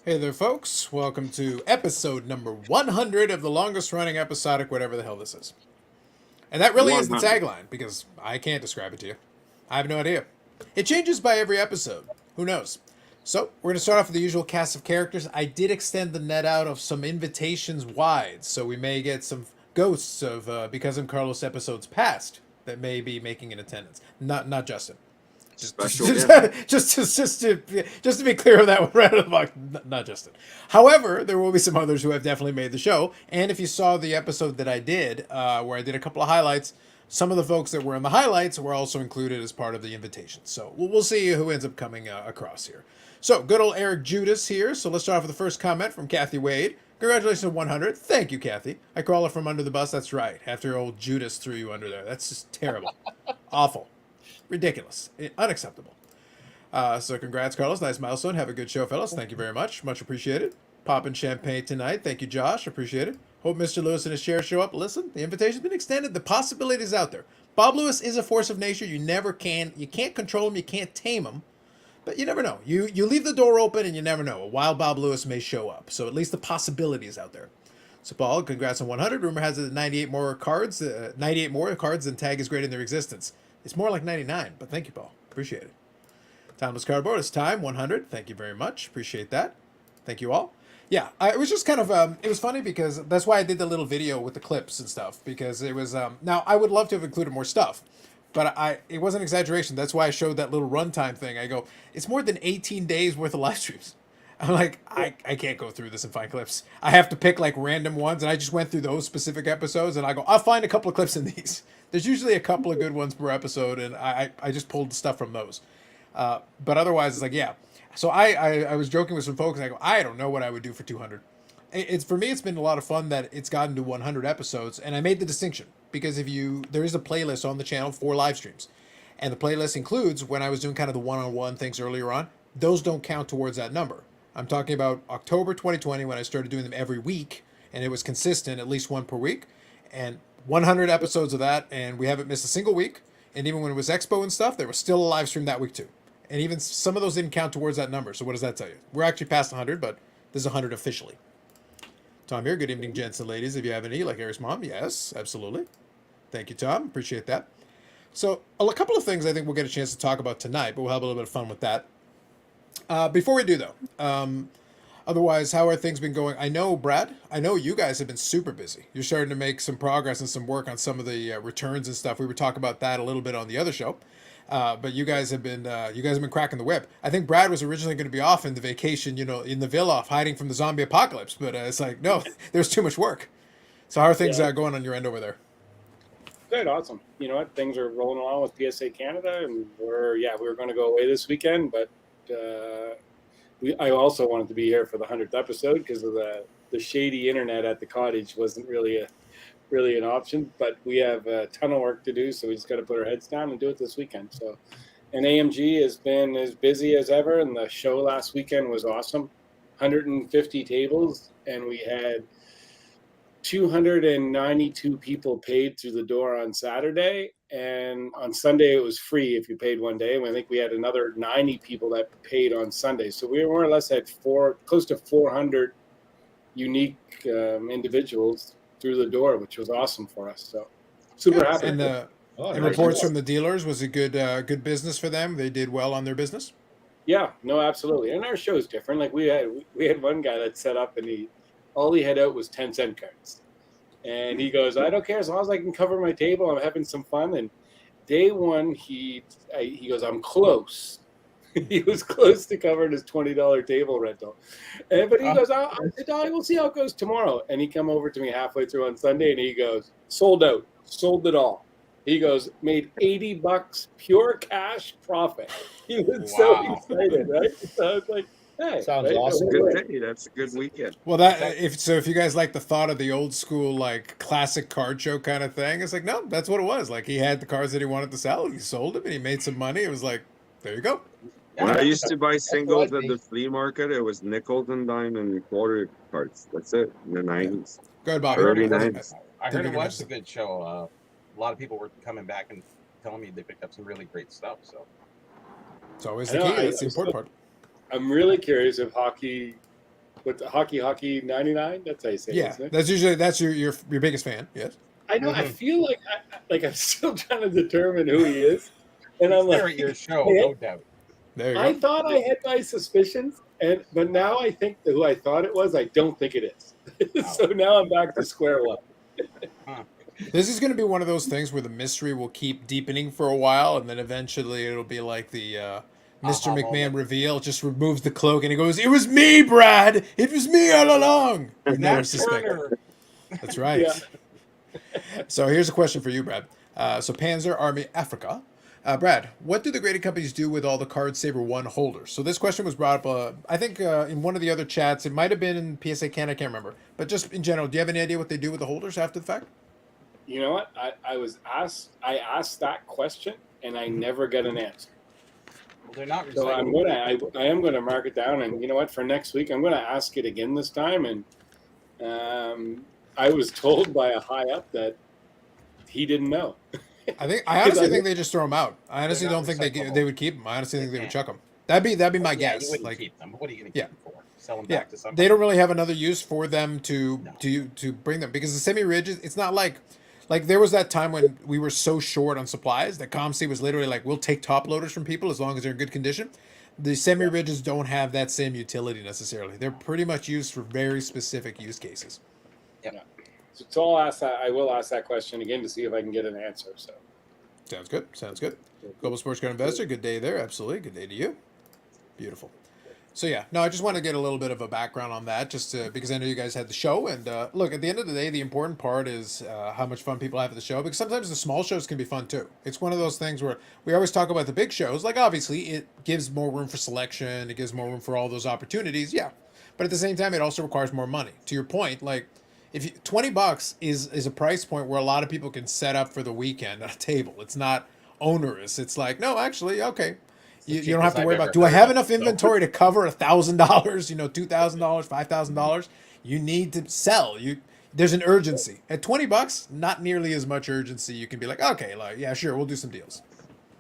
Hey there, folks. Welcome to episode number 100 of the longest running episodic, whatever the hell this is. And that really is the 100. tagline, because I can't describe it to you. I have no idea. It changes by every episode. Who knows? So, we're going to start off with the usual cast of characters. I did extend the net out of some invitations wide, so we may get some ghosts of Because I'm Carlos episodes past that may be making an attendance. Not Justin. Special guest. Just to be clear on that one right out of the box, not Justin. However, there will be some others who have definitely made the show. And if you saw the episode that I did, where I did a couple of highlights, some of the folks that were in the highlights were also included as part of the invitation. So we'll see who ends up coming across here. So good old Eric Judas here. So let's start off with the first comment from Kathy Wade. Congratulations on 100. Thank you, Kathy. I crawl her from under the bus. That's right. After old Judas threw you under there. That's just terrible. Awful. Ridiculous. Unacceptable. So congrats, Carlos. Nice milestone. Have a good show, fellas. Thank you very much. Much appreciated. Popping champagne tonight. Thank you, Josh. Appreciate it. Hope Mr. Lewis and his share show up. Listen, the invitation's been extended. The possibilities out there. Bob Lewis is a force of nature. You can't control him. You can't tame him. But you never know. You leave the door open and you never know. A wild Bob Lewis may show up. So at least the possibility is out there. So Paul, congrats on 100. Rumor has it that 98 more cards than Tag is great in their existence. It's more like 99, but thank you, Paul. Appreciate it. Timeless Cardboard, it's time, 100. Thank you very much. Appreciate that. Thank you all. Yeah, it was just kind of, it was funny because that's why I did the little video with the clips and stuff, because it was, now I would love to have included more stuff, but it wasn't exaggeration. That's why I showed that little runtime thing. I go, it's more than 18 days worth of live streams. I'm like, I can't go through this and find clips. I have to pick like random ones, and I just went through those specific episodes, and I go, I'll find a couple of clips in these. There's usually a couple of good ones per episode, and I just pulled stuff from those. But otherwise, it's like, yeah. So I was joking with some folks, and I go, I don't know what I would do for 200. It's for me, it's been a lot of fun that it's gotten to 100 episodes, and I made the distinction because there is a playlist on the channel for live streams, and the playlist includes when I was doing kind of the one-on-one things earlier on. Those don't count towards that number. I'm talking about October 2020 when I started doing them every week, and it was consistent, at least one per week, and 100 episodes of that, and we haven't missed a single week. And even when it was Expo and stuff, there was still a live stream that week too. And even some of those didn't count towards that number. So what does that tell you? We're actually past 100, but there's 100 officially. Tom here. Good evening, gents and ladies. If you have any, like Eric's mom, yes, absolutely. Thank you, Tom. Appreciate that. So a couple of things I think we'll get a chance to talk about tonight, but we'll have a little bit of fun with that. Before we do, though, otherwise, how are things been going? I know, Brad, I know you guys have been super busy. You're starting to make some progress and some work on some of the returns and stuff. We were talking about that a little bit on the other show. But you guys have been cracking the whip. I think Brad was originally going to be off in the vacation, in the villa, off hiding from the zombie apocalypse. But it's like, no, there's too much work. So how are things going on your end over there? Good, awesome. You know what? Things are rolling along with PSA Canada, and we were going to go away this weekend, but I also wanted to be here for the 100th episode because of the shady internet at the cottage wasn't really an option. But we have a ton of work to do, so we just got to put our heads down and do it this weekend. So, and AMG has been as busy as ever, and the show last weekend was awesome. 150 tables, and we had 292 people paid through the door on Saturday, and on Sunday it was free if you paid one day. And I think we had another 90 people that paid on Sunday. So we more or less had close to 400 unique individuals through the door, which was awesome for us. So super happy. And reports from the dealers, was it good business for them? They did well on their business? Yeah, no, absolutely. And our show is different. Like we had one guy that set up, and all he had out was 10-cent cards. And he goes, I don't care as long as I can cover my table. I'm having some fun. And day one, he goes, I'm close. He was close to covering his $20 table rental. But he goes, we'll see how it goes tomorrow. And he come over to me halfway through on Sunday, and he goes, sold out, sold it all. He goes, made $80 pure cash profit. He was so excited, right? So I was like, hey, sounds awesome. Good day. That's a good weekend. Well, if you guys like the thought of the old school like classic card show kind of thing, it's like, no, that's what it was. Like he had the cards that he wanted to sell, he sold them, and he made some money. It was like, there you go. When I used to buy singles at the flea market, it was nickels and dime and quarter cards. That's it. In the 90s. Go ahead, Bobby. Early 90s. I heard it was a good show. A lot of people were coming back and telling me they picked up some really great stuff. So it's always the key. That's the important part. I'm really curious if hockey what's Hockey 99? That's how you say it, Yeah, isn't it? that's usually your biggest fan. Yes. I know. I Mhm. feel like I'm still trying to determine who he is, and He's I'm there like, at your show, "Hey, no doubt. There you I go. thought I had my suspicions, but now I think that who I thought it was, I don't think it is. So now I'm back to square one. This is going to be one of those things where the mystery will keep deepening for a while, and then eventually it'll be like the Mr. Aha McMahon moment. reveal. Just removes the cloak and he goes, "It was me, Brad. It was me all along." You never Nat suspect. Turner. That's right. Yeah. So here's a question for you, Brad. So Panzer Army Africa. Brad, what do the graded companies do with all the Card Saber 1 holders? So this question was brought up, I think, in one of the other chats. It might have been in PSA Canada, I can't remember. But just in general, do you have any idea what they do with the holders after the fact? You know what? I asked that question and I never got an answer. Well, they're not So recyclable. I am gonna mark it down, and you know what? For next week, I'm gonna ask it again this time. And I was told by a high up that he didn't know. I honestly think they just throw them out. I honestly They're don't not think recyclable. they would keep them. I honestly think they would can't. chuck them. That'd be my Yeah, you guess. wouldn't Like, keep them. What are you going to Yeah. keep them for? Sell them yeah, back to somebody? they don't really have another use for them to No. to bring them, because the semi-rigids, it's not like there was that time when we were so short on supplies that ComC was literally like, we'll take top loaders from people as long as they're in good condition. The semi-rigids don't have that same utility necessarily. They're pretty much used for very specific use cases. So I will ask that question again to see if I can get an answer. So Sounds good. Sounds good. Global Sports Card Investor, good day there. Absolutely. Good day to you. Beautiful. So yeah, no, I just want to get a little bit of a background on that, just because I know you guys had the show, and look, at the end of the day, the important part is how much fun people have at the show, because sometimes the small shows can be fun too. It's one of those things where we always talk about the big shows, like obviously it gives more room for selection, it gives more room for all those opportunities, yeah, but at the same time, it also requires more money. To your point, like if you, $20 is a price point where a lot of people can set up for the weekend at a table. It's not onerous. It's like, no, actually, okay. You don't have to worry about, do I have enough inventory to cover $1,000, $2,000, $5,000? You need to sell. There's an urgency. At $20, not nearly as much urgency. You can be like, okay, like, yeah, sure, we'll do some deals.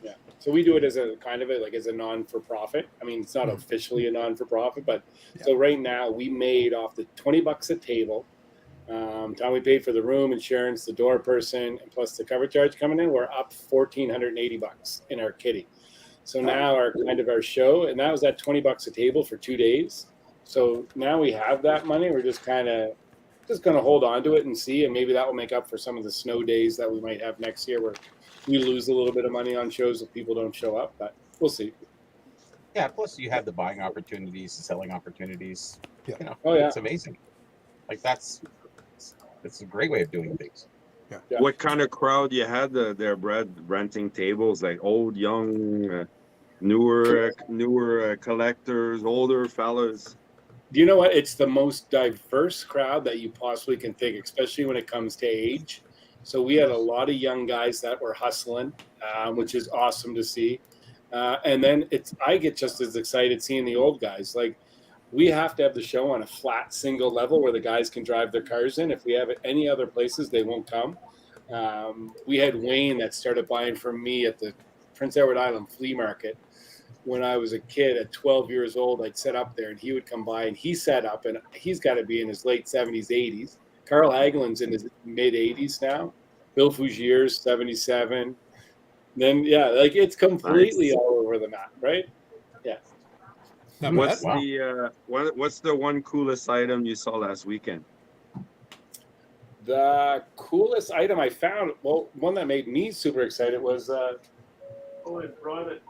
yeah, so we do it as a kind of like as a non-for-profit. I mean, it's not officially a non-for-profit, but so right now we made off the $20 a table. Time we paid for the room, insurance, the door person, and plus the cover charge coming in, we're up $1,480 in our kitty. So now our show, and that was at $20 a table for 2 days. So now we have that money. We're just going to hold on to it and see, and maybe that will make up for some of the snow days that we might have next year, where we lose a little bit of money on shows if people don't show up. But we'll see. Yeah, plus you have the buying opportunities, the selling opportunities. Yeah. You know, Oh, yeah. it's amazing. Like it's a great way of doing things. Yeah. What kind of crowd you had there, Brad? Renting tables, like old, young, newer collectors, older fellas. Do you know what? It's the most diverse crowd that you possibly can think, especially when it comes to age. So we had a lot of young guys that were hustling, which is awesome to see. And then I get just as excited seeing the old guys. Like, we have to have the show on a flat single level where the guys can drive their cars in. If we have it any other places, they won't come. We had Wayne that started buying from me at the Prince Edward Island flea market. When I was a kid at 12 years old, I'd set up there and he would come by, and he set up, and he's got to be in his late 70s, 80s. Carl Hagelin's in his mid 80s now. Bill Fougier's 77. Then, yeah, like it's completely all over the map, right? Yeah. Not What's bad. what's the one coolest item you saw last weekend? The coolest item I found, well, one that made me super excited was, I brought it.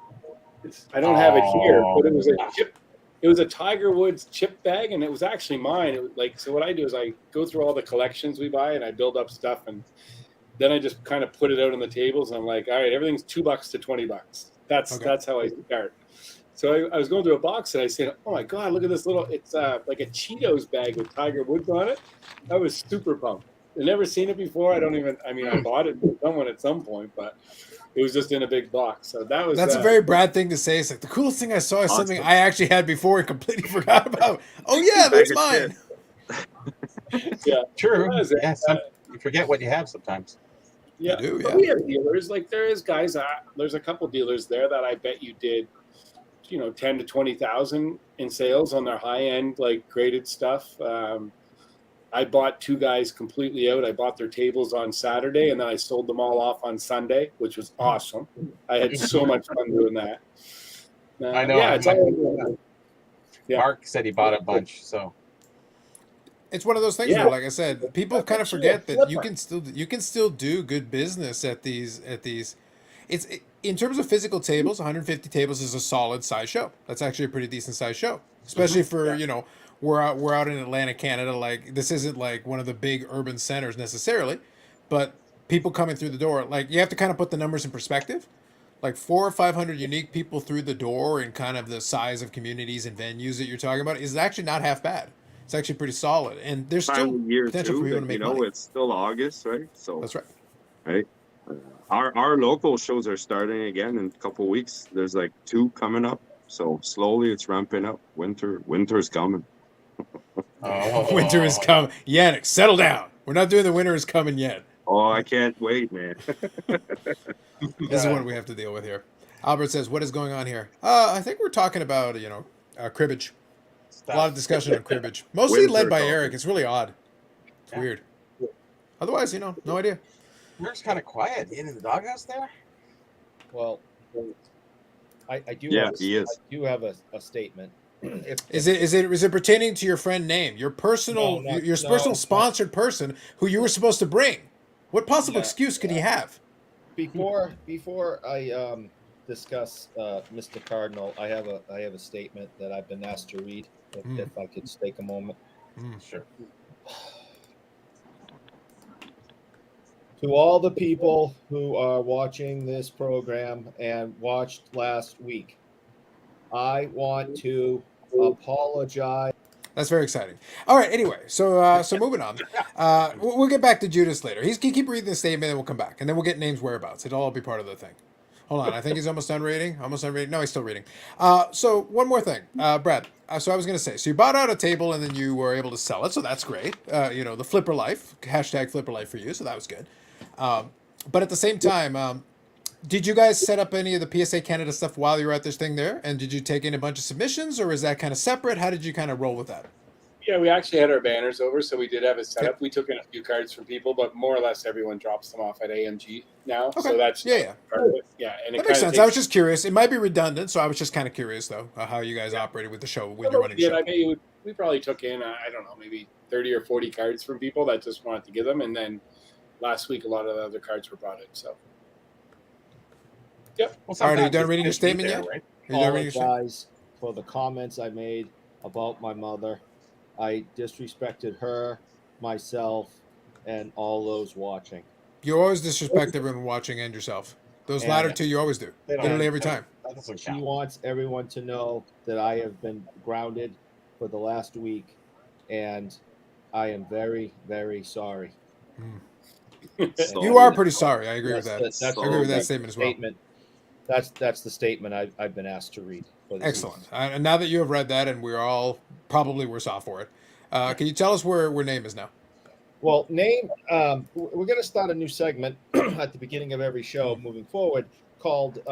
I don't have it here, but it was a chip. It was a Tiger Woods chip bag, and it was actually mine. It was like, so what I do is I go through all the collections we buy, and I build up stuff, and then I just kind of put it out on the tables, and I'm like, all right, everything's $2 to $20. That's how I start. So I was going through a box, and I said, oh my God, look at this little, it's like a Cheetos bag with Tiger Woods on it. I was super pumped. I've never seen it before. I bought it from someone at some point, but it was just in a big box. So that's a very Brad thing to say. It's like, the coolest thing I saw is something I actually had before and completely forgot about. Oh yeah, that's mine. Yeah, True. It was. Yeah, you forget what you have sometimes. Yeah, You do, but yeah. we have dealers. Like there is guys. There's a couple dealers there that I bet you did 10 to 20,000 in sales on their high end, like graded stuff. I bought 2 guys completely out. I bought their tables on Saturday, and then I sold them all off on Sunday, which was awesome. I had so much fun doing that. I know. Yeah, it's all. Yeah. Mark said he bought a bunch, so It's one of those things, Yeah. though, like I said, people kind of Actually, forget that flipper. you can still do good business at these in terms of physical tables, 150 tables is a solid size show. That's actually a pretty decent size show, especially for we're out in Atlanta, Canada. Like, this isn't like one of the big urban centers necessarily, but people coming through the door, like, you have to kind of put the numbers in perspective. Like 400 or 500 unique people through the door, and kind of the size of communities and venues that you're talking about is actually not half bad. It's actually pretty solid, and there's Time still of year potential too, for people to but, make money. it's still August, right? So That's right. right. Our local shows are starting again in a couple weeks. There's like 2 coming up, so slowly it's ramping up. Winter's coming. Winter is coming. Yannick, settle down. We're not doing the winter is coming yet. Oh, I can't wait, man. This is what we have to deal with here. Albert says, "What is going on here?" I think we're talking about cribbage. A lot of discussion on cribbage, mostly Winter led by coming. Eric. It's really odd. It's Yeah. weird. Otherwise, no idea. Mark's kind of quiet in the doghouse there. Well, I do. Yeah, have, he is. I do have a statement. If, Is it pertaining to your friend name, your personal, No, your no, personal no. sponsored person who you were supposed to bring? What possible Yeah, excuse could he have? before I discuss Mr. Cardinal, I have a statement that I've been asked to read. If I could just take a moment. Sure. To all the people who are watching this program and watched last week, I want to apologize. That's very exciting. All right. Anyway, so moving on. We'll get back to Judas later. Keep reading the statement, and we'll come back, and then we'll get names, whereabouts. It'll all be part of the thing. Hold on. I think he's almost done reading. No, he's still reading. So one more thing, Brad. So I was going to say, so you bought out a table, and then you were able to sell it. So that's great. The flipper life, hashtag flipper life for you. So that was good. But at the same time, did you guys set up any of the PSA Canada stuff while you were at this thing there? And did you take in a bunch of submissions, or is that kind of separate? How did you kind of roll with that? Yeah, we actually had our banners over, so we did have a setup. We took in a few cards from people, but more or less everyone drops them off at AMG now. Okay. So that's Yeah. part of it. Yeah, and it That makes kinda sense. I was takes- just curious. It might be redundant, so I was just kind of curious, though, how you guys operated with the show when you're running the Yeah, show. I mean, we probably took in, I don't know, maybe 30 or 40 cards from people that just wanted to give them, and then last week a lot of the other cards were brought in. So Well, All right, are you sometimes done it's reading your nice to be statement there, yet? right? Are you done reading your statement? Apologize for the comments I made about my mother. I disrespected her, myself, and all those watching. You always disrespect everyone watching and yourself. Those And- latter two, you always do. They don't- Literally every time. That doesn't She count. wants everyone to know that I have been grounded for the last week, and I am very, very sorry. So- You are pretty sorry. I agree with that. That's I agree with that the statement as well. statement. That's the statement I've been asked to read. for this Excellent. evening. And now that you have read that, and we're all probably worse off for it, can you tell us where name is now? Well, name. We're going to start a new segment at the beginning of every show moving forward called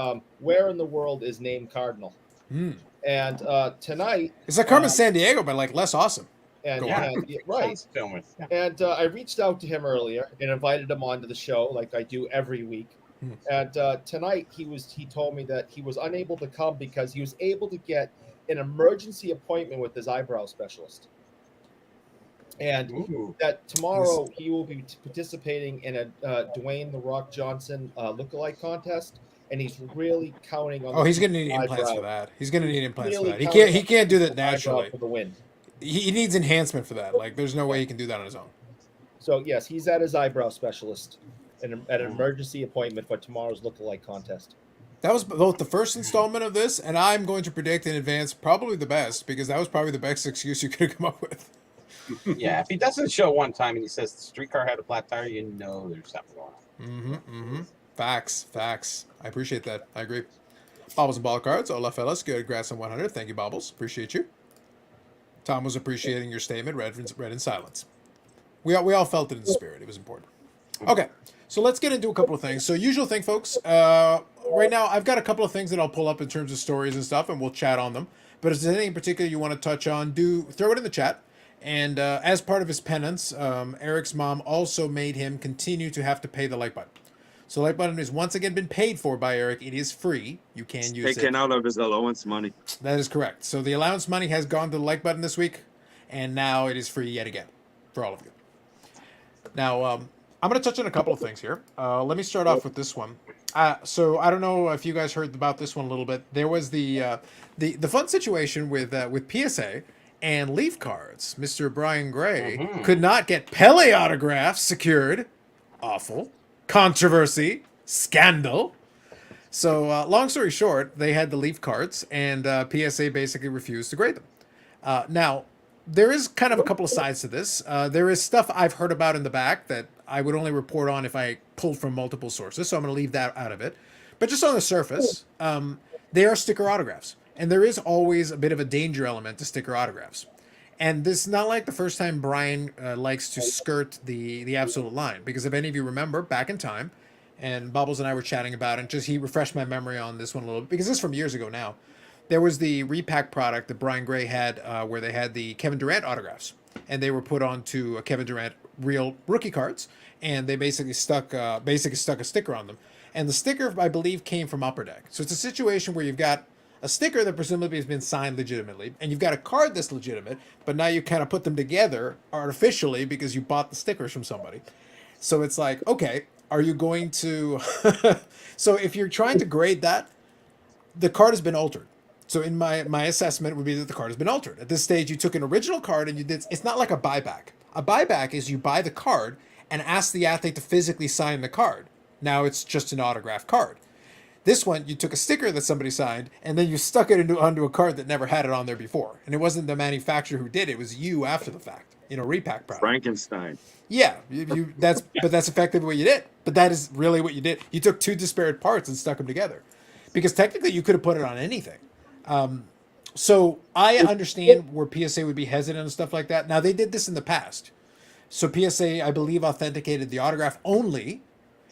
"Where in the World is Name Cardinal?" And tonight, It's like Carmen San Diego, but like less awesome. and, Go and right. Sounds filming. Yeah. And I reached out to him earlier and invited him onto the show, like I do every week. And tonight, he told me that he was unable to come because he was able to get an emergency appointment with his eyebrow specialist, and Ooh. that tomorrow he will be participating in a Dwayne the Rock Johnson lookalike contest, and he's really counting on. Oh, the he's going to need eyebrow- implants for that. He's going to need implants for really that. He counting can't do on that the eyebrow naturally. for the win. He needs enhancement for that. Like, there's no way he can do that on his own. So yes, he's at his eyebrow specialist at an emergency appointment for tomorrow's lookalike contest. That was both the first installment of this, and I'm going to predict in advance probably the best, because that was probably the best excuse you could have come up with. Yeah, if he doesn't show one time and he says the streetcar had a flat tire, you know there's something going on. Facts. I appreciate that. I agree. Bobbles and ball cards. Hola, fellas. Good. Grass on 100. Thank you, Bobbles. Appreciate you. Tom was appreciating your statement. Read in silence. We all felt it in spirit. It was important. Okay. So let's get into a couple of things. So usual thing, folks. Right now, I've got a couple of things that I'll pull up in terms of stories and stuff, and we'll chat on them. But if there's anything in particular you want to touch on, do throw it in the chat. And as part of his penance, Eric's mom also made him continue to have to pay the like button. So the like button has once again been paid for by Eric. It is free. You can use it. Taken out of his allowance money. That is correct. So the allowance money has gone to the like button this week, and now it is free yet again for all of you. Now, I'm going to touch on a couple of things here. Let me start off with this one. So I don't know if you guys heard about this one a little bit. There was the fun situation with PSA and Leaf cards. Mr. Brian Gray could not get Pele autographs secured. Awful. Controversy. Scandal. So long story short, they had the Leaf cards, and PSA basically refused to grade them. Now, there is kind of a couple of sides to this. There is stuff I've heard about in the back that I would only report on if I pulled from multiple sources, so I'm going to leave that out of it. But just on the surface, they are sticker autographs, and there is always a bit of a danger element to sticker autographs. And this is not like the first time Brian likes to skirt the absolute line, because if any of you remember, back in time, and Bubbles and I were chatting about it, and just he refreshed my memory on this one a little bit, because this is from years ago now. There was the repack product that Brian Gray had where they had the Kevin Durant autographs, and they were put onto Kevin Durant real rookie cards, and they basically stuck a sticker on them. And the sticker, I believe, came from Upper Deck. So it's a situation where you've got a sticker that presumably has been signed legitimately, and you've got a card that's legitimate, but now you kind of put them together artificially because you bought the stickers from somebody. So it's like, okay, are you going to... So if you're trying to grade that, the card has been altered. So in my assessment would be that the card has been altered. At this stage, you took an original card and you did... It's not like a buyback. A buyback is you buy the card and ask the athlete to physically sign the card. Now it's just an autographed card. This one, you took a sticker that somebody signed and then you stuck it onto a card that never had it on there before. And it wasn't the manufacturer who did it. It was you after the fact. Repack product. Frankenstein. Yeah, that's effectively what you did. But that is really what you did. You took two disparate parts and stuck them together. Because technically you could have put it on anything. So I understand where PSA would be hesitant and stuff like that. Now, they did this in the past. So PSA, I believe, authenticated the autograph only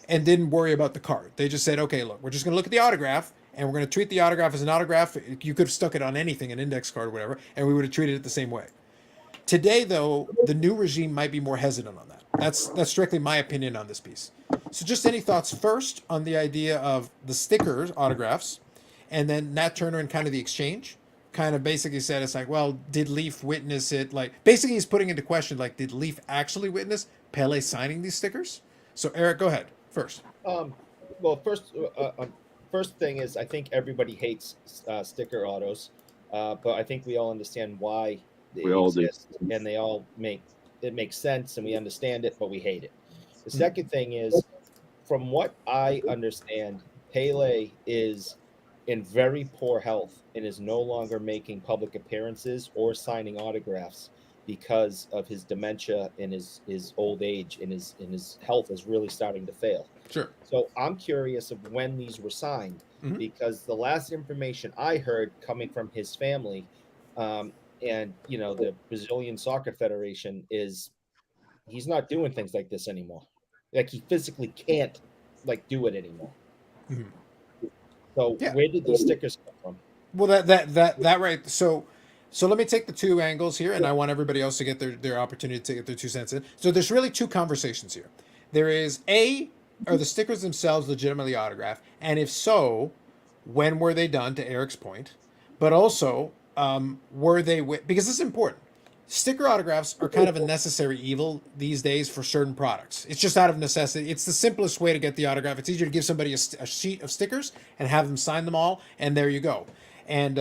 and didn't worry about the card. They just said, okay, look, we're just going to look at the autograph and we're going to treat the autograph as an autograph. You could have stuck it on anything, an index card or whatever, and we would have treated it the same way. Today, though, the new regime might be more hesitant on that. That's strictly my opinion on this piece. So just any thoughts first on the idea of the stickers, autographs, and then Nat Turner and kind of the exchange kind of basically said, it's like, well, did Leaf witness it? Like, basically he's putting into question, like, did Leaf actually witness Pele signing these stickers? So Eric, go ahead first. Well, first thing is, I think everybody hates sticker autos, but I think we all understand why they exist, and they all makes sense, and we understand it, but we hate it. The second thing is, from what I understand, Pele is in very poor health and is no longer making public appearances or signing autographs because of his dementia and his old age, and his health is really starting to fail. Sure. So I'm curious of when these were signed, because the last information I heard coming from his family, and the Brazilian Soccer Federation, is he's not doing things like this anymore. Like, he physically can't do it anymore. So where did these stickers come from? Well, that right. So let me take the two angles here, and I want everybody else to get their opportunity to get their 2 cents in. So there's really two conversations here. There is are the stickers themselves legitimately autographed? And if so, when were they done, to Eric's point? But also, were they... Because this is important. Sticker autographs are kind of a necessary evil these days for certain products. It's just out of necessity. It's the simplest way to get the autograph. It's easier to give somebody a sheet of stickers and have them sign them all, and there you go. And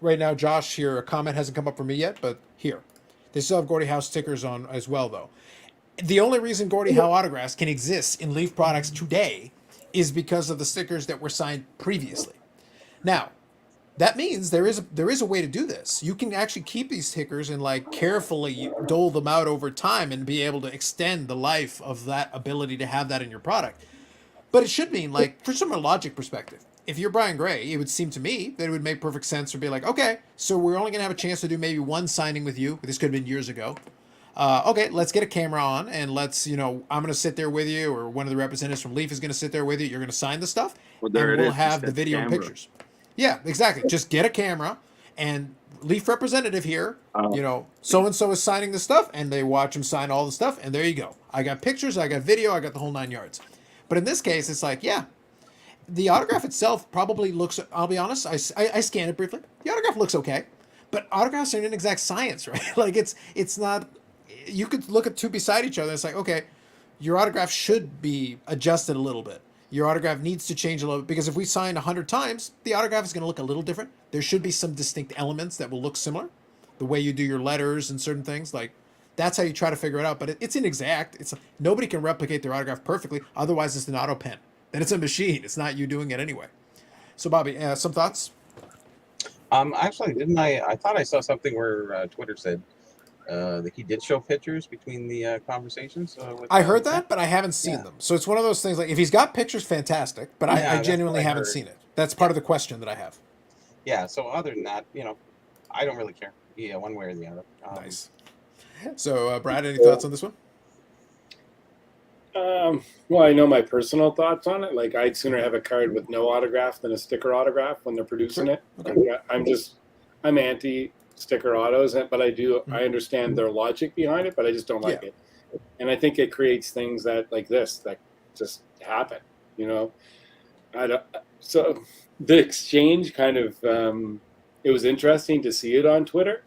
right now, Josh, here, a comment hasn't come up for me yet, but here. They still have Gordie Howe stickers on as well, though. The only reason Gordie Howe autographs can exist in Leaf products today is because of the stickers that were signed previously. Now, that means there is a way to do this. You can actually keep these stickers and carefully dole them out over time and be able to extend the life of that ability to have that in your product. But it should mean, from a logic perspective, if you're Brian Gray, it would seem to me that it would make perfect sense to be like, okay, so we're only going to have a chance to do maybe one signing with you. This could have been years ago. okay, let's get a camera on and let's, I'm going to sit there with you, or one of the representatives from Leaf is going to sit there with you. You're going to sign the stuff, Well, there and it we'll is. have the Just video and camera. pictures. Yeah, exactly. Just get a camera and Leaf representative here, so-and-so is signing the stuff, and they watch him sign all the stuff, and there you go. I got pictures, I got video, I got the whole 9 yards. But in this case, it's like, yeah, the autograph itself probably looks, I'll be honest, I scanned it briefly. The autograph looks okay, but autographs are an exact science, right? Like, it's not, you could look at two beside each other, it's like, okay, your autograph should be adjusted a little bit. Your autograph needs to change a little bit, because if we sign 100 times, the autograph is going to look a little different. There should be some distinct elements that will look similar. The way you do your letters and certain things, like, that's how you try to figure it out. But it's inexact. Nobody can replicate their autograph perfectly. Otherwise, it's an auto pen. Then it's a machine. It's not you doing it anyway. So, Bobby, some thoughts? Actually, didn't I thought I saw something where Twitter said that he did show pictures between the conversations. I heard that, but I haven't seen them. So it's one of those things, like, if he's got pictures, fantastic. But I genuinely haven't seen it. That's part of the question that I have. Yeah. So other than that, I don't really care. Yeah, one way or the other. Nice. So, Brad, any thoughts on this one? Well, I know my personal thoughts on it. Like, I'd sooner have a card with no autograph than a sticker autograph when they're producing it. Okay. I'm anti sticker autos, but I understand their logic behind it, but I just don't like it. And I think it creates things that just happen, so the exchange kind of, it was interesting to see it on Twitter.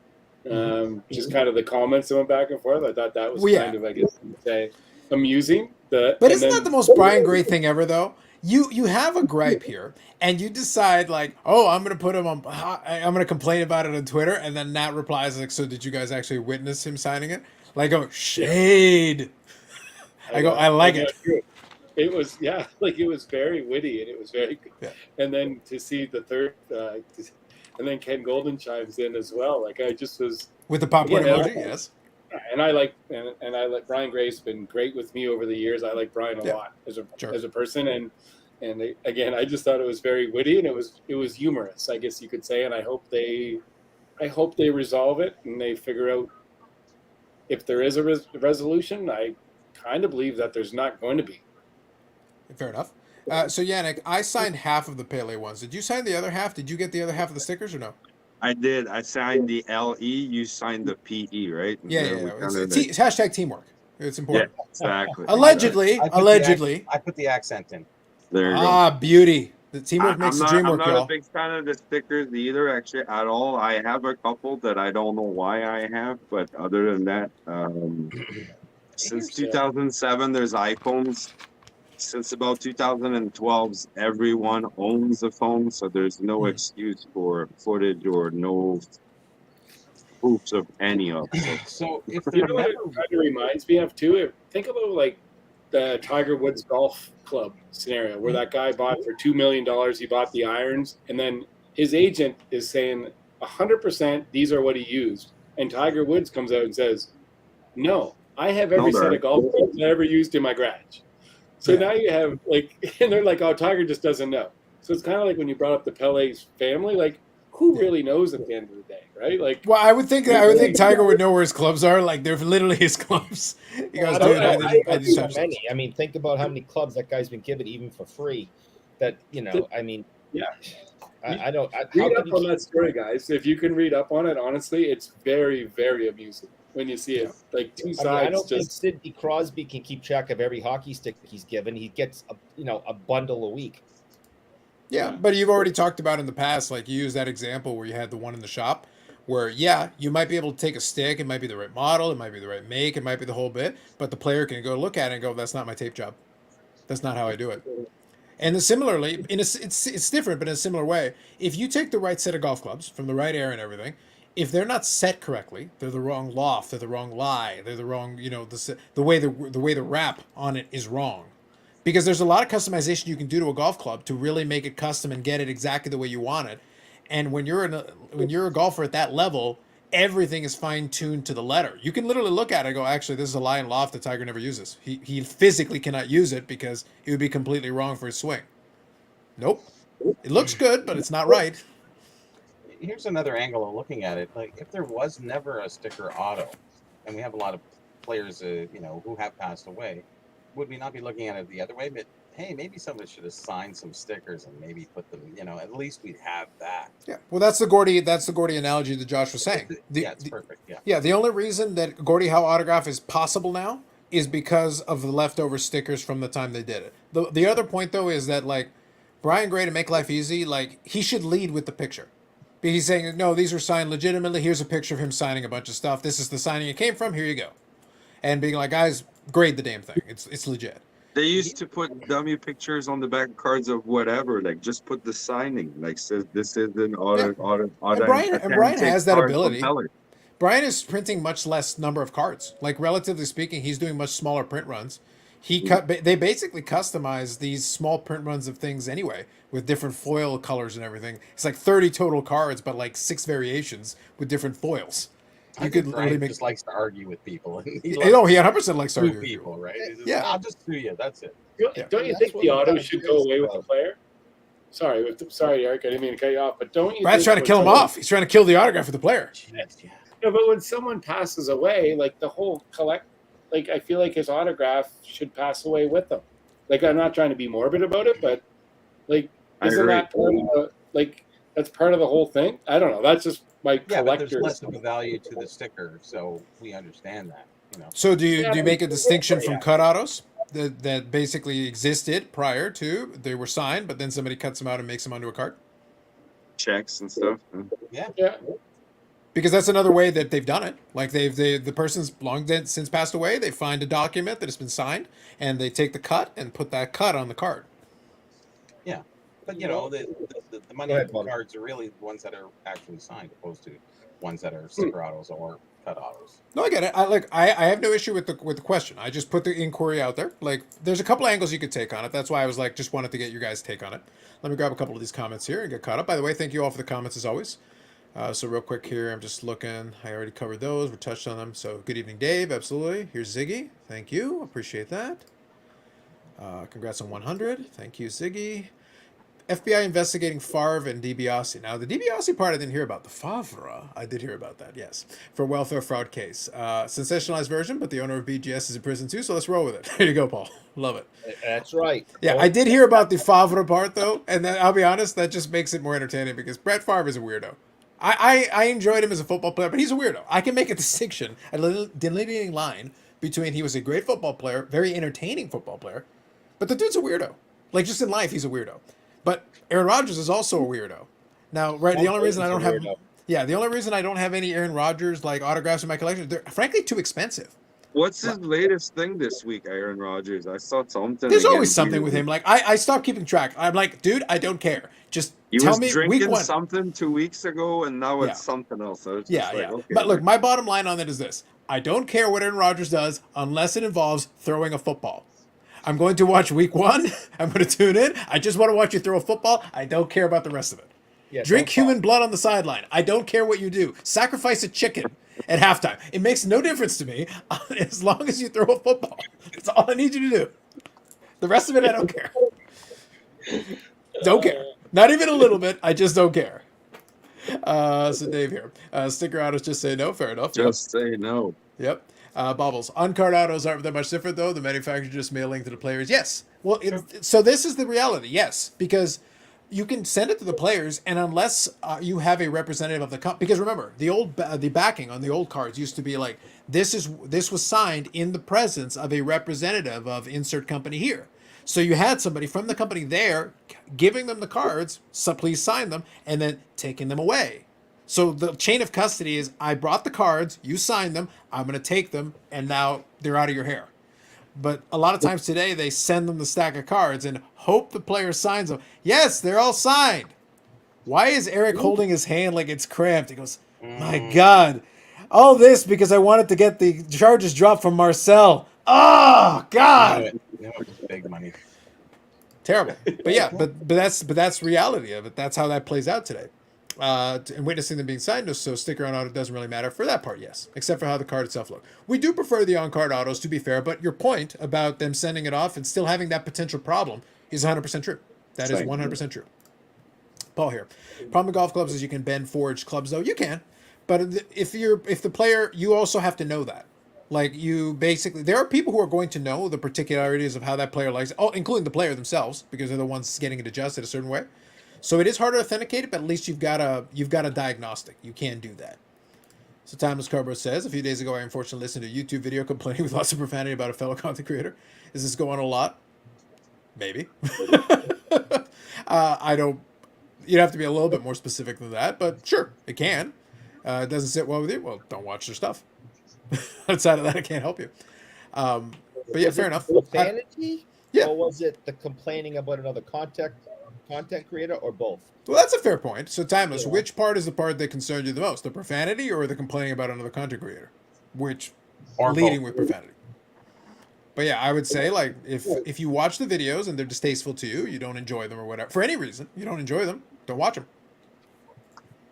Just kind of the comments that went back and forth. I thought that was kind of, I guess you could say, amusing. But isn't that the most Brian Gray thing ever, though? You have a gripe here, and you decide, like, oh, I'm going to put him on, I'm going to complain about it on Twitter, and then Nat replies, like, so did you guys actually witness him signing it? Like, oh, shade. I like it. It was, it was very witty, and it was very good. Yeah. And then to see the third, and then Ken Golden chimes in as well. Like, I just was with the popcorn emoji, yes. And I like Brian Gray's been great with me over the years. I like Brian a lot as a person, and again, I just thought it was very witty, and it was humorous, I guess you could say. And I hope they resolve it and they figure out if there is a resolution. I kind of believe that there's not going to be. Fair enough. So Yannick, I signed half of the Pele ones. Did you sign the other half? Did you get the other half of the stickers or no? I did. I signed the LE. You signed the PE, right? Yeah. It's hashtag teamwork. It's important. Yeah, exactly. Allegedly. I put the accent in. There you go. Beauty. The teamwork makes the dream work, I'm not y'all. a big fan of the stickers either, actually, at all. I have a couple that I don't know why I have, but other than that, since 2007, there's iPhones. Since about 2012, everyone owns a phone, so there's no excuse for footage or no proofs of any of it. So if you know what it kind of reminds me of too, think about like the Tiger Woods golf club scenario where that guy bought for $2 million. He bought the irons, and then his agent is saying 100% these are what he used, and Tiger Woods comes out and says, "No, I have every set of golf clubs I ever used in my garage." So now you have and they're like, "Oh, Tiger just doesn't know." So it's kind of like when you brought up the Pele's family, like who really knows at the end of the day, right? Like, well, I would think Tiger would know where his clubs are. Like they're literally his clubs. He goes, I just have many. I mean, think about how many clubs that guy's been given even for free. That I mean, I don't. Read up on that story, guys. If you can read up on it, honestly, it's very, very amusing when you see it. Like two sides. I don't think Sidney Crosby can keep track of every hockey stick he's given. He gets a bundle a week. Yeah, but you've already talked about in the past, like you used that example where you had the one in the shop where, you might be able to take a stick. It might be the right model. It might be the right make. It might be the whole bit. But the player can go look at it and go, that's not my tape job. That's not how I do it. And then similarly, it's different, but in a similar way, if you take the right set of golf clubs from the right air and everything, if they're not set correctly, they're the wrong loft, they're the wrong lie, they're the wrong, the way the wrap on it is wrong. Because there's a lot of customization you can do to a golf club to really make it custom and get it exactly the way you want it. And when you're a golfer at that level, everything is fine-tuned to the letter. You can literally look at it and go, actually, this is a lie and loft that Tiger never uses. He physically cannot use it because it would be completely wrong for his swing. Nope. It looks good, but it's not right. Here's another angle of looking at it. Like, if there was never a sticker auto, and we have a lot of players, who have passed away, would we not be looking at it the other way? But hey, maybe somebody should have signed some stickers and maybe put them. At least we'd have that. Yeah. Well, that's the Gordy analogy that Josh was saying. It's perfect. Yeah. Yeah. The only reason that Gordie Howe autograph is possible now is because of the leftover stickers from the time they did it. The other point though is that like Brian Gray, to make life easy, like he should lead with the picture. He's saying, no, these are signed legitimately. Here's a picture of him signing a bunch of stuff. This is the signing it came from. Here you go. And being like, guys, grade the damn thing. It's legit. They used to put dummy pictures on the back cards of whatever, like just put the signing, like says this is an auto. And Brian has that ability. Propeller. Brian is printing much less number of cards. Like relatively speaking, he's doing much smaller print runs. They basically customize these small print runs of things anyway with different foil colors and everything. It's like 30 total cards, but like 6 variations with different foils. You could really just likes to argue with people. He 100% likes to argue with people, right? Yeah, I'll just sue you. That's it. Don't you think the auto should go away with the player? Sorry, Eric. I didn't mean to cut you off, but don't you? Brad's trying to kill him off. He's trying to kill the autograph of the player. Yes, yeah. No, but when someone passes away, like the whole like I feel like his autograph should pass away with them. Like I'm not trying to be morbid about it, but like isn't that part of that's part of the whole thing? I don't know. That's just my collector. But there's less of a value to the sticker, so we understand that. So do you make a distinction from cut autos that basically existed prior to they were signed, but then somebody cuts them out and makes them onto a card? Checks and stuff. Yeah. Because that's another way that they've done it. Like the person's long dead since passed away. They find a document that has been signed, and they take the cut and put that cut on the card. Yeah, but the money cards are really the ones that are actually signed, opposed to ones that are sticker autos or cut autos. No, I get it. I have no issue with the question. I just put the inquiry out there. Like, there's a couple angles you could take on it. That's why I was like, just wanted to get your guys' take on it. Let me grab a couple of these comments here and get caught up. By the way, thank you all for the comments as always. So real quick here, I'm just looking. I already covered those. We touched on them. So good evening, Dave. Absolutely. Here's Ziggy. Thank you. Appreciate that. Congrats on 100. Thank you, Ziggy. FBI investigating Favre and DiBiase. Now, the DiBiase part I didn't hear about. The Favre, I did hear about that, yes. For welfare fraud case. Sensationalized version, but the owner of BGS is in prison too, so let's roll with it. There you go, Paul. Love it. That's right. Yeah, I did hear about the Favre part, though, and then I'll be honest, that just makes it more entertaining because Brett Favre is a weirdo. I enjoyed him as a football player, but he's a weirdo. I can make a distinction, a delineating line between he was a great football player, very entertaining football player, but the dude's a weirdo. Like, just in life, he's a weirdo. But Aaron Rodgers is also a weirdo. Now, right, the only reason I don't have any Aaron Rodgers like autographs in my collection, they're frankly too expensive. What's his latest thing this week, Aaron Rodgers? I saw something. There's always something with him. Like I stopped keeping track. I'm like, dude, I don't care. Just tell me week 1. Something 2 weeks ago, and now it's something else. So it's yeah. Okay. But look, my bottom line on it is this: I don't care what Aaron Rodgers does unless it involves throwing a football. I'm going to watch week 1. I'm going to tune in. I just want to watch you throw a football. I don't care about the rest of it. Yeah, drink human blood on the sideline. I don't care what you do. Sacrifice a chicken at halftime. It makes no difference to me as long as you throw a football. That's all I need you to do. The rest of it, I don't care. Don't care. Not even a little bit. I just don't care. So Dave here. Sticker autos just say no. Fair enough. Just say no. Yep. Bobbles. On-card autos aren't that much different, though. The manufacturer just mailing to the players. Yes. Well, so this is the reality. Yes. Because you can send it to the players, and unless you have a representative of the company, because remember, the backing on the old cards used to be like, this was signed in the presence of a representative of insert company here. So you had somebody from the company there giving them the cards, so please sign them, and then taking them away. So the chain of custody is, I brought the cards, you signed them, I'm going to take them, and now they're out of your hair. But a lot of times today, they send them the stack of cards and hope the player signs them. Yes, they're all signed. Why is Eric holding his hand like it's cramped? He goes, my God. All this because I wanted to get the charges dropped from Marcel. Oh, God. Big money. Terrible. But yeah, but that's reality of it. That's how that plays out today. And witnessing them being signed, so sticker on auto doesn't really matter for that part, yes, except for how the card itself looks. We do prefer the on-card autos, to be fair, but your point about them sending it off and still having that potential problem is 100% true. That is 100% true. Paul here. Problem with golf clubs is you can bend forged clubs, though. You can, but if the player, you also have to know that. Like you basically, there are people who are going to know the particularities of how that player likes it, including the player themselves, because they're the ones getting it adjusted a certain way. So it is hard to authenticate it, but at least you've got a diagnostic. You can do that. So Timeless Carbo says, a few days ago, I unfortunately listened to a YouTube video complaining with lots of profanity about a fellow content creator. Is this going on a lot? Maybe. I don't. You'd have to be a little bit more specific than that, but sure, it can. It doesn't sit well with you. Well, don't watch their stuff. Outside of that, I can't help you. But yeah, fair enough. Profanity? Yeah. Or was it the complaining about another content creator, or both? Well, that's a fair point. So, Timeless, Yeah. which part is the part that concerns you the most? The profanity or the complaining about another content creator? Which, Or leading both. with profanity. But yeah, I would say, like, if you watch the videos and they're distasteful to you, you don't enjoy them or whatever, for any reason, you don't enjoy them, don't watch them.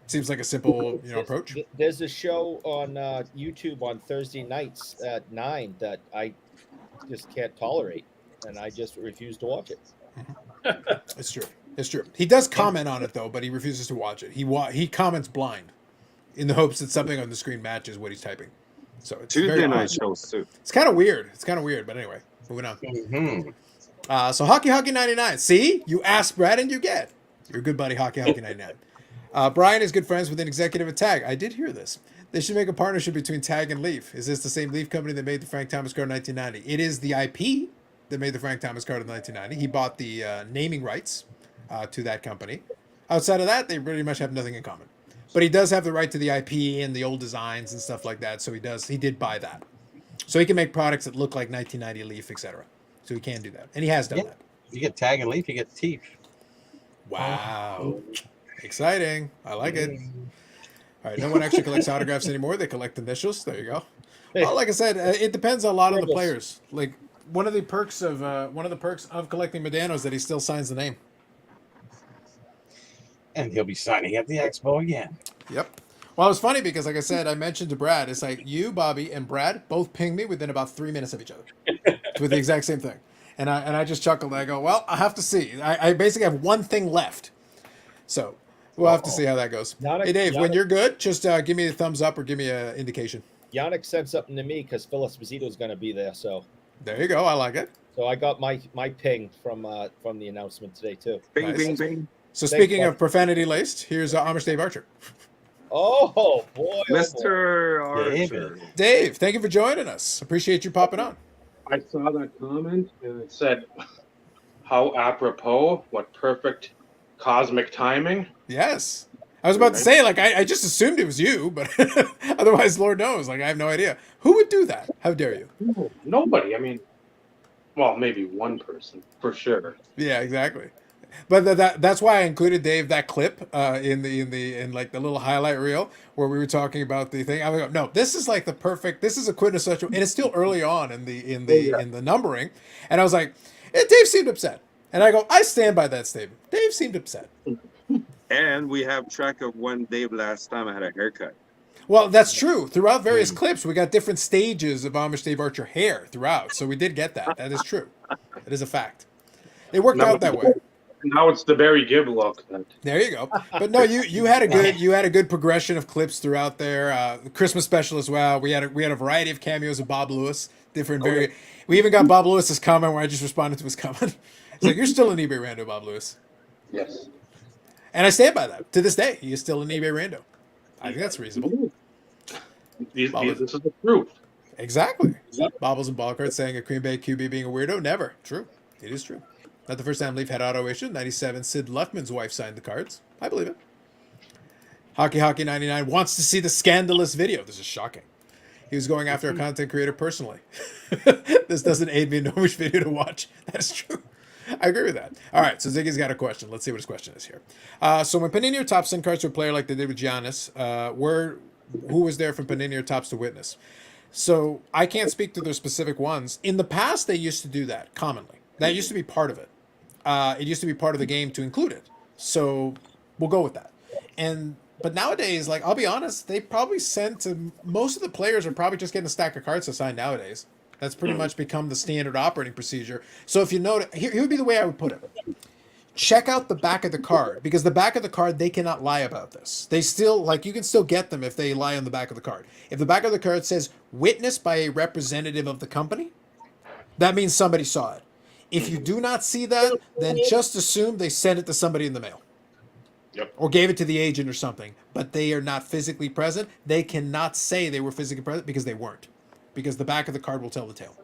Seems like a simple, approach. There's a show on YouTube on Thursday nights at 9 that I just can't tolerate, and I just refuse to watch it. It's true. It's true. He does comment on it though, but he refuses to watch it. He comments blind, in the hopes that something on the screen matches what he's typing. So it's very Tuesday odd. night shows too. It's kind of weird. But anyway, moving on. Mhm. So Hockey 99. See, you ask Brad and you get. Your good buddy Hockey 99. Brian is good friends with an executive at Tag. I did hear this. They should make a partnership between Tag and Leaf. Is this the same Leaf company that made the Frank Thomas card in 1990? It is the IP that made the Frank Thomas card in 1990. He bought the naming rights to that company. Outside of that, they pretty much have nothing in common. But he does have the right to the IP and the old designs and stuff like that. So he did buy that. So he can make products that look like 1990 Leaf, etc. So he can do that. And he has done that. You get Tag and Leaf, you get Teeth. Wow. Exciting. I like it. All right. No one actually collects autographs anymore. They collect initials. There you go. Well, like I said, it depends on a lot of the players. Like one of the perks of collecting Medano is that he still signs the name. And he'll be signing at the expo again. Yep. Well, it was funny because, like I said, I mentioned to Brad, it's like you, Bobby, and Brad both pinged me within about 3 minutes of each other with the exact same thing. And I just chuckled. I go, well, I have to see. I basically have one thing left. So we'll have to see how that goes. Hey, Dave, when you're good, just give me a thumbs up or give me an indication. Yannick said something to me because Phyllis Esposito is going to be there. So There you go. I like it. I got my ping from the announcement today too. Bing, Nice. bing, bing. So Thanks, speaking Bud. of profanity laced, here's Amish Dave Archer. Oh boy, oh, boy. Mr. Archer. David. Dave, thank you for joining us. Appreciate you popping on. I saw that comment and it said, how apropos, what perfect cosmic timing. Yes. I was about to say, like, I just assumed it was you, but otherwise, Lord knows, like, I have no idea. Who would do that? How dare you? No, nobody. I mean, well, maybe one person for sure. Yeah, exactly. But that's why I included Dave that clip in like the little highlight reel where we were talking about the thing. I was like, no, this is like the perfect. This is a quintessential, and it's still early on in the numbering. And I was like, Dave seemed upset, and I go, I stand by that statement. Dave seemed upset. And we have track of when Dave last time had a haircut. Well, that's true. Throughout various clips, we got different stages of Amish Dave Archer hair throughout, so we did get that. That is true. That is a fact. It worked out that way. Now it's the Barry Gibb look. There you go. But no, you had a good progression of clips throughout there. The Christmas special as well. We had a variety of cameos of Bob Lewis. We even got Bob Lewis's comment where I just responded to his comment. It's like, you're still an eBay rando, Bob Lewis. Yes. And I stand by that. To this day, he is still an eBay rando. I think that's reasonable. This is the truth. Exactly. Bobbles and Ballcards saying a Green Bay QB being a weirdo. Never. True. It is true. Not the first time Leaf had auto issue. 97, Sid Luckman's wife signed the cards. I believe it. Hockey 99 wants to see the scandalous video. This is shocking. He was going after a content creator personally. This doesn't aid me in knowing which video to watch. That's true. I agree with that. All right, so Ziggy's got a question. Let's see what his question is here. So when Panini or Topps send cards to a player like they did with Giannis, who was there from Panini or Topps to witness? So I can't speak to their specific ones. In the past, they used to do that commonly. That used to be part of it. It used to be part of the game to include it. So we'll go with that. But nowadays, like, I'll be honest, they probably send to most of the players are probably just getting a stack of cards to sign nowadays. That's pretty much become the standard operating procedure. So if you notice, here would be the way I would put it. check out the back of the card, because the back of the card, they cannot lie about this. They still, like, you can still get them if they lie on the back of the card. If the back of the card says witnessed by a representative of the company, that means somebody saw it. If you do not see that, then just assume they sent it to somebody in the mail. Yep. Or gave it to the agent or something, but they are not physically present. They cannot say they were physically present because they weren't, because the back of the card will tell the tale.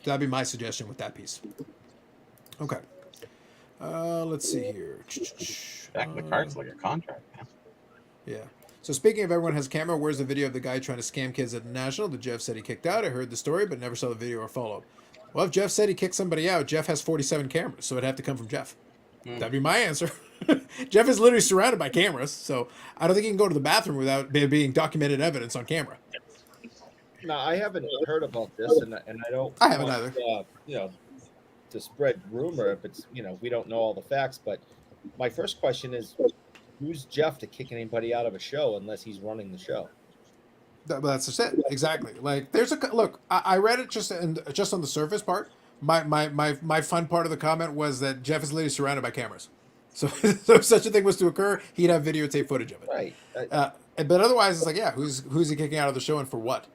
That'd be my suggestion with that piece. Okay. Let's see here. Back of the card's like a contract, man. Yeah. So speaking of everyone has a camera, where's the video of the guy trying to scam kids at the National that Jeff said he kicked out? I heard the story, but never saw the video or follow-up. Well, if Jeff said he kicked somebody out, Jeff has 47 cameras, so it'd have to come from Jeff. That'd be my answer. Jeff is literally surrounded by cameras, so I don't think he can go to the bathroom without there being documented evidence on camera. No, I haven't heard about this, and I don't. I haven't either. You know, to spread rumor if it's, you know, we don't know all the facts. But my first question is, who's Jeff to kick anybody out of a show unless he's running the show? That's just it. Exactly. Like, there's a look. I read it just on the surface part. My fun part of the comment was that Jeff is literally surrounded by cameras. So, so if such a thing was to occur, he'd have videotape footage of it. Right. But otherwise, it's like, yeah, who's he kicking out of the show and for what?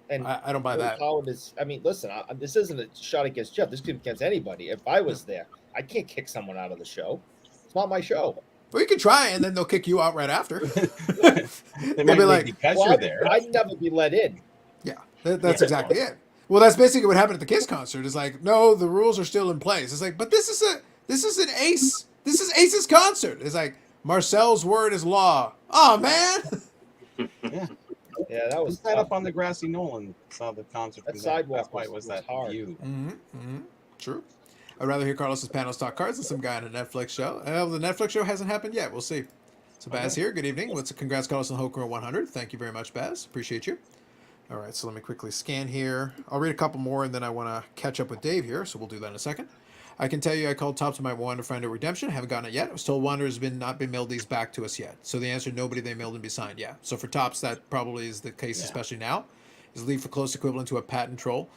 And I don't buy that. Howard is, I mean, listen, this isn't a shot against Jeff. This is against anybody. If I was there, I can't kick someone out of the show. It's not my show. Well, you can try, and then they'll kick you out right after. They They'll be like, because Well, you're there. I'd never be let in. yeah, that's exactly it. Well, that's basically what happened at the Kiss concert. It's like, no, the rules are still in place. It's like, but this is an Ace. This is Ace's concert. It's like, Marcel's word is law. Oh man. Yeah. Yeah, that was Sat tough. up on the grassy knoll and saw the concert. That from there. sidewalk That's why it was was that hard. view. True. I'd rather hear Carlos's panels talk cards than some guy on a Netflix show. The Netflix show hasn't happened yet. We'll see. So Baz here. Good evening. Congrats, Carlos on Hogan 100. Thank you very much, Baz. Appreciate you. All right, so let me quickly scan here. I'll read a couple more, and then I want to catch up with Dave here, so we'll do that in a second. I can tell you I called Top to my Wander friend of redemption. Haven't gotten it yet. I was told Wander has not been mailed these back to us yet. So the answer, nobody they mailed and be signed. Yeah. So for Tops, that probably is the case, especially now. Is Leaf a close equivalent to a patent troll?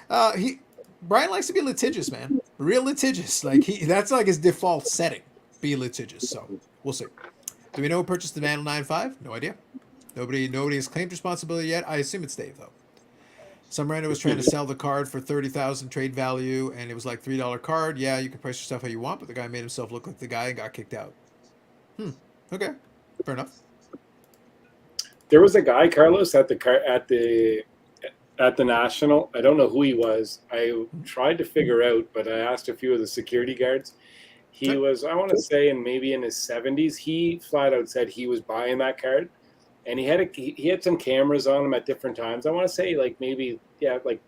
Brian likes to be litigious, man. Real litigious. Like that's like his default setting. Be litigious. So we'll see. Do we know who purchased the Mantle 9.5? No idea. Nobody has claimed responsibility yet. I assume it's Dave though. Some rando was trying to sell the card for $30,000 trade value, and it was like $3 card. Yeah, you can price your stuff how you want, but the guy made himself look like the guy and got kicked out. Okay, fair enough. There was a guy, Carlos, at the National. I don't know who he was. I tried to figure out, but I asked a few of the security guards. He was, I want to say, maybe in his 70s. He flat out said he was buying that card, and he had some cameras on him at different times. I want to say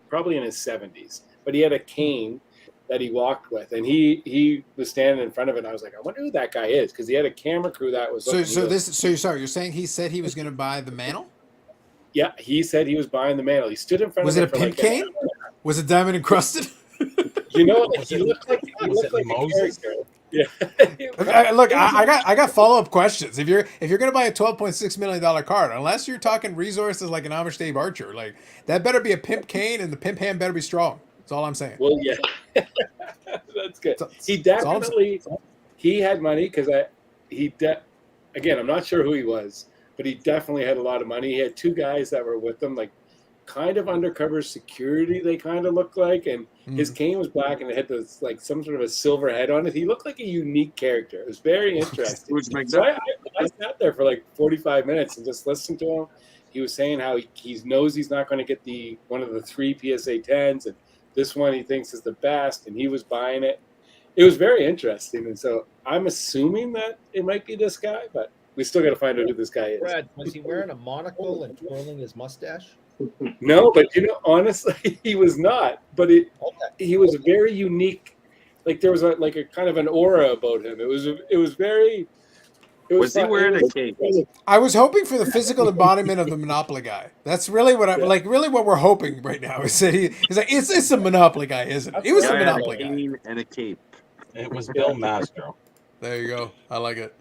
probably in his 70s. But he had a cane that he walked with, and he was standing in front of it. And I was like, I wonder who that guy is, because he had a camera crew that was. You're saying he said he was going to buy the Mantle? Yeah, he said he was buying the Mantle. He stood in front of it. Was it a pimp cane? Was it diamond encrusted? You know, he looked like a character. Yeah. Look, I got follow-up questions. If you're gonna buy a $12.6 million card, unless you're talking resources like an Amish Dave Archer, like that better be a pimp cane, and the pimp hand better be strong. That's all I'm saying. Well, yeah, that's good. He definitely he had money because again, I'm not sure who he was, but he definitely had a lot of money. He had two guys that were with him, like kind of undercover security. They kind of looked like, and his cane was black and it had this like some sort of a silver head on it. He looked like a unique character. It was very interesting. So I sat there for like 45 minutes and just listened to him. He was saying how he knows he's not going to get one of the 3 PSA 10s, and this one he thinks is the best, and he was buying it. It was very interesting, and so I'm assuming that it might be this guy, but we still got to find out who this guy is. Brad, was he wearing a monocle and twirling his mustache? No, but honestly, he was not. But he was very unique. Like there was a kind of an aura about him. It was very. Was he wearing a cape? I was hoping for the physical embodiment of the Monopoly guy. That's really what really what we're hoping right now is that he's like it's a Monopoly guy, isn't it? He was a Monopoly guy. And a cape. It was Bill Mastro. There you go. I like it.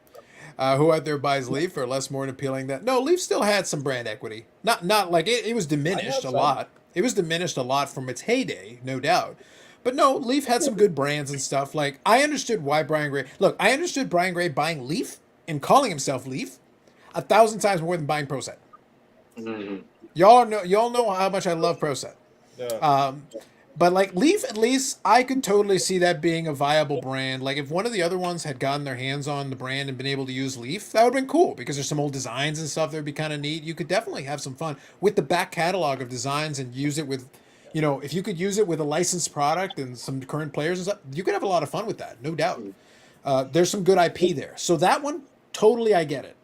Who out there buys Leaf or less more appealing that? No, Leaf still had some brand equity. Not like it was diminished a lot. It was diminished a lot from its heyday, no doubt. But no, Leaf had some good brands and stuff. Like, I understood why Brian Gray. Look, I understood Brian Gray buying Leaf and calling himself Leaf 1,000 times more than buying Pro Set. Mhm. Y'all know how much I love Pro Set. Yeah. But like Leaf, at least I could totally see that being a viable brand. Like if one of the other ones had gotten their hands on the brand and been able to use Leaf, that would have been cool because there's some old designs and stuff that would be kind of neat. You could definitely have some fun with the back catalog of designs and use it with, you know, if you could use it with a licensed product and some current players and stuff, you could have a lot of fun with that, no doubt. There's some good IP there. So that one, totally I get it.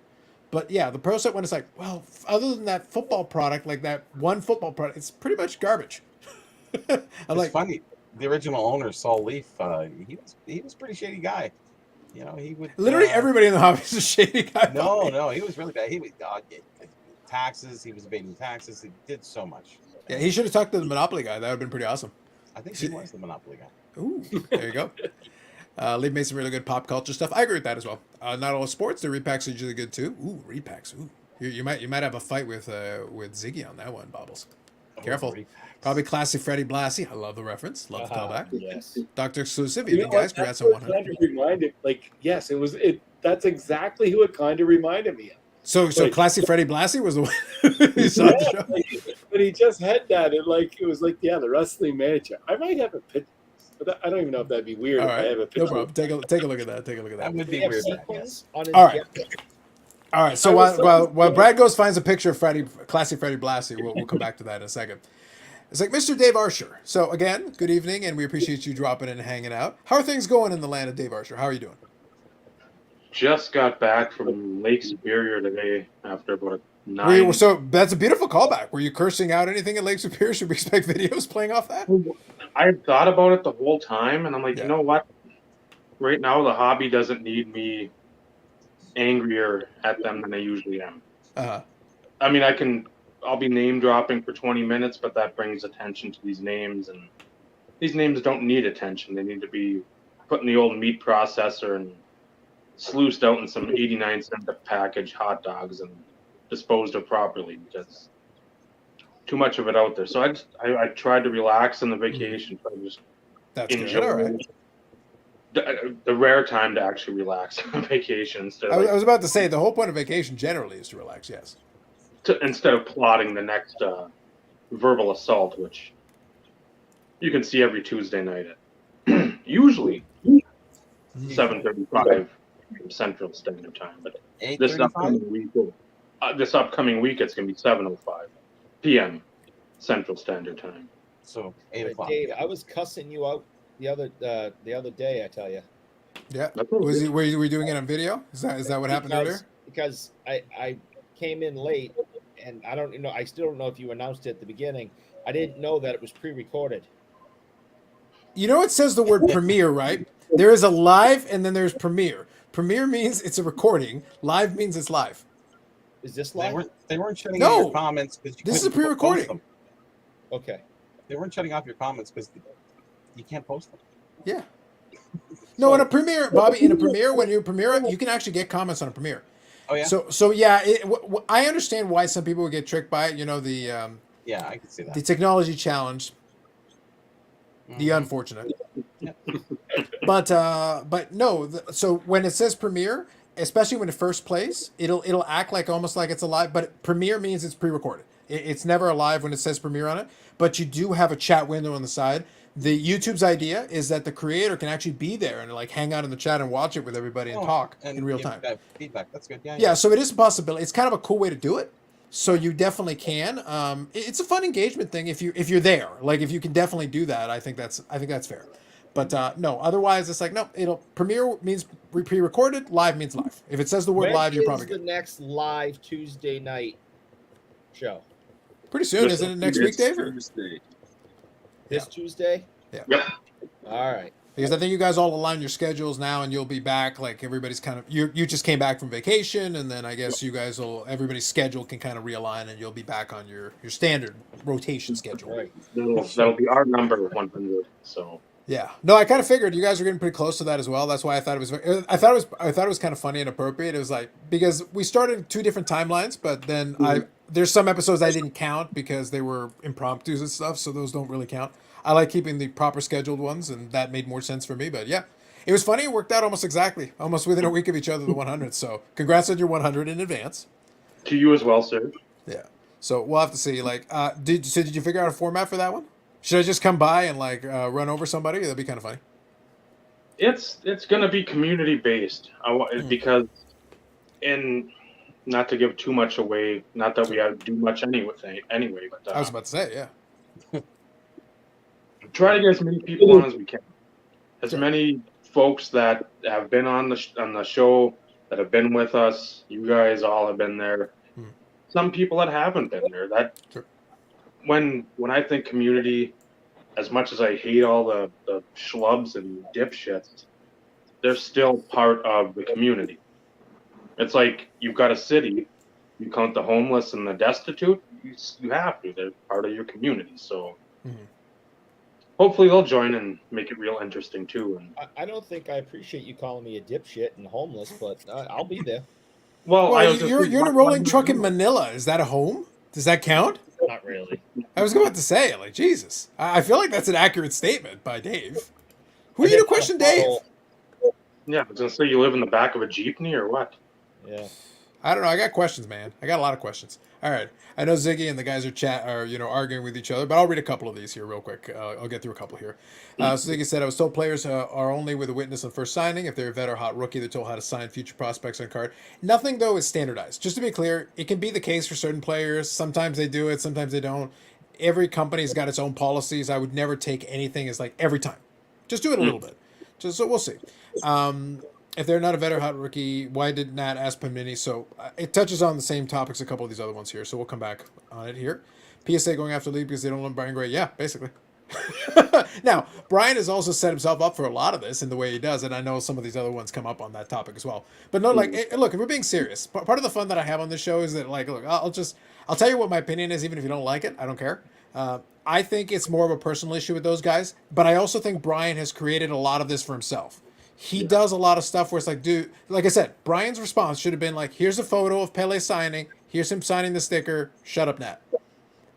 But yeah, the Pro Set one is like, well, other than that football product, like that one football product, it's pretty much garbage. I'm It's like, funny. The original owner, Saul Leaf, he was a pretty shady guy. You know, he would literally everybody in the hobby is a shady guy. No, he was really bad. He was taxes. He was evading taxes. He did so much. Yeah, he should have talked to the Monopoly guy. That would have been pretty awesome. I think he was the Monopoly guy. Ooh, there you go. Leaf made some really good pop culture stuff. I agree with that as well. Not all sports. The repacks are usually good too. Ooh, repacks. Ooh, you might have a fight with Ziggy on that one, Bobbles. Careful. Repacks. Probably classy Freddie Blassie. I love the reference. Love the callback. Yes. Dr. Exclusive. You Evening, know what? guys. Congrats That's on what 100. kind of reminded, like, yes, it was it. That's exactly who it kind of reminded me of. So Like- classy Freddie Blassie was the one you saw at the show. But he just had that, and like it was like, yeah, the wrestling manager. I might have a picture, but I don't even know if that'd be weird All if I have a right, picture. no problem. Take a look at that. Take a look at That that. would They be have weird. sequins on his All right. jacket. All right. So I was while Brad goes finds a picture of classy Freddie Blassie, we'll come back to that in a second. It's like Mr. Dave Arsher. So again, good evening, and we appreciate you dropping in and hanging out. How are things going in the land of Dave Arsher? How are you doing? Just got back from Lake Superior today after about 9. So that's a beautiful callback. Were you cursing out anything at Lake Superior? Should we expect videos playing off that? I had thought about it the whole time, and I'm like, Yeah. you know what? Right now, the hobby doesn't need me angrier at them than I usually am. Uh-huh. I mean, I'll be name dropping for 20 minutes, but that brings attention to these names, and these names don't need attention. They need to be put in the old meat processor and sluiced out in some 89-cent a package hot dogs and disposed of properly because too much of it out there. So I tried to relax on the vacation, try to just That's enjoy good. All right. the rare time to actually relax on vacation instead I of, was about to say the whole point of vacation generally is to relax. Yes. instead of plotting the next verbal assault, which you can see every Tuesday night at usually 7:35 Central Standard Time. But this 8:35? upcoming week, it's going to be 7:05 p.m. Central Standard Time. So 8 But o'clock. Dave, I was cussing you out the other day. I tell you, Yeah. That's what Were you doing it on video? Is that what happened earlier? because I came in late, and I don't know. I still don't know if you announced it at the beginning. I didn't know that it was pre-recorded. You know, it says the word premiere, right? There is a live and then there's premiere. Premiere means it's a recording. Live means it's live. Is this They live? weren't shutting No. off your comments because This is a pre-recording. Okay. They weren't shutting off your comments because you can't post them. Yeah. No, in a premiere, Bobby, in a premiere, when you premiere, you can actually get comments on a premiere. Oh yeah. So yeah, I understand why some people would get tricked by it. You know, the Yeah, I can see that. technology challenge, the Mhm. unfortunate. But no. So when it says premiere, especially when it first plays, it'll act like almost like it's a live. But premiere means it's pre-recorded. It's never a live when it says premiere on it. But you do have a chat window on the side. The YouTube's idea is that the creator can actually be there and like hang out in the chat and watch it with everybody and Oh, talk and in real give time. that feedback. That's good. Yeah. Yeah, so it is a possibility. It's kind of a cool way to do it. So you definitely can. It's a fun engagement thing if you're there. Like if you can definitely do that, I think that's fair. But no, otherwise it's like no. It'll premiere means pre-recorded. Live means live. If it says the word When live, you're is probably the good. next live Tuesday night show? Pretty soon, isn't it next week, It's Dave? or- Tuesday. This Tuesday? Yep. All right. Because I think you guys all align your schedules now, and you'll be back. Like everybody's kind of you just came back from vacation, and then I guess you guys everybody's schedule can kind of realign, and you'll be back on your standard rotation schedule. All right. That'll be our number 100. So Yeah. No, I kind of figured you guys were getting pretty close to that as well. That's why I thought it was. I thought it was kind of funny and appropriate. It was like because we started 2 different timelines, but then there's some episodes I didn't count because they were impromptus and stuff, so those don't really count. I like keeping the proper scheduled ones, and that made more sense for me. But yeah, it was funny. It worked out almost exactly, almost within a week of each other, the 100. So congrats on your 100 in advance. To you as well, sir. Yeah. So we'll have to see. Like, did you figure out a format for that one? Should I just come by and like run over somebody? That'd be kind of funny. It's gonna be community based. Because, and not to give too much away, not that we have to do much anyway, but I was about to say, yeah. try to get as many people on as we can. As Sure. many folks that have been on the show, that have been with us. You guys all have been there. Some people that haven't been there. That Sure. when I think community, as much as I hate all the schlubs and dipshits, they're still part of the community. It's like you've got a city, you count the homeless and the destitute, you have to. They're part of your community. So hopefully they'll join and make it real interesting too. And I don't think I appreciate you calling me a dipshit and homeless, but I'll be there. Well, you're in a rolling truck in Manila. Is that a home? Does that count? Not really. I was about to say, like, Jesus. I feel like that's an accurate statement by Dave. Who are you to question Dave? Yeah, I was gonna say you live in the back of a jeepney or what? Yeah. I don't know. I got questions, man. I got a lot of questions. All right. I know Ziggy and the guys are arguing with each other, but I'll read a couple of these here real quick. I'll get through a couple here. So Ziggy said, I was told players are only with a witness on first signing. If they're a vet or hot rookie, they're told how to sign future prospects on card. Nothing, though, is standardized. Just to be clear, it can be the case for certain players. Sometimes they do it. Sometimes they don't. Every company's got its own policies. I would never take anything as like every time. Just do it a little bit. So we'll see. If they're not a vet or hot rookie, why did Nat ask Panini? So it touches on the same topics a couple of these other ones here. So we'll come back on it here. PSA going after League because they don't love Brian Gray. Yeah, basically. Now, Brian has also set himself up for a lot of this in the way he does, and I know some of these other ones come up on that topic as well. But no, like, look, if we're being serious, part of the fun that I have on this show is that, like, look, I'll tell you what my opinion is, even if you don't like it. I don't care. I think it's more of a personal issue with those guys, but I also think Brian has created a lot of this for himself. He does a lot of stuff where it's like, dude, like I said, Brian's response should have been like, here's a photo of Pele signing, here's him signing the sticker, shut up, Nat.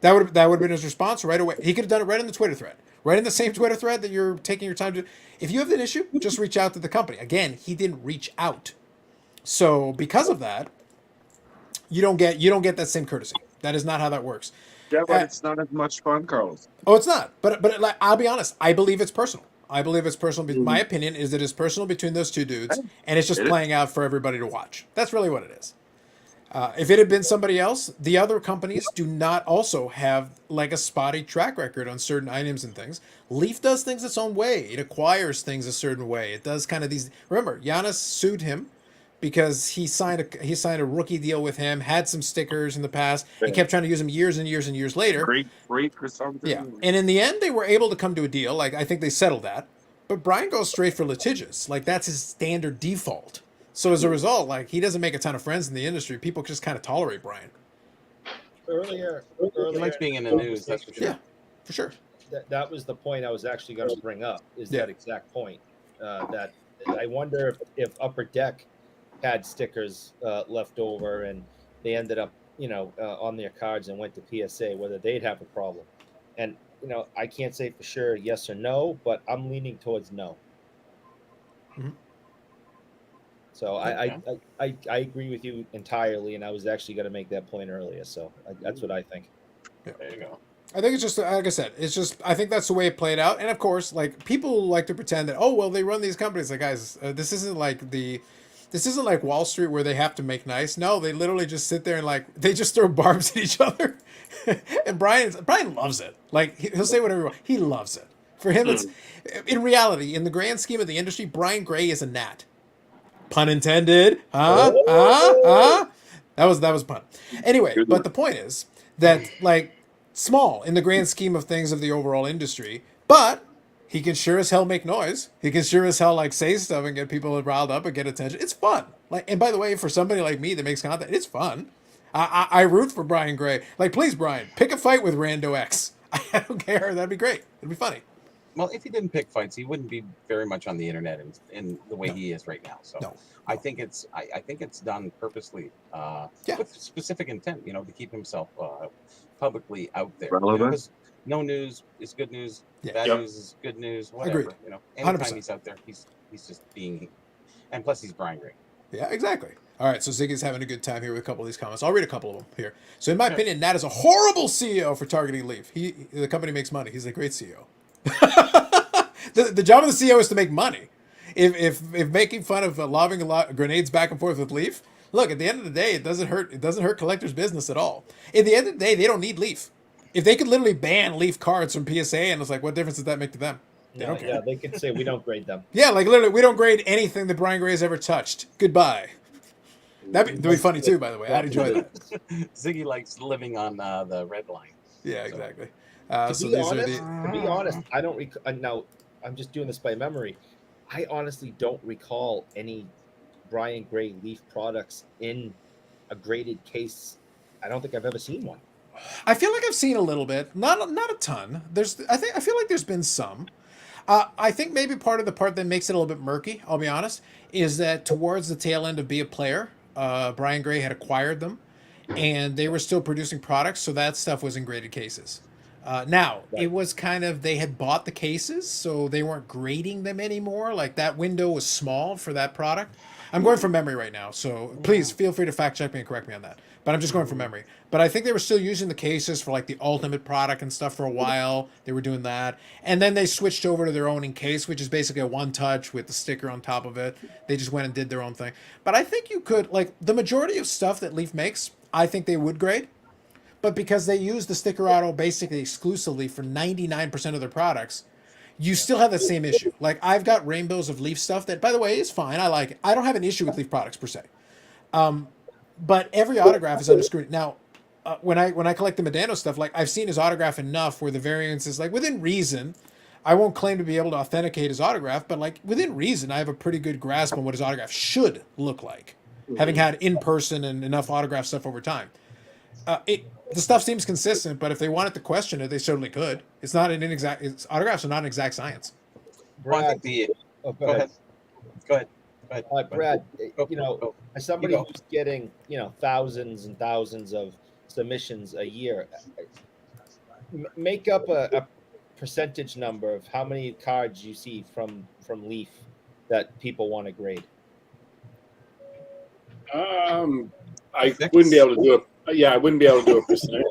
That would have been his response right away. He could have done it right in the Twitter thread. Right in the same Twitter thread that you're taking your time to. If you have an issue, just reach out to the company. Again, he didn't reach out. So because of that, you don't get that same courtesy. That is not how that works. Yeah, but it's not as much fun, Carlos. Oh, it's not. But like, I'll be honest. I believe it's personal. I believe it's personal. My opinion is that it's personal between those two dudes, and it's just playing out for everybody to watch. That's really what it is. If it had been somebody else, the other companies do not also have like a spotty track record on certain items and things. Leaf does things its own way. It acquires things a certain way. It does kind of these. Remember, Giannis sued him because he signed a rookie deal with him, had some stickers in the past, and kept trying to use them years and years and years later. Great freak or something. Yeah, and in the end, they were able to come to a deal. Like, I think they settled that. But Brian goes straight for litigious. Like, that's his standard default. So as a result, like, he doesn't make a ton of friends in the industry. People just kind of tolerate Brian. Earlier, He likes being in the news, that's for sure. Yeah, for sure. That was the point I was actually going to bring up. Is that exact point? That I wonder if Upper Deck had stickers left over and they ended up, on their cards and went to PSA, whether they'd have a problem. And I can't say for sure yes or no, but I'm leaning towards no. Mm-hmm. So I agree with you entirely, and I was actually going to make that point earlier. So that's what I think. Yeah. There you go. I think it's just, like I said, I think that's the way it played out. And of course, like, people like to pretend that, oh, well, they run these companies. Like, guys, this isn't like Wall Street where they have to make nice. No, they literally just sit there and like, they just throw barbs at each other. And Brian loves it. Like, he'll say whatever he loves it. For him, it's, in reality, in the grand scheme of the industry, Brian Gray is a gnat. Pun intended. That was a pun. Anyway, but the point is that, like, small in the grand scheme of things of the overall industry, but he can sure as hell make noise. He can sure as hell, like, say stuff and get people riled up and get attention. It's fun. Like, and by the way, for somebody like me that makes content, it's fun. I root for Brian Gray. Like, please, Brian, pick a fight with Rando X. I don't care. That'd be great. It'd be funny. Well, if he didn't pick fights, he wouldn't be very much on the internet in the way he is right now. So I think it's done purposely with specific intent, to keep himself publicly out there. Relevant. no news is good news. Yeah. Bad Yep. news is good news. Whatever. Agreed. You know, anytime 100%. he's out there, he's just being, and plus he's Brian Gray. Yeah, exactly. All right, so Ziggy's having a good time here with a couple of these comments. I'll read a couple of them here. So, in my opinion, Nat is a horrible CEO for targeting Leaf. The company makes money. He's a great CEO. the job of the CEO is to make money. If making fun of lobbing grenades back and forth with Leaf, look, at the end of the day, it doesn't hurt collectors' business at all. At the end of the day, they don't need Leaf. If they could literally ban Leaf cards from PSA, and it's like, what difference does that make to them? They don't care. Yeah, they could say we don't grade them. Yeah, like literally, we don't grade anything that Brian Gray has ever touched. Goodbye. That'd be funny too, by the way. I'd enjoy that. Ziggy likes living on the red line. Yeah, exactly. To So be these honest, are the. I don't now. I'm just doing this by memory. I honestly don't recall any Brian Gray Leaf products in a graded case. I don't think I've ever seen one. I feel like I've seen a little bit, not a ton. I feel like there's been some. I think maybe part that makes it a little bit murky, I'll be honest, is that towards the tail end of Be a Player, Brian Gray had acquired them, and they were still producing products, so that stuff was in graded cases. Now, it was kind of, they had bought the cases, so they weren't grading them anymore. Like, that window was small for that product. I'm going from memory right now, so please feel free to fact check me and correct me on that. But I'm just going from memory. But I think they were still using the cases for like the Ultimate product and stuff for a while. They were doing that. And then they switched over to their own encase, which is basically a one-touch with the sticker on top of it. They just went and did their own thing. But I think you could, like, the majority of stuff that Leaf makes, I think they would grade. But because they use the sticker auto basically exclusively for 99% of their products, you still have that same issue. Like, I've got rainbows of Leaf stuff that, by the way, is fine. I like it. I don't have an issue with Leaf products per se. But every autograph is under scrutiny. Now, when I collect the Medano stuff, like, I've seen his autograph enough where the variance is, like, within reason. I won't claim to be able to authenticate his autograph, but, like, within reason, I have a pretty good grasp on what his autograph should look like, having had in-person and enough autograph stuff over time. The stuff seems consistent, but if they wanted to question it, they certainly could. It's not an inexact. Autographs are not an exact science. Well, I Brad, think go ahead. Go ahead. Brad, Go. as somebody You go. who's getting, thousands and thousands of submissions a year, make up a percentage number of how many cards you see from Leaf that people want to grade. I wouldn't be able to do it. Yeah, I wouldn't be able to do a percentage.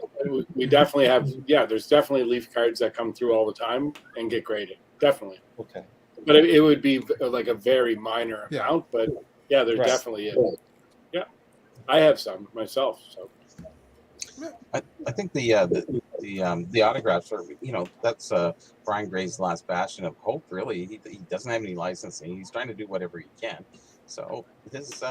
We definitely have. Yeah, there's definitely Leaf cards that come through all the time and get graded. Definitely. Okay. But it would be like a very minor Yeah. amount. But yeah, there Right. definitely is. Yeah, I have some myself. So I think the autographs are, that's Brian Gray's last bastion of hope. Really, he doesn't have any licensing. He's trying to do whatever he can. So his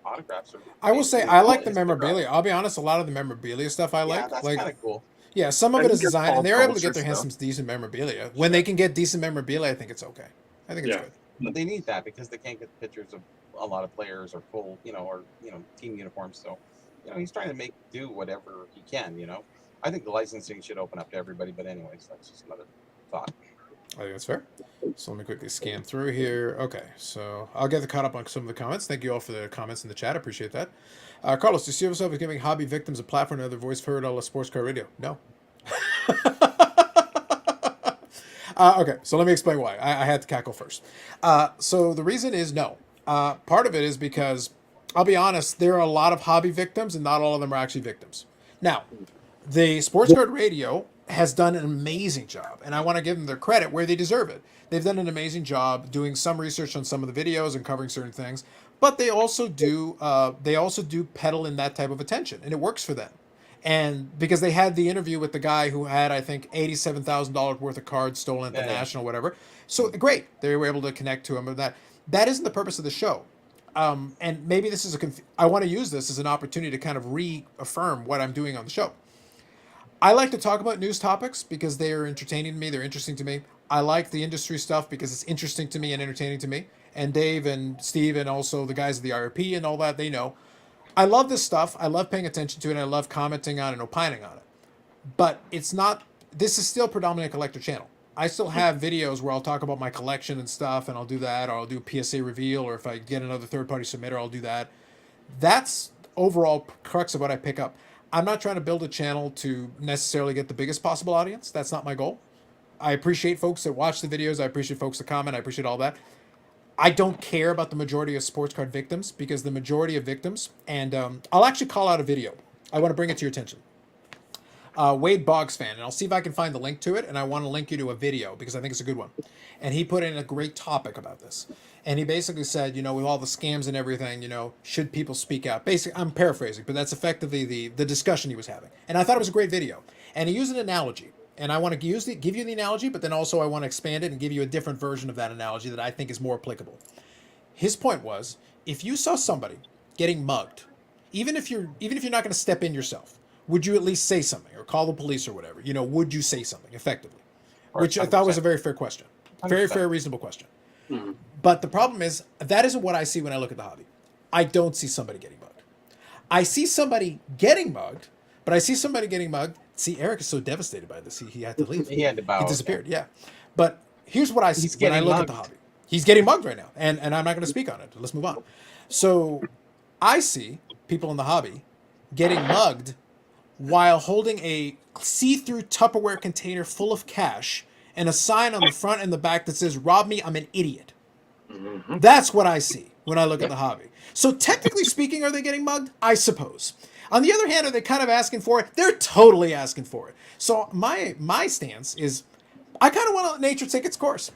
autographs are. I will say I like the memorabilia. I'll be honest, a lot of the memorabilia stuff I like. Yeah, that's Like, kind of cool. yeah, some of I it is think it's design, and all they're able to get culture their hands stuff. some decent memorabilia. When they can get decent memorabilia, I think it's okay. I think it's Yeah. good. But they need that because they can't get pictures of a lot of players or full, or team uniforms. So, he's trying to make do whatever he can. I think the licensing should open up to everybody. But anyways, that's just another thought. I think that's fair. So let me quickly scan through here. Okay, so I'll get caught up on some of the comments. Thank you all for the comments in the chat. I appreciate that. Carlos, do you see yourself as giving hobby victims a platform and other voice for a sports car radio? No. Okay, so let me explain why. I had to cackle first. So the reason is no. Part of it is because, I'll be honest, there are a lot of hobby victims and not all of them are actually victims. Now, the sports card radio has done an amazing job, and I want to give them their credit where they deserve it. They've done an amazing job doing some research on some of the videos and covering certain things, but they also do peddle in that type of attention, and it works for them. And because they had the interview with the guy who had, I think, $87,000 worth of cards stolen at the National, whatever. So great, they were able to connect to him with that. That isn't the purpose of the show. And maybe this is I want to use this as an opportunity to kind of reaffirm what I'm doing on the show. I like to talk about news topics because they are entertaining to me. They're interesting to me. I like the industry stuff because it's interesting to me and entertaining to me. And Dave and Steve and also the guys at the IRP and all that, they know. I love this stuff. I love paying attention to it. And I love commenting on it and opining on it. But this is still predominantly a collector channel. I still have videos where I'll talk about my collection and stuff, and I'll do that, or I'll do a PSA reveal, or if I get another third-party submitter, I'll do that. That's overall crux of what I pick up. I'm not trying to build a channel to necessarily get the biggest possible audience. That's not my goal. I appreciate folks that watch the videos. I appreciate folks that comment. I appreciate all that. I don't care about the majority of sports card victims, because the majority of victims, and I'll actually call out a video. I want to bring it to your attention. Wade Boggs Fan, and I'll see if I can find the link to it, and I want to link you to a video because I think it's a good one. And he put in a great topic about this. And he basically said, you know, with all the scams and everything, you know, should people speak out? Basically, I'm paraphrasing, but that's effectively the discussion he was having. And I thought it was a great video. And he used an analogy. And I want to give you the analogy, but then also I want to expand it and give you a different version of that analogy that I think is more applicable. His point was, if you saw somebody getting mugged, even if you're not going to step in yourself, would you at least say something or call the police or whatever? You know, would you say something effectively? Which I thought was a very fair question. Very fair, reasonable question. Mhm. But the problem is, that isn't what I see when I look at the hobby. I don't see somebody getting mugged. I see somebody getting mugged, but I see somebody getting mugged. See, Eric is so devastated by this. He had to leave. He had to bow. He disappeared, yeah. But here's what I see He's when I getting look at the mugged. hobby. He's getting mugged right now, and I'm not going to speak on it. Let's move on. So I see people in the hobby getting mugged while holding a see-through Tupperware container full of cash and a sign on the front and the back that says, "Rob me, I'm an idiot." Mhm. That's what I see when I look at the hobby. So technically speaking, are they getting mugged? I suppose. On the other hand, are they kind of asking for it? They're totally asking for it. So my stance is, I kind of want to let nature take its course.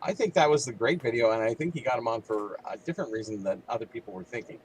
I think that was the great video, and I think he got him on for a different reason than other people were thinking.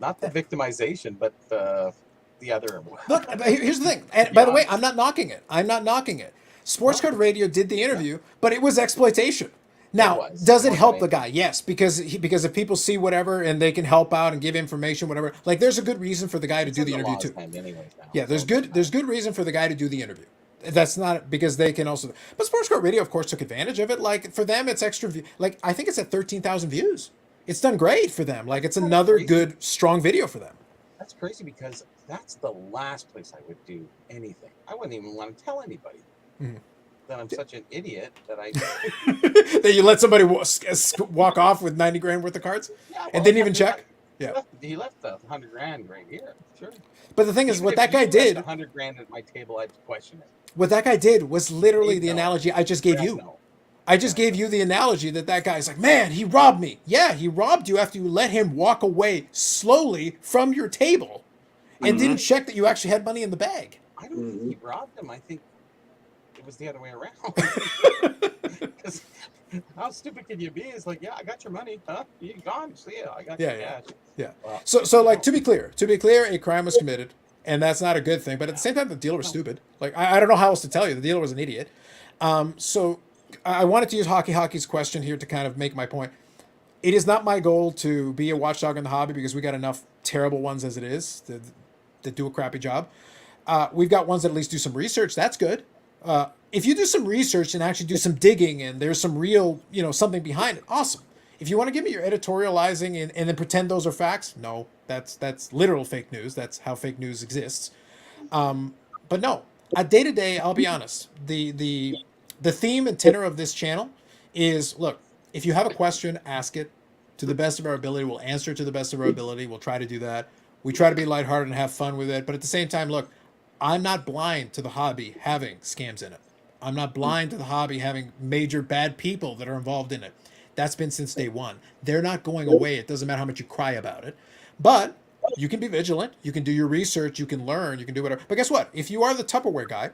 Not the victimization, but the other. Look, here's the thing. And by the way, I'm not knocking it. I'm not knocking it. Sports Card Radio did the interview, but it was exploitation. Now, It was. does it More help than the guy? Yes, because if people see whatever and they can help out and give information, whatever, like there's a good reason for the guy to do the interview too. Anyways now, Yeah, there's so good reason for the guy to do the interview. That's not because they can also. But Sports Card Radio, of course, took advantage of it. Like for them, it's extra. Like I think it's at 13,000 views. It's done great for them. Like it's another good, strong video for them. That's crazy because that's the last place I would do anything. I wouldn't even want to tell anybody Mhm. that I'm such an idiot that I. That you let somebody walk off with 90 grand worth of cards Yeah, well, and didn't I even mean, check. He Yeah. left the 100 grand right here. Sure. But the thing is, Even what if that guy you left did, 100 grand at my table, I'd question it. what that guy did was literally the No. analogy I just gave you. No. I just gave you the analogy that guy's like, man, he robbed me. Yeah, he robbed you after you let him walk away slowly from your table and Mhm. didn't check that you actually had money in the bag. I don't think he robbed him. I think it was the other way around. 'Cause how stupid can you be? It's like, yeah, I got your money. Huh? You gone? See ya. I got your Yeah. cash. Yeah. Well, So like to be clear, a crime was committed, and that's not a good thing. But at the same time, the dealer was stupid. Like I don't know how else to tell you. The dealer was an idiot. So I wanted to use Hockey's question here to kind of make my point. It is not my goal to be a watchdog in the hobby because we got enough terrible ones as it is that do a crappy job. We've got ones that at least do some research. That's good. If you do some research and actually do some digging and there's some real, something behind it, awesome. If you want to give me your editorializing and then pretend those are facts, no, that's literal fake news. That's how fake news exists. But no, day to day, I'll be honest. The theme and tenor of this channel is, look, if you have a question, ask it to the best of our ability. We'll answer it to the best of our ability. We'll try to do that. We try to be lighthearted and have fun with it. But at the same time, look, I'm not blind to the hobby having scams in it. I'm not blind to the hobby having major bad people that are involved in it. That's been since day one. They're not going away. It doesn't matter how much you cry about it. But you can be vigilant. You can do your research. You can learn. You can do whatever. But guess what? If you are the Tupperware guy,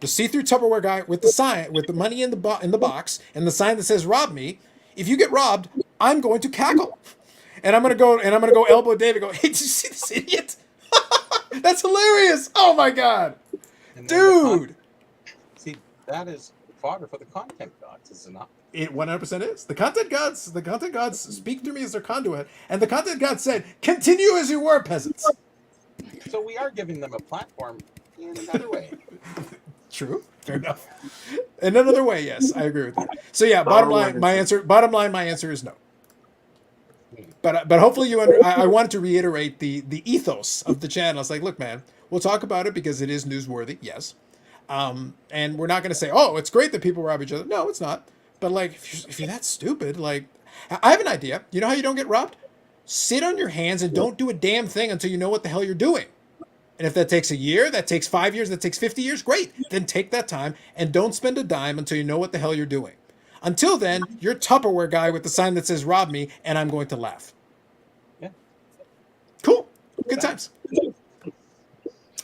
the see-through Tupperware guy with the sign, with the money in the box and the sign that says "Rob me," if you get robbed, I'm going to cackle, and I'm gonna go elbow Dave and go, "Hey, did you see this idiot? That's hilarious! Oh my god, and then dude!" See, that is fodder for the content gods, is it not? It 100% is. The content gods speak through me as their conduit, and the content gods said, "Continue as you were, peasants." So we are giving them a platform in another way. True. Fair enough. In another way, yes, I agree with that. So yeah, bottom line, my answer is no. But hopefully I wanted to reiterate the ethos of the channel. It's like, look, man, we'll talk about it because it is newsworthy, yes. And we're not going to say, oh, it's great that people rob each other. No, it's not. But like, if you're that stupid, like, I have an idea. You know how you don't get robbed? sit on your hands and don't do a damn thing until you know what the hell you're doing. And if that takes a year, that takes 5 years, that takes 50 years, great. Then take that time and don't spend a dime until you know what the hell you're doing. Until then, you're Tupperware guy with the sign that says rob me, and I'm going to laugh. Yeah. Cool. Good times.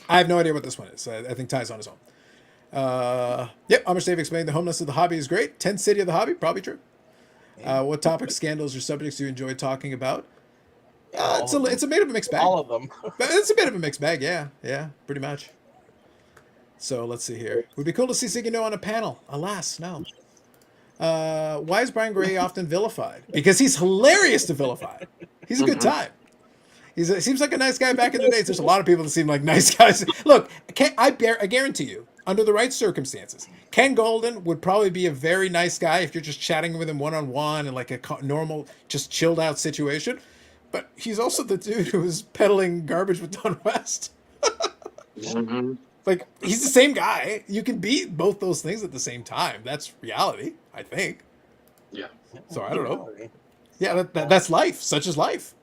I have no idea what this one is. I think Ty's on his own. Yep, Amish Dave explained the homeless of the hobby is great. 10th city of the hobby, probably true. What topics, scandals, or subjects do you enjoy talking about? It's a bit of a mixed bag. All of them. It's a bit of a mixed bag, yeah, pretty much. So let's see here. Would be cool to see Sigino on a panel. Alas, no. Why is Brian Gray often vilified? Because he's hilarious to vilify. He's a good time. Seems like a nice guy back in the days. There's a lot of people that seem like nice guys. Look, I guarantee you, under the right circumstances, Ken Golden would probably be a very nice guy if you're just chatting with him one-on-one in like a normal, just chilled out situation. But he's also the dude who was peddling garbage with Don West. Mm-hmm. Like, he's the same guy. You can be both those things at the same time. That's reality, I think. Yeah. So I don't know. Yeah, that's life. Such is life.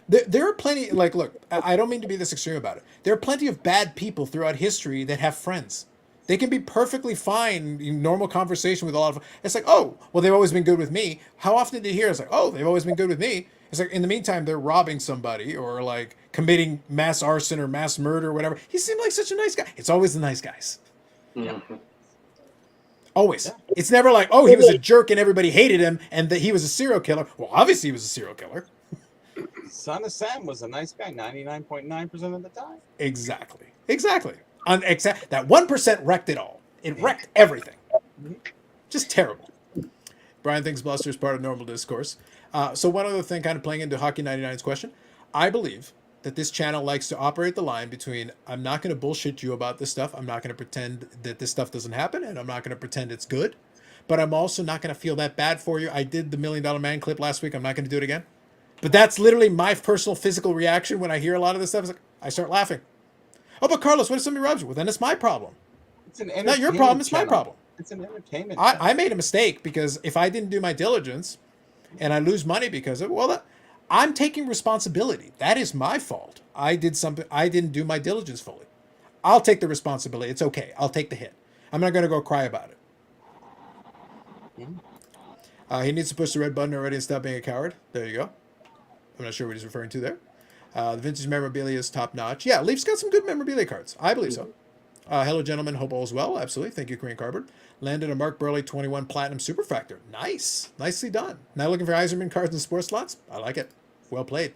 There are plenty, like, look, I don't mean to be this extreme about it. There are plenty of bad people throughout history that have friends. They can be perfectly fine in normal conversation with a lot of, it's like, oh, well, they've always been good with me. How often did you hear? It's like, oh, they've always been good with me. It's like, in the meantime, they're robbing somebody or like committing mass arson or mass murder or whatever. He seemed like such a nice guy. It's always the nice guys. Mm-hmm. Always. It's never like, oh, he was a jerk and everybody hated him and that he was a serial killer. Well, obviously he was a serial killer. Son of Sam was a nice guy 99.9% of the time. Exactly. That 1% wrecked it all. It wrecked everything. Just terrible. Brian thinks bluster is part of normal discourse. So one other thing, kind of playing into Hockey 99's question, I believe that this channel likes to operate the line between I'm not going to bullshit you about this stuff. I'm not going to pretend that this stuff doesn't happen, and I'm not going to pretend it's good. But I'm also not going to feel that bad for you. I did the $1 Million Man clip last week. I'm not going to do it again. But that's literally my personal physical reaction when I hear a lot of this stuff. It's like, I start laughing. Oh, but Carlos, what if somebody robs you? Well, then it's my problem. It's an Not your problem, it's my channel. problem. It's an entertainment I made a mistake because if I didn't do my diligence and I lose money because of, well, I'm taking responsibility. That is my fault. I did something. I didn't do my diligence fully. I'll take the responsibility. It's okay. I'll take the hit. I'm not going to go cry about it. He needs to push the red button already and stop being a coward. There you go. I'm not sure what he's referring to there. The vintage memorabilia is top notch. Yeah, Leaf's got some good memorabilia cards. I believe so. Hello, gentlemen. Hope all is well. Absolutely. Thank you, Korean Cardboard. Landed a Mark Burley 21 Platinum Superfractor. Nice. Nicely done. Now looking for Eiserman cards and sports slots? I like it. Well played.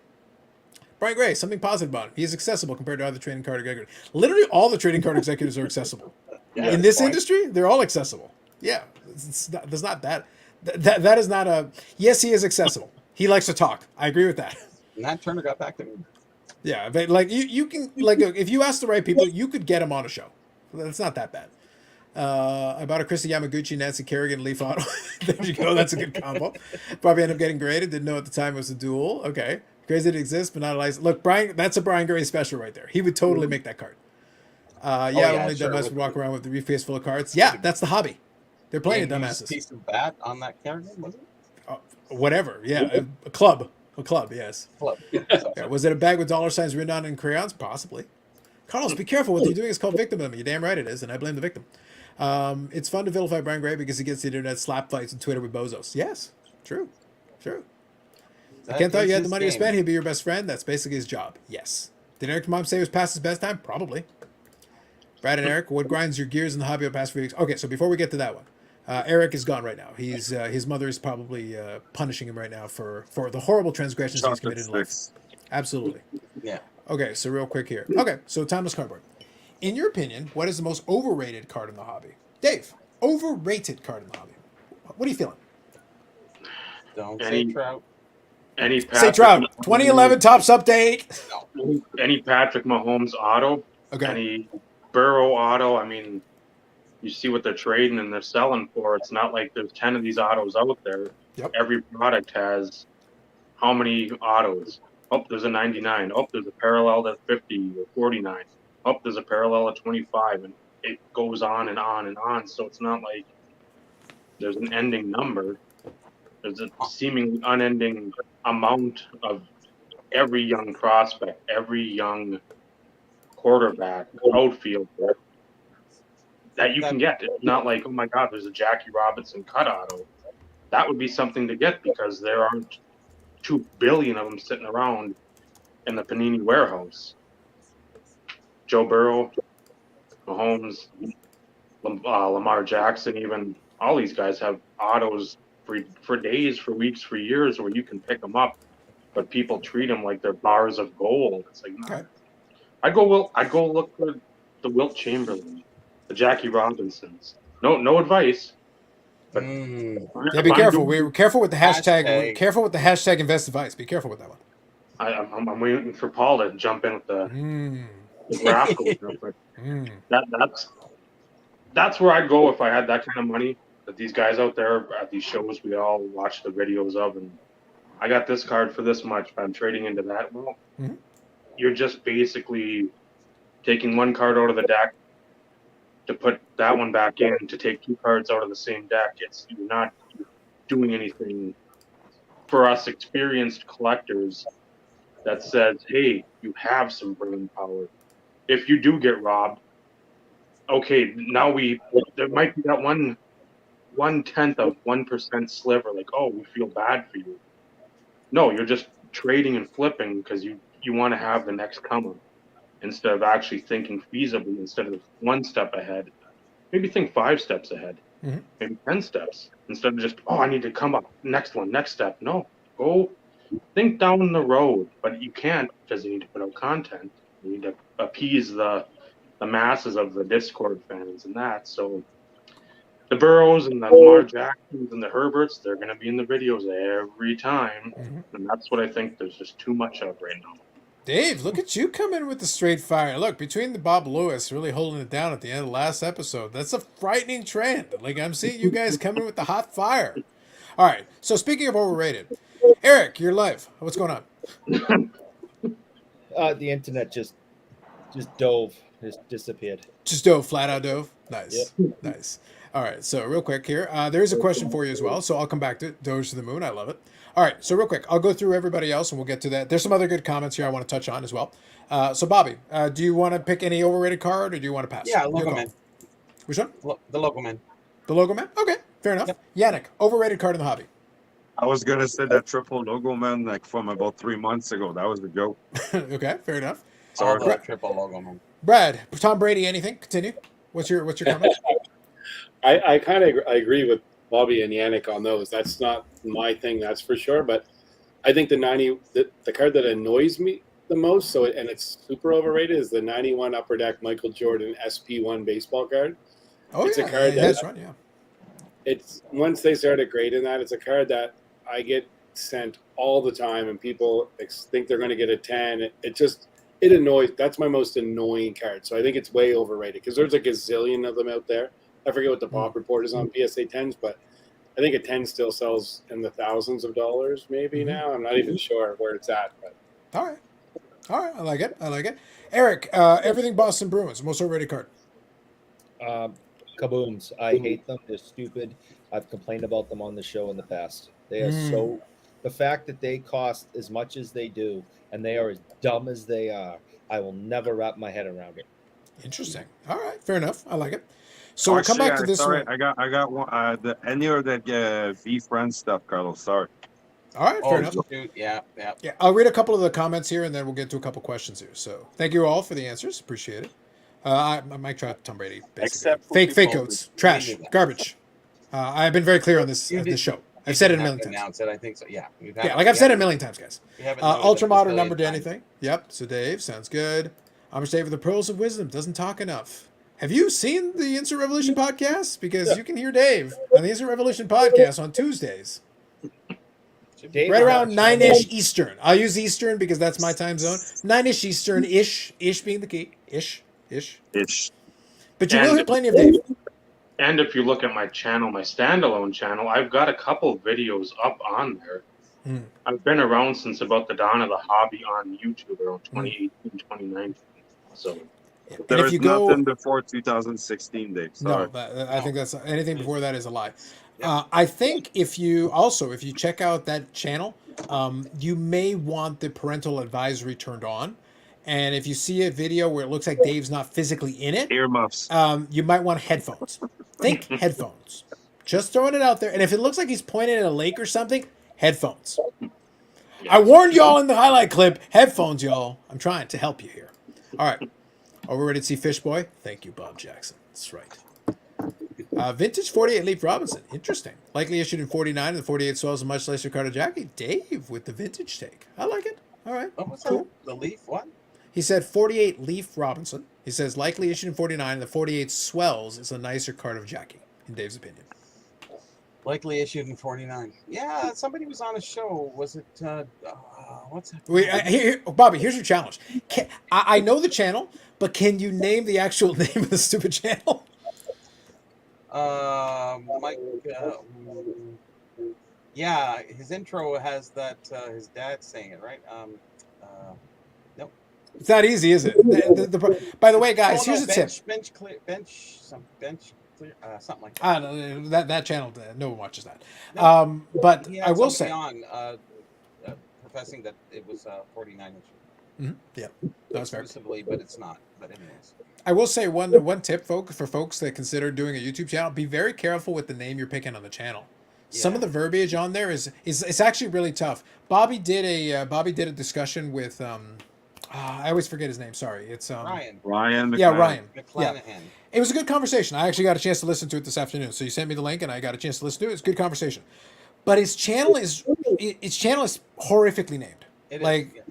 Brian Gray, something positive about him. He is accessible compared to other trading card executives. Literally all the trading card executives are accessible. Yeah, in this fine. industry, they're all accessible. Yeah. There's not that. That is not a... Yes, he is accessible. He likes to talk. I agree with that. Nat Turner got back to me. Yeah, but like you can, like, if you ask the right people, you could get him on a show. It's not that bad. I bought a Christy Yamaguchi, Nancy Kerrigan, Leaf Auto. There you go. That's a good combo. Probably end up getting graded. Didn't know at the time it was a duel. Okay. Crazy it exists, but not a license. Look, Brian, that's a Brian Gray special right there. He would totally make that card. Only sure, dumbasses would walk around with the briefcase full of cards. Yeah, that's the hobby. They're playing And dumbasses. piece of bat on that Kerrigan, was it? Whatever. Yeah, a club. A club, yes. Club. Yeah, was it a bag with dollar signs written on in crayons? Possibly. Carlos, be careful. What you're doing is called victimhood. You're damn right it is, and I blame the victim. It's fun to vilify Brian Gray because he gets the internet slap fights on Twitter with bozos. Yes, true. Ken thought you had the money to spend. He'd be your best friend. That's basically his job. Yes. Did Eric's mom say it was past his best time? Probably. Brad and Eric, what grinds your gears in the hobby of the past few weeks? Okay, so before we get to that one, Eric is gone right now. He's his mother is probably punishing him right now for the horrible transgressions he's committed in life. Absolutely. Yeah. Okay, so real quick here. Okay, so timeless cardboard. In your opinion, what is the most overrated card in the hobby? Dave, overrated card in the hobby. What are you feeling? Don't say Trout. Any Say Patrick Trout. Mahomes- 2011 Topps update. Any Patrick Mahomes auto. Okay. Any Burrow auto. I mean, you see what they're trading and they're selling for. It's not like there's 10 of these autos out there. Yep. Every product has how many autos? Oh, there's a 99. Oh, there's a parallel at 50 or 49. Oh, there's a parallel at 25. And it goes on and on and on. So it's not like there's an ending number. There's a seemingly unending amount of every young prospect, every young quarterback, outfielder that you can get. It's not like, oh my God, there's a Jackie Robinson cut auto. That would be something to get because there aren't 2 billion of them sitting around in the Panini warehouse. Joe Burrow, Mahomes, Lamar Jackson, even all these guys have autos for days, for weeks, for years where you can pick them up, but people treat them like they're bars of gold. It's like, no. Okay. I'd go look for the Wilt Chamberlain, the Jackie Robinsons. No advice. But Yeah, be careful. We're careful with the hashtag. Hashtag. Careful with the hashtag invest advice. Be careful with that one. I'm waiting for Paul to jump in with the graph. That's where I'd go if I had that kind of money. That these guys out there at these shows we all watch the videos of, and I got this card for this much, but I'm trading into that. Well, you're just basically taking one card out of the deck to put that one back in, to take 2 cards out of the same deck. You're not doing anything for us experienced collectors that says, hey, you have some brain power. If you do get robbed, okay, now there might be that 1/10 of 1% sliver, like, oh, we feel bad for you. No, you're just trading and flipping because you want to have the next come up instead of actually thinking feasibly. Instead of 1 step ahead, maybe think 5 steps ahead, maybe 10 steps, instead of just, oh, I need to come up, next step. No, go think down the road, but you can't because you need to put out content. You need to appease the masses of the Discord fans and that. So the Burrows and the Lamar Jacksons and the Herberts, they're going to be in the videos every time. And that's what I think there's just too much of right now. Dave, look at you come in with the straight fire. Look, between the Bob Lewis really holding it down at the end of the last episode, that's a frightening trend. Like, I'm seeing you guys coming with the hot fire. All right, so speaking of overrated, Eric, you're live. What's going on? The internet just dove, just disappeared. Just dove, flat out dove? Nice, nice. All right, so real quick here, there is a question for you as well, so I'll come back to Doge to the Moon. I love it. All right, so real quick, I'll go through everybody else, and we'll get to that. There's some other good comments here I want to touch on as well. So, Bobby, do you want to pick any overrated card, or do you want to pass? Yeah, Logo Man. Which one? The Logo Man. The Logo Man? Okay, fair enough. Yep. Yannick, overrated card in the hobby. I was gonna say that triple logo man like from about 3 months ago. That was the joke. Okay, fair enough. Sorry. Although triple Logo Man. Brad, Tom Brady, anything? Continue. What's your comment? I kind of agree with Bobby and Yannick on those. That's not my thing, that's for sure. But I think the card that annoys me the most, and it's super overrated, is the 91 Upper Deck Michael Jordan SP1 baseball card. Oh, it's yeah, a card that's right. Yeah. It's once they started grading that, it's a card that I get sent all the time, and people think they're going to get a 10. It annoys. That's my most annoying card. So I think it's way overrated because there's a gazillion of them out there. I forget what the pop report is on PSA 10s, but I think a 10 still sells in the thousands of dollars maybe now. I'm not even sure where it's at. But. All right. I like it. Eric, everything Boston Bruins, most overrated card. Kabooms. I hate them. They're stupid. I've complained about them on the show in the past. They are so. The fact that they cost as much as they do, and they are as dumb as they are, I will never wrap my head around it. Interesting. All right, fair enough. I like it. So we'll come back to this one. I got one. Any of that V Friends stuff, Carlos. Sorry. All right, fair enough. Shoot. Yeah. I'll read a couple of the comments here, and then we'll get to a couple questions here. So thank you all for the answers. Appreciate it. I might try Tom Brady. Except for fake people coats, trash, garbage. I've been very clear on this show. I've said it a million times. Announce it, I think so. Yeah. I've said it a million times, guys. Ultra modern number number to anything. Yep. So Dave, sounds good. I'm Dave with the Pearls of Wisdom. Doesn't talk enough. Have you seen the Instant Revolution podcast? Because you can hear Dave on the Instant Revolution podcast on Tuesdays. Dave, Right around 9-ish Eastern. I'll use Eastern because that's my time zone. 9-ish Eastern, ish being the key. Ish. But you will hear plenty of Dave. And if you look at my channel, my standalone channel, I've got a couple videos up on there. I've been around since about the dawn of the hobby on YouTube around 2018, 2019. So there is nothing before 2016, Dave. Sorry. No, I think that's anything before that is a lie. I think if you check out that channel, you may want the parental advisory turned on. And if you see a video where it looks like Dave's not physically in it, Earmuffs. you might want headphones. Think headphones. Just throwing it out there. And if it looks like he's pointing at a lake or something, headphones. I warned y'all in the highlight clip. Headphones, y'all. I'm trying to help you here. All right. Are we ready to see Fish Boy? Thank you, Bob Jackson. That's right. Vintage 48 Leaf Robinson. Interesting. Likely issued in 49, and the 48 swells a much lacer card of Jackie. Dave with the vintage take. I like it. All right. What was Cool. that? The Leaf? What? He said 48 Leaf Robinson. He says likely issued in 49, and the 48 swells is a nicer card of Jackie, in Dave's opinion. Likely issued in 49. Yeah, somebody was on a show. Was it, what's that? Wait, Bobby, here's your challenge. I know the channel, but can you name the actual name of the stupid channel? Mike, yeah, his intro has that, his dad saying it, right? Nope. It's not easy, is it? By the way, guys, here's a tip. Bench clear, something like that. I don't know, that channel, no one watches that. No. But He I had will somebody say, on, professing that it was 49 inches. yeah, that's fair. Exclusively, but it's not. But anyways, I will say one tip, for folks that consider doing a YouTube channel: be very careful with the name you're picking on the channel. Some of the verbiage on there is it's actually really tough. Bobby did a discussion with I always forget his name. Sorry, it's Ryan. Yeah, Ryan. McClanahan. Yeah. It was a good conversation. I actually got a chance to listen to it this afternoon. So you sent me the link, and I got a chance to listen to it. It's a good conversation. But his channel is horrifically named.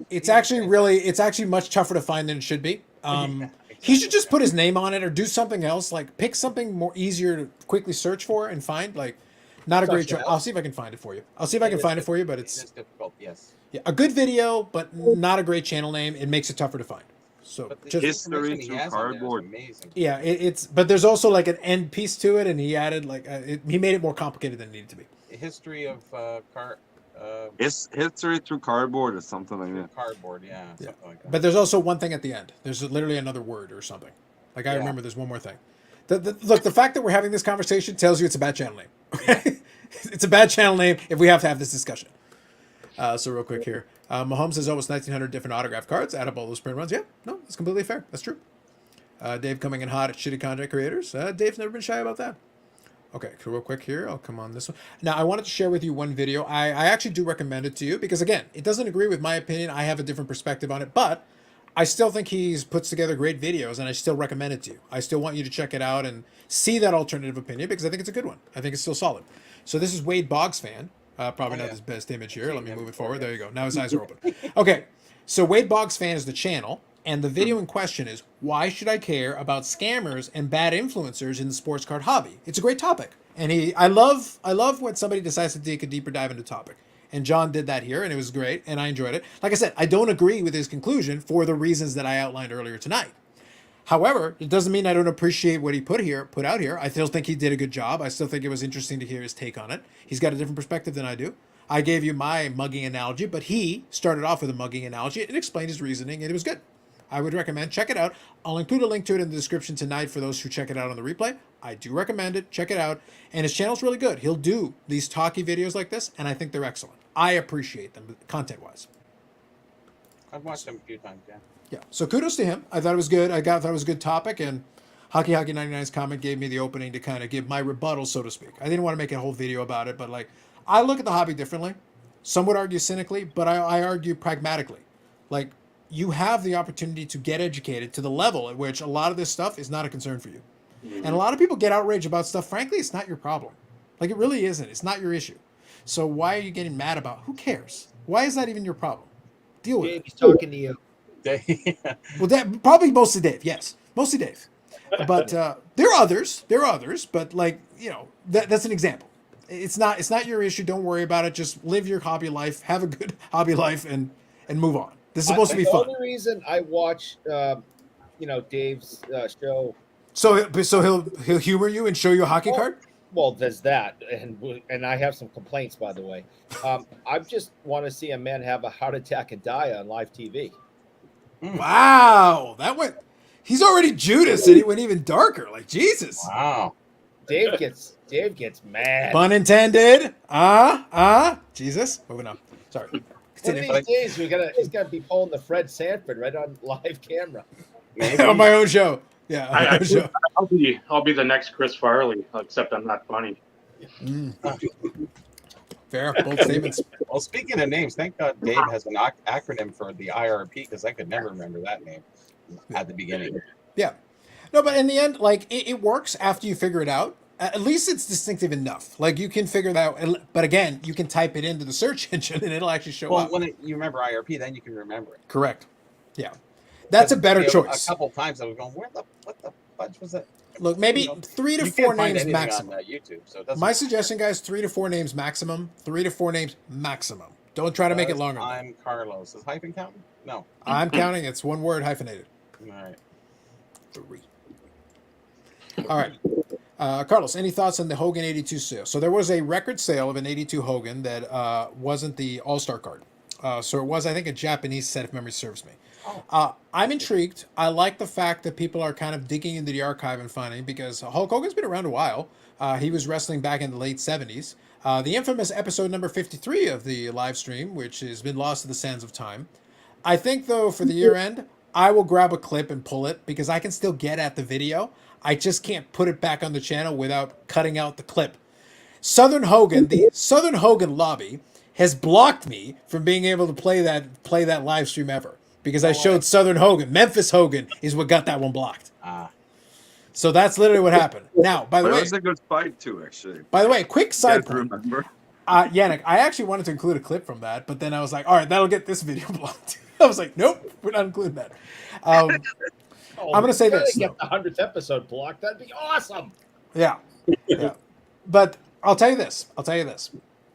It's actually much tougher to find than it should be. Exactly. He should just put his name on it or do something else. Like pick something more easier to quickly search for and find. Like not a great. I'll see if I can find it for you. But it's difficult. Yes. Yeah, a good video, but not a great channel name. It makes it tougher to find. So But the just History information he through has on there is cardboard. amazing. yeah, but there's also like an end piece to it, and he added he made it more complicated than it needed to be. History of History through cardboard or something like that. cardboard. Yeah. Something like that. But there's also one thing at the end. There's literally another word or something. Like I Yeah. remember, there's one more thing. Look, the fact that we're having this conversation tells you it's a bad channel name. Okay? It's a bad channel name if we have to have this discussion. So real quick here, Mahomes has almost 1,900 different autograph cards. Add up all those print runs. Yeah, no, that's completely fair. That's true. Dave coming in hot at shitty content creators. Dave's never been shy about that. Okay, so real quick here, I'll come on this one. Now, I wanted to share with you one video. I actually do recommend it to you because, again, it doesn't agree with my opinion. I have a different perspective on it, but I still think he's puts together great videos, and I still recommend it to you. I still want you to check it out and see that alternative opinion because I think it's a good one. I think it's still solid. So this is Wade Boggs Fan. Probably not his best image here. Let me move it forward. There you go. Now his eyes are open. Okay, so Wade Boggs Fan is the channel, and the video in question is, why should I care about scammers and bad influencers in the sports card hobby? It's a great topic. And I love when somebody decides to take a deeper dive into the topic. And John did that here, and it was great, and I enjoyed it. Like I said, I don't agree with his conclusion for the reasons that I outlined earlier tonight. However, it doesn't mean I don't appreciate what he put out here. I still think he did a good job. I still think it was interesting to hear his take on it. He's got a different perspective than I do. I gave you my mugging analogy, but he started off with a mugging analogy and explained his reasoning, and it was good. I would recommend, check it out. I'll include a link to it in the description tonight for those who check it out on the replay. I do recommend it. Check it out. And his channel's really good. He'll do these talky videos like this, and I think they're excellent. I appreciate them content-wise. I've watched them a few times. Yeah. Yeah. So kudos to him. I thought it was good. I thought it was a good topic, and Hockey 99's comment gave me the opening to kind of give my rebuttal, so to speak. I didn't want to make a whole video about it, but like I look at the hobby differently. Some would argue cynically, but I argue pragmatically. Like, you have the opportunity to get educated to the level at which a lot of this stuff is not a concern for you. And a lot of people get outraged about stuff. Frankly, it's not your problem. Like, it really isn't. It's not your issue. So why are you getting mad about? Who cares? Why is that even your problem? Deal with Dave, it. he's talking to you. Well, probably mostly Dave. Yes, mostly Dave. But there are others. But like, you know, that's an example. It's not your issue. Don't worry about it. Just live your hobby life. Have a good hobby life and move on. This is supposed to be fun. The only reason I watch, Dave's show. So he'll humor you and show you a hockey card. Well, there's that, and I have some complaints, by the way. I just want to see a man have a heart attack and die on live TV. Wow, that went. He's already Judas, and it went even darker. Like Jesus. Wow. Dave gets mad. Pun intended. Jesus. Moving on. Sorry. One Continue. of these days, he's gonna be pulling the Fred Sanford right on live camera. On my own show. Yeah, on my own show. I'll be the next Chris Farley, except I'm not funny. Fair, bold statements. Well, speaking of names, thank God Dave has an acronym for the IRP because I could never remember that name at the beginning. Yeah. No, but in the end, like, it works after you figure it out. At least it's distinctive enough. Like, you can figure it out. But again, you can type it into the search engine and it'll actually show up. Well, when you remember IRP, then you can remember it. Correct. Yeah. That's a better choice. A couple of times I was going, what the fudge was that? Look, maybe 3 to 4 names maximum. On YouTube, so it My suggestion, guys, 3 to 4 names maximum. 3 to 4 names maximum. Don't try to make it longer. I'm Carlos. Is hyphen counting? No. I'm counting. It's one word hyphenated. All right. 3. All right. Carlos, any thoughts on the Hogan 82 sale? So there was a record sale of an 82 Hogan that wasn't the All-Star card. So it was, I think, a Japanese set, if memory serves me. I'm intrigued. I like the fact that people are kind of digging into the archive and finding, because Hulk Hogan's been around a while. He was wrestling back in the late 70s. The infamous episode number 53 of the live stream, which has been lost to the sands of time. I think, though, for the year end, I will grab a clip and pull it because I can still get at the video. I just can't put it back on the channel without cutting out the clip. Southern Hogan, the Southern Hogan lobby, has blocked me from being able to play that live stream ever because I showed Southern Hogan. Memphis Hogan is what got that one blocked. So that's literally what happened. Now, by the way, that was a good fight too, actually. By the way, quick side point. Remember? Yannick, I actually wanted to include a clip from that, but then I was like, all right, that'll get this video blocked. I was like, nope, we're not including that. I'm going to say this. Get the 100th episode blocked. That'd be awesome. Yeah. But I'll tell you this.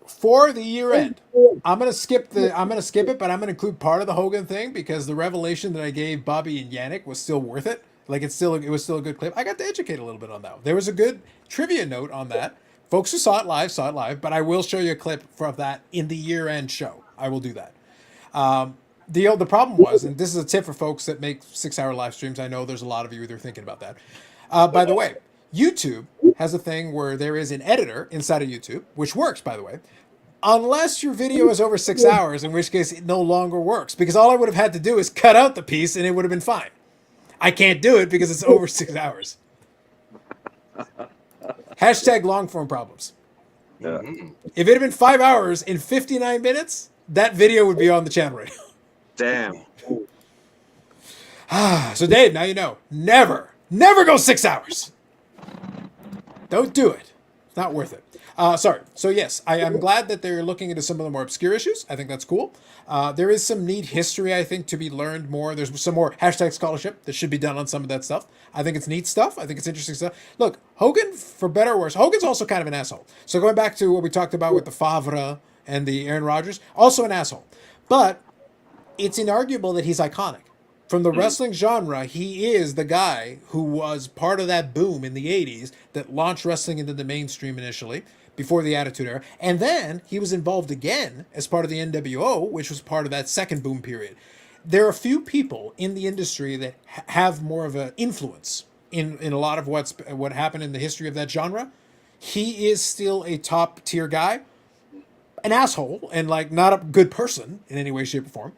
For the year end, I'm gonna skip it, but I'm gonna include part of the Hogan thing because the revelation that I gave Bobby and Yannick was still worth it. Like it was still a good clip. I got to educate a little bit on that. There was a good trivia note on that. Folks who saw it live, but I will show you a clip from that in the year end show. I will do that. The problem was, and this is a tip for folks that make 6-hour live streams. I know there's a lot of you that are thinking about that. By the way, YouTube has a thing where there is an editor inside of YouTube, which works, by the way, unless your video is over 6 hours, in which case it no longer works, because all I would have had to do is cut out the piece and it would have been fine. I can't do it because it's over 6 hours. Hashtag long form problems. Yeah. If it had been 5 hours and 59 minutes, that video would be on the channel right now. Damn. So Dave, now you know. Never go 6 hours. Don't do it. It's not worth it. Sorry. So yes, I'm glad that they're looking into some of the more obscure issues. I think that's cool. There is some neat history, I think, to be learned more. There's some more hashtag scholarship that should be done on some of that stuff. I think it's neat stuff. I think it's interesting stuff. Look, Hogan, for better or worse, Hogan's also kind of an asshole. So going back to what we talked about with the Favre and the Aaron Rodgers, also an asshole. But it's inarguable that he's iconic. From the wrestling genre, he is the guy who was part of that boom in the 80s that launched wrestling into the mainstream initially, before the Attitude Era. And then he was involved again as part of the NWO, which was part of that second boom period. There are a few people in the industry that have more of an influence in a lot of what happened in the history of that genre. He is still a top tier guy, an asshole, and like not a good person in any way, shape, or form.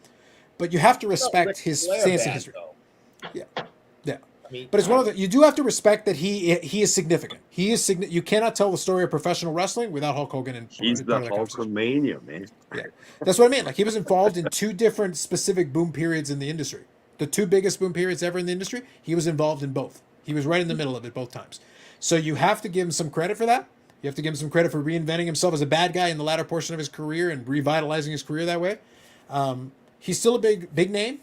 But you have to respect his stance in history. Yeah. I mean, but it's one of the, you do have to respect that he is significant. He is You cannot tell the story of professional wrestling without Hulk Hogan. And he's the Hulkamania, man. Yeah, that's what I mean. Like he was involved in 2 different specific boom periods in the industry. The 2 biggest boom periods ever in the industry. He was involved in both. He was right in the middle of it both times. So you have to give him some credit for that. You have to give him some credit for reinventing himself as a bad guy in the latter portion of his career and revitalizing his career that way. He's still a big name.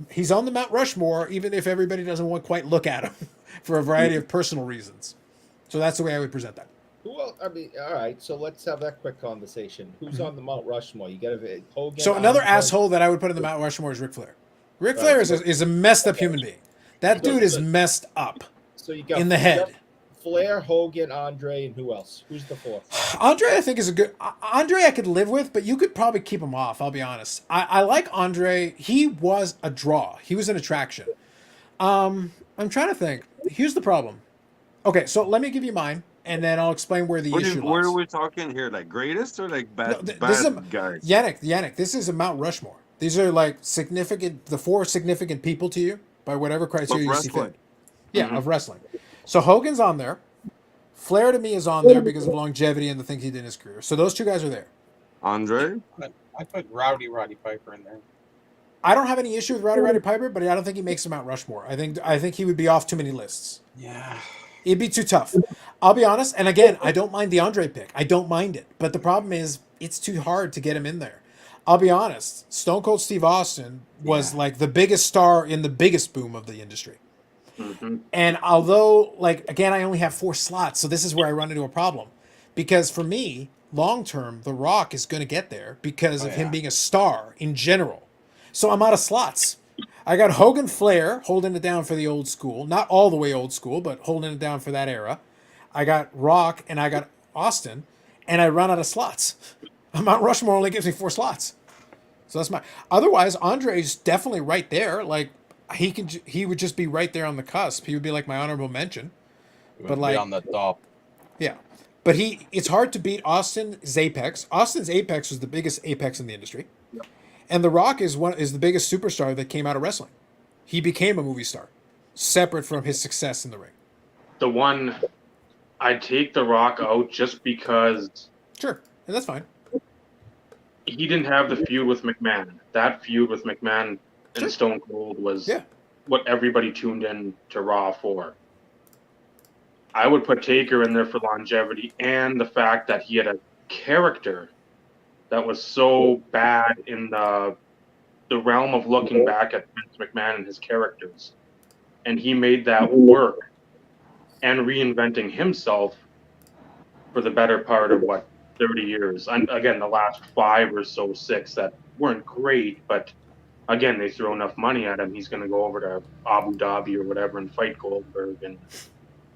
He's on the Mount Rushmore, even if everybody doesn't want quite look at him for a variety of personal reasons. So that's the way I would present that. Well, I mean, all right. So let's have that quick conversation. Who's on the Mount Rushmore? You got to Hogan. So another asshole that I would put in the Mount Rushmore is Ric Flair. Ric Flair is a messed up human being. That dude is messed up. So you got in the head. Flair, Hogan, Andre, and who else? Who's the 4th? Andre, I think, is a good... Andre I could live with, but you could probably keep him off, I'll be honest. I like Andre. He was a draw. He was an attraction. I'm trying to think. Here's the problem. Okay, so let me give you mine. and then I'll explain where the issue Where lies. are we talking here? Like greatest or like bad, No, this is bad guys? Yannick, this is a Mount Rushmore. These are like the 4 significant people to you by whatever criteria you see wrestling. fit. Yeah, of wrestling. So Hogan's on there. Flair to me is on there because of longevity and the things he did in his career. So those 2 guys are there. Andre? I put Roddy Piper in there. I don't have any issue with Roddy Piper, but I don't think he makes him Mount Rushmore. I think he would be off too many lists. Yeah. It'd be too tough. I'll be honest. And again, I don't mind the Andre pick. I don't mind it. But the problem is, it's too hard to get him in there. I'll be honest. Stone Cold Steve Austin was like the biggest star in the biggest boom of the industry. Mm-hmm. And although, like, again, I only have 4 slots, so this is where I run into a problem. Because for me, long term, The Rock is going to get there because of him being a star in general. So I'm out of slots. I got Hogan Flair holding it down for the old school. Not all the way old school, but holding it down for that era. I got Rock and I got Austin, and I run out of slots. Mount Rushmore only gives me 4 slots. So that's my... Otherwise, Andre's definitely right there. Like, he would just be right there on the cusp. He would be like my honorable mention. But like on the top. Yeah. But it's hard to beat Austin's apex. Austin's apex was the biggest apex in the industry. Yep. And The Rock is the biggest superstar that came out of wrestling. He became a movie star, separate from his success in the ring. The one I'd take The Rock out just because Sure, and that's fine. he didn't have the feud with McMahon. That feud with McMahon and Stone Cold was what everybody tuned in to Raw for. I would put Taker in there for longevity and the fact that he had a character that was so bad in the realm of looking back at Vince McMahon and his characters. And he made that work and reinventing himself for the better part of, 30 years. And again, the last 5 or so, 6 that weren't great, but again, they throw enough money at him, he's going to go over to Abu Dhabi or whatever and fight Goldberg and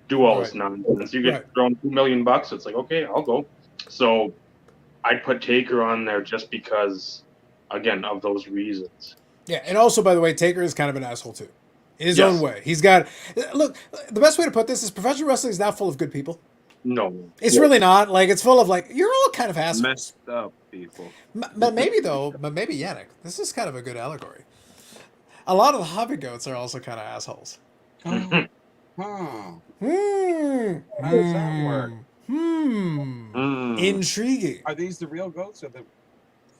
do all this nonsense. You get thrown $2 million, it's like, okay, I'll go. So I'd put Taker on there just because, again, of those reasons. Yeah, and also, by the way, Taker is kind of an asshole too, in his own way. He's got look. The best way to put this is professional wrestling is not full of good people. No, it's really not. Like, it's full of like, you're all kind of assholes. Messed up people. But maybe Yannick, this is kind of a good allegory. A lot of the hobby goats are also kind of assholes. How does that work? Intriguing. Are these the real goats or the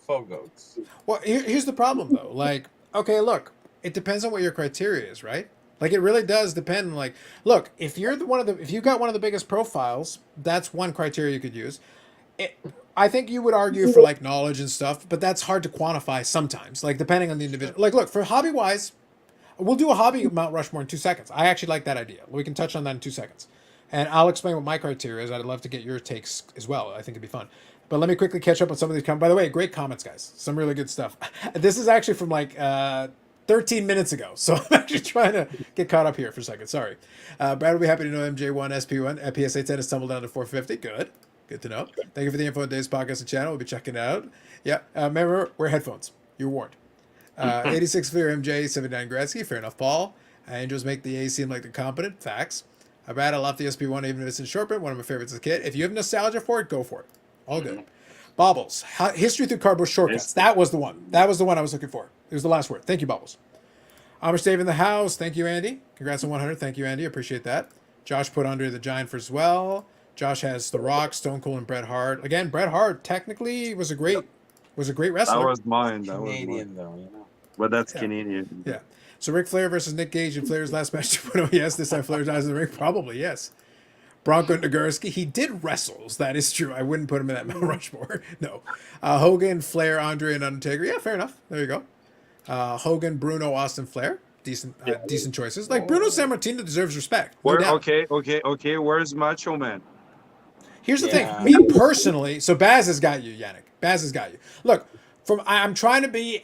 faux goats? Well, here's the problem though. Like, okay, look, it depends on what your criteria is, right? Like, it really does depend. Like, look, if you've got one of the biggest profiles, that's one criteria you could use. I think you would argue for like knowledge and stuff, but that's hard to quantify sometimes. Like, depending on the individual. Like, look, for hobby wise, we'll do a hobby Mount Rushmore in 2 seconds. I actually like that idea. We can touch on that in 2 seconds. And I'll explain what my criteria is. I'd love to get your takes as well. I think it'd be fun. But let me quickly catch up on some of these comments. By the way, great comments, guys. Some really good stuff. This is actually from like 13 minutes ago. So I'm actually trying to get caught up here for a second. Sorry. Brad will be happy to know MJ1, SP1, at PSA 10 has tumbled down to 450. Good. Good to know. Thank you for the info on today's podcast and channel. We'll be checking it out. Yeah. Remember, wear headphones. You're warned. 86 Clear MJ, 79 Gretzky. Fair enough, Paul. Angels make the A seem like they're competent. Facts. Brad, I love the SP1 even if it's in short print. One of my favorites as a kid. If you have nostalgia for it, go for it. All good. Bobbles. History through cardboard shortcuts. That was the one. That was the one I was looking for. It was the last word. Thank you, Bobbles. Amish Dave in the house. Thank you, Andy. Congrats on 100. Thank you, Andy. Appreciate that. Josh put Andre the Giant for as well. Josh has The Rock, Stone Cold, and Bret Hart. Again, Bret Hart technically was a great wrestler. That was mine. That Canadian, was mine. though, you know. But that's Canadian. Yeah. So Ric Flair versus Nick Gage in Flair's last match 2.0. Yes, this time Flair dies in the ring. Probably, yes. Bronco Nagurski. He did wrestles. That is true. I wouldn't put him in that Mount Rushmore. No. Hogan, Flair, Andre, and Undertaker. Yeah, fair enough. There you go. Hogan, Bruno, Austin, Flair. Decent choices. Like, Bruno Sammartino deserves respect. No doubt. Okay. Where's Macho Man? Here's the thing. Me personally, so Baz has got you, Yannick. Baz has got you. Look, I'm trying to be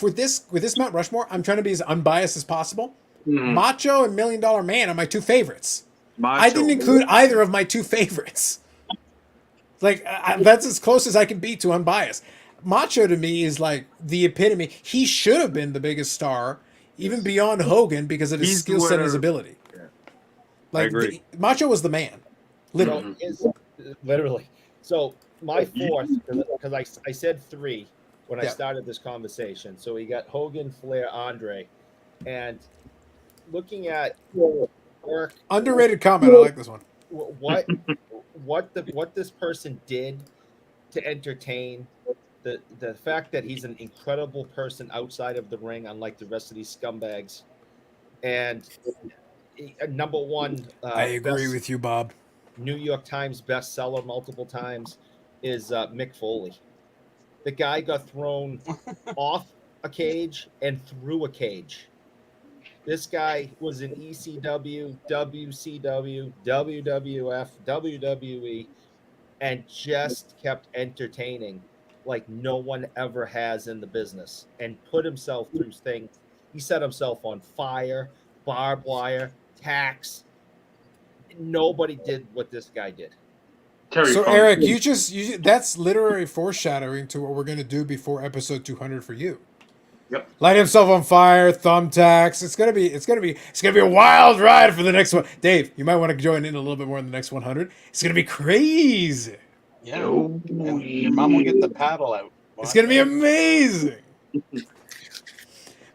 with this Mount Rushmore, I'm trying to be as unbiased as possible. Macho and $1 Million Man are my 2 favorites. I didn't include either of my 2 favorites. Like, that's as close as I can be to unbiased. Macho to me is like the epitome. He should have been the biggest star, even beyond Hogan, because of his skill set and his ability. Yeah. Like, I agree. Macho was the man. Literally. Literally. So my fourth, because I said 3 when I started this conversation. So we got Hogan, Flair, Andre, and looking at work. Underrated comment. I like this one. What this person did to entertain, the fact that he's an incredible person outside of the ring, unlike the rest of these scumbags, and number one. I agree with you, Bob. New York Times bestseller multiple times is Mick Foley. The guy got thrown off a cage and through a cage. This guy was in ECW, WCW, WWF, WWE, and just kept entertaining like no one ever has in the business, and put himself through things. He set himself on fire, barbed wire, tacks. Nobody did what this guy did. So Eric, you that's literary foreshadowing to what we're going to do before episode 200 for you. Yep. Light himself on fire, thumbtacks. It's gonna be a wild ride for the next one. Dave, you might want to join in a little bit more in the next 100. It's gonna be crazy. Yeah. And your mom will get the paddle out. It's gonna be amazing.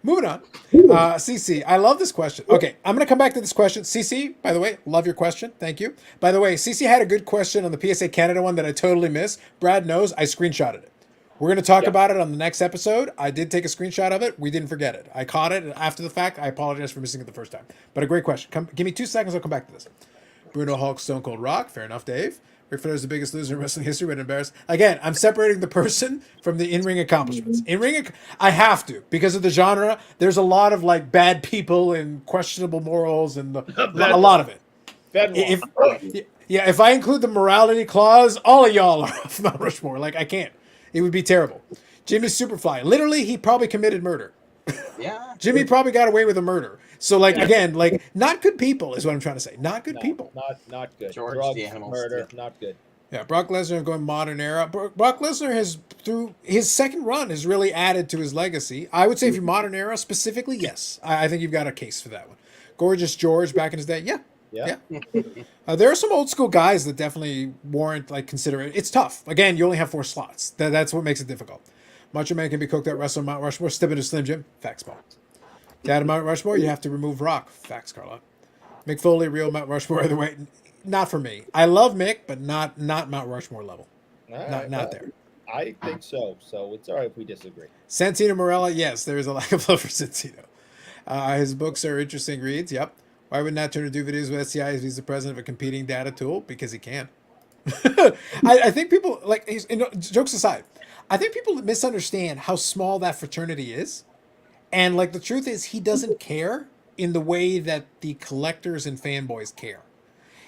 Moving on. CC, I love this question. Okay, I'm gonna come back to this question. CC, by the way, love your question. Thank you. By the way, CC had a good question on the PSA Canada one that I totally missed. Brad knows I screenshotted it. We're going to talk about it on the next episode. I did take a screenshot of it. We didn't forget it. I caught it after the fact. I apologize for missing it the first time. But a great question. Give me 2 seconds. I'll come back to this. Bruno Hulk, Stone Cold Rock. Fair enough, Dave. Ric Flair is the biggest loser in wrestling history, but embarrassed. Again, I'm separating the person from the in-ring accomplishments. I have to, because of the genre. There's a lot of like bad people and questionable morals and a lot of it. If I include the morality clause, all of y'all are off Mount Rushmore. Like, I can't. It would be terrible. Jimmy Superfly. Literally, he probably committed murder. Yeah. Jimmy probably got away with a murder. So, like, again, like, not good people is what I'm trying to say. Not good people. Not good. George Drugs, the Animals. murder, not good. Yeah, Brock Lesnar going modern era. Brock Lesnar has, through his second run, has really added to his legacy. I would say if you modern era specifically, yes. I think you've got a case for that one. Gorgeous George back in his day, yeah. There are some old school guys that definitely warrant like consideration. It's tough. Again, you only have 4 slots. That's what makes it difficult. Macho Man can be cooked out, wrestle Mount Rushmore, step into Slim Jim. Facts, Paul. Dad of Mount Rushmore, you have to remove Rock. Facts, Carla. Mick Foley, real Mount Rushmore, either way. Not for me. I love Mick, but not Mount Rushmore level. Not there. I think so. So it's all right if we disagree. Santino Marella, yes, there is a lack of love for Santino. His books are interesting reads. Yep. Why would Nat Turner do videos with SCI if he's the president of a competing data tool? Because he can. I think people, like, jokes aside, I think people misunderstand how small that fraternity is. And, like, the truth is he doesn't care in the way that the collectors and fanboys care.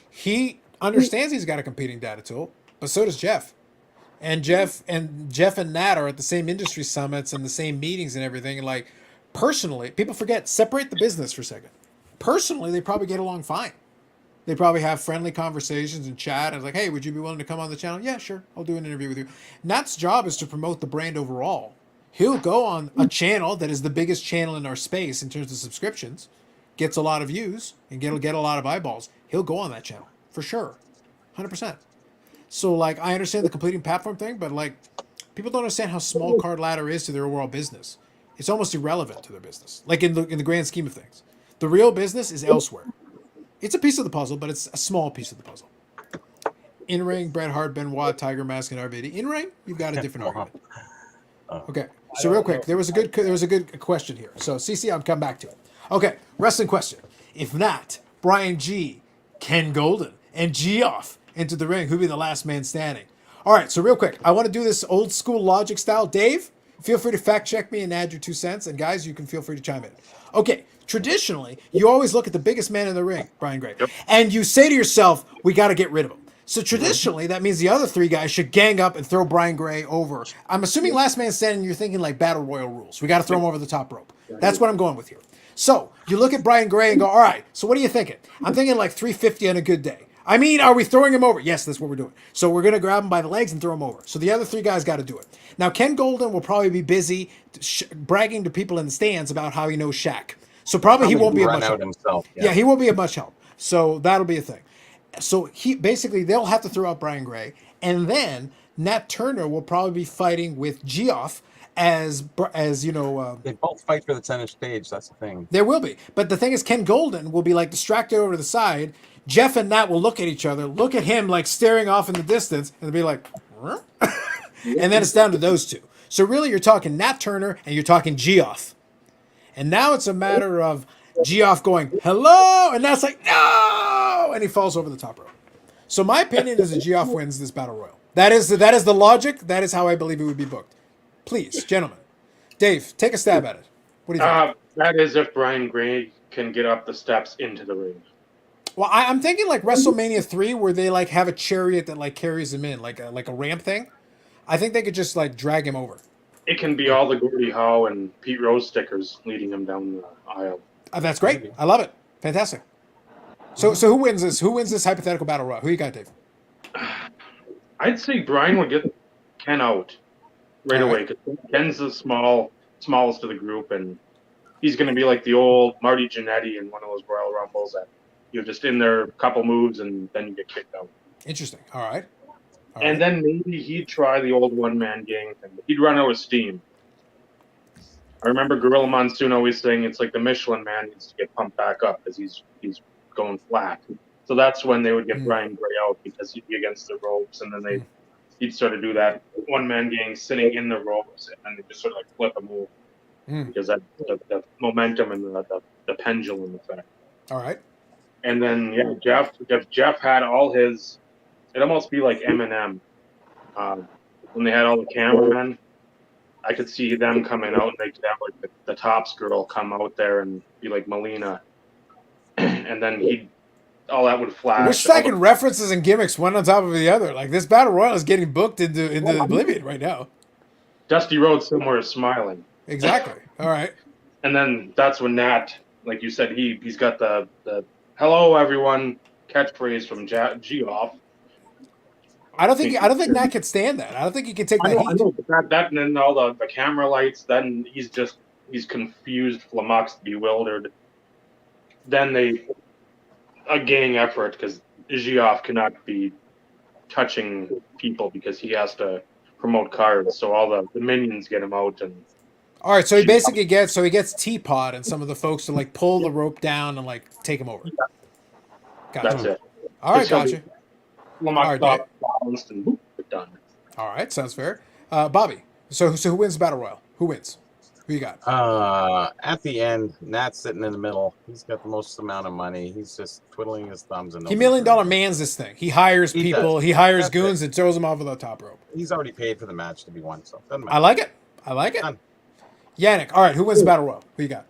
He understands he's got a competing data tool, but so does Jeff. And Jeff and Nat are at the same industry summits and the same meetings and everything. And, like, personally, people forget, separate the business for a second. Personally, they probably get along fine. They probably have friendly conversations and chat. And like, hey, would you be willing to come on the channel? Yeah, sure. I'll do an interview with you. Nat's job is to promote the brand overall. He'll go on a channel that is the biggest channel in our space in terms of subscriptions, gets a lot of views, and get a lot of eyeballs. He'll go on that channel for sure, 100%. So, like, I understand the completing platform thing, but like, people don't understand how small Card Ladder is to their overall business. It's almost irrelevant to their business, like in the grand scheme of things. The real business is elsewhere. It's a piece of the puzzle, but it's a small piece of the puzzle. In-ring, Bret Hart, Benoit, Tiger Mask, and RVD. In-ring, you've got a different argument. Okay, so real quick, there was a good question here. So CC, I'll come back to it. Okay, wrestling question. If not, Brian G, Ken Golden, and Geoff into the ring, who'd be the last man standing? All right, so real quick, I want to do this old school logic style. Dave, feel free to fact check me and add your 2 cents. And guys, you can feel free to chime in. Okay, traditionally, you always look at the biggest man in the ring, Brian Gray, and you say to yourself, we got to get rid of him. So traditionally, that means the other 3 guys should gang up and throw Brian Gray over. I'm assuming last man standing, you're thinking like Battle Royal rules. We got to throw him over the top rope. That's what I'm going with here. So you look at Brian Gray and go, all right, so what are you thinking? I'm thinking like 350 on a good day. I mean, are we throwing him over? Yes, that's what we're doing. So we're going to grab him by the legs and throw him over. So the other 3 guys got to do it. Now, Ken Golden will probably be busy bragging to people in the stands about how he knows Shaq. So probably he won't be of much help. Himself, yeah, he won't be of much help. So that'll be a thing. So he basically they'll have to throw out Brian Gray, and then Nat Turner will probably be fighting with Geoff as you know. They both fight for the center stage. That's the thing. There will be, but the thing is, Ken Golden will be like distracted over to the side. Jeff and Nat will look at each other, look at him like staring off in the distance, and be like, huh? And then it's down to those two. So really, you're talking Nat Turner and you're talking Geoff, and now it's a matter of Geoff going hello, and Nat's like no, and he falls over the top rope. So my opinion is that Geoff wins this battle royal. That is the logic. That is how I believe it would be booked. Please, gentlemen, Dave, take a stab at it. What do you think? That is if Brian Gray can get up the steps into the ring. Well, I'm thinking like WrestleMania 3, where they like have a chariot that like carries him in, like a ramp thing. I think they could just like drag him over. It can be all the Gordie Howe and Pete Rose stickers leading him down the aisle. That's great. I love it. Fantastic. So who wins this? Who wins this hypothetical battle royal? Who you got, Dave? I'd say Brian would get Ken out right away, because Ken's the smallest of the group, and he's going to be like the old Marty Jannetty in one of those Royal Rumbles that you're just in there a couple moves and then you get kicked out. Interesting. All right. And then maybe he'd try the old one-man gang thing. He'd run out of steam. I remember Gorilla Monsoon always saying it's like the Michelin Man needs to get pumped back up because he's going flat. So that's when they would get Brian Gray out, because he'd be against the ropes, and then he'd sort of do that one-man gang sitting in the ropes, and then they just sort of like flip a move because that the momentum and the pendulum effect. All right. And then if Jeff had all his, it'd almost be like Eminem when they had all the cameramen. I could see them coming out, and they could have like the Tops girl come out there and be like Melina, and then all that would flash. We're stacking references and gimmicks one on top of the other. Like this battle royal is getting booked into oblivion right now. Dusty Rhodes somewhere is smiling. Exactly. All right. And then that's when Nat, like you said, he's got the "Hello everyone" catchphrase from Geoff. I don't think Nat could stand that. I don't think he can take that I heat. know, but that and then all the camera lights. Then he's confused, flummoxed, bewildered. Then a gang effort, because Geoff cannot be touching people because he has to promote cards. So all the minions get him out, and All right, so he basically gets Teapot and some of the folks to like pull the rope down and like take him over. Gotcha. that's it. All right, gotcha. Flummoxed, All right, balanced, and boop, we're done. All right, sounds fair. Bobby, so who wins the battle royal? Who wins? Who you got? At the end, Nat's sitting in the middle. He's got the most amount of money. He's just twiddling his thumbs. And He $1 million mans this thing. He hires people. does. He hires That's goons and throws them off of the top rope. He's already paid for the match to be won, so doesn't matter. I like it. I like it. Done. Yannick, all right, who wins the battle royal? Who you got?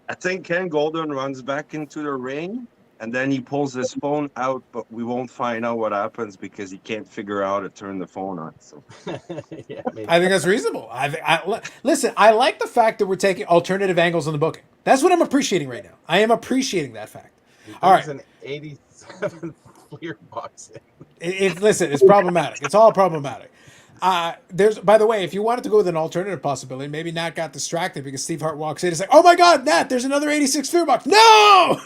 I think Ken Golden runs back into the ring, and then he pulls his phone out, but we won't find out what happens because he can't figure out how to turn the phone on. So Yeah, maybe. I think that's reasonable. Listen, I like the fact that we're taking alternative angles on the booking. That's what I'm appreciating right now. I am appreciating that fact. All right. He's an 87 clear box. Listen, it's problematic. It's all problematic. There's, by the way, if you wanted to go with an alternative possibility, maybe Nat got distracted because Steve Hart walks in. It's like, oh my God, Nat, there's another 86 fear box. No!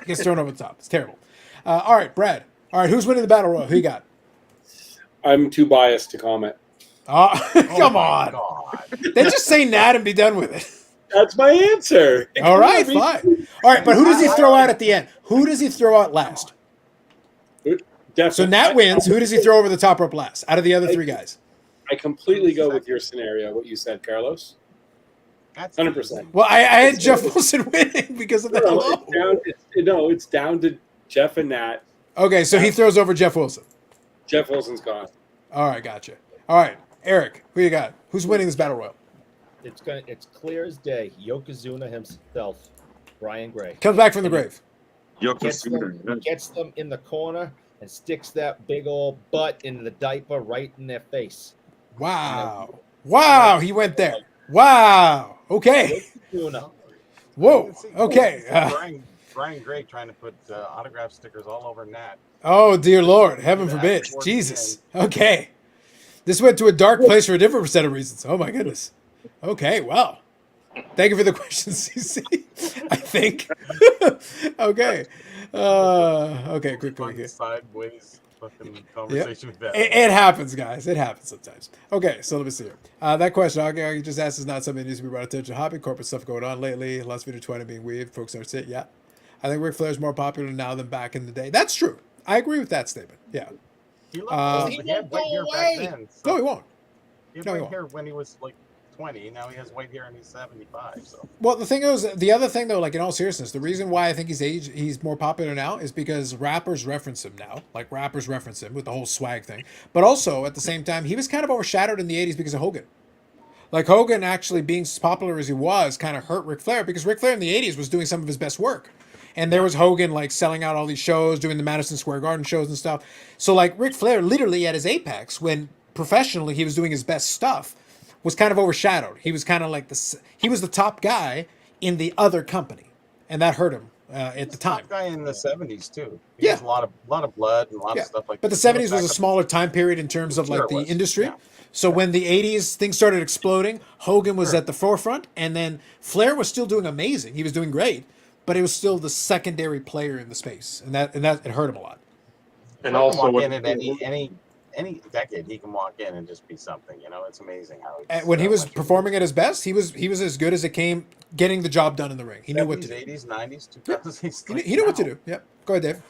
Gets thrown over the top. It's terrible. All right, Brad. All right, who's winning the battle royal? Who you got? I'm too biased to comment. Come on. Then just say Nat and be done with it. That's my answer. All right, fine. All right, but who does he throw out at the end? Who does he throw out last? Definitely. So Nat wins. Who does he throw over the top rope last out of the other three guys? I completely go with your scenario, what you said, Carlos. That's 100%. Well, I had Jeff Wilson winning because of the hello. It's down to Jeff and Nat. Okay, so he throws over Jeff Wilson. Jeff Wilson's gone. All right, gotcha. All right, Eric, who you got? Who's winning this battle royal? It's clear as day. Yokozuna himself, Brian Gray, Comes back from the grave. gets them in the corner and sticks that big old butt into the diaper right in their face. Wow. Wow, he went there. Wow. Okay. Yokozuna. Whoa. Okay. Brian Gray trying to put autograph stickers all over Nat. Oh, dear Lord. Heaven Yeah, forbid. towards Jesus. Okay. This went to a dark place for a different set of reasons. Oh, my goodness. Okay, well. Thank you for the question, CC. I think. Okay. Okay, quick. Fun sideways fucking Yeah. conversation with that. It happens, guys. It happens sometimes. Okay, so let me see here. That question I just asked is not something that needs to be brought attention to. Hobby, corporate stuff going on lately. Last video 20 being weird. Folks aren't it. Yeah. I think Ric Flair is more popular now than back in the day. That's true. I agree with that statement. Yeah. He He had won't white go hair away. back then. No, he won't. He had No, he white won't. hair when he was like 20. Now he has white hair and he's 75. So Well, the thing is, the other thing though, like in all seriousness, the reason why I think he's more popular now is because rappers reference him now. Like rappers reference him with the whole swag thing. But also at the same time, he was kind of overshadowed in the '80s because of Hogan. Like Hogan actually being as popular as he was kind of hurt Ric Flair because Ric Flair in the '80s was doing some of his best work. And there was Hogan like selling out all these shows, doing the Madison Square Garden shows and stuff. So like Ric Flair literally at his apex when professionally he was doing his best stuff was kind of overshadowed. He was kind of like he was the top guy in the other company, and that hurt him at the time. top guy in the 70s too. He Yeah. has a lot of blood and a lot Yeah, of stuff like but the that. '70s was a smaller time period in terms of Sure like it the was, industry. yeah. So when the '80s things started exploding, Hogan was Sure. at the forefront, and then Flair was still doing amazing. He was doing great, but he was still the secondary player in the space, and that it hurt him a lot. And Flair can also, walk with, in at any decade, he can walk in and just be something. You know, it's amazing how And when he was performing at his best, he was as good as it came, getting the job done in the ring. He knew what to do. 80s, 90s, 2000s. He knew what to do. Yep. Go ahead, Dave.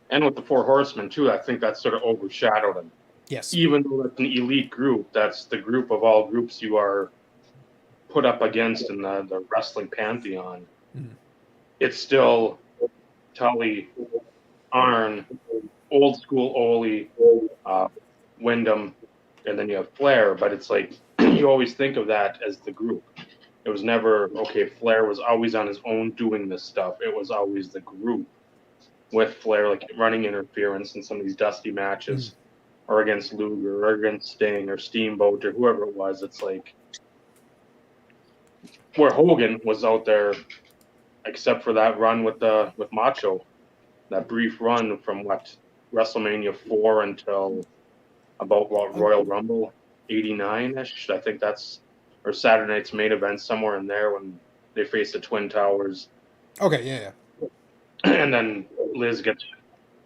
and with the Four Horsemen too, I think that sort of overshadowed him. Yes. Even though it's an elite group, that's the group of all groups you are put up against in the wrestling pantheon. Mhm. It's still Tully, Arn, old school Ole, Wyndham, and then you have Flair. But it's like you always think of that as the group. It was never, okay, Flair was always on his own doing this stuff. It was always the group with Flair, like running interference in some of these dusty matches, or against Luger, or against Sting, or Steamboat, or whoever it was. It's like where Hogan was out there, except for that run with Macho, that brief run from WrestleMania 4 until about Royal Rumble 89-ish. I think that's, or Saturday Night's Main Event, somewhere in there when they faced the Twin Towers. Okay. Yeah. And then Liz gets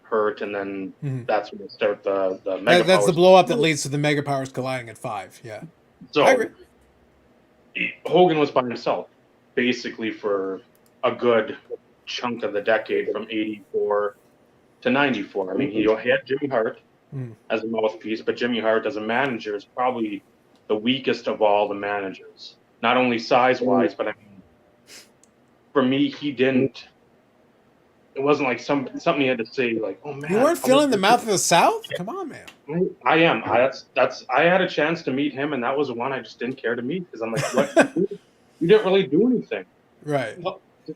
hurt, and then that's when they start the Mega That's the Powers. blow up that leads to the Mega Powers colliding at 5. Yeah. So I agree. Hogan was by himself basically for a good chunk of the decade from 84 to 94. I mean, he had Jimmy Hart as a mouthpiece, but Jimmy Hart as a manager is probably the weakest of all the managers. Not only size-wise, but I mean, for me, he didn't. It wasn't like something he had to say, like, "Oh man." You weren't feeling the mouth of the South? Come on, man. I am. I had a chance to meet him, and that was the one I just didn't care to meet because I'm like, what? You didn't really do anything. Right.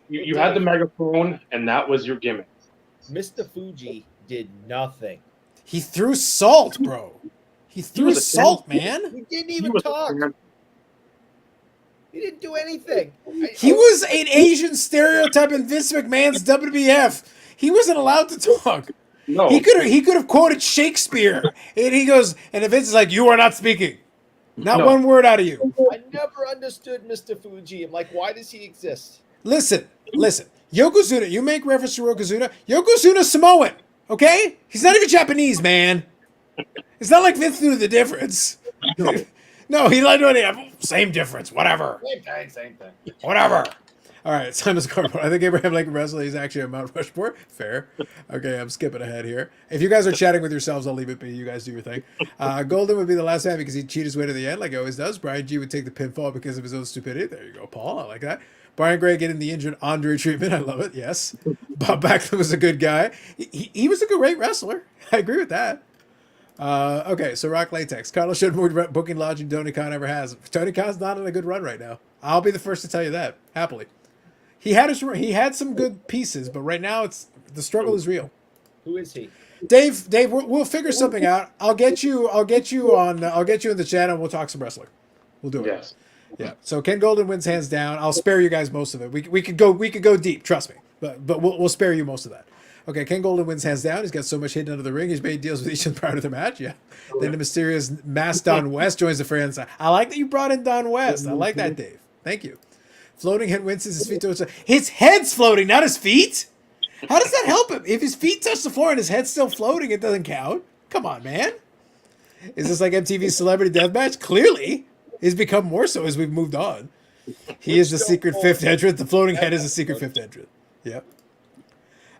You had the megaphone, and that was your gimmick. Mr. Fuji did nothing. He threw salt, bro. He threw was a salt, man. He didn't He even was talk. He didn't do anything. He was an Asian stereotype in Vince McMahon's WWF. He wasn't allowed to talk. No, He could have quoted Shakespeare, and he goes, and Vince is like, "You are not speaking, not No. one word out of you." I never understood Mr. Fuji. I'm like, why does he exist? Listen. Yokozuna, you make reference to Yokozuna. Yokozuna's Samoan, okay? He's not even Japanese, man. It's not like Vince knew the difference. No, he like same difference, whatever. Same thing. Whatever. All right, Simon's Cardinal. I think Abraham Lincoln Wrestling is actually a Mount Rushmore. Fair. Okay, I'm skipping ahead here. If you guys are chatting with yourselves, I'll leave it be. You guys do your thing. Golden would be the last man because he'd cheat his way to the end like he always does. Brian G would take the pinfall because of his own stupidity. There you go, Paul. I like that. Brian Gray getting the injured Andre treatment. I love it. Yes. Bob Backlund was a good guy. He was a great wrestler. I agree with that. Okay, so Rock Latex. Cardinal showed more booking lodging than Tony Khan ever has. Tony Khan's not in a good run right now. I'll be the first to tell you that, happily. He had some good pieces, but right now the struggle is real. Who is he? Dave, we'll figure something out. I'll get you in the chat and we'll talk some wrestling. We'll do it. yes. Yeah. So Ken Golden wins hands down. I'll spare you guys most of it. We could go deep. Trust me. But we'll spare you most of that. Okay. Ken Golden wins hands down. He's got so much hidden under the ring. He's made deals with each other prior to the match. Yeah. Then the mysterious masked Don West joins the friends. I like that you brought in Don West. I like that, Dave. Thank you. Floating head winces his feet towards the... His head's floating, not his feet. How does that help him? If his feet touch the floor and his head's still floating, it doesn't count. Come on, man. Is this like MTV's Celebrity Deathmatch? Clearly. It's become more so as we've moved on. He is the secret fifth entrant. The floating head is the secret fifth entrant. Yep.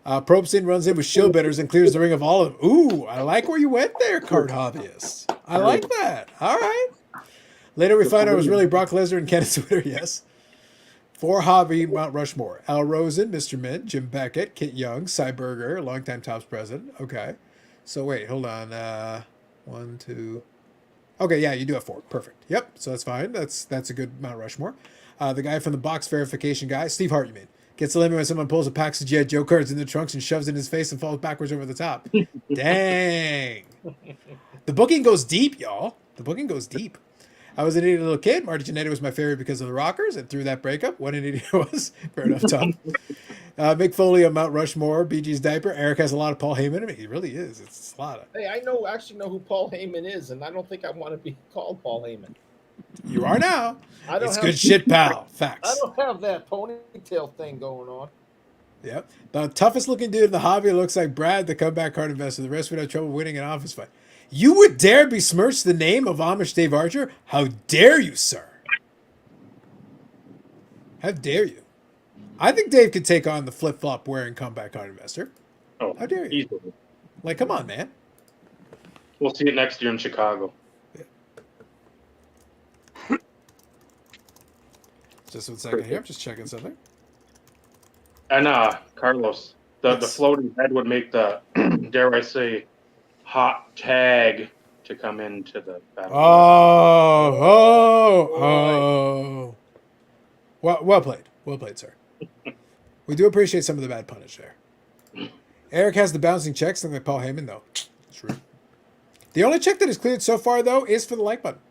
Probstin runs in with shield bitters and clears the ring of all of them. Ooh, I like where you went there, card hobbyist. I like that. All right. Later we find out it was really Brock Lesnar and Kenneth Twitter, yes. 4 hobby Mount Rushmore. Al Rosen, Mr. Mint, Jim Beckett, Kit Young, Cy Berger, longtime Topps president. Okay. So wait, hold on. 1, 2. Okay, yeah, you do have 4. Perfect. Yep, so that's fine. That's a good Mount Rushmore. The guy from the box verification guy, Steve Hart, you mean, gets eliminated when someone pulls a pack of G.I. Joe cards in the trunks and shoves it in his face and falls backwards over the top. Dang. The booking goes deep, y'all. The booking goes deep. I was an idiot little kid. Marty Jannetty was my favorite because of the Rockers, and through that breakup, what an idiot it was. Fair enough, Tom. Mick Foley on Mount Rushmore, BG's diaper. Eric has a lot of Paul Heyman in him. He really is. It's a lot of... Hey, I actually know who Paul Heyman is, and I don't think I want to be called Paul Heyman. You are now. I don't It's have, good shit, pal. Facts. I don't have that ponytail thing going on. Yep. The toughest looking dude in the hobby looks like Brad, the comeback card investor. The rest would have trouble winning an office fight. You would dare besmirch the name of Amish Dave Archer? How dare you, sir? How dare you? I think Dave could take on the flip-flop wearing comeback card investor. Oh, How dare you? easily. Like, come on, man. We'll see it next year in Chicago. Just 1 second here. I'm just checking something. And Carlos, the floating head would make the, dare I say, hot tag to come into the battle. Oh. Well played. Well played, sir. We do appreciate some of the bad punish there. Eric has the bouncing checks, something like Paul Heyman, though. It's rude. The only check that is cleared so far, though, is for the like button.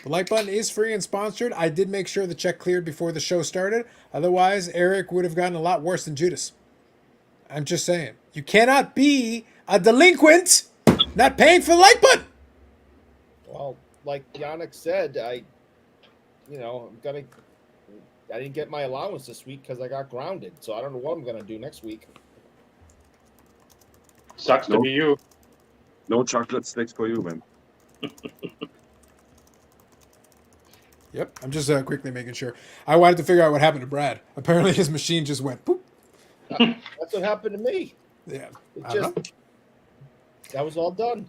The like button is free and sponsored. I did make sure the check cleared before the show started. Otherwise, Eric would have gotten a lot worse than Judas. I'm just saying. You cannot be a delinquent not paying for the like button. Well, like Yannick said, I didn't get my allowance this week because I got grounded. So I don't know what I'm gonna do next week. Sucks to be you. No chocolate sticks for you, man. Yep, I'm just quickly making sure. I wanted to figure out what happened to Brad. Apparently his machine just went poop. That's what happened to me. Yeah, That was all done.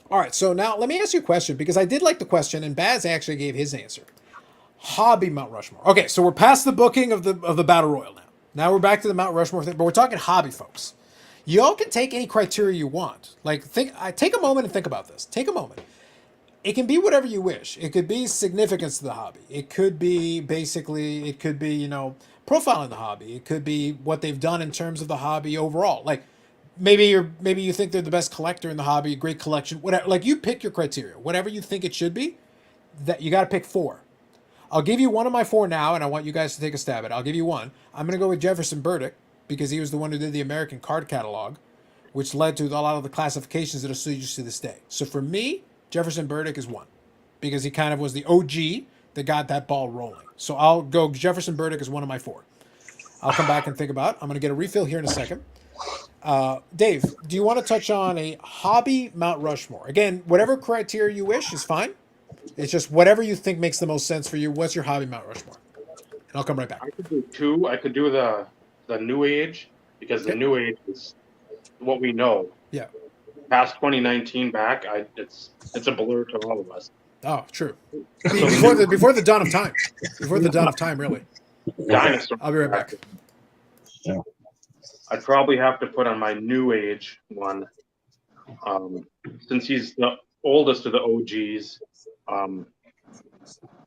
All right, so now let me ask you a question because I did like the question and Baz actually gave his answer. Hobby Mount Rushmore. Okay, so we're past the booking of the Battle Royal now. Now we're back to the Mount Rushmore thing, but we're talking hobby, folks. Y'all can take any criteria you want. Like, take a moment and think about this. Take a moment. It can be whatever you wish. It could be significance to the hobby. It could be profiling the hobby. It could be what they've done in terms of the hobby overall. Like maybe you think they're the best collector in the hobby, great collection, whatever. Like you pick your criteria, whatever you think it should be. That you got to pick 4. I'll give you one of my 4 now, and I want you guys to take a stab at it. I'll give you one. I'm going to go with Jefferson Burdick because he was the one who did the American card catalog, which led to a lot of the classifications that are still used to this day. So for me, Jefferson Burdick is 1 because he kind of was the OG that got that ball rolling. So I'll go Jefferson Burdick as one of my 4. I'll come back and think about it. I'm going to get a refill here in a second. Dave, do you want to touch on a hobby Mount Rushmore? Again, whatever criteria you wish is fine. It's just whatever you think makes the most sense for you. What's your hobby Mount Rushmore? And I'll come right back. I could do 2. I could do the New Age because the New Age is what we know. Yeah. Past 2019 back, it's a blur to all of us. Oh, true. Before the dawn of time. Before the dawn of time, really. Dinosaur. I'll be right back. Yeah. I'd probably have to put on my New Age one, since he's the oldest of the OGs,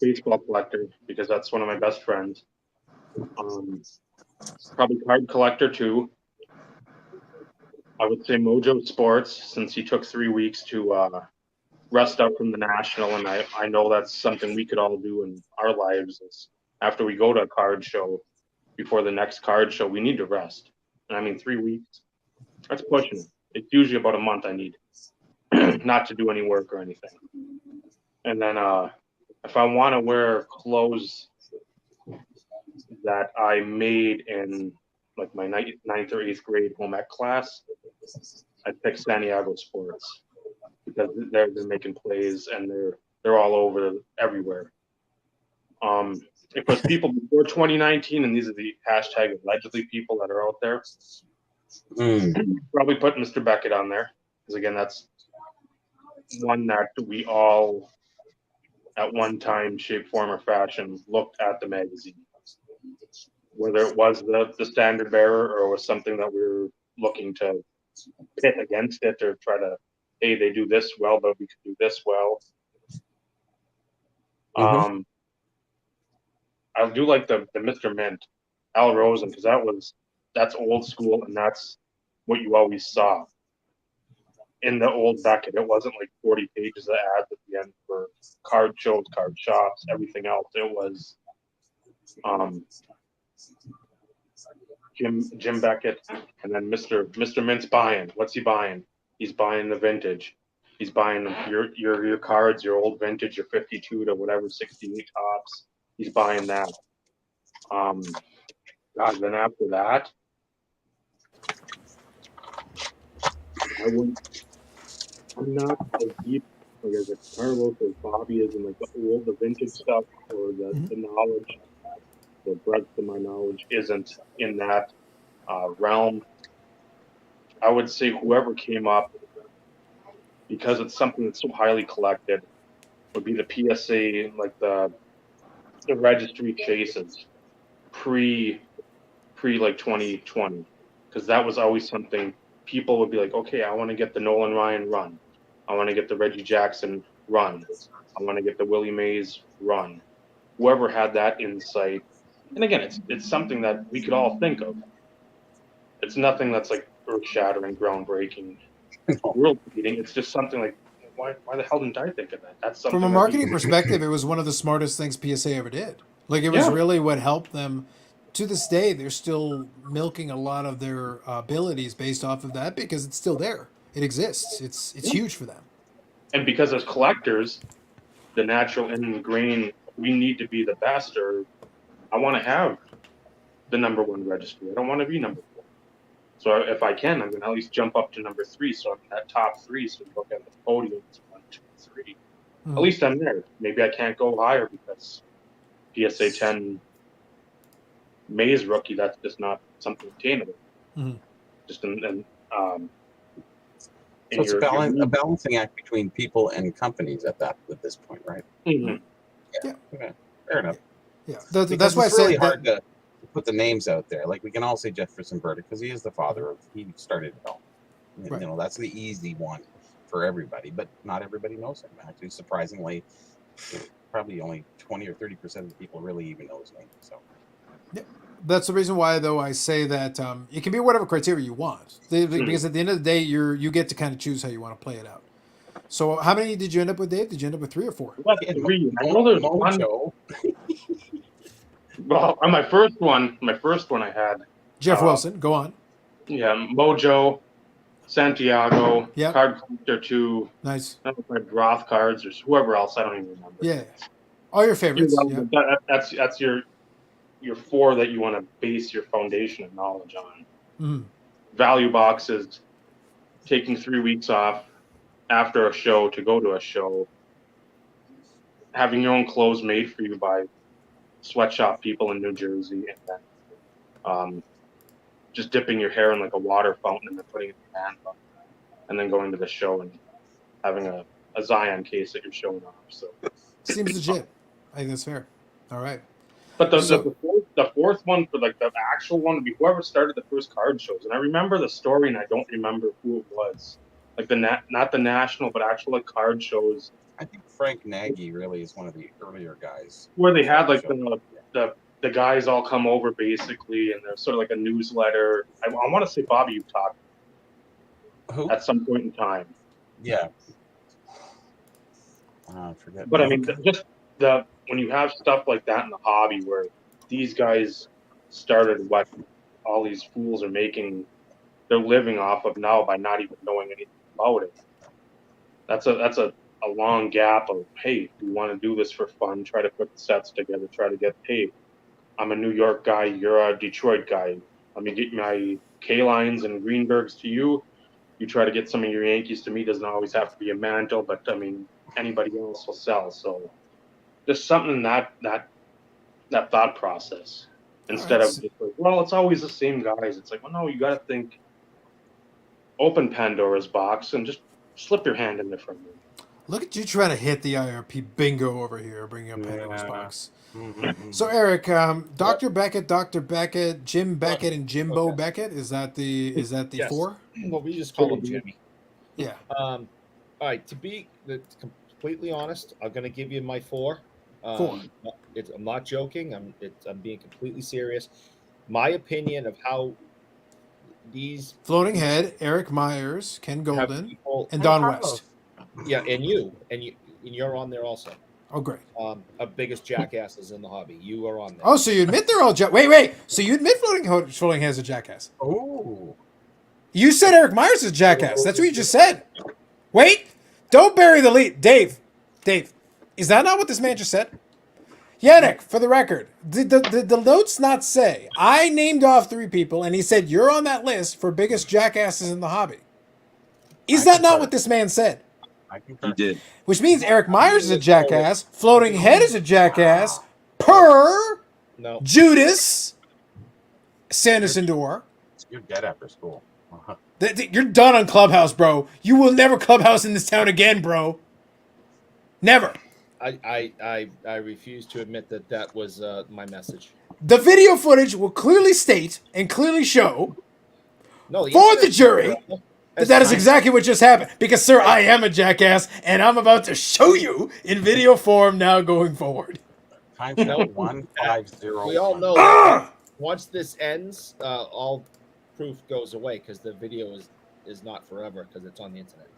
baseball collector, because that's one of my best friends. Probably card collector too. I would say Mojo Sports, since he took 3 weeks to rest up from the National, and I know that's something we could all do in our lives. Is after we go to a card show, before the next card show, we need to rest. And I mean, 3 weeks, that's pushing it. It's usually about a month I need not to do any work or anything. And then if I want to wear clothes that I made in like my ninth or eighth grade home ec class, I picked Santiago Sports because they're making plays and they're all over everywhere. If there's people before 2019, and these are the hashtag allegedly people that are out there, probably put Mr. Beckett on there because again, that's one that we all at one time, shape, form, or fashion looked at the magazine, whether it was the standard bearer or was something that we were looking to pit against it or try to, hey, they do this well, but we could do this well. I do like the Mr. Mint, Al Rosen, because that's old school and that's what you always saw in the old Beckett. It wasn't like 40 pages of ads at the end for card shows, card shops, everything else. It was Jim Beckett, and then Mr. Mint's buying. What's he buying? He's buying the vintage. He's buying your cards, your old vintage, your 52 to whatever 68 tops. He's buying that. God, then after that, I'm not as deep like as a Carlos or Bobby is in like the vintage stuff or the knowledge. The breadth of my knowledge isn't in that realm. I would say whoever came up, because it's something that's so highly collected, would be the PSA, like the registry chases pre like 2020, because that was always something people would be like, okay, I want to get the Nolan Ryan run, I want to get the Reggie Jackson run, I want to get the Willie Mays run. Whoever had that insight, and again, it's something that we could all think of. It's nothing that's like earth-shattering, groundbreaking, world-beating. It's just something like, why the hell didn't I think of that? That's something. From a marketing perspective, it was one of the smartest things PSA ever did. Like, it was really what helped them. To this day, they're still milking a lot of their abilities based off of that because it's still there. It exists. It's huge for them. And because as collectors, the natural ingrained, we need to be the best, or I want to have the number one registry. I don't want to be number 4. So if I can, I'm going to at least jump up to number 3. So I'm in that top 3. So you look at the podiums, 1, 2, 3. At least I'm there. Maybe I can't go higher because PSA 10 Mays rookie, that's just not something attainable. Just so it's a balancing act between people and companies at this point, right? Yeah. Okay. Fair enough. Yeah. That's why it's really hard to put the names out there. Like, we can all say Jefferson Burdick because he is the father he started it all. Right. You know, that's the easy one for everybody, but not everybody knows him. Actually, surprisingly, probably only 20 or 30% of the people really even know his name. So. Yeah. That's the reason why, though, I say that it can be whatever criteria you want. Because at the end of the day, you get to kind of choose how you want to play it out. So how many did you end up with, Dave? Did you end up with 3 or 4? 3. I know there's one. Well, on my first one I had Jeff Wilson. Go on. Yeah, Mojo, Santiago, Card Collector 2. Nice. I don't know if I had Roth cards or whoever else. I don't even remember. Yeah. All your favorites. That's your 4 that you want to base your foundation of knowledge on. Value boxes, taking 3 weeks off after a show to go to a show, having your own clothes made for you by sweatshop people in New Jersey, and then just dipping your hair in like a water fountain and then putting it in the hand pump, and then going to the show and having a Zion case that you're showing off. So seems legit. I think that's fair. All right. But the fourth one, for like the actual one, would be whoever started the first card shows. And I remember the story, and I don't remember who it was. Like not the national, but actual like card shows. I think Frank Nagy really is one of the earlier guys. Where they had like the guys all come over basically, and there's sort of like a newsletter. I want to say Bobby, you talked at some point in time. Yeah. I forget. But I mean, just when you have stuff like that in the hobby, where these guys started what all these fools are making their living off of now by not even knowing anything about it. That's a long gap of, hey, we want to do this for fun, try to put the sets together, try to get paid. I'm a New York guy. You're a Detroit guy. Let me get my K-lines and Greenbergs to you. You try to get some of your Yankees to me. Doesn't always have to be a Mantle, but I mean, anybody else will sell. So just something in that thought process instead right, of just like, well, it's always the same guys. It's like, well, no, you got to think, open Pandora's box and just slip your hand in there for a minute. Look at you trying to hit the IRP bingo over here, bringing up Pandora's Yeah. box. Mhm. So Eric, Dr. Beckett, Jim Beckett, and Jimbo Okay. Beckett. Is that the Yes. four? Well, we just call him Jimmy. Yeah. All right. To be completely honest, I'm going to give you my four. Four. I'm not joking. I'm being completely serious. My opinion of how these Floating Head, Eric Myers, Ken have Golden, people, and Don Carlos. West. yeah, and you're on there also. Oh, great. Of biggest jackasses in the hobby. You are on there. Oh, so you admit they're all wait. So you admit Floating Head's a jackass? Oh, You said Eric Myers is a jackass. That's what you just said. Wait, don't bury the lead, Dave. Is that not what this man just said? Yannick, for the record, did the notes not say I named off 3 people and he said you're on that list for biggest jackasses in the hobby? Is that not what this man said? I He concur. did. Which means Eric Myers is a jackass, Floating Head is a jackass, per No. Judas Sanderson Door. You're dead after school. You're done on Clubhouse, bro. You will never Clubhouse in this town again, bro. Never. I refuse to admit that was my message. The video footage will clearly state and clearly show No, for the jury As that is time- exactly what just happened. Because, sir, I am a jackass, and I'm about to show you in video form now going forward. Time code 150. We all know that Ah! once this ends, all proof goes away because the video is not forever because it's on the internet.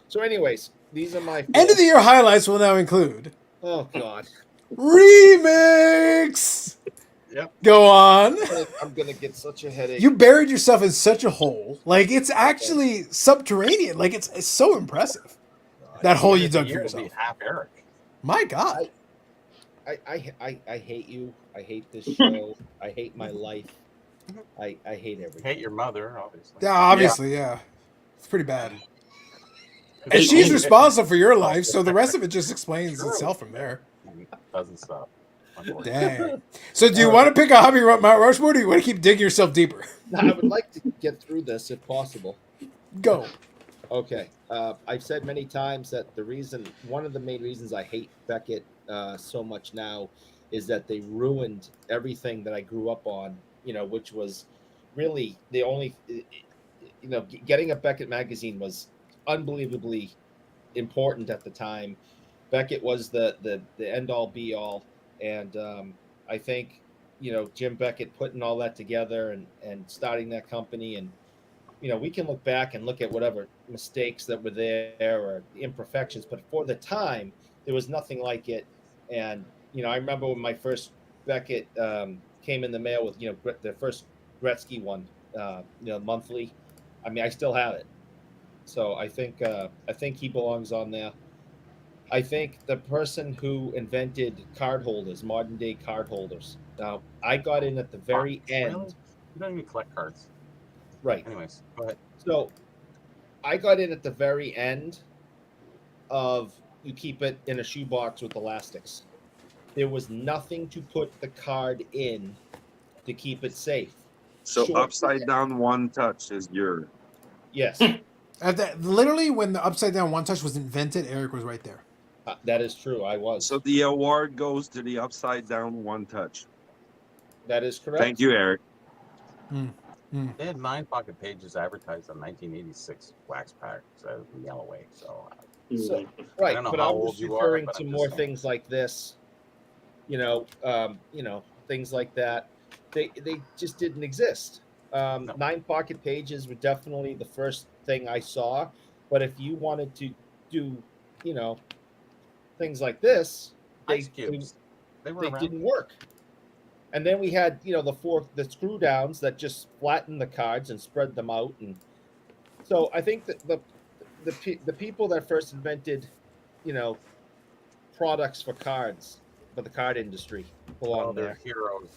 So, anyways, these are my four. End of the year highlights will now include Oh God, remix. Yep. Go on. I'm gonna get such a headache. You buried yourself in such a hole. Like, it's actually subterranean. Like, it's so impressive. That hole you dug for Year to be yourself. half Eric. My God. I hate you. I hate this show. I hate my life. I hate everything. Hate your mother, obviously. Yeah, obviously, yeah. It's pretty bad. And she's responsible for your life, so the rest of it just explains itself from there. Doesn't stop. unfortunately. Dang. So do you want to pick a hobby Mount Rushmore, or do you want to keep digging yourself deeper? I would like to get through this if possible. Go. Okay. I've said many times that one of the main reasons I hate Beckett so much now is that they ruined everything that I grew up on, which was really the only, getting a Beckett magazine was unbelievably important at the time. Beckett was the end all be all. And I think, Jim Beckett putting all that together and starting that company, and we can look back and look at whatever mistakes that were there or imperfections, but for the time, there was nothing like it. And, I remember when my first Beckett came in the mail with, the first Gretzky one, monthly. I mean, I still have it. So I think he belongs on there. I think the person who invented card holders, modern day card holders. Now, I got in at the very end. Really? You don't even collect cards. Right. Anyways, go ahead. So I got in at the very end of you keep it in a shoebox with elastics. There was nothing to put the card in to keep it safe. So Sure. upside down one touch is your. Yes, Literally, when the upside down one touch was invented, Eric was right there. that is true. I was. So the award goes to the upside down one touch. That is correct. Thank you, Eric. They had 9 pocket pages advertised on 1986 wax packs in Yellow Way. So So, I right, don't know but how I'm old just you are, referring but to I'm more just saying. things like this. Things like that. They just didn't exist. 9 pocket pages were definitely the first thing I saw. But if you wanted to do, things like this, ice cubes. They were they around. didn't work. And then we had, the screw downs that just flattened the cards and spread them out. And so I think that the people that first invented, products for cards, but the card industry Oh, belong they're there. heroes.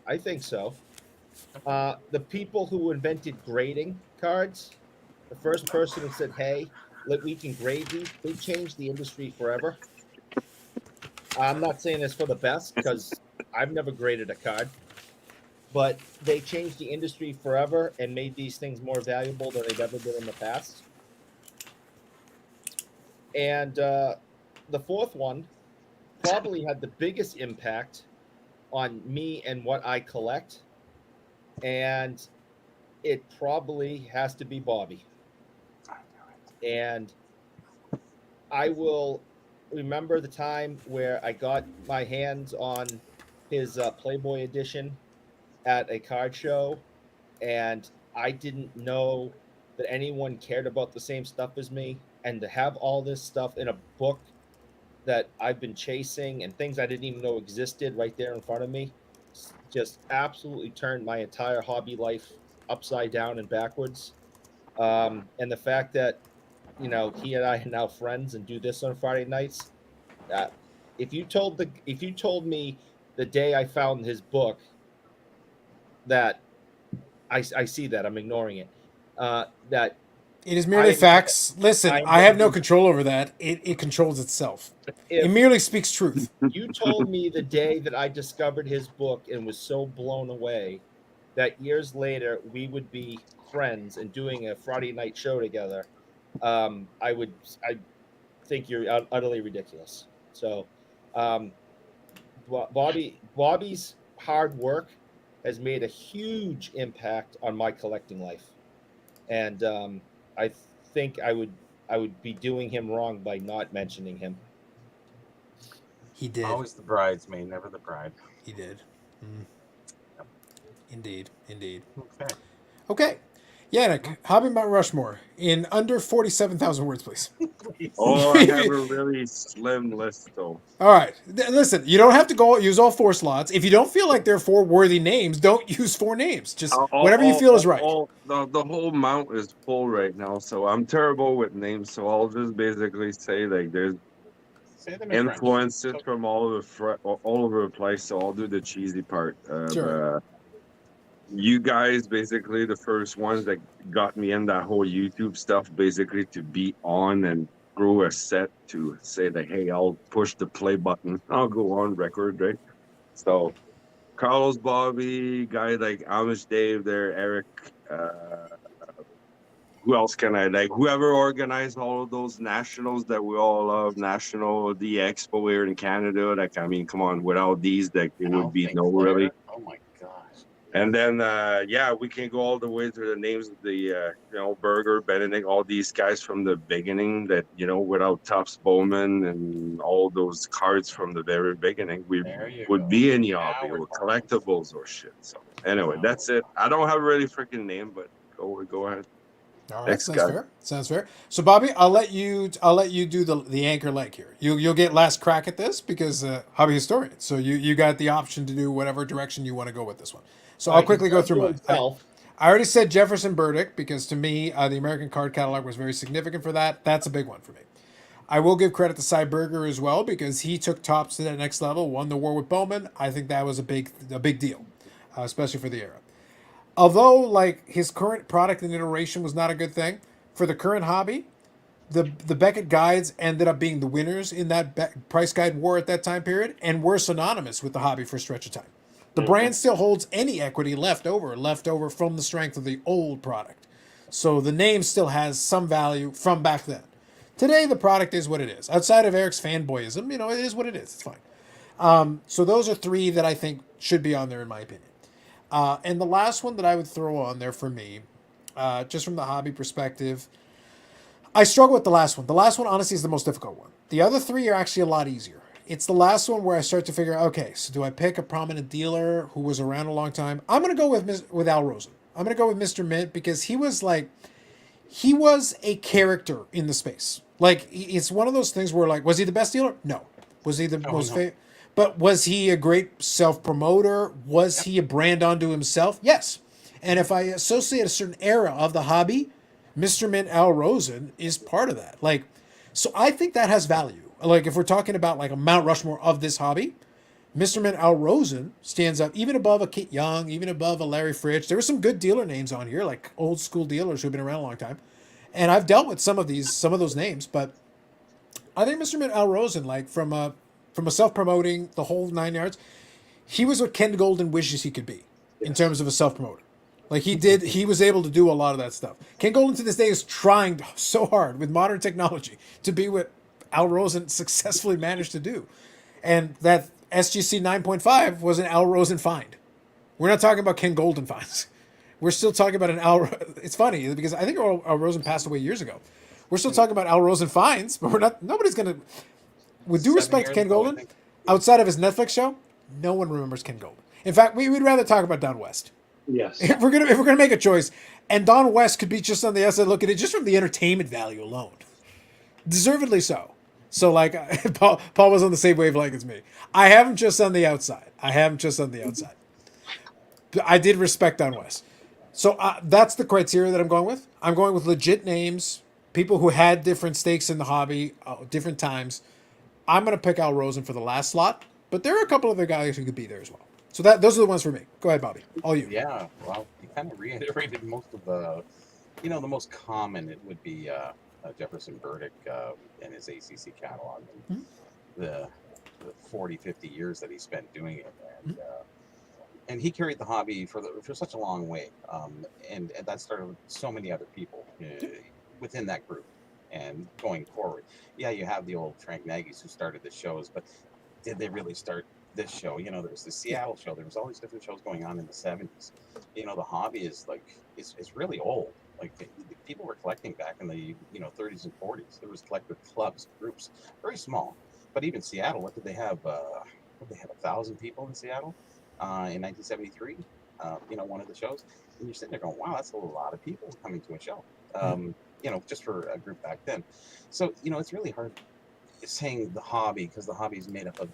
I think so. The people who invented grading cards, the first person who said, "Hey, we can grade these," they changed the industry forever. I'm not saying this for the best because I've never graded a card, but they changed the industry forever and made these things more valuable than they've ever been in the past. And the fourth one probably had the biggest impact on me and what I collect, and it probably has to be Bobby. And I will remember the time where I got my hands on his Playboy edition at a card show, and I didn't know that anyone cared about the same stuff as me, and to have all this stuff in a book that I've been chasing and things I didn't even know existed right there in front of me just absolutely turned my entire hobby life upside down and backwards. And the fact that, you know, he and I are now friends and do this on Friday nights. If you told me the day I found his book that I see that I'm ignoring it, that It is merely facts. Listen, I have no control over that. It controls itself. It merely speaks truth. You told me the day that I discovered his book and was so blown away that years later we would be friends and doing a Friday night show together. I think you're utterly ridiculous. So, Bobby's hard work has made a huge impact on my collecting life, and I think I would be doing him wrong by not mentioning him. He did. Always the bridesmaid, never the bride. He did. Yep. Indeed. Okay. Okay. Yannick, hobby Mount Rushmore in under 47,000 words, please. Oh, I have a really slim list, though. All right. Listen, you don't have to use all 4 slots. If you don't feel like they're 4 worthy names, don't use 4 names. Just whatever you feel is right. The whole mount is full right now, so I'm terrible with names. So I'll just basically say like there's influences from all over the place. So I'll do the cheesy part. Sure. You guys basically the first ones that got me in that whole YouTube stuff, basically to be on and grow a set to say that, hey, I'll push the play button. I'll go on record, right? So Carlos, Bobby, guys like Amish Dave there, Eric, who else can I like? Whoever organized all of those nationals that we all love, national, the expo here in Canada. Like, I mean, come on, without these, like, it would be no Flair. really. Oh my gosh. And then, we can go all the way to the names of the, Berger, Benedict, all these guys from the beginning that, without Tufts, Bowman, and all those cards from the very beginning, we would be in the hobby or collectibles or shit. So anyway, that's it. I don't have a really freaking name, but go ahead. All right, sounds fair. So Bobby, I'll let you do the anchor leg here. You'll get last crack at this because hobby historian. So you got the option to do whatever direction you want to go with this one. So I'll quickly go through mine. I already said Jefferson Burdick because to me the American card catalog was very significant for that. That's a big one for me. I will give credit to Cy Berger as well because he took Topps to that next level, won the war with Bowman. I think that was a big deal, especially for the era. Although, like, his current product and iteration was not a good thing, for the current hobby, the Beckett guides ended up being the winners in that price guide war at that time period and were synonymous with the hobby for a stretch of time. The brand still holds any equity left over from the strength of the old product. So the name still has some value from back then. Today, the product is what it is. Outside of Eric's fanboyism, it is what it is. It's fine. So those are 3 that I think should be on there in my opinion. And the last one that I would throw on there for me, just from the hobby perspective, I struggle with the last one. The last one, honestly, is the most difficult one. The other 3 are actually a lot easier. It's the last one where I start to figure out, okay, so do I pick a prominent dealer who was around a long time? I'm going to go with Al Rosen. I'm going to go with Mr. Mint because he was a character in the space. Like, it's one of those things where, like, was he the best dealer? No. Was he the most famous? But was he a great self-promoter? Was he a brand unto himself? Yes. And if I associate a certain era of the hobby, Mr. Mint Al Rosen is part of that. Like, so I think that has value. Like if we're talking about like a Mount Rushmore of this hobby, Mr. Man Al Rosen stands up even above a Kit Young, even above a Larry Fritsch. There were some good dealer names on here, like old school dealers who've been around a long time. And I've dealt with some of those names, but I think Mr. Man Al Rosen, like from a self-promoting the whole 9 yards, he was what Ken Golden wishes he could be in terms of a self-promoter. Like he was able to do a lot of that stuff. Ken Golden to this day is trying so hard with modern technology to be what Al Rosen successfully managed to do. And that SGC 9.5 was an Al Rosen find. We're not talking about Ken Golden finds. We're still talking about an Al. It's funny because I think Al Rosen passed away years ago. We're still talking about Al Rosen finds, but we're not. Nobody's gonna. With due 7 respect to years Ken ago, I Golden, think. outside of his Netflix show, no one remembers Ken Golden. In fact, we'd rather talk about Don West. Yes. If we're gonna make a choice, and Don West could be just on the outside looking at it, just from the entertainment value alone, deservedly so. So like Paul was on the same wavelength as me. I have him just on the outside. I did respect Don West. So that's the criteria that I'm going with. I'm going with legit names, people who had different stakes in the hobby, different times. I'm going to pick Al Rosen for the last slot, but there are a couple other guys who could be there as well. So those are the ones for me. Go ahead, Bobby. All you. Yeah, well, you kind of reiterated most of the, the most common. It would be Jefferson Burdick and his ACC catalog, and the 40, 50 years that he spent doing it, and he carried the hobby for such a long way, and that started with so many other people within that group, and going forward. Yeah, you have the old Frank Nagy's who started the shows, but did they really start this show? There was the Seattle show. There was all these different shows going on in the 70s. The hobby is really old. Like people were collecting back in the 30s and 40s. There was collector clubs, groups, very small. But even Seattle, what did they have? They have 1,000 people in Seattle in 1973. One of the shows, and you're sitting there going, "Wow, that's a lot of people coming to a show." Just for a group back then. So it's really hard saying the hobby, because the hobby is made up of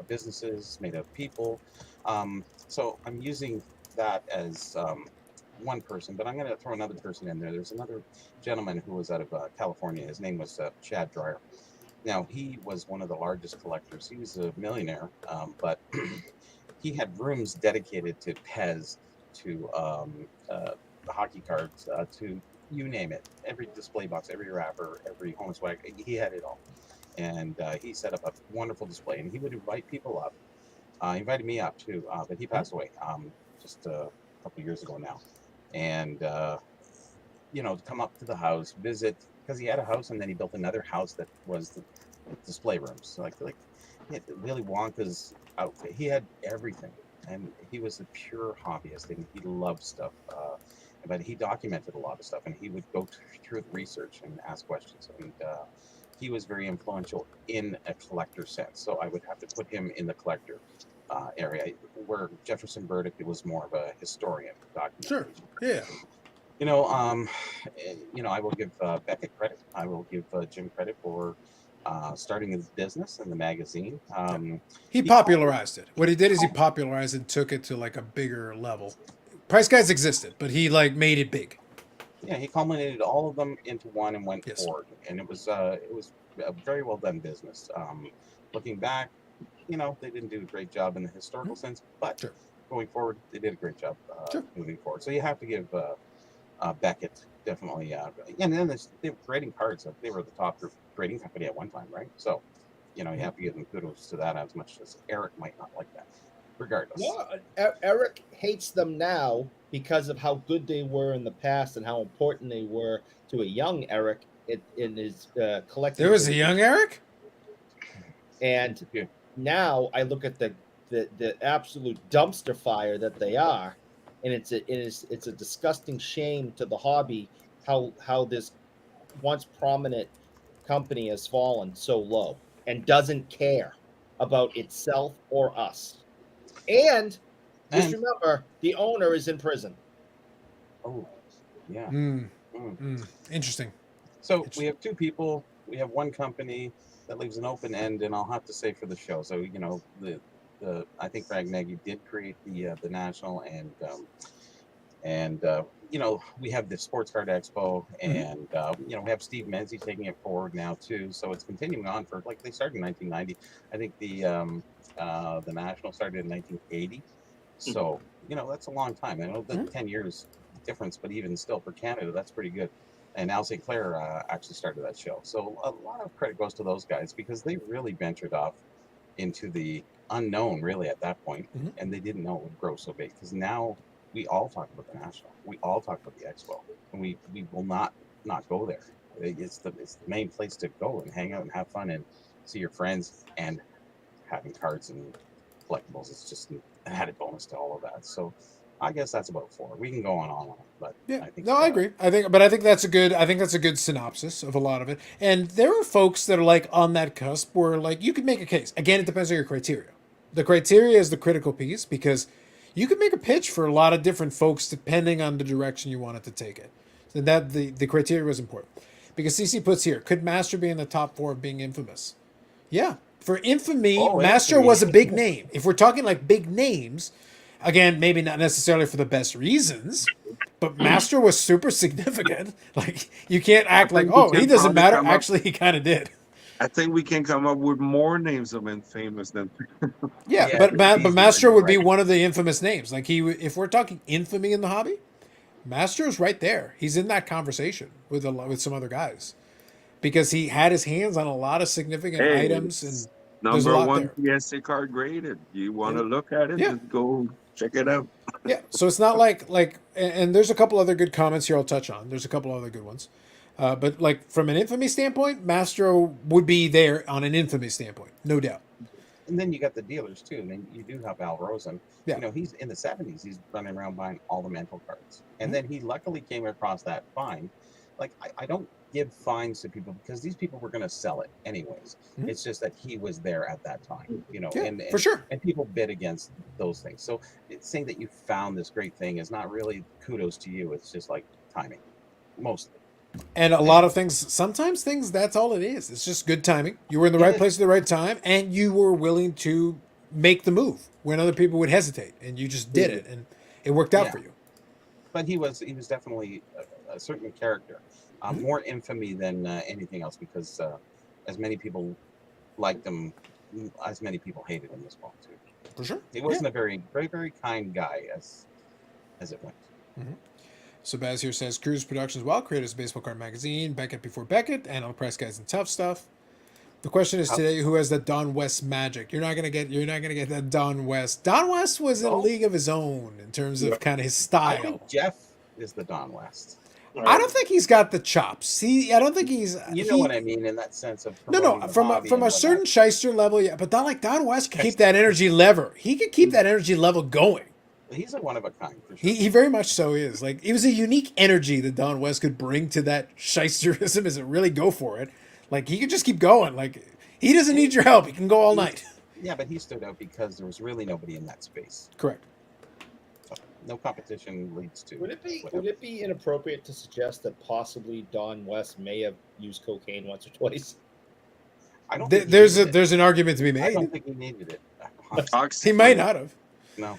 businesses, made up of people. So I'm using that as one person, but I'm going to throw another person in there. There's another gentleman who was out of California. His name was Chad Dreyer. Now, he was one of the largest collectors. He was a millionaire, but he had rooms dedicated to Pez, to hockey cards, to you name it. Every display box, every wrapper, every home swag, he had it all. And he set up a wonderful display, and he would invite people up. He invited me up too, but he passed away just a couple of years ago now. And to come up to the house, visit, because he had a house, and then he built another house that was the display rooms. So like he had Willy Wonka's outfit. He had everything, and he was a pure hobbyist, and he loved stuff. But he documented a lot of stuff, and he would go through the research and ask questions. And he was very influential in a collector sense. So I would have to put him in the collector area, where Jefferson Burdick was more of a historian document. Sure. Yeah. I will give Beckett credit. I will give Jim credit for starting his business in the magazine. He popularized it. What he did is he popularized it and took it to like a bigger level. Price Guides existed, but he like made it big. Yeah, he culminated all of them into one and went Yes. forward, and it was a very well done business. Looking back, they didn't do a great job in the historical sense, but Sure. going forward, they did a great job Sure. moving forward. So you have to give Beckett definitely, and then they were grading cards. They were the top grading company at one time, right? So, you have to give them kudos to that, as much as Eric might not like that. Regardless. No, Eric hates them now because of how good they were in the past and how important they were to a young Eric in his collecting. There was a young Eric? And Yeah. now I look at the absolute dumpster fire that they are, and it's a disgusting shame to the hobby how this once prominent company has fallen so low and doesn't care about itself or us. And just remember, the owner is in prison. Oh, yeah. Interesting. So we have two people. We have one company that leaves an open end, and I'll have to say for the show. So I think Frank Nagy did create the National, and And we have the Sports Card Expo, and we have Steve Menzies taking it forward now too. So it's continuing on for like they started in 1990. I think the National started in 1980. So that's a long time. I know the 10 years difference, but even still for Canada, that's pretty good. And Al St. Clair actually started that show. So a lot of credit goes to those guys because they really ventured off into the unknown really at that point, and they didn't know it would grow so big, because now we all talk about the National, we all talk about the Expo, and we will not go there. It's the main place to go and hang out and have fun and see your friends, and having cards and collectibles is just an added bonus to all of that. So I guess that's about 4. We can go on, but Yeah, I think no, I agree. I think that's a good synopsis of a lot of it. And there are folks that are like on that cusp where like you could make a case. Again, it depends on your criteria. The criteria is the critical piece, because you could make a pitch for a lot of different folks depending on the direction you wanted to take it. So that the criteria was important. Because CC puts here, could Master be in the top 4 of being infamous? Yeah. For infamy, Master infamy. was a big name. If we're talking like big names, again, maybe not necessarily for the best reasons, but Master was super significant. Like, you can't act like, oh, he doesn't matter. Actually, he kind of did. I think we can come up with more names of infamous than. Yeah, but Master would be one of the infamous names. Like, if we're talking infamy in the hobby, Master is right there. He's in that conversation with some other guys, because he had his hands on a lot of significant items, and there's a Number lot 1 there. PSA card graded. You want to look at it? Yeah. Just go check it out. Yeah, so it's not like, and there's a couple other good comments here I'll touch on. There's a couple other good ones. But like from an infamy standpoint, Mastro would be there on an infamy standpoint, no doubt. And then you got the dealers too. And then you do have Al Rosen. Yeah. He's in the 70s. He's running around buying all the mental cards. And then he luckily came across that fine. Like, I don't give fines to people because these people were going to sell it anyways. It's just that he was there at that time, Yeah, and for sure. And people bid against those things. So saying that you found this great thing is not really kudos to you. It's just like timing, mostly. And a lot of things, sometimes things, that's all it is. It's just good timing. You were in the right place at the right time, and you were willing to make the move when other people would hesitate, and you just did it, and it worked out for you. But he was definitely a certain character, more infamy than anything else, because as many people liked him, as many people hated him as well too. For sure. He wasn't a very, very, very kind guy as it went. So Baz here says Cruz Productions, well, creators of Baseball Card Magazine, Beckett before Beckett, and all the price guys and tough stuff. The question is today, who has that Don West magic? You're not gonna get that Don West. Don West was in a league of his own in terms of kind of his style. I think Jeff is the Don West. I don't think he's got the chops. I don't think he's. You know what I mean in that sense of from a certain shyster level, yeah. But not like Don West can keep that energy lever. He could keep that energy level going. He's a one of a kind for sure. He very much so is. Like, it was a unique energy that Don West could bring to that shysterism as it really go for it. Like, he could just keep going. Like, he doesn't need your help. He can go all night. Yeah, but he stood out because there was really nobody in that space. Correct. So, no competition leads to. Would it be inappropriate to suggest that possibly Don West may have used cocaine once or twice? I don't. There's an argument to be made. I don't think he needed it. He might not have. No.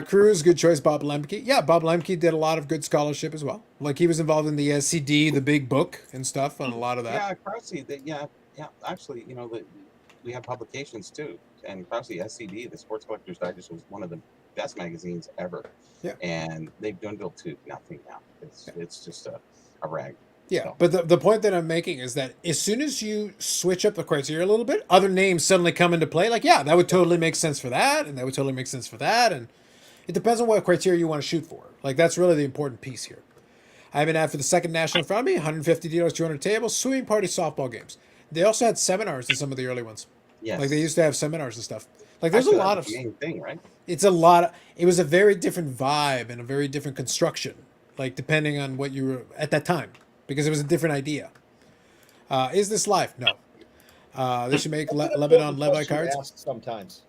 Cruz, good choice. Bob Lemke. Yeah, Bob Lemke did a lot of good scholarship as well. Like, he was involved in the SCD, the big book and stuff, on a lot of that. Yeah, Krause, yeah. Actually, we have publications too. And Krause, SCD, the Sports Collectors Digest, was one of the best magazines ever. Yeah. And they've dwindled to nothing now. It's just a rag. Yeah, So. but the point that I'm making is that as soon as you switch up the criteria a little bit, other names suddenly come into play. Like, yeah, that would totally make sense for that, and that would totally make sense for that, and it depends on what criteria you want to shoot for. Like, that's really the important piece here. I have an ad for the second national in front of me, 150 dealers, 200 tables, swimming party, softball games. They also had seminars in some of the early ones. Yes. Like, they used to have seminars and stuff. Like, there's a lot of... the main thing, right? It's a lot. It was a very different vibe and a very different construction, like, depending on what you were at that time, because it was a different idea. Is this live? No. They should make Lebanon Levi cards. Ask sometimes.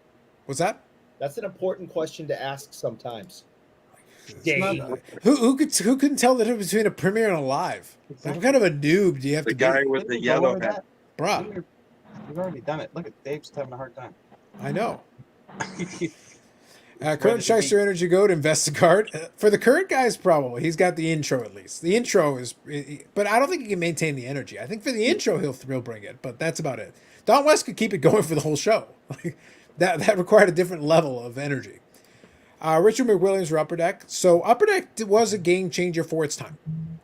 What's that? That's an important question to ask sometimes. Who couldn't tell the difference between a premiere and a live? Like, what kind of a noob do you have The to guy be? with the yellow hat. Bruh, We've already done it. Look at Dave's having a hard time. I know. Current Shyster Energy Goat, Investigard. For the current guy's probably, he's got the intro at least. The intro is, but I don't think he can maintain the energy. I think for the intro he'll bring it, but that's about it. Don West could keep it going for the whole show. That required a different level of energy. Richard McWilliams for Upper Deck. So Upper Deck was a game changer for its time.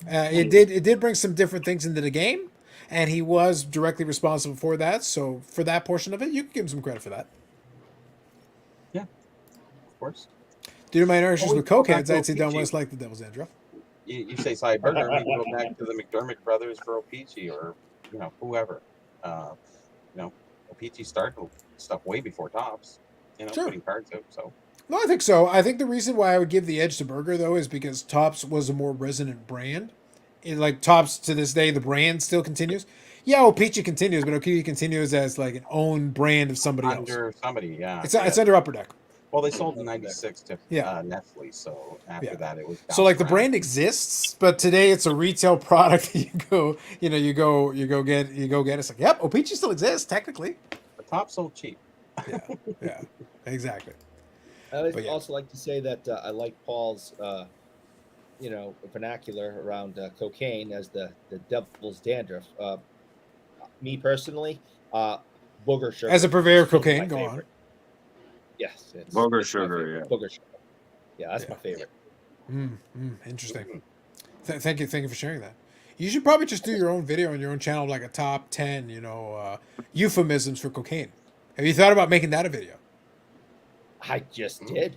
It did bring some different things into the game, and he was directly responsible for that. So for that portion of it, you can give him some credit for that. Of course. Due to my interactions with go back cokeheads, to I'd say Don OPG. West like the Devil's Andro. You say Cy Burger, we can go back to the McDermott brothers for O-Pee-Chee or, whoever. O-Pee-Chee started stuff way before Tops, Sure. putting cards out. So No, I think so. I think the reason why I would give the edge to Burger, though, is because Tops was a more resonant brand. Like Tops, to this day, the brand still continues. Yeah, O-Pee-Chee continues, but O-Pee-Chee continues as like an own brand of somebody else. under somebody, yeah. It's under Upper Deck. Well, they sold in '96 to Yeah. Nestle, so after Yeah. that it was. So like the bounced around. brand exists, but today it's a retail product. You go get. It's like, yep, O-Pee-Chee still exists technically. The Top sold cheap. Yeah, exactly. I'd But yeah. also like to say that I like Paul's, vernacular around cocaine as the devil's dandruff. Me personally, booger sugar. As a purveyor of is my cocaine, go on. favorite. Yes, it's Booger it's my sugar, favorite. yeah. Booger sugar. Yeah, that's my favorite. Interesting. Thank you for sharing that. You should probably just do your own video on your own channel, like a top 10, euphemisms for cocaine. Have you thought about making that a video? I just did.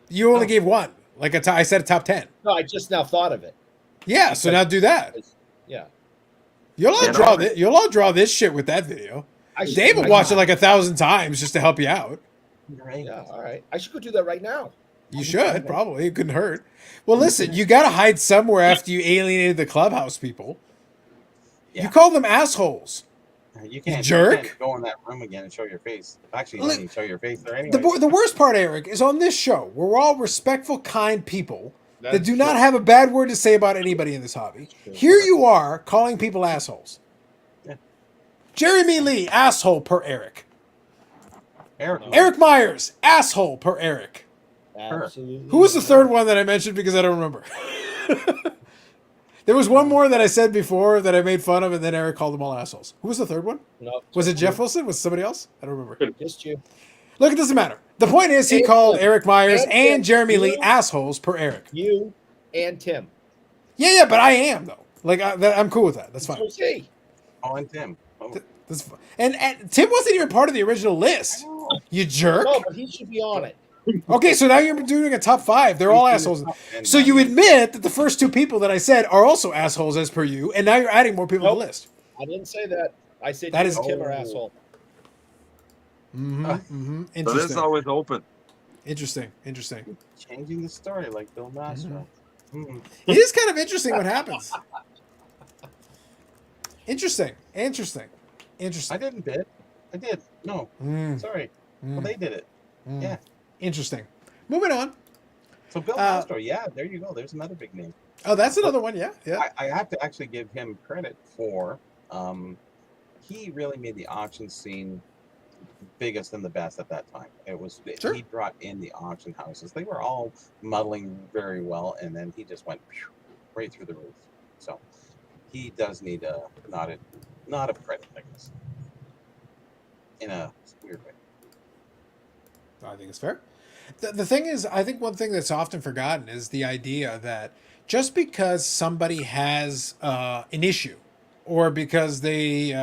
You only gave one. I said a top 10. No, I just now thought of it. Yeah, so now do that. Yeah. You'll all draw this shit with that video. Dave will watch it like 1,000 times just to help you out. Right. Yeah, all right. I should go do that right now. You should, probably. It couldn't hurt. Well, listen, you got to hide somewhere after you alienated the clubhouse people. Yeah. You call them assholes. You can't, jerk. You can't go in that room again and show your face. Actually, you Look, don't even show your face there anyway. The worst part, Eric, is on this show, we're all respectful, kind people that That's do not true. have a bad word to say about anybody in this hobby. true. Here you are calling people assholes. Yeah. Jeremy Lee, asshole per Eric. Eric, Eric Myers, asshole per Eric. Absolutely. Who was the third one that I mentioned because I don't remember? There was one more that I said before that I made fun of, and then Eric called them all assholes. Who was the third one? No, Was it Jeff Wilson? Was it somebody else? I don't remember. Just you. Look, it doesn't matter. The point is he And called Tim. Eric Myers And and Tim. Jeremy Lee You. assholes per Eric. You and Tim. Yeah, but I am, though. I'm cool with that. That's fine. Okay. oh, and Tim. Oh, That's fine. And Tim wasn't even part of the original list. You jerk. No, but he should be on it. Okay, so now you're doing a top 5. They're all assholes. and So you admit that the first 2 people that I said are also assholes as per you, and now you're adding more people to Nope. the list. I didn't say that. I said That you is- and Tim are Oh. asshole. Mm-hmm. So this is Interesting. always open. Interesting. changing the story like Bill Mastro. It is kind of interesting what happens. Interesting. I didn't bid. I did. No. Sorry. Well, they did it. Yeah. Interesting. Moving on. So Bill Mastro, yeah, there you go. There's another big name. Oh, that's another one. Yeah. I have to actually give him credit for he really made the auction scene biggest and the best at that time. It was Sure. He brought in the auction houses. They were all muddling very well, and then he just went right through the roof. So he does need a not a credit, I guess, in a weird way. I think it's fair. The thing is, I think one thing that's often forgotten is the idea that just because somebody has an issue, or because they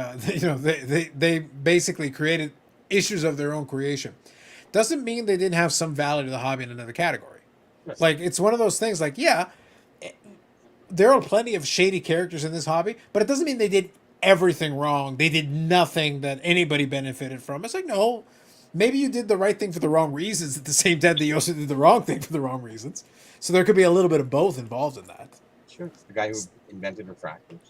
basically created issues of their own creation, doesn't mean they didn't have some value to the hobby in another category. Yes. Like, it's one of those things. Like, yeah, there are plenty of shady characters in this hobby, but it doesn't mean they did everything wrong. They did nothing that anybody benefited from. It's like, no. Maybe you did the right thing for the wrong reasons at the same time that you also did the wrong thing for the wrong reasons. So there could be a little bit of both involved in that. Sure. The guy who invented refractors.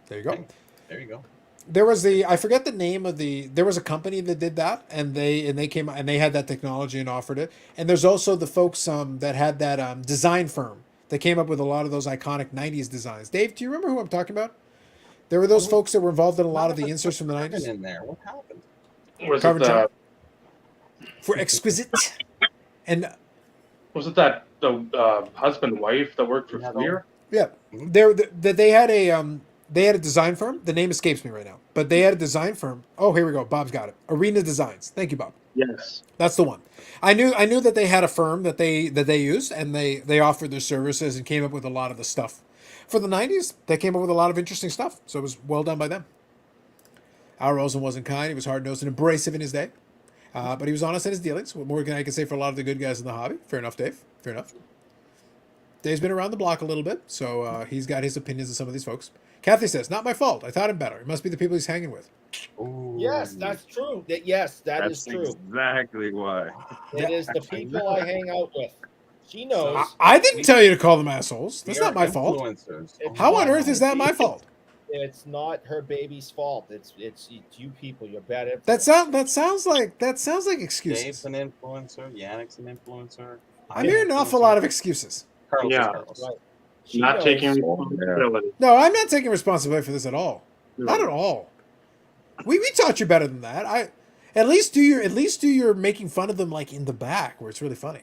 There you go. Okay, there you go. There was I forget the name of there was a company that did that, and they came and they had that technology and offered it. And there's also the folks that had that design firm that came up with a lot of those iconic 90s designs. Dave, do you remember who I'm talking about? There were those folks that were involved in a lot of the inserts from the 90s. In there, what happened? Was Carbon it Chop? for exquisite. And Was it that the husband wife that worked for Yeah, Fleer? yeah, they had a design firm. The name escapes me right now, but they had a design firm. Oh, here we go. Bob's got it. Arena Designs. Thank you, Bob. Yes. That's the one. I knew that they had a firm that they used, and they offered their services and came up with a lot of the stuff. For the 90s, they came up with a lot of interesting stuff, so it was well done by them. Al Rosen wasn't kind. He was hard-nosed and abrasive in his day, but he was honest in his dealings. What more can I say for a lot of the good guys in the hobby? Fair enough, Dave. Fair enough. Dave's been around the block a little bit, so he's got his opinions on some of these folks. Kathy says, not my fault. I thought him better. It must be the people he's hanging with. Ooh. Yes, that's true. Yes, that is That's true. exactly why. It is the people I hang out with. She knows. I didn't tell you to call them assholes. That's We not are my fault. influencers. It's How not on earth is that my fault? It's not her baby's fault. It's you people. You're bad at That sounds like excuses. Dave's an influencer. Yannick's an influencer. I'm hearing an awful lot of excuses. Carlos is Yeah. Carlos. Right. She Not knows. taking responsibility. No, I'm not taking responsibility for this at all. Not at all. We taught you better than that. At least do your making fun of them like in the back where it's really funny.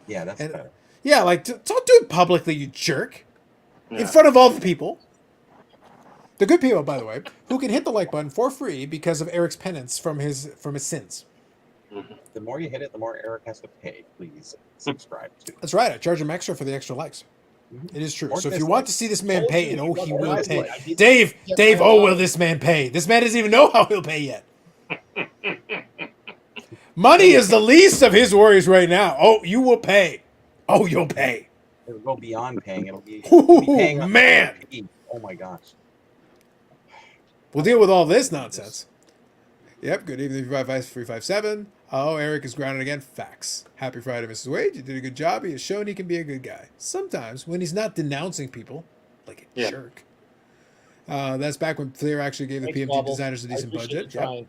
Yeah, that's And- better. Yeah, like don't do it publicly, you jerk, in Yeah. front of all the people. The good people, by the way, who can hit the like button for free because of Eric's penance from his sins. The more you hit it, the more Eric has to pay. Please subscribe to. That's right. I charge him extra for the extra likes. Mhm. It is true. Or So if you want to dislikes. see this man Told pay, you, and oh, he you will got pay. I did- Dave, Yes, Dave, I oh, know. will this man pay? This man doesn't even know how he'll pay yet. Money is the least of his worries right now. Oh, you will pay. Oh, you'll pay. It'll go beyond paying. It'll be Ooh, paying on man. the Oh my gosh. We'll deal with all this nonsense. Yep. Good evening, 357. Oh, Eric is grounded again. Facts. Happy Friday, Mrs. Wade. You did a good job. He has shown he can be a good guy. Sometimes when he's not denouncing people like a Yeah. jerk. That's back when Flair actually gave the Thanks, PMT Bobble. designers a I decent appreciate budget. you Yep. trying.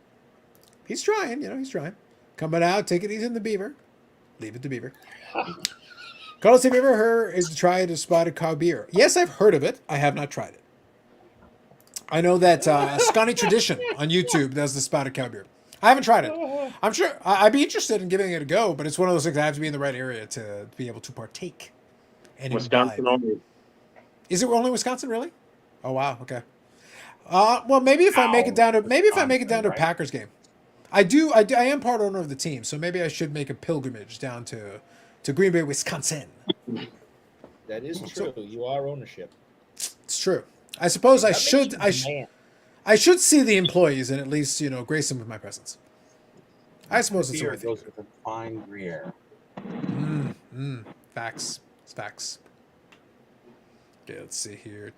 He's trying, he's trying. Coming out, take it easy in the Beaver. Leave it to Beaver. Carlos, have you ever heard is to try a spotted cow beer? Yes, I've heard of it. I have not tried it. I know that Scotty Tradition on YouTube does the spotted cow beer. I haven't tried it. I'm sure I'd be interested in giving it a go, but it's one of those things I have to be in the right area to be able to partake. And Wisconsin imbibe. only. Is it only Wisconsin, really? Oh wow, okay. Well, maybe if I make it down to a right? Packers game, I am part owner of the team, so maybe I should make a pilgrimage down to Green Bay, Wisconsin. That is true. You are ownership. It's true. I suppose I That should makes you man. I should see the employees and at least grace them with my presence. I suppose it's the Beer way to goes do with a fine Gruyere. it. Facts. It's facts. Okay, let's see here.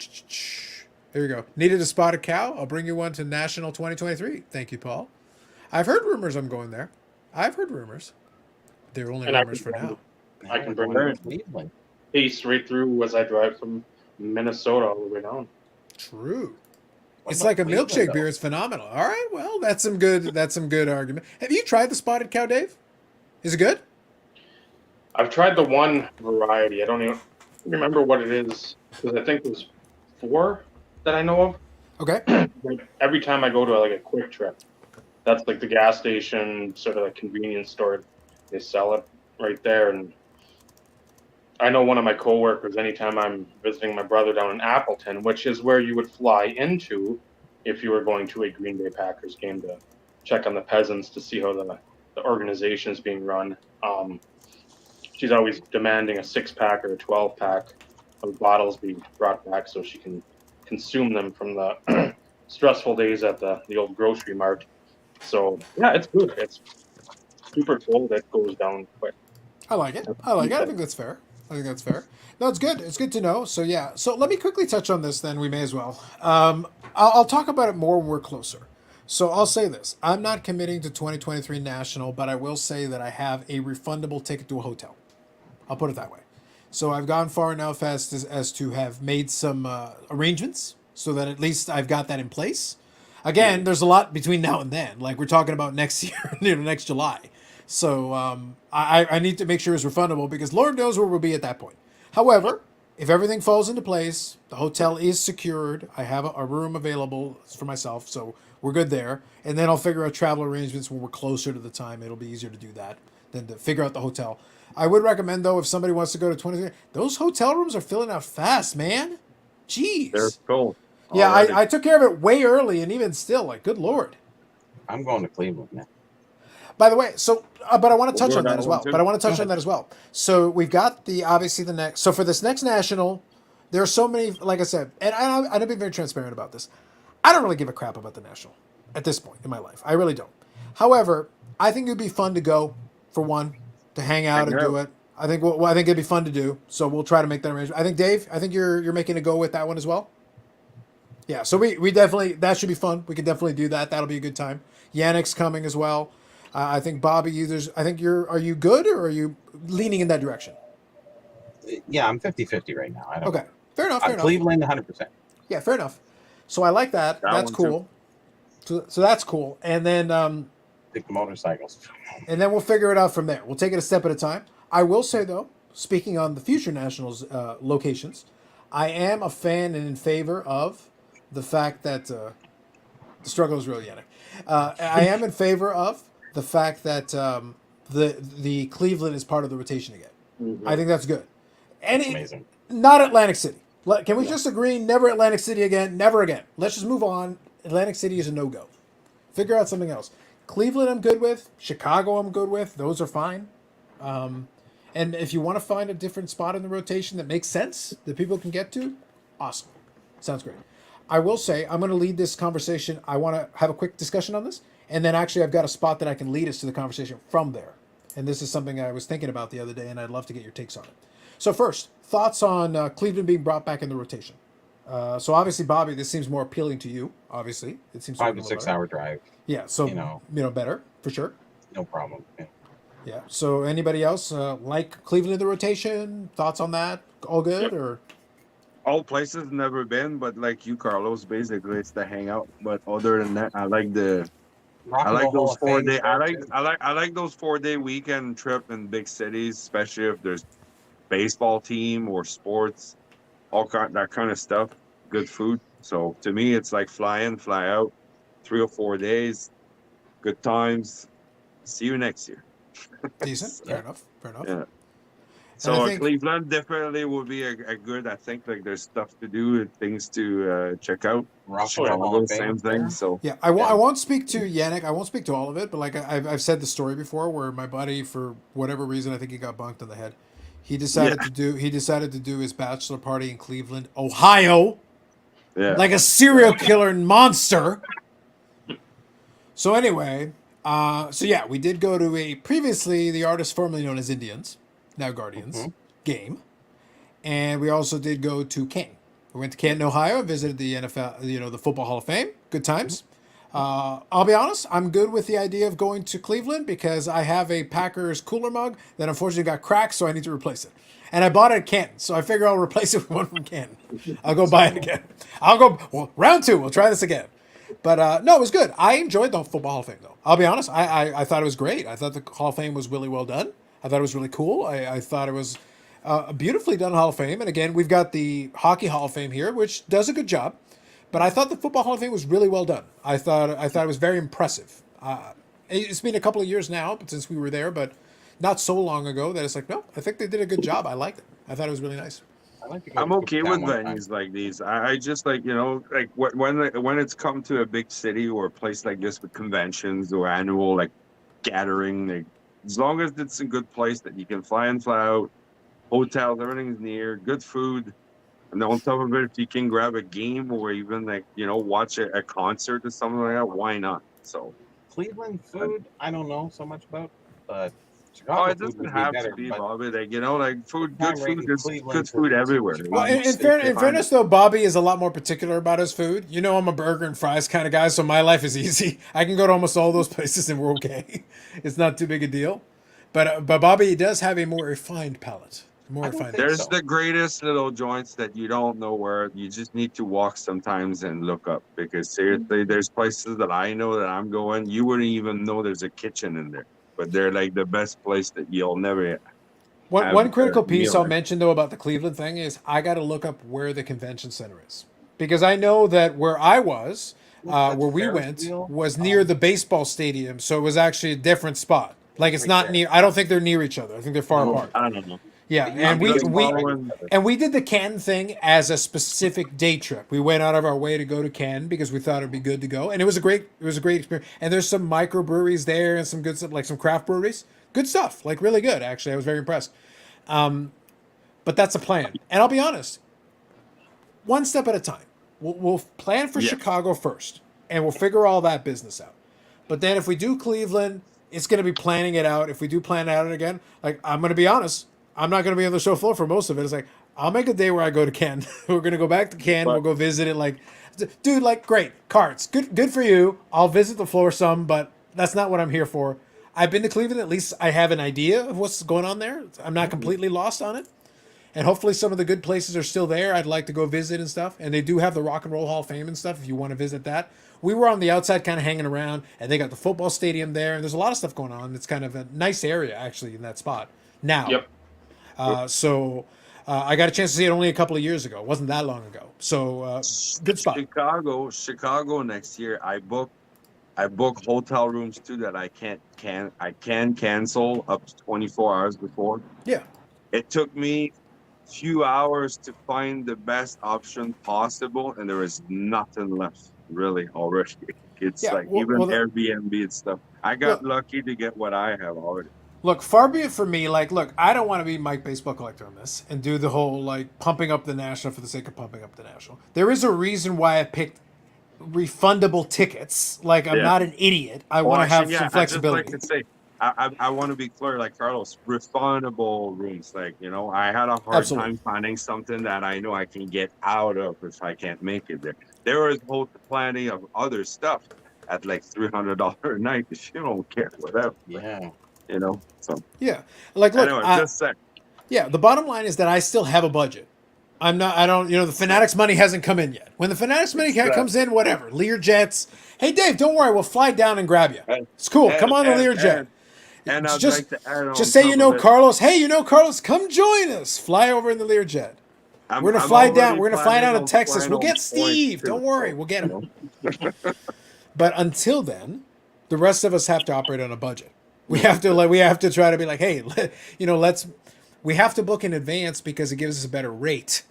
Here we go. Needed a spotted cow? I'll bring you one to National 2023. Thank you, Paul. I've heard rumors I'm going there. I've heard rumors. They're only And I rumors for can- now. I can bring Going her. to Cleveland. East right through as I drive from Minnesota all the way down. True. What It's about like a Cleveland, milkshake though? beer. It's phenomenal. All right. Well, that's some good argument. Have you tried the spotted cow, Dave? Is it good? I've tried the one variety. I don't even remember what it is because I think there's 4 that I know of. Okay. Like, every time I go to like a quick trip, that's like the gas station, sort of like convenience store. They sell it right there, and I know one of my coworkers. Anytime I'm visiting my brother down in Appleton, which is where you would fly into if you were going to a Green Bay Packers game to check on the peasants to see how the organization is being run. She's always demanding a 6-pack or a 12-pack of bottles be brought back so she can consume them from the stressful days at the old grocery mart. So yeah, it's good. It's super cold. It goes down quick. I like it. I think that's fair. No, it's good. It's good to know. So yeah. So let me quickly touch on this. Then we may as well. I'll talk about it more when we're closer. So I'll say this: I'm not committing to 2023 National, but I will say that I have a refundable ticket to a hotel. I'll put it that way. So I've gone far enough as to have made some arrangements so that at least I've got that in place. Again, there's a lot between now and then. Like we're talking about next year, next July. So I need to make sure it's refundable because Lord knows where we'll be at that point. However, if everything falls into place, the hotel is secured. I have a room available for myself. So We're good there. And then I'll figure out travel arrangements when we're closer to the time. It'll be easier to do that than to figure out the hotel. I would recommend, though, if somebody wants to go to 20, those hotel rooms are filling out fast, man. Jeez. They're full. Yeah, already. I took care of it way early, and even still, like, good Lord. I'm going to Cleveland now. By the way, so but I want to touch We'll on go that down as well. one, too. But I want to touch on that as well. So we've got obviously the next. So for this next national, there are so many. Like I said, and I've been very transparent about this. I don't really give a crap about the national at this point in my life. I really don't. However, I think it'd be fun to go for one, to hang out and do it. I think I think it'd be fun to do. So we'll try to make that arrangement. I think Dave, I think you're making a go with that one as well. Yeah, so we definitely, that should be fun. We could definitely do that. That'll be a good time. Yannick's coming as well. I think Bobby, are you good or are you leaning in that direction? Yeah, I'm 50-50 right now. I don't Okay, fair enough. Fair enough. Cleveland, 100%. Yeah, fair enough. So I like that. That's one, cool. So that's cool. And then Take the motorcycles. we'll figure it out from there. We'll take it a step at a time. I will say though, speaking on the future nationals locations, I am a fan and in favor of the fact that the struggle is real, Yannick. I am in favor of the fact that the Cleveland is part of the rotation again. Mhm. I think that's good. That's amazing. Not Atlantic City. Can we just agree? Never Atlantic City again. Never again. Let's just move on. Atlantic City is a no-go. Figure out something else. Cleveland, I'm good with. Chicago, I'm good with. Those are fine. And if you want to find a different spot in the rotation that makes sense, that people can get to, awesome. Sounds great. I will say, I'm going to lead this conversation. I want to have a quick discussion on this. And then actually, I've got a spot that I can lead us to the conversation from there. And this is something I was thinking about the other day, and I'd love to get your takes on it. So first, thoughts on Cleveland being brought back in the rotation. So obviously, Bobby, this seems more appealing to you. Obviously, it seems 5 to 6 hour drive. Yeah, so better for sure. No problem. Yeah. Yeah. So anybody else like Cleveland in the rotation? Thoughts on that? All good or? All places never been, but like you, Carlos, basically it's the hangout. But other than that, I like those Hall of 4 Fame day. there, too. I like those 4 day weekend trip in big cities, especially if there's baseball team or sports, that kind of stuff. Good food. So to me, it's like fly in, fly out, 3 or 4 days, good times. See you next year. Decent. Fair enough. Fair enough. Yeah. And I So think- Cleveland definitely would be a good. I think like there's stuff to do and things to check out. Rockville Hall of Same Fame. thing. So Yeah, I won't speak to Yannick. I won't speak to all of it, but like I've said the story before, where my buddy, for whatever reason, I think he got bunked on the head. He decided to do his bachelor party in Cleveland, Ohio, yeah, like a serial killer and monster. So anyway, we did go to a previously the artist formerly known as Indians, now Guardians, game, and we also did go to Canton. We went to Canton, Ohio, visited the NFL, the Football Hall of Fame. Good times. I'll be honest, I'm good with the idea of going to Cleveland because I have a Packers cooler mug that unfortunately got cracked, so I need to replace it. And I bought it at Canton, so I figure I'll replace it with one from Canton. I'll go buy it again. Round 2, we'll try this again. But no, it was good. I enjoyed the Football Hall of Fame, though. I'll be honest, I thought it was great. I thought the Hall of Fame was really well done. I thought it was really cool. I thought it was a beautifully done Hall of Fame. And again, we've got the Hockey Hall of Fame here, which does a good job. But I thought the Football Hall of Fame was really well done. I thought it was very impressive. It's been a couple of years now since we were there, but not so long ago that it's like, no, I think they did a good job. I liked it. I thought it was really nice. I like to go I'm to okay with Cooperstown one time. venues like these. I just like like when it's come to a big city or a place like this with conventions or annual like gathering, like, as long as it's a good place that you can fly in, fly out, hotels, everything's near, good food. And then on top of it, if you can grab a game or even like, watch a concert or something like that, why not? So Cleveland food, I don't know so much about, but Chicago it food doesn't would have better, to be, but Bobby. Like, like food, Not good food, rating good Cleveland food for- everywhere. Well, in It's fairness, though, Bobby is a lot more particular about his food. I'm a burger and fries kind of guy, so my life is easy. I can go to almost all those places and we're okay. It's not too big a deal. But Bobby does have a more refined palate. More I don't refined. think There's so. the greatest little joints that you don't know where. You just need to walk sometimes and look up, because seriously, there's places that I know that I'm going, you wouldn't even know there's a kitchen in there, but they're like the best place that you'll never. One critical piece meal. I'll mention though about the Cleveland thing is I got to look up where the convention center is, because I know that where I was, That where we Ferris went wheel? was near the baseball stadium, so it was actually a different spot. Like it's Right not there. near. I don't think they're near each other. I think they're far apart. I don't know. Yeah, But and you we just we following- and we did the Cannes thing as a specific day trip. We went out of our way to go to Cannes because we thought it'd be good to go, and it was a great experience. And there's some microbreweries there and some good stuff, like some craft breweries. Good stuff, like really good. Actually, I was very impressed. But that's a plan, and I'll be honest. One step at a time. We'll plan for Yeah. Chicago first, and we'll figure all that business out. But then if we do Cleveland, it's going to be planning it out. If we do plan it out again, like I'm going to be honest, I'm not going to be on the show floor for most of it. It's like I'll make a day where I go to Cannes. We're going to go back to Cannes. We'll go visit it. Like, dude, like great cards, good for you. I'll visit the floor some, but that's not what I'm here for. I've been to Cleveland. At least I have an idea of what's going on there. I'm not completely lost on it. And hopefully some of the good places are still there. I'd like to go visit and stuff. And they do have the Rock and Roll Hall of Fame and stuff if you want to visit that. We were on the outside kind of hanging around, and they got the football stadium there. And there's a lot of stuff going on. It's kind of a nice area, actually, in that spot now. Yep. So I got a chance to see it only a couple of years ago. It wasn't that long ago. So good spot. Chicago next year. I book hotel rooms too that I can cancel up to 24 hours before. Yeah. It took me few hours to find the best option possible, and there is nothing left really already. It's Yeah, like well, even well, Airbnb and stuff. I got lucky to get what I have already. Look, far be it from me. Like, look, I don't want to be Mike Baseball Collector on this and do the whole like pumping up the national for the sake of pumping up the national. There is a reason why I picked refundable tickets. Like, I'm not an idiot. I want to have some flexibility. I just like to say, I want to be clear, like Carlos, refundable rooms. Like, you know, I had a hard time finding something that I know I can get out of if I can't make it there. There is plenty of other stuff at like $300 a night if you don't care, whatever. Yeah. You know, so Yeah, like look, anyway, just saying. Yeah, the bottom line is that I still have a budget. I don't, the Fanatics money hasn't come in yet. When the Fanatics money comes in, whatever. Lear jets. Hey, Dave, don't worry. We'll fly down and grab you. It's cool. Come on the Lear jet. And I'd just, like to add on just say top of it, Carlos. Hey, Carlos, come join us. Fly over in the Lear jet. We're gonna fly down. We're gonna fly down to Texas. We'll get Steve. Don't worry. We'll get him. But until then, the rest of us have to operate on a budget. We have to try to be like, hey, we have to book in advance because it gives us a better rate.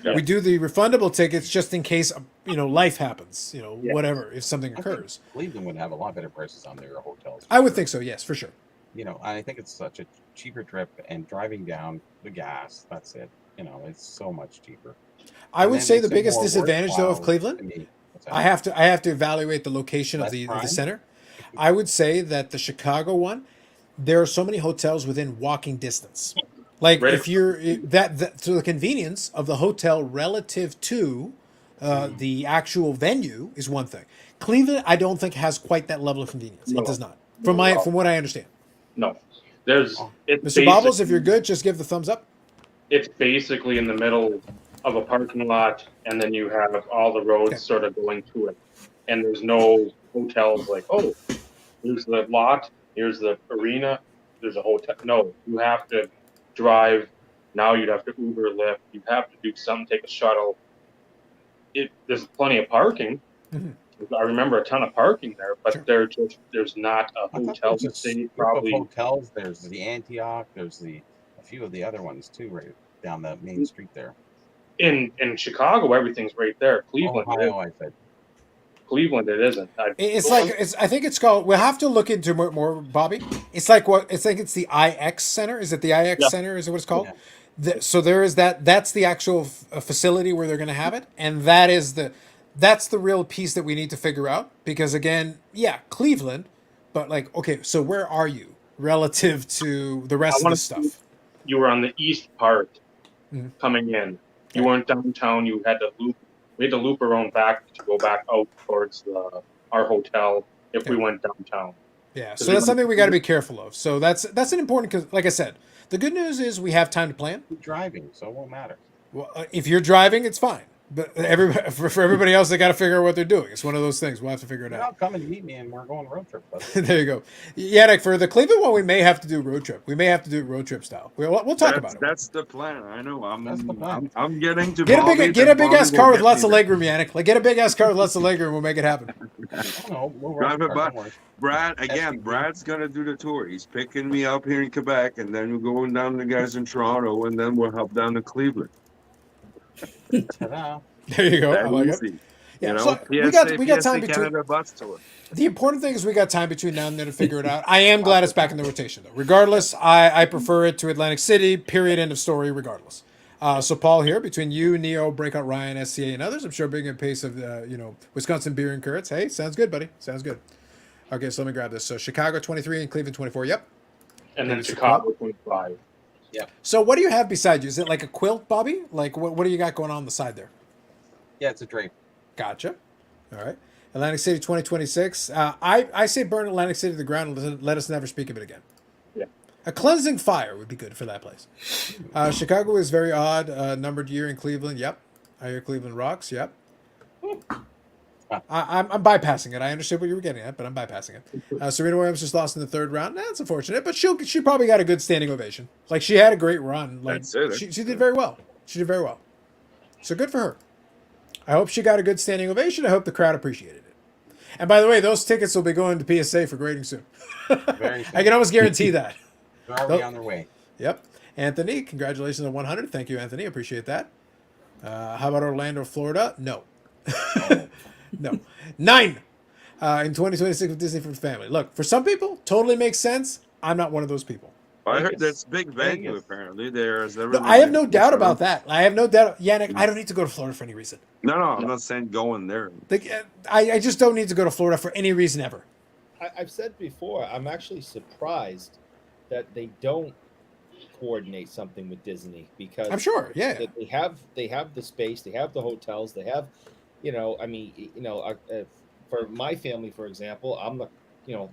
Yeah. We do the refundable tickets just in case, life happens, whatever, if something occurs. Cleveland would have a lot better prices on their hotels. I would think so, yes, for sure. I think it's such a cheaper trip, and driving down, the gas, that's it. It's so much cheaper. I would say the biggest disadvantage, though, of Cleveland, I have to evaluate the location of the center. I would say that the Chicago one, there are so many hotels within walking distance. Like if you're that to the convenience of the hotel relative to the actual venue is one thing. Cleveland, I don't think has quite that level of convenience. No. It does not, from what I understand. No, Mr. Bobbles, if you're good, just give the thumbs up. It's basically in the middle of a parking lot, and then you have all the roads sort of going to it, and there's no hotels like, oh, here's the lot, here's the arena, there's a hotel. No, you have to drive. Now you'd have to Uber, Lyft. You have to do something, take a shuttle. There's plenty of parking. Mm-hmm. I remember a ton of parking there, but there's not a hotel. Probably hotels. There's the Antioch. There's a few of the other ones too, right down the main street there. In Chicago, everything's right there. Cleveland, Ohio, I said. Cleveland, it isn't. I think it's called. We'll have to look into more, Bobby. It's like what it's like. It's the IX Center. Is it the IX Center? Is it what it's called? Yeah. So there is that. That's the actual facility where they're going to have it, and that's the real piece that we need to figure out. Because again, Cleveland, but okay, so where are you relative to the rest of the stuff? You were on the east part coming in. You weren't downtown. You had to loop. We had to loop around back to go back out towards our hotel if we went downtown. Yeah, so that's something we got to be careful of. So that's an important, because like I said, the good news is we have time to plan. You're driving, so it won't matter. Well, if you're driving, it's fine. But for everybody else, they got to figure out what they're doing. It's one of those things. We'll have to figure it You're out. not coming to meet me, and we're going road trip. Buddy. There you go. Yannick, for the Cleveland one, we may have to do road trip. We may have to do road trip style. We'll talk about it. That's the plan. I know. That's the plan. I'm getting to Get a big ass car with lots of leg. legroom, Yannick. Like get a big ass car with lots of legroom. We'll make it happen. No, we'll Drive it by. don't worry. Brad's gonna do the tour. He's picking me up here in Quebec, and then we're going down to the guys in Toronto, and then we'll help down to Cleveland. Ta-da. There you go. I That like it. easy. Yeah, You know, so we got PSA time between. Canada bus tour. The important thing is we got time between now and then to figure it out. I am glad it's back in the rotation, though. Regardless, I prefer it to Atlantic City, period, end of story, regardless. So, Paul, here, between you, Neo, Breakout Ryan, SCA, and others, I'm sure bringing a pace of, Wisconsin beer and curds. Hey, sounds good, buddy. Sounds good. Okay, so let me grab this. So, Chicago 23 and Cleveland 24. Yep. And then Chicago 25. So, what do you have beside you? Is it like a quilt, Bobby? Like, what do you got going on the side there? Yeah, it's a drape. Gotcha. All right. Atlantic City 2026. I say burn Atlantic City to the ground and let us never speak of it again. Yeah. A cleansing fire would be good for that place. Chicago is very odd. Numbered year in Cleveland. Yep. I hear Cleveland rocks. Yep. I'm bypassing it. I understood what you were getting at, but I'm bypassing it. Serena Williams just lost in the third round. That's unfortunate, but she probably got a good standing ovation. Like she had a great run. Like That's it. she did very well. She did very well. So good for her. I hope she got a good standing ovation. I hope the crowd appreciated it. And by the way, those tickets will be going to PSA for grading soon. Very soon. I can almost guarantee that. They're already on their way. Yep. Anthony, congratulations on 100. Thank you, Anthony. Appreciate that. How about Orlando, Florida? No. No. 9 in 2026 with Disney for the family. Look, for some people, totally makes sense. I'm not one of those people. I heard Vegas. that's big venue Vegas. apparently. There's No, I have no doubt about that. I have no doubt. Yannick, I don't need to go to Florida for any reason. No, I'm not saying going there. Like, I just don't need to go to Florida for any reason ever. I've said before, I'm actually surprised that they don't coordinate something with Disney because I'm sure, yeah. that they have the space, they have the hotels, they have, for my family, for example, I'm not,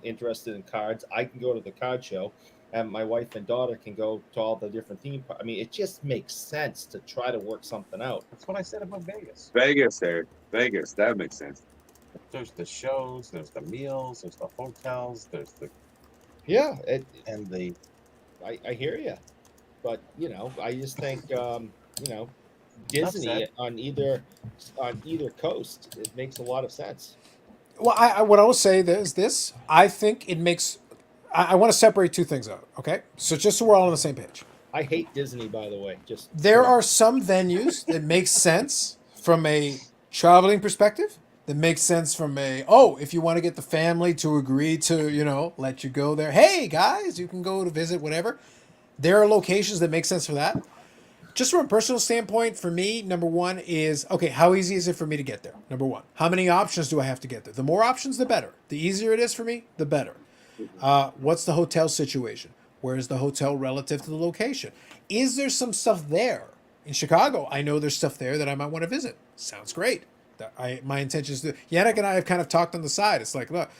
interested in cards. I can go to the card show, and my wife and daughter can go to all the different theme parks. I mean, it just makes sense to try to work something out. That's what I said about Vegas. Vegas, that makes sense. There's the shows, there's the meals, there's the hotels, there's the Yeah, and the I hear you, but I just think Disney said. on either coast, it makes a lot of sense. Well, what I will say is this. I think it makes... I want to separate two things out, okay? So just so we're all on the same page. I hate Disney, by the way. There are some venues that make sense from a traveling perspective, that makes sense from if you want to get the family to agree to, let you go there. Hey, guys, you can go to visit, whatever. There are locations that make sense for that. Just from a personal standpoint, for me, number one is, okay, how easy is it for me to get there? Number one. How many options do I have to get there? The more options, the better. The easier it is for me, the better. What's the hotel situation? Where is the hotel relative to the location? Is there some stuff there? In Chicago, I know there's stuff there that I might want to visit. Sounds great. My intention is to... Yannick and I have kind of talked on the side. It's like, look,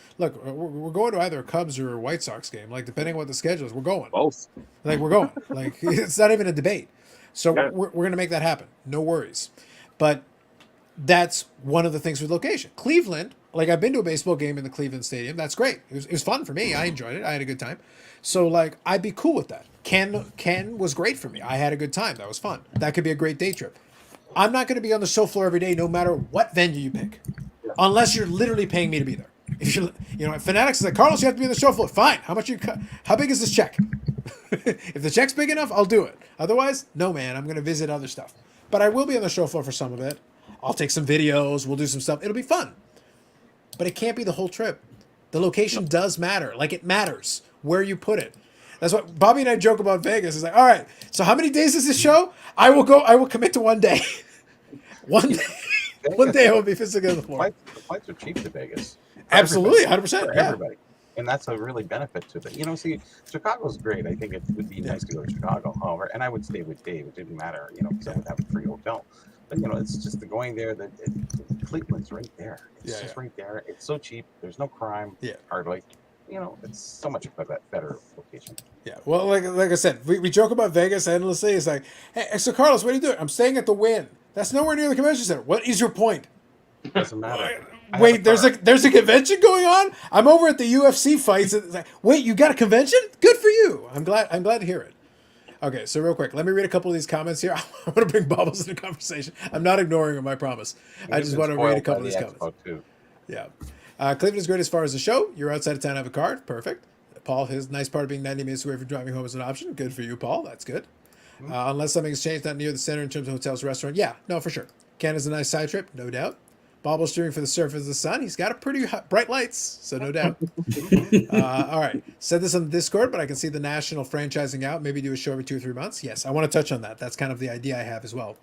we're going to either a Cubs or a White Sox game. Like, depending on what the schedule is, we're going. Both. Like, we're going. Like, it's not even a debate. So Yeah. we're going to make that happen. No worries. But that's one of the things with location. Cleveland, like I've been to a baseball game in the Cleveland Stadium. That's great. It was fun for me. I enjoyed it. I had a good time. So, like, I'd be cool with that. Ken was great for me. I had a good time. That was fun. That could be a great day trip. I'm not going to be on the show floor every day, no matter what venue you pick, unless you're literally paying me to be there. If Fanatics is like, Carlos, you have to be on the show floor. Fine. How big is this check? If the check's big enough, I'll do it. Otherwise, no, man. I'm going to visit other stuff. But I will be on the show floor for some of it. I'll take some videos. We'll do some stuff. It'll be fun. But it can't be the whole trip. The location does matter. Like, it matters where you put it. That's what Bobby and I joke about Vegas. It's like, all right, so how many days is this show? I will commit to one day. One day I will be physically on the floor. the flights are cheap to Vegas. Absolutely, 100%. For Yeah. everybody. And that's a really benefit to them. See, Chicago's great. I think it would be nice to go to Chicago, however, and I would stay with Dave. It didn't matter, because I would have a free hotel. But, it's just the going there that Cleveland's right there. It's just right there. It's so cheap. There's no crime. Yeah. Hardly. It's so much a better location. Yeah. Well, like I said, we joke about Vegas endlessly. It's like, hey, so Carlos, what are you doing? I'm staying at the Wynn. That's nowhere near the convention center. What is your point? Doesn't matter. I have Wait, there's car. a convention going on. I'm over at the UFC fights. It's like, wait, you got a convention? Good for you. I'm glad to hear it. Okay, so real quick, let me read a couple of these comments here. I want to bring Bubbles into the conversation. I'm not ignoring him, I promise. I just want to read a couple of these comments. Too. Yeah. Cleveland is great as far as the show. You're outside of town, have a card. Perfect. Paul, his nice part of being 90 minutes away from driving home is an option. Good for you, Paul. That's good. Unless something's changed, not near the center in terms of hotels, restaurant. Yeah, no, for sure. Canada's a nice side trip, no doubt. Bobble steering for the surface of the sun. He's got a pretty bright lights, so no doubt. All right. Said this on the Discord, but I can see the national franchising out. Maybe do a show every 2 or 3 months. Yes, I want to touch on that. That's kind of the idea I have as well.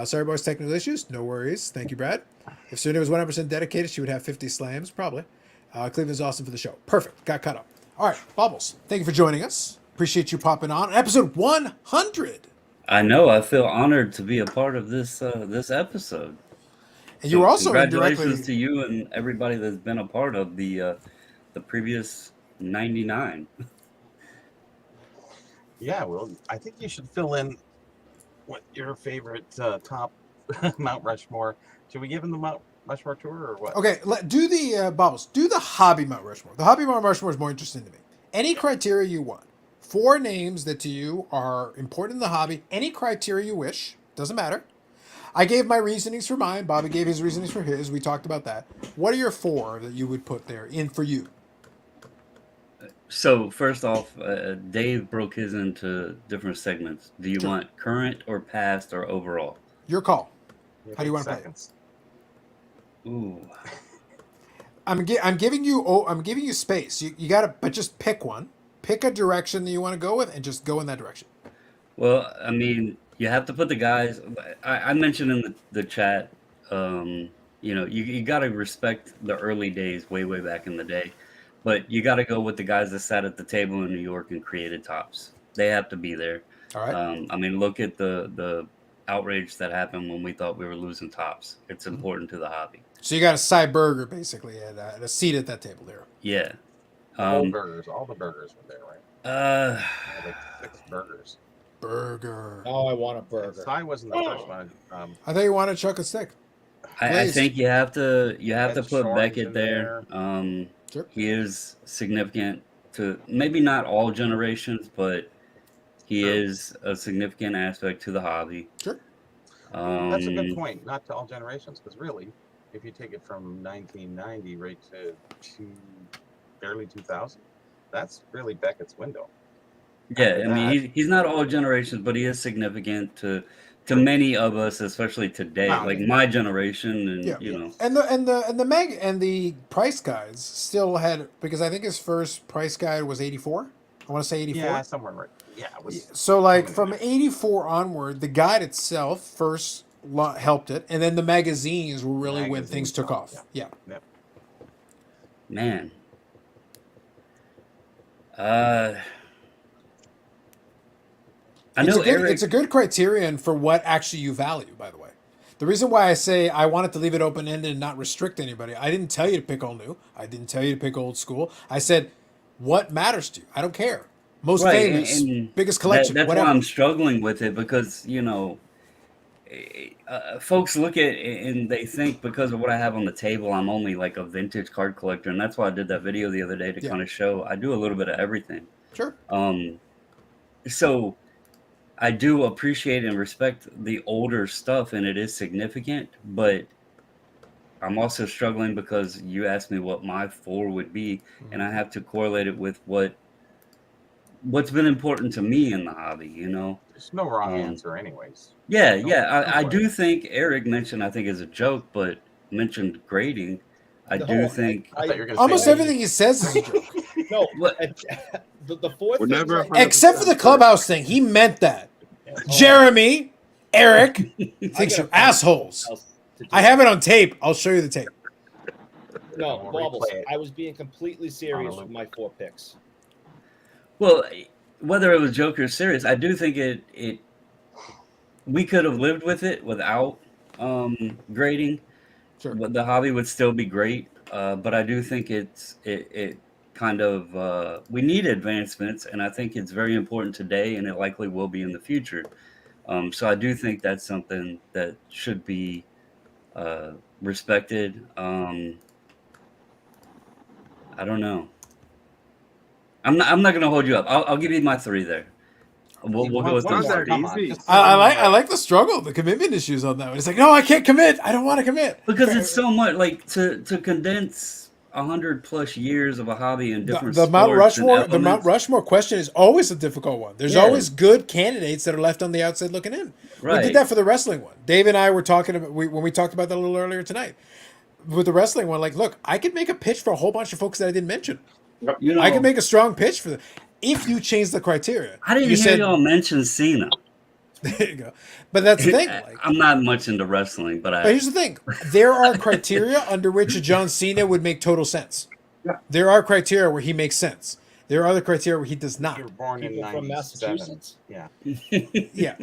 Sorry, boys, technical issues. No worries. Thank you, Brad. If Serena was 100% dedicated, she would have 50 slams, probably. Cleveland's awesome for the show. Perfect. Got cut up. All right, Bobbles, thank you for joining us. Appreciate you popping on. Episode 100. I know. I feel honored to be a part of this this episode. And you were also congratulations indirectly to you and everybody that's been a part of the previous 99. Yeah, well, I think you should fill in what your favorite top Mount Rushmore. Should we give him the Mount Rushmore tour or what? Okay, do the Bobbles. Do the hobby Mount Rushmore. The hobby Mount Rushmore is more interesting to me. Any criteria you want. 4 names that to you are important in the hobby. Any criteria you wish. Doesn't matter. I gave my reasonings for mine. Bobby gave his reasonings for his. We talked about that. What are your 4 that you would put there in for you? So first off, Dave broke his into different segments. Do you want current or past or overall? Your call. You How do you have want to play? seconds. Ooh. I'm giving you space. You got to, but just pick one. Pick a direction that you want to go with, and just go in that direction. Well, I mean, you have to put the guys. I mentioned in the chat. You got to respect the early days, way back in the day, but you got to go with the guys that sat at the table in New York and created tops. They have to be there. All right. I mean, look at the outrage that happened when we thought we were losing tops. It's important to the hobby. So you got a side burger basically and a seat at that table there. Yeah. All the burgers were there, right? Like 6 burgers. Burger. Oh, I want a burger. So I wasn't the first one. I thought you wanted chocolate stick. I think you have to Ed put Shorten's Beckett in there. Sure. He is significant to maybe not all generations, but he is a significant aspect to the hobby. Sure. That's a good point. Not to all generations, because really, if you take it from 1990 right to barely 2000, that's really Beckett's window. Yeah, I mean he's not all generations, but he is significant to many of us, especially today, like my generation, and you know. And the price guides still had, because I think his first price guide was 84. I want to say 84. Yeah, somewhere right. Yeah, it was. So like from 84 onward, the guide itself first helped it, and then the magazines were really when things took off. Yeah. Man. It's a good criterion for what actually you value, by the way. The reason why I say I wanted to leave it open-ended and not restrict anybody, I didn't tell you to pick all new. I didn't tell you to pick old school. I said, what matters to you? I don't care. Most famous, and biggest collection, that's whatever. why I'm struggling with it, because, folks look at it and they think because of what I have on the table, I'm only like a vintage card collector. And that's why I did that video the other day to kind of show I do a little bit of everything. Sure. So I do appreciate and respect the older stuff, and it is significant, but I'm also struggling because you asked me what my 4 would be, and I have to correlate it with what's been important to me in the hobby, There's no wrong answer anyways. I do think Eric mentioned, I think as a joke, but mentioned grading. I do think I thought you were gonna almost say everything he says is a joke. No, What? the 4th thing never is like- Except for the clubhouse thing. He meant that. Jeremy, Eric, thinks you're assholes. I have it on tape. I'll show you the tape. No, We'll Bobbles. replay it. I was being completely serious with my 4 picks. Well, whether it was joke or serious, I do think it we could have lived with it without grading. Sure. But the hobby would still be great. But I do think it kind of we need advancements, and I think it's very important today, and it likely will be in the future. So I do think that's something that should be respected. I don't know. I'm not going to hold you up. I'll give you my 3 there. We'll go with One those more, 3. come on. Just I throw like in I like the struggle, the commitment issues on that one. It's like, no, I can't commit. I don't want to commit Because it's so much, like, to condense 100+ years of a hobby in different the Mount sports and Rushmore. The Mount elements. Rushmore question is always a difficult one. There's Yeah. always good candidates that are left on the outside looking in. We Right. did that for the wrestling one. Dave and I were talking about when we talked about that a little earlier tonight. With the wrestling one, like, look, I could make a pitch for a whole bunch of folks that I didn't mention. You know, I can make a strong pitch for them if you change the criteria. I didn't you hear y'all mention Cena. There you go. But that's the thing. Like, I'm not much into wrestling, but but here's the thing: there are criteria under which a John Cena would make total sense. Yeah. There are criteria where he makes sense. There are other criteria where he does not. You were born in People from 97. Massachusetts. Yeah. Yeah.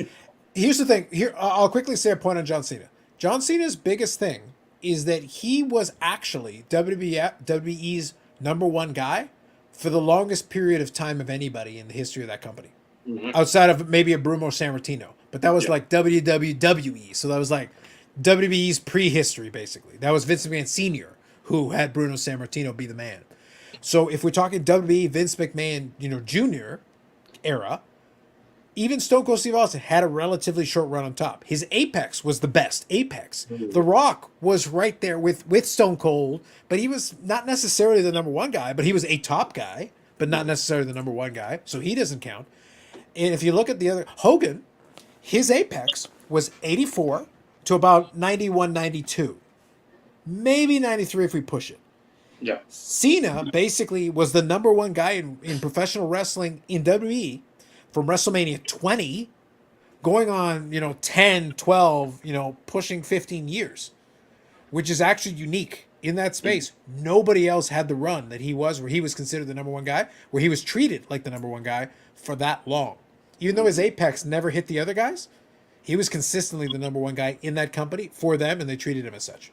Here's the thing. Here, I'll quickly say a point on John Cena. John Cena's biggest thing is that he was actually WWE's #1 guy for the longest period of time of anybody in the history of that company. Mhm. Outside of maybe a Bruno Sammartino. But that was Yeah. like WWE. So that was like WWE's prehistory, basically. That was Vince McMahon Sr., who had Bruno Sammartino be the man. So if we're talking WWE, Vince McMahon, Jr. era, even Stone Cold Steve Austin had a relatively short run on top. His apex was the best apex. The Rock was right there with Stone Cold, but he was not necessarily the #1 guy, but he was a top guy, but not necessarily the #1 guy. So he doesn't count. And if you look at the other, Hogan, his apex was 84 to about 91, 92. Maybe 93 if we push it. Yeah. Cena basically was the #1 guy in professional wrestling in WWE from WrestleMania 20 going on, 10, 12, pushing 15 years, which is actually unique in that space. Nobody else had the run that he was, where he was considered the #1 guy, where he was treated like the #1 guy for that long. Even though his apex never hit the other guys, he was consistently the #1 guy in that company for them, and they treated him as such.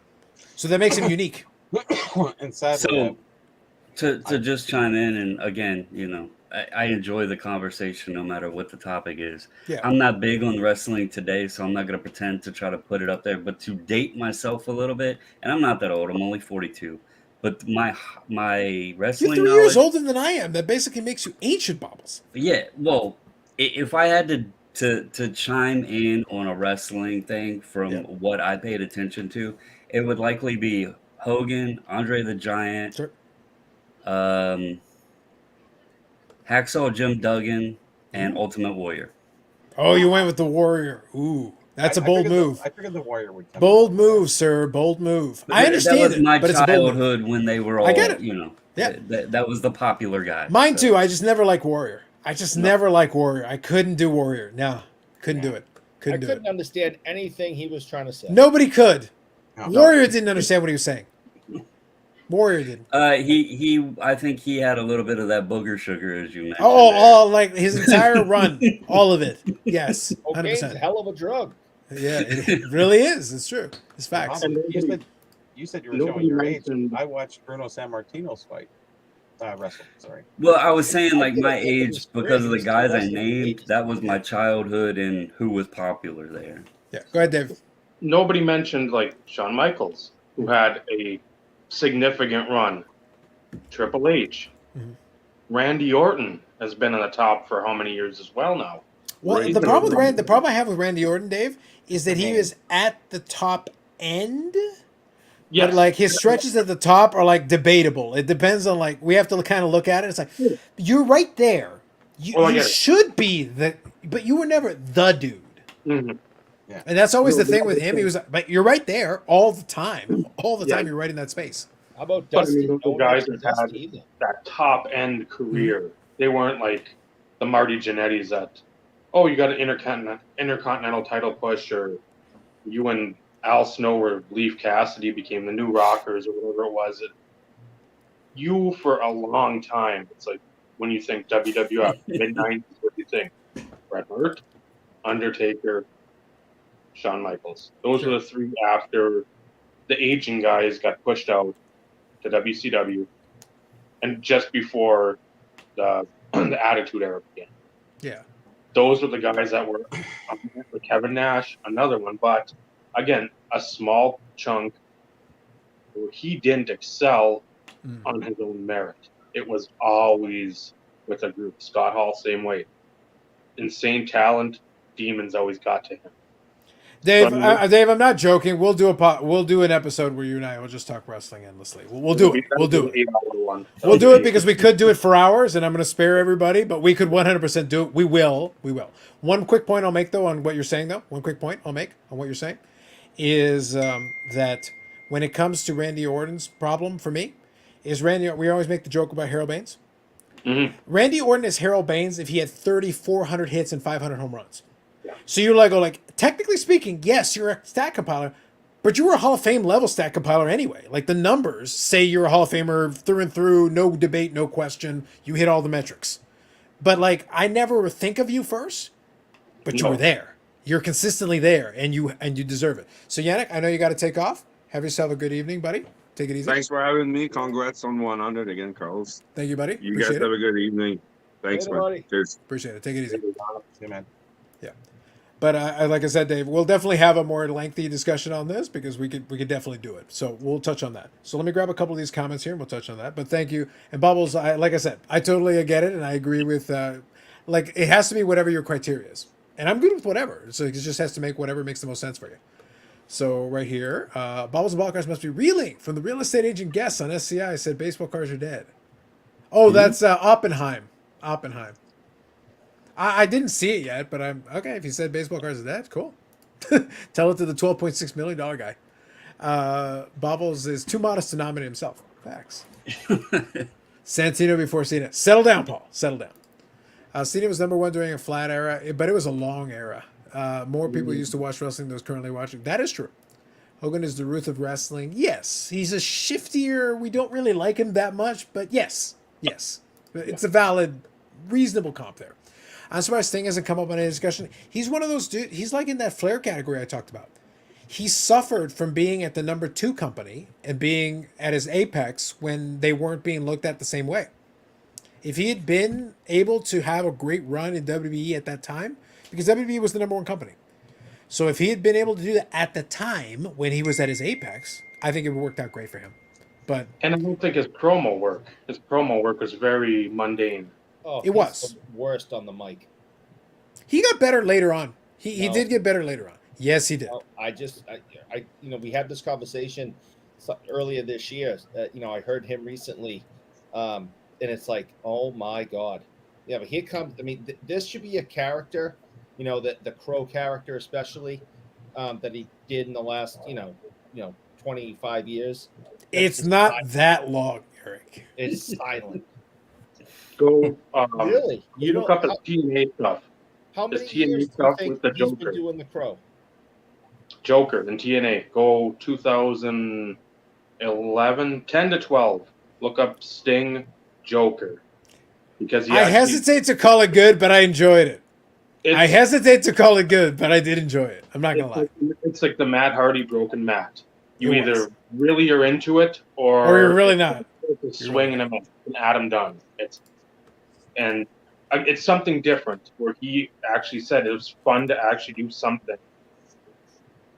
So that makes him unique. And sadly, So to just chime in, and again, I enjoy the conversation no matter what the topic is. Yeah. I'm not big on wrestling today, so I'm not going to pretend to try to put it up there. But to date myself a little bit, and I'm not that old. I'm only 42. But my You're wrestling 3 years knowledge, older than I am. That basically makes you ancient, Bobbles. yeah. Well, if I had to chime in on a wrestling thing from what I paid attention to, it would likely be Hogan, Andre the Giant, Sure. Hacksaw Jim Duggan, and Ultimate Warrior. Oh, you went with the Warrior. Ooh, that's a bold move. I figured the Warrior would come. Bold move, sir. Bold move. I understand that was it, my but it's a bold move. childhood when they were all, I get it. Yeah. that was the popular guy. Mine so. too. I just never liked Warrior. I just never liked Warrior. I couldn't do Warrior. No, couldn't do it. I Couldn't do couldn't it. understand anything he was trying to say. Nobody could. No. Warrior didn't understand what he was saying. Warrior didn't. I think he had a little bit of that booger sugar, as you mentioned. Oh, like his entire run, all of it. Yes, Cocaine's a 100%. hell of a drug. Yeah, it really is. It's true. It's facts. Bob, you said you were showing your age. I watched Bruno Sammartino's fight. Wrestle, sorry. Well, I was saying like my age because of the guys I named. That was my childhood and who was popular there. Yeah, go ahead, Dave. Nobody mentioned like Shawn Michaels, who had a significant run. Triple H. Mhm. Randy Orton has been on the top for how many years as well now? Well, Right. the problem I have with Randy Orton, Dave, is that he is at the top end. Yes. But like his stretches at the top are like debatable. It depends on we have to kind of look at it. It's like you're right there. You, Well, I you get it. should be but you were never the dude. Mhm. And that's always the thing with him. He was, but you're right there all the time. All the Yeah. time you're right in that space. How about But I Dusty? mean, those No one guys mentioned that had- Dusty either. That top end career. They weren't like the Marty Jannettis that, oh, you got an intercontinental title push, or you and Al Snow or Leaf Cassidy became the new Rockers or whatever it was. You for a long time. It's like when you think WWF mid-90s, what do you think? Bret Hart, Undertaker, Shawn Michaels. Those are the three after the aging guys got pushed out to WCW, and just before the Attitude Era began. Yeah. those were the guys that were for Kevin Nash, another one. But again, a small chunk where he didn't excel on his own merit. It was always with a group. Scott Hall, same way. Insane talent, demons always got to him. Dave, So, I mean, Dave, I'm not joking. We'll do an episode where you and I will just talk wrestling endlessly. We'll do it. We'll do it. 8-hour one. We'll do it because we could do it for hours, and I'm going to spare everybody, but we could 100% do it. We will. We will. One quick point I'll make, though, on what you're saying, though. One quick point I'll make on what you're saying is that when it comes to Randy Orton's problem for me, is Randy, we always make the joke about Harold Baines. Mhm. Randy Orton is Harold Baines if he had 3,400 hits and 500 home runs. So you're like, technically speaking, yes, you're a stat compiler, but you were a Hall of Fame level stat compiler anyway. Like the numbers say you're a Hall of Famer through and through, no debate, no question. You hit all the metrics. But like, I never think of you first, but you No. were there. You're consistently there, and you deserve it. So Yannick, I know you got to take off. Have yourself a good evening, buddy. Take it easy. Thanks for having me. Congrats on 100 again, Carlos. Thank you, buddy. You guys Appreciate have it. a good evening. Thanks, Later, man. buddy. Cheers. Appreciate it. Take it easy. Yeah, man. But like I said, Dave, we'll definitely have a more lengthy discussion on this because we could definitely do it. So we'll touch on that. So let me grab a couple of these comments here and we'll touch on that. But thank you. And Bubbles, like I said, I totally get it and I agree with like it has to be whatever your criteria is. And I'm good with whatever. So it just has to make whatever makes the most sense for you. So right here, Bubbles and Ball Cards must be reeling from the real estate agent guest on SCI said baseball cards are dead. Oh, that's Oppenheim. Oppenheim. I didn't see it yet, but I'm okay. If you said baseball cards are dead, cool. Tell it to the $12.6 million guy. Bobbles is too modest to nominate himself. Facts. Santino before Cena. Settle down, Paul. Settle down. Cena was number one during a flat era, but it was a long era. More people used to watch wrestling than those currently watching. That is true. Hogan is the Ruth of wrestling. Yes. He's a shiftier. We don't really like him that much, but yes. Yes. It's a valid, reasonable comp there. I'm surprised Sting hasn't come up on any discussion. He's one of those dudes. He's like in that Flair category I talked about. He suffered from being at the number 2 company and being at his apex when they weren't being looked at the same way. If he had been able to have a great run in WWE at that time, because WWE was the number 1 company. So if he had been able to do that at the time when he was at his apex, I think it worked out great for him. But And I don't think his promo work was very mundane. Oh, It was. he's the worst on the mic. he got better later on. He No. did get better later on. Yes, he did. I we had this conversation earlier this year. I heard him recently, and it's like, oh my god, yeah. But here comes. I mean, this should be a character, the Crow character, especially that he did in the last, 25 years. It's not that long, Eric. It's silent. Go Really? You look don't? up his TNA stuff. How many his TNA years do you stuff think with the he's been Joker. doing the Crow? Joker and TNA. Go 2011, 10 to 12. Look up Sting, Joker. Because I hesitate to call it good, but I enjoyed it. I hesitate to call it good, but I did enjoy it. I'm not gonna lie. It's like the Matt Hardy broken Matt. You It either was. really are into it Or you're really not. It's a swing and a miss. And Adam Dunn. It's something different where he actually said it was fun to actually do something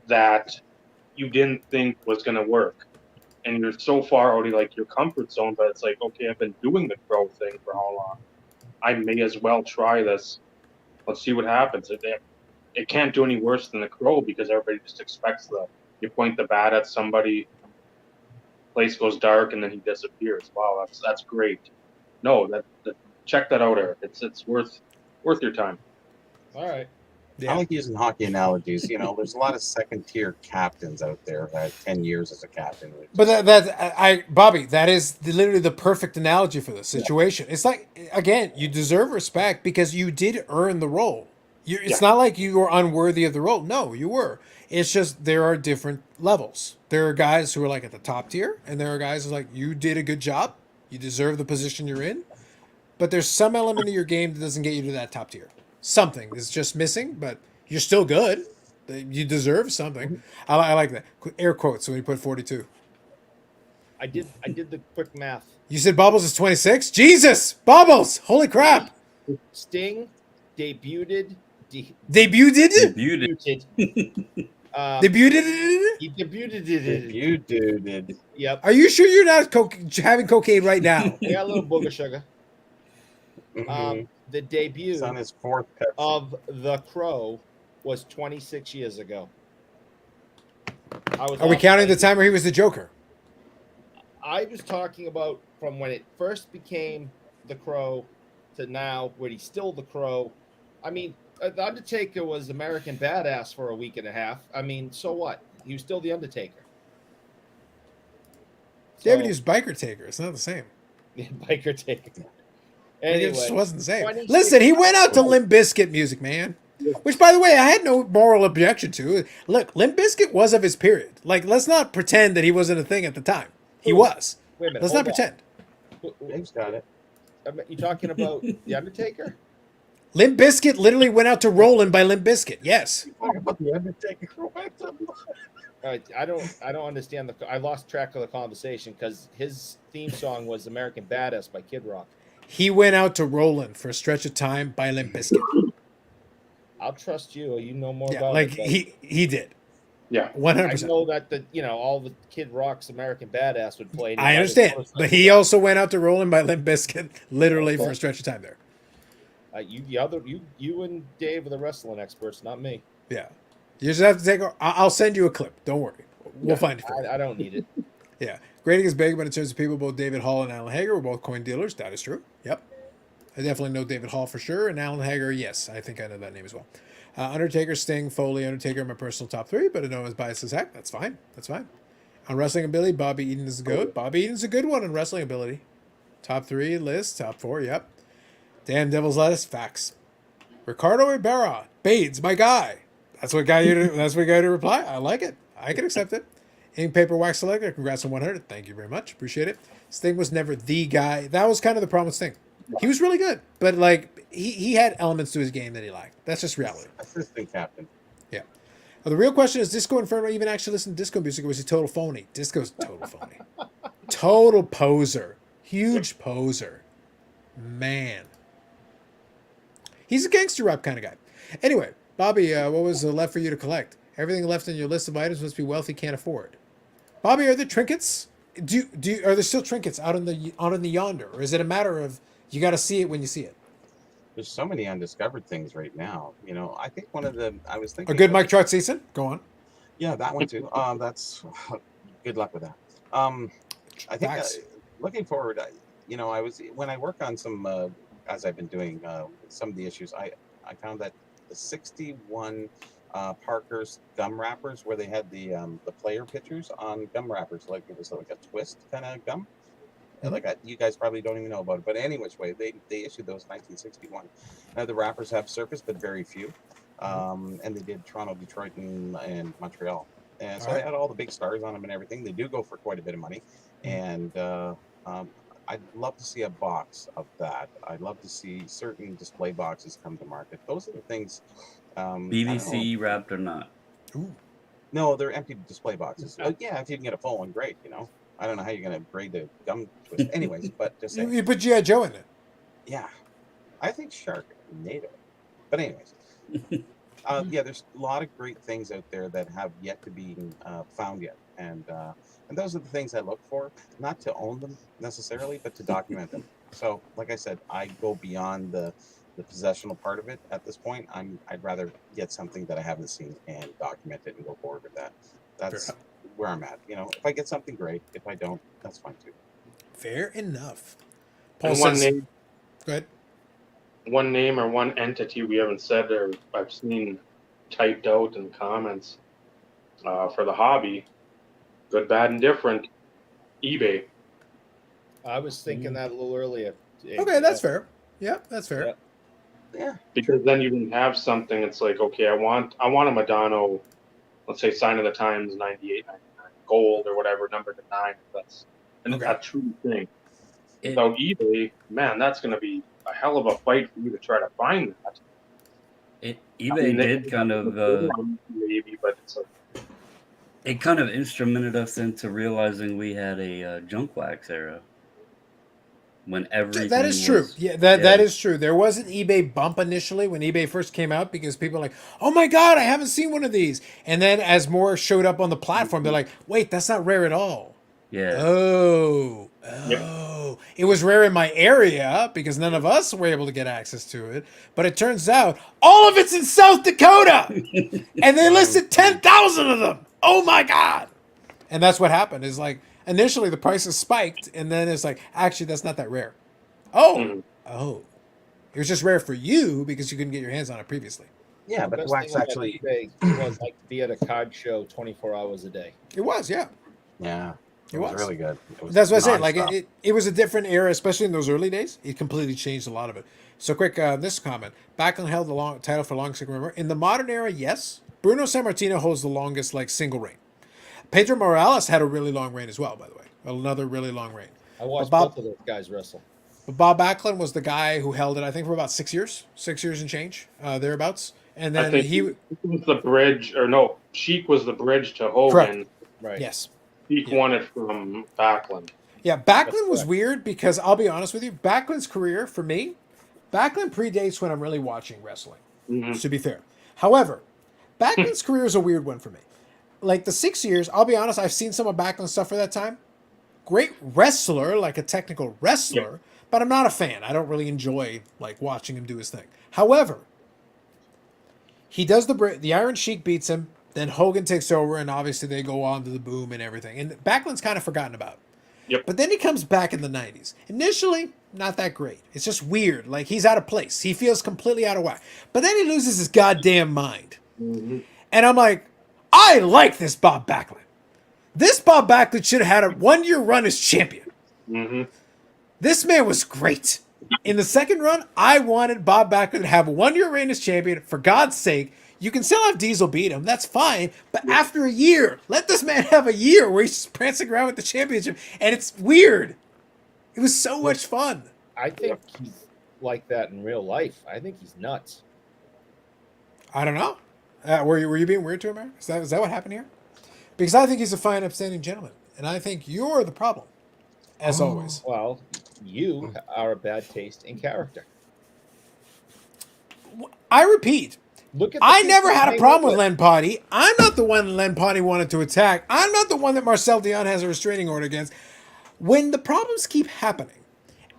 that you didn't think was going to work. And you're so far out of like your comfort zone, but it's like, okay, I've been doing the Crow thing for how long? I may as well try this. Let's see what happens. It can't do any worse than the Crow because everybody just expects you point the bat at somebody, place goes dark, and then he disappears. Wow, that's great. No, check that out, Eric. It's worth your time. All right. I like using hockey analogies. There's a lot of second-tier captains out there that had 10 years as a captain. But Bobby, that is literally the perfect analogy for this situation. It's like, again, you deserve respect because you did earn the role. It's not like you were unworthy of the role. No, you were. It's just there are different levels. There are guys who are like at the top tier, and there are guys who are like, you did a good job. You deserve the position you're in. But there's some element of your game that doesn't get you to that top tier. Something is just missing, but you're still good. You deserve something. I like that. Air quotes when you put 42. I did the quick math. You said Bubbles is 26? Jesus! Bubbles! Holy crap! Sting debuted. Debuted? Debuted. Debuted? He debuted. You did. Yep. Are you sure you're not having cocaine right now? Yeah, a little booger sugar. Mhm. The debut It's on his fourth Pepsi. of The Crow was 26 years ago. Are we counting the time where he was the Joker? I was talking about from when it first became The Crow to now, where he's still The Crow. I mean, The Undertaker was American Badass for a week and a half. I mean, so what? He was still The Undertaker. Yeah, but he was Biker Taker. It's not the same. Biker Taker. Anyway, Anyway, it just wasn't the same. 26 Listen, he went out to Limp Bizkit music, man. Which, by the way, I had no moral objection to. Look, Limp Bizkit was of his period. Like, let's not pretend that he wasn't a thing at the time. He was. Wait a minute, Let's not hold on. pretend. Dave's got it. You talking about The Undertaker? Limp Bizkit literally went out to Rollin' by Limp Bizkit. Yes. Talk about the Undertaker. Go back to I don't understand I lost track of the conversation because his theme song was American Badass by Kid Rock. He went out to Rollin' for a stretch of time by Limp Bizkit. I'll trust you. You know more Yeah, about like it. he did. Yeah. 100%. I know that all the Kid Rock's American Badass would play. I understand, but he also went out to Rollin' by Limp Bizkit literally for a stretch of time there. You and Dave are the wrestling experts, not me. Yeah, you just have to take. I'll send you a clip. Don't worry, we'll find it for you. I don't need it. Yeah, grading is big, but in terms of people, both David Hall and Alan Hager were both coin dealers. That is true. Yep, I definitely know David Hall for sure, and Alan Hager. Yes, I think I know that name as well. Undertaker, Sting, Foley, Undertaker are my personal top three, but I know as biased as heck. That's fine. That's fine. On wrestling ability, Bobby Eaton is good. Bobby Eaton's a good one on wrestling ability. Top three list, top four. Yep. Damn Devil's Lettuce, facts. Ricardo Ibarra, Bades, my guy. That's what got you to reply. I like it. I can accept it. Ink Paper Wax Selector, congrats on 100. Thank you very much. Appreciate it. Sting was never the guy. That was kind of the problem with Sting. He was really good, but like he had elements to his game that he lacked. That's just reality. assistant captain. Yeah. Well, the real question is, Disco Inferno even actually listen to disco music, or was he total phony? Disco's total phony. Total poser. Huge poser. Man. He's a gangster rap kind of guy. Anyway, Bobby, what was left for you to collect? Everything left in your list of items must be wealthy can't afford. Bobby, are there trinkets? Are there still trinkets out in the yonder, or is it a matter of you got to see it when you see it? There's so many undiscovered things right now. I think I was thinking A good about- Mike Trout season? Go on. Yeah, that one too. That's good luck with that. I think Facts. looking forward, I was when I work on some as I've been doing some of the issues. I found that the 61 Parker's gum wrappers, where they had the player pictures on gum wrappers, like it was like a twist kind of gum. You guys probably don't even know about it, but any which way, they issued those in 1961. Now the wrappers have surfaced, but very few. And they did Toronto, Detroit, and Montreal. And so they had all the big stars on them and everything. They do go for quite a bit of money. And I'd love to see a box of that. I'd love to see certain display boxes come to market. Those are the things. BBC wrapped or not? Ooh. No, they're empty display boxes. Yeah, if you can get a full one, great. I don't know how you're going to grade the gum twist. Anyways, but just saying. You put G.I. Joe in it. Yeah, I think Sharknado. But anyways, there's a lot of great things out there that have yet to be found yet, and those are the things I look for. Not to own them necessarily, but to document them. So, like I said, I go beyond the possessional part of it at this point. I'd rather get something that I haven't seen and document it and go forward with that. That's where I'm at. If I get something, great. If I don't, that's fine too. Fair enough. Paul And says, go ahead. one name or one entity we haven't said or I've seen typed out in comments for the hobby, good, bad, and different, eBay. I was thinking that a little earlier. Okay, that's fair. Yeah, that's fair. Yeah. Yeah. Because then you can have something. It's like, okay, I want a Madonna, let's say Sign of the Times 98, 99, gold or whatever, number to 9. That's a true thing. So eBay, man, that's going to be a hell of a fight for you to try to find that. eBay did kind of maybe, but it's it kind of instrumented us into realizing we had a junk wax era. when everything That is true. was- Yeah, that is true. There was an eBay bump initially when eBay first came out because people were like, "Oh my god, I haven't seen one of these." And then as more showed up on the platform, they're like, "Wait, that's not rare at all." Yeah. Oh, it was rare in my area because none of us were able to get access to it. But it turns out all of it's in South Dakota, and they listed 10,000 of them. Oh my god! And that's what happened. Is like initially the prices spiked, and then it's like, actually, that's not that rare. Mhm. Oh, it was just rare for you because you couldn't get your hands on it previously. Yeah, but Best wax thing about actually. eBay was like to be at a card show 24 hours a day. It was, yeah. Yeah, It it was was. really good. It was That's what I said. Like nonstop. it was a different era, especially in those early days. It completely changed a lot of it. So quick, this comment: Backlund held the long title for longest. Remember, in the modern era, yes, Bruno Sammartino holds the longest like single reign. Pedro Morales had a really long reign as well, by the way, another really long reign. I watched Bob- both of those guys wrestle. But Bob Backlund was the guy who held it, I think, for about 6 years, 6 years and change, thereabouts. And I then think he, was the bridge, or no, Sheik was the bridge to Hogan. Right. yes. Sheik won it from Backlund. Yeah, Backlund was correct. weird because I'll be honest with you, Backlund's career for me, Backlund predates when I'm really watching wrestling. Mhm. To be fair, however, Backlund's career is a weird one for me. Like the 6 years, I'll be honest, I've seen some of Backlund's stuff for that time. Great wrestler, like a technical wrestler, but I'm not a fan. I don't really enjoy like watching him do his thing. However, he does the Iron Sheik beats him, then Hogan takes over, and obviously they go on to the boom and everything. And Backlund's kind of forgotten about. Yep. But then he comes back in the 90s. Initially, not that great. It's just weird. Like, he's out of place. He feels completely out of whack. But then he loses his goddamn mind. Mhm. And I'm like, I like this Bob Backlund. This Bob Backlund should have had a 1-year run as champion. Mhm. This man was great. In the second run, I wanted Bob Backlund to have a 1-year reign as champion. For God's sake, you can still have Diesel beat him. That's fine. But after a year, let this man have a year where he's just prancing around with the championship. And it's weird. It was so much fun. I think he's like that in real life. I think he's nuts. I don't know. Were you being weird to him, Aaron? Is that what happened here? Because I think he's a fine, upstanding gentleman. And I think you're the problem, as always. Well, you are a bad taste in character. I repeat, Look at the I people never you had a hang problem out with Len Potty. I'm not the one Len Potty wanted to attack. I'm not the one that Marcel Dion has a restraining order against. When the problems keep happening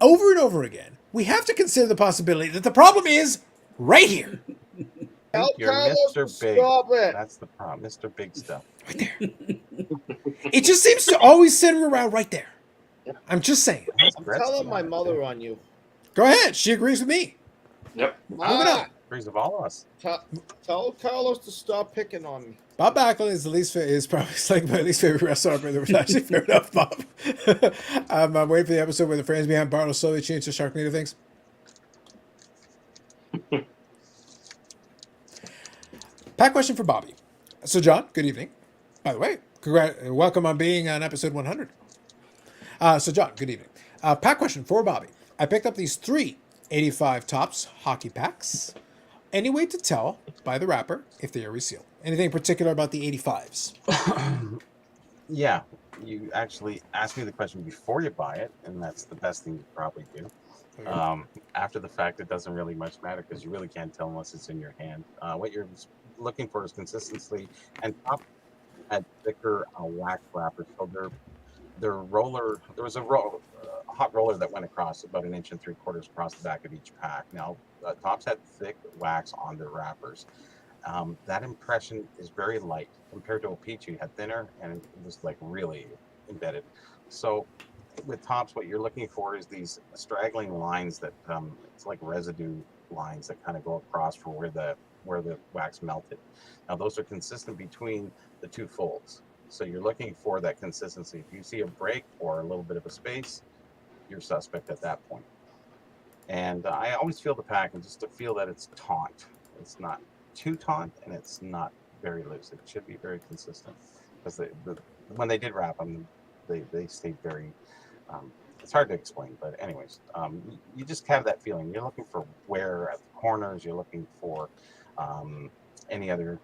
over and over again, we have to consider the possibility that the problem is right here. Tell You're Carlos to Mr. Big. stop it. That's the problem, Mr. Big stuff. Right there. It just seems to always center around right there. I'm just saying. That's I'm Gretzky telling my on it, mother too. on you. Go ahead. She agrees with me. Yep. Moving on. Agrees with all of us. Tell Carlos to stop picking on me. Bob Backlund is probably like my least favorite wrestler operator, which actually fair enough, Bob. I'm waiting for the episode where the frames behind Bartle slowly change to Sharknado things. Pat question for Bobby. So, John, good evening. By the way, welcome on being on episode 100. So, John, good evening. Pat question for Bobby. I picked up these 3 85 Tops hockey packs. Any way to tell by the wrapper if they are resealed? Anything particular about the 85s? Yeah, you actually ask me the question before you buy it, and that's the best thing you probably do. After the fact, it doesn't really much matter because you really can't tell unless it's in your hand. What you're looking for is consistency, and top had thicker wax wrappers. So their roller, there was a hot roller that went across about 1 3/4 inches across the back of each pack. Now, Tops had thick wax on their wrappers. That impression is very light compared to a Peach. You had thinner and it was like really embedded. So with Tops, what you're looking for is these straggling lines that it's like residue lines that kind of go across for where the wax melted. Now those are consistent between the 2 folds. So you're looking for that consistency. If you see a break or a little bit of a space, you're suspect at that point. And I always feel the pack and just to feel that it's taut. It's not too taut and it's not very loose. It should be very consistent because when they did wrap them, they stayed very. It's hard to explain, but anyways, you just have that feeling. You're looking for wear at the corners. You're looking for any other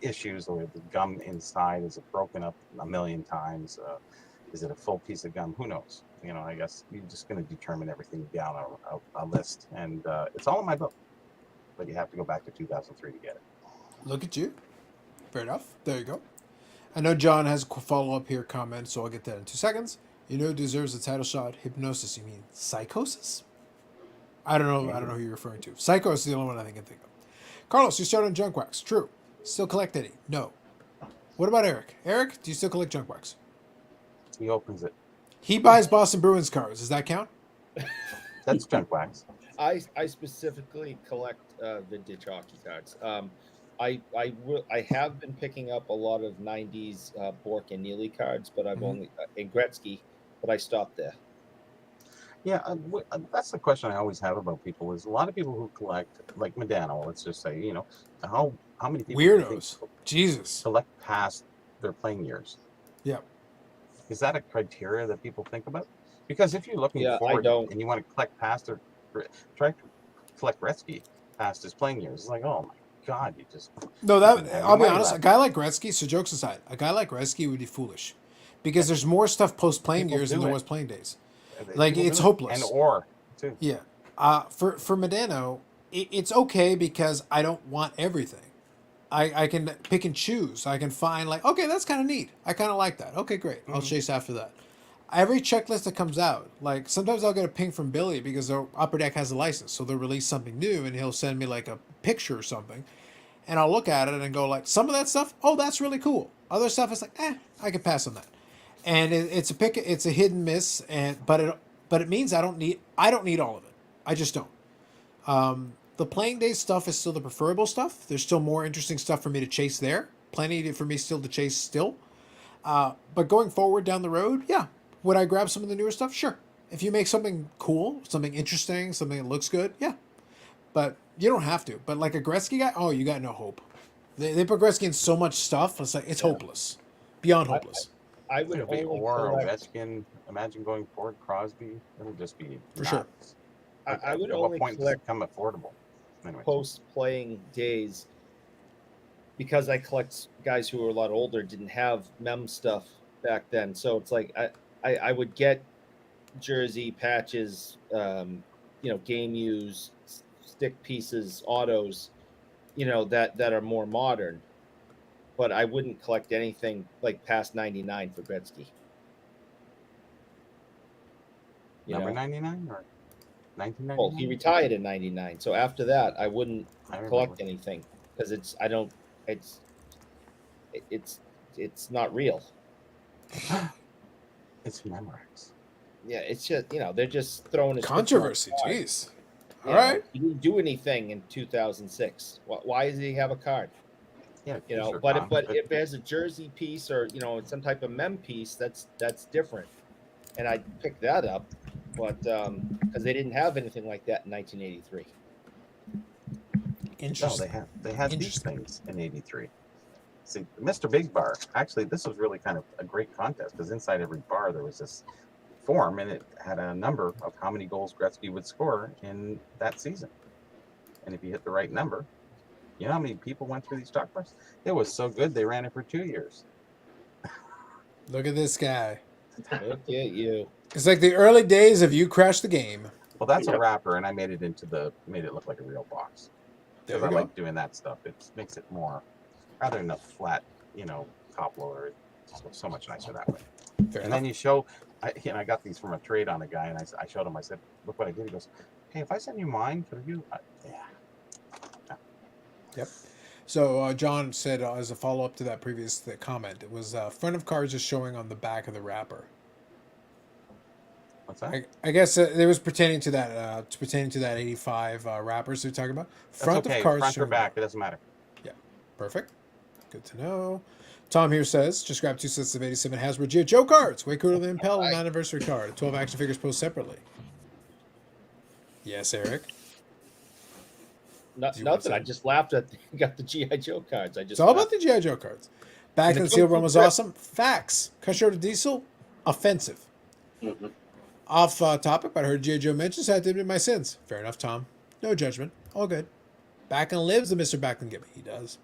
issues, or the gum inside is it broken up a million times. Is it a full piece of gum? Who knows? You know, I guess you're just going to determine everything down a list, and it's all in my book. But you have to go back to 2003 to get it. Look at you. Fair enough. There you go. I know John has a follow-up here comment, so I'll get that in 2 seconds. You know who deserves a title shot? Hypnosis. You mean psychosis? I don't know. I don't know who you're referring to. Psycho is the only one I can think of. Carlos, you started on junk wax. True. Still collect any? No. What about Eric? Eric, do you still collect junk wax? He opens it. He buys Boston Bruins cards. Does that count? That's junk wax. I specifically collect vintage hockey cards. I have been picking up a lot of 90s Bork and Neely cards, but I've only in Gretzky, but I stopped there. Yeah, that's the question I always have about people. Is a lot of people who collect, like Medano, let's just say, you know, how many people do you think Weirdos. Jesus. collect past their playing years? Yeah. Is that a criteria that people think about? Because if you're looking forward and you want to collect past or try to collect Gretzky past his playing years, it's like, oh my God, you just No, that I'll be money honest. left. A guy like Gretzky, so jokes aside, a guy like Gretzky would be foolish because there's more stuff post playing People years than do there it. was playing days. People it's do it. hopeless. And or too. Yeah. For Medano, it's okay because I don't want everything. I can pick and choose. I can find like, okay, that's kind of neat. I kind of like that. Okay, great. I'll chase after that. Every checklist that comes out, like sometimes I'll get a ping from Billy because their Upper Deck has a license, so they'll release something new and he'll send me like a picture or something, and I'll look at it and go like, some of that stuff, oh, that's really cool. Other stuff is like, I can pass on that. And it's a hit and miss, but it means I don't need all of it. I just don't. The playing day stuff is still the preferable stuff. There's still more interesting stuff for me to chase there. Plenty for me still to chase still. But going forward down the road, yeah. Would I grab some of the newer stuff? Sure. If you make something cool, something interesting, something that looks good, yeah. But you don't have to. But like a Gretzky guy, oh, you got no hope. They put Gretzky in so much stuff. It's like it's hopeless, beyond hopeless. I would It'll be only or collect. Ovechkin. Imagine going forward, Crosby. It'll just be For sure. nuts. I would At what only point does collect it become affordable? Anyway, post playing days because I collect guys who are a lot older, didn't have mem stuff back then. So it's like I would get jersey patches, game use, stick pieces, autos, that are more modern. But I wouldn't collect anything like past 99 for Gretzky. number 99 or 1999? Well, he retired in 99. So after that, I wouldn't I remember. collect anything because it's not real. It's Memorex. Yeah, it's just they're just throwing his Controversy, picture on the card. jeez. You All know, right. he didn't do anything in 2006. Why does he have a card? Yeah, But if there's a jersey piece or some type of mem piece, that's different, and I'd pick that up. But because they didn't have anything like that in 1983. no, Interesting. they had these things in '83. See, Mr. Big Bar. Actually, this was really kind of a great contest because inside every bar there was this form, and it had a number of how many goals Gretzky would score in that season. And if you hit the right number, you know how many people went through these stock bars? It was so good they ran it for 2 years. Look at this guy. Look at you. It's like the early days of You Crashed the Game. Well, that's Yep. a wrapper, and I made it look like a real box. There Because we I go. like doing that stuff. It makes it more, rather than a flat, top loader. It just looks so much nicer that way. Fair And enough. then you show, I got these from a trade on a guy, and I showed him. I said, "Look what I did." He goes, "Hey, if I send you mine, could you?" Yeah. So John said as a follow-up to that previous comment, it was front of cards is showing on the back of the wrapper. What's that? I guess it was pertaining to that 85 wrappers they're talking about. Front That's okay. of cards Front or showing back, it doesn't matter. Perfect. Good to know. Tom here says, just grab 2 sets of 87 Hasbro G.I. Joe cards. Way cooler than Impel and anniversary card. 12 action figures posed separately. Yes, Eric. Do you want Nothing. some? I just laughed at got the GI Joe cards. I just It's all about the G.I. Joe cards. Back in the Seal Run was awesome. Facts. Cut Diesel, offensive. Mhm. Off topic, but I heard G.I. Joe mentions I had to admit my sins. Fair enough, Tom. No judgment. All good. Backlund lives the Mr. Backlund gimmick. He does.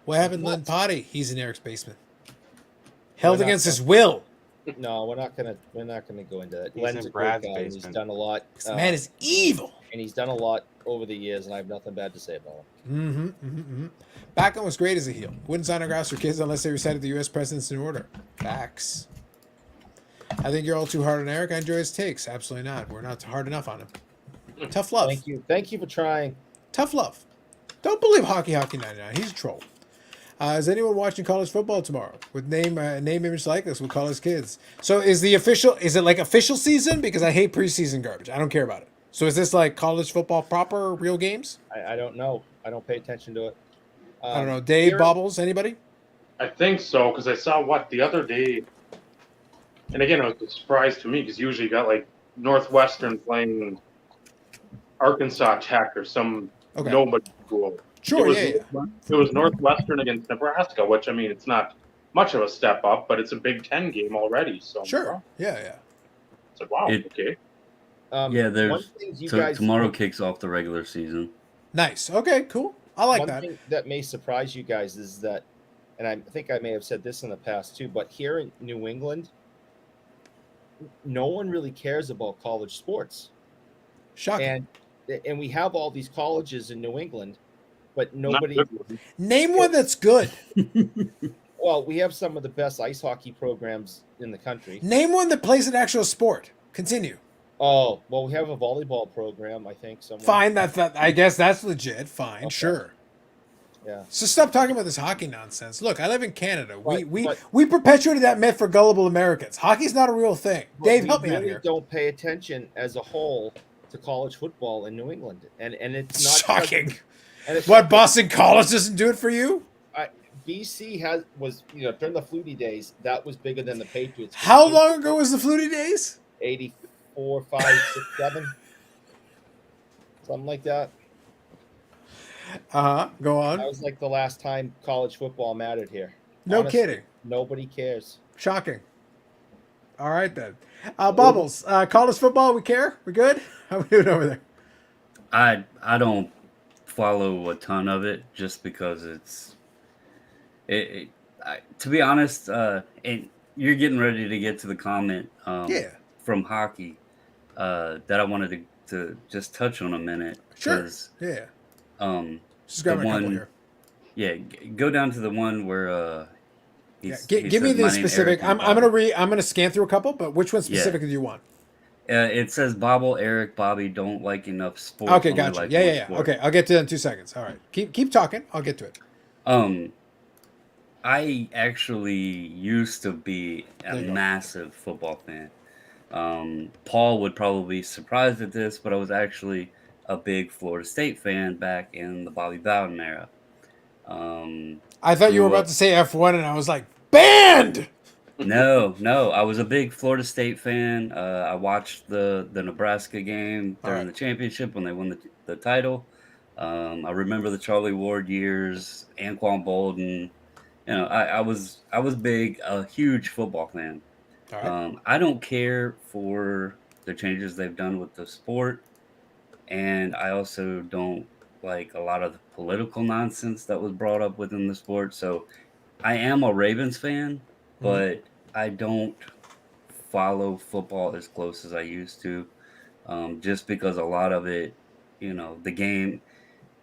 What happened to Len Potty? He's in Eric's basement. Held Why not against so? his will. No, we're not gonna go into that. He's Len's in a great Brad's guy, and he's basement. done a lot. This man is evil. And he's done a lot over the years, and I have nothing bad to say about him. Backlund was great as a heel. Wouldn't sign autographs for kids unless they recited the U.S. presidents in order. Facts. I think you're all too hard on Eric. I enjoy his takes. Absolutely not. We're not hard enough on him. Tough love. Thank you for trying. Tough love. Don't believe Hockey 99. He's a troll. Is anyone watching college football tomorrow? With name, image, likeness, we'll call his kids. So is it like official season? Because I hate preseason garbage. I don't care about it. So is this like college football proper, real games? I don't know. I don't pay attention to it. I don't know. Dave, Bobbles, anybody? I think so, because I saw the other day, and again, it was a surprise to me because usually you got like Northwestern playing Arkansas Tech or some nobody school. Sure, It was Northwestern against Nebraska, which I mean, it's not much of a step up, but it's a Big Ten game already. So sure, yeah. It's like wow, okay. There's tomorrow kicks off the regular season. Nice. Okay, cool. I like that. One thing that may surprise you guys is that, and I think I may have said this in the past too, but here in New England, no one really cares about college sports. Shocking. And we have all these colleges in New England, but nobody. Name one that's good. Well, we have some of the best ice hockey programs in the country. Name one that plays an actual sport. Continue. Oh, well, we have a volleyball program, I think. Somewhere. Fine, that I guess that's legit. Fine, sure. Yeah. So stop talking about this hockey nonsense. Look, I live in Canada. We perpetuated that myth for gullible Americans. Hockey's not a real thing. Dave, help me out here. We don't pay attention as a whole to college football in New England, and it's not shocking. What, Boston College doesn't do it for you? BC was during the Flutie days, that was bigger than the Patriots. How long ago was the Flutie days? 84, 5, 6, 7, something like that. Go on. That was like the last time college football mattered here. No Honestly, kidding. Nobody cares. Shocking. All right then. Bubbles, college football, we care? We good? How we doing over there? I don't follow a ton of it just because to be honest, and you're getting ready to get to the comment from hockey that I wanted to just touch on a minute. Sure. Yeah. Just grab a couple here. Yeah, go down to the one where give me the specific. I'm gonna scan through a couple, but which one specifically do you want? It says Bobble, Eric, Bobby don't like enough sports. Okay, gotcha. Like yeah. Okay, I'll get to that in 2 seconds. All right, keep talking. I'll get to it. I actually used to be a massive football fan. Paul would probably be surprised at this, but I was actually a big Florida State fan back in the Bobby Bowden era. I thought you were about to say F1, and I was like, banned! No, I was a big Florida State fan. I watched the Nebraska game during the championship when they won the title. I remember the Charlie Ward years, Anquan Bolden. I was a huge football fan. I don't care for the changes they've done with the sport, and I also don't like a lot of the political nonsense that was brought up within the sport. So I am a Ravens fan, but I don't follow football as close as I used to, just because a lot of it, the game.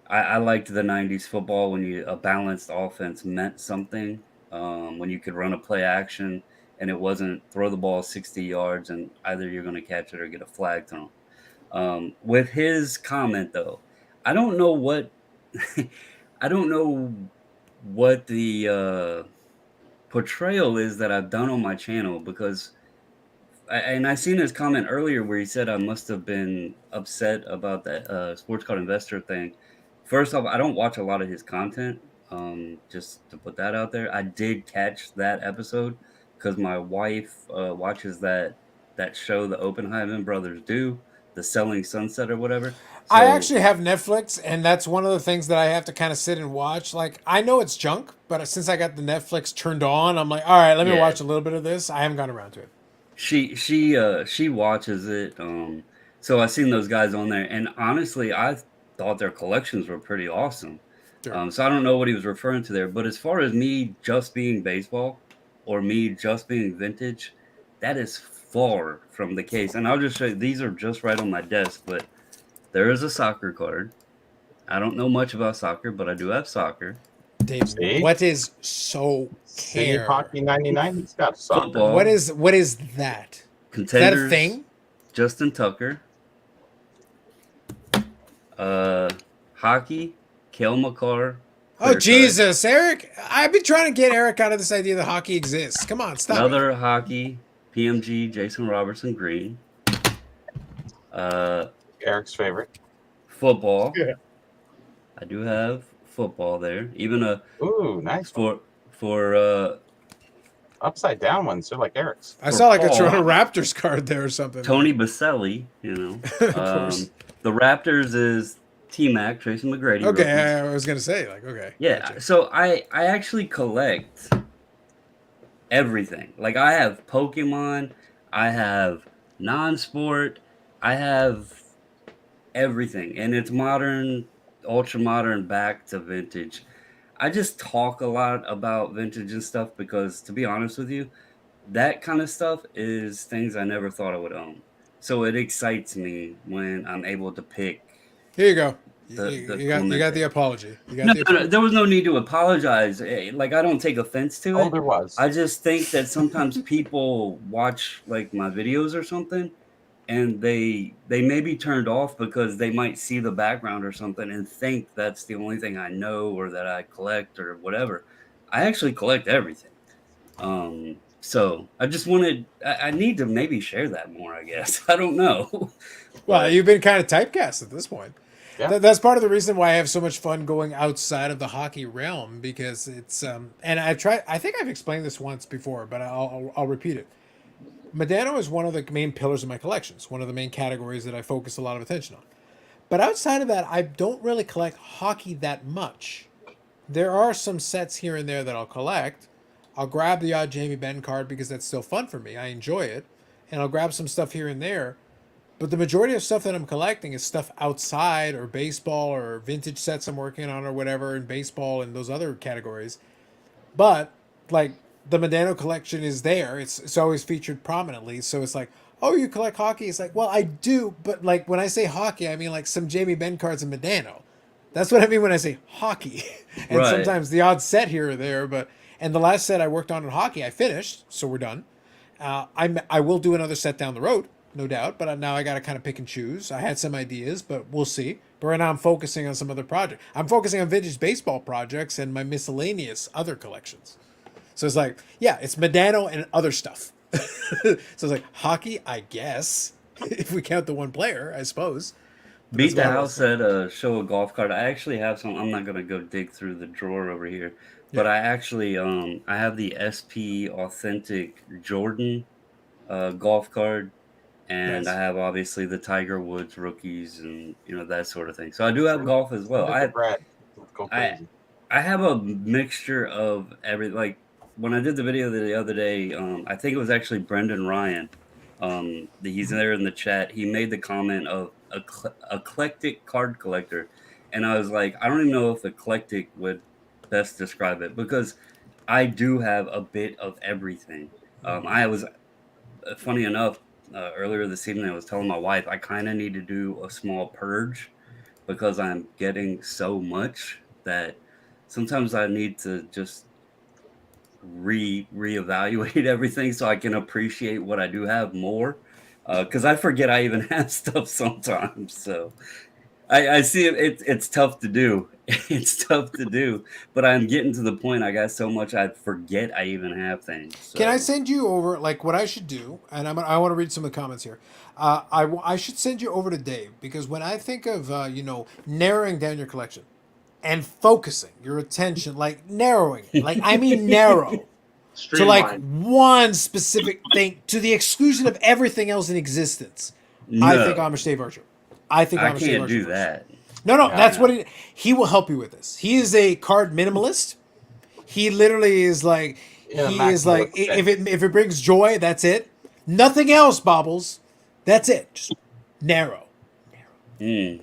I liked the 90s football when a balanced offense meant something, when you could run a play action and it wasn't throw the ball 60 yards and either you're going to catch it or get a flag thrown. With his comment, though, I don't know what the portrayal is that I've done on my channel, because I seen his comment earlier where he said I must have been upset about that sports card investor thing. First off, I don't watch a lot of his content, just to put that out there. I did catch that episode because my wife watches that show the Oppenheimer brothers do, the Selling Sunset or whatever. So, I actually have Netflix, and that's one of the things that I have to kind of sit and watch. Like, I know it's junk, but since I got the Netflix turned on, I'm like, all right, let me watch a little bit of this. I haven't gone around to it. She watches it. So I seen those guys on there, and honestly, I thought their collections were pretty awesome. Sure. So I don't know what he was referring to there, but as far as me just being baseball or me just being vintage, that is far from the case. And I'll just show you, these are just right on my desk, but there is a soccer card. I don't know much about soccer, but I do have soccer. Dave, See? what is so See, care? Hockey 99, he's got soccer. Football. What is that? Is that Contenders. a thing? Justin Tucker. Hockey. Kale McCarr. Oh Clear Jesus, Eric! I've been trying to get Eric out of this idea that hockey exists. Come on, cut. stop. Another hockey. PMG. Jason Robertson Green. Eric's favorite. Football. Yeah. I do have football there. Even a Ooh, nice one. for Upside down ones. They're like Eric's. I saw like a Paul. Toronto Raptors card there or something. Tony Baselli. You know. Of course. The Raptors is T-Mac, Tracy McGrady. Okay, rookies. I was gonna say like okay. Yeah, gotcha. so I actually collect everything. Like I have Pokemon, I have non-sport, I have everything, and it's modern, ultra modern, back to vintage. I just talk a lot about vintage and stuff because, to be honest with you, that kind of stuff is things I never thought I would own. So it excites me when I'm able to pick. Here you go. The You got the apology. You got No, the no, apology. there was no need to apologize. Like I don't take offense to Oh, it. there was. I just think that sometimes people watch like my videos or something, and they may be turned off because they might see the background or something and think that's the only thing I know or that I collect or whatever. I actually collect everything. So I just wanted. I need to maybe share that more. I guess I don't know. Well, you've been kind of typecast at this point. Yeah. That's part of the reason why I have so much fun going outside of the hockey realm because it's and I think I've explained this once before, but I'll repeat it. Medano is one of the main pillars of my collections, one of the main categories that I focus a lot of attention on. But outside of that, I don't really collect hockey that much. There are some sets here and there that I'll collect. I'll grab the odd Jamie Benn card because that's still fun for me. I enjoy it. And I'll grab some stuff here and there. But the majority of stuff that I'm collecting is stuff outside or baseball or vintage sets I'm working on or whatever in baseball and those other categories. But like the Medano collection is there. It's always featured prominently. So it's like, oh, you collect hockey? It's like, well, I do. But like when I say hockey, I mean like some Jamie Benn cards in Medano. That's what I mean when I say hockey. And Right. sometimes the odd set here or there. And the last set I worked on in hockey, I finished. So we're done. I will do another set down the road, no doubt. But now I got to kind of pick and choose. I had some ideas, but we'll see. But right now I'm focusing on some other projects. I'm focusing on vintage baseball projects and my miscellaneous other collections. So it's like, yeah, it's Medano and other stuff. So it's like hockey, I guess, if we count the one player, I suppose. But Beat the that's about it. house said show a golf card. I actually have some. I'm not gonna go dig through the drawer over here, but I actually I have the SP Authentic Jordan golf card, and Nice. I have obviously the Tiger Woods rookies and that sort of thing. So I do have golf as well. Look I at Brad. Go crazy. I have a mixture of every, like when I did the video the other day, I think it was actually Brendan Ryan. He's there in the chat. He made the comment of eclectic card collector, and I was like, I don't even know if eclectic would best describe it because I do have a bit of everything. I was funny enough earlier this evening. I was telling my wife I kind of need to do a small purge because I'm getting so much that sometimes I need to just reevaluate everything so I can appreciate what I do have more. Because I forget I even have stuff sometimes. So I see it's tough to do. It's tough to do. But I'm getting to the point I got so much I forget I even have things. So. Can I send you over, like, what I should do? And I want to read some of the comments here. I should send you over to Dave because when I think of, narrowing down your collection and focusing your attention, like narrowing, like I mean narrow. To like Streamline. one specific thing to the exclusion of everything else in existence. I think Amish Dave Archer. I think I Amish Dave can't Archer do first. that. No, Yeah, that's I what he will help you with this. He is a card minimalist. He literally is like Yeah, he Mac is like will if it brings joy, that's it. Nothing else, Bobbles. That's it. Just narrow. Mm.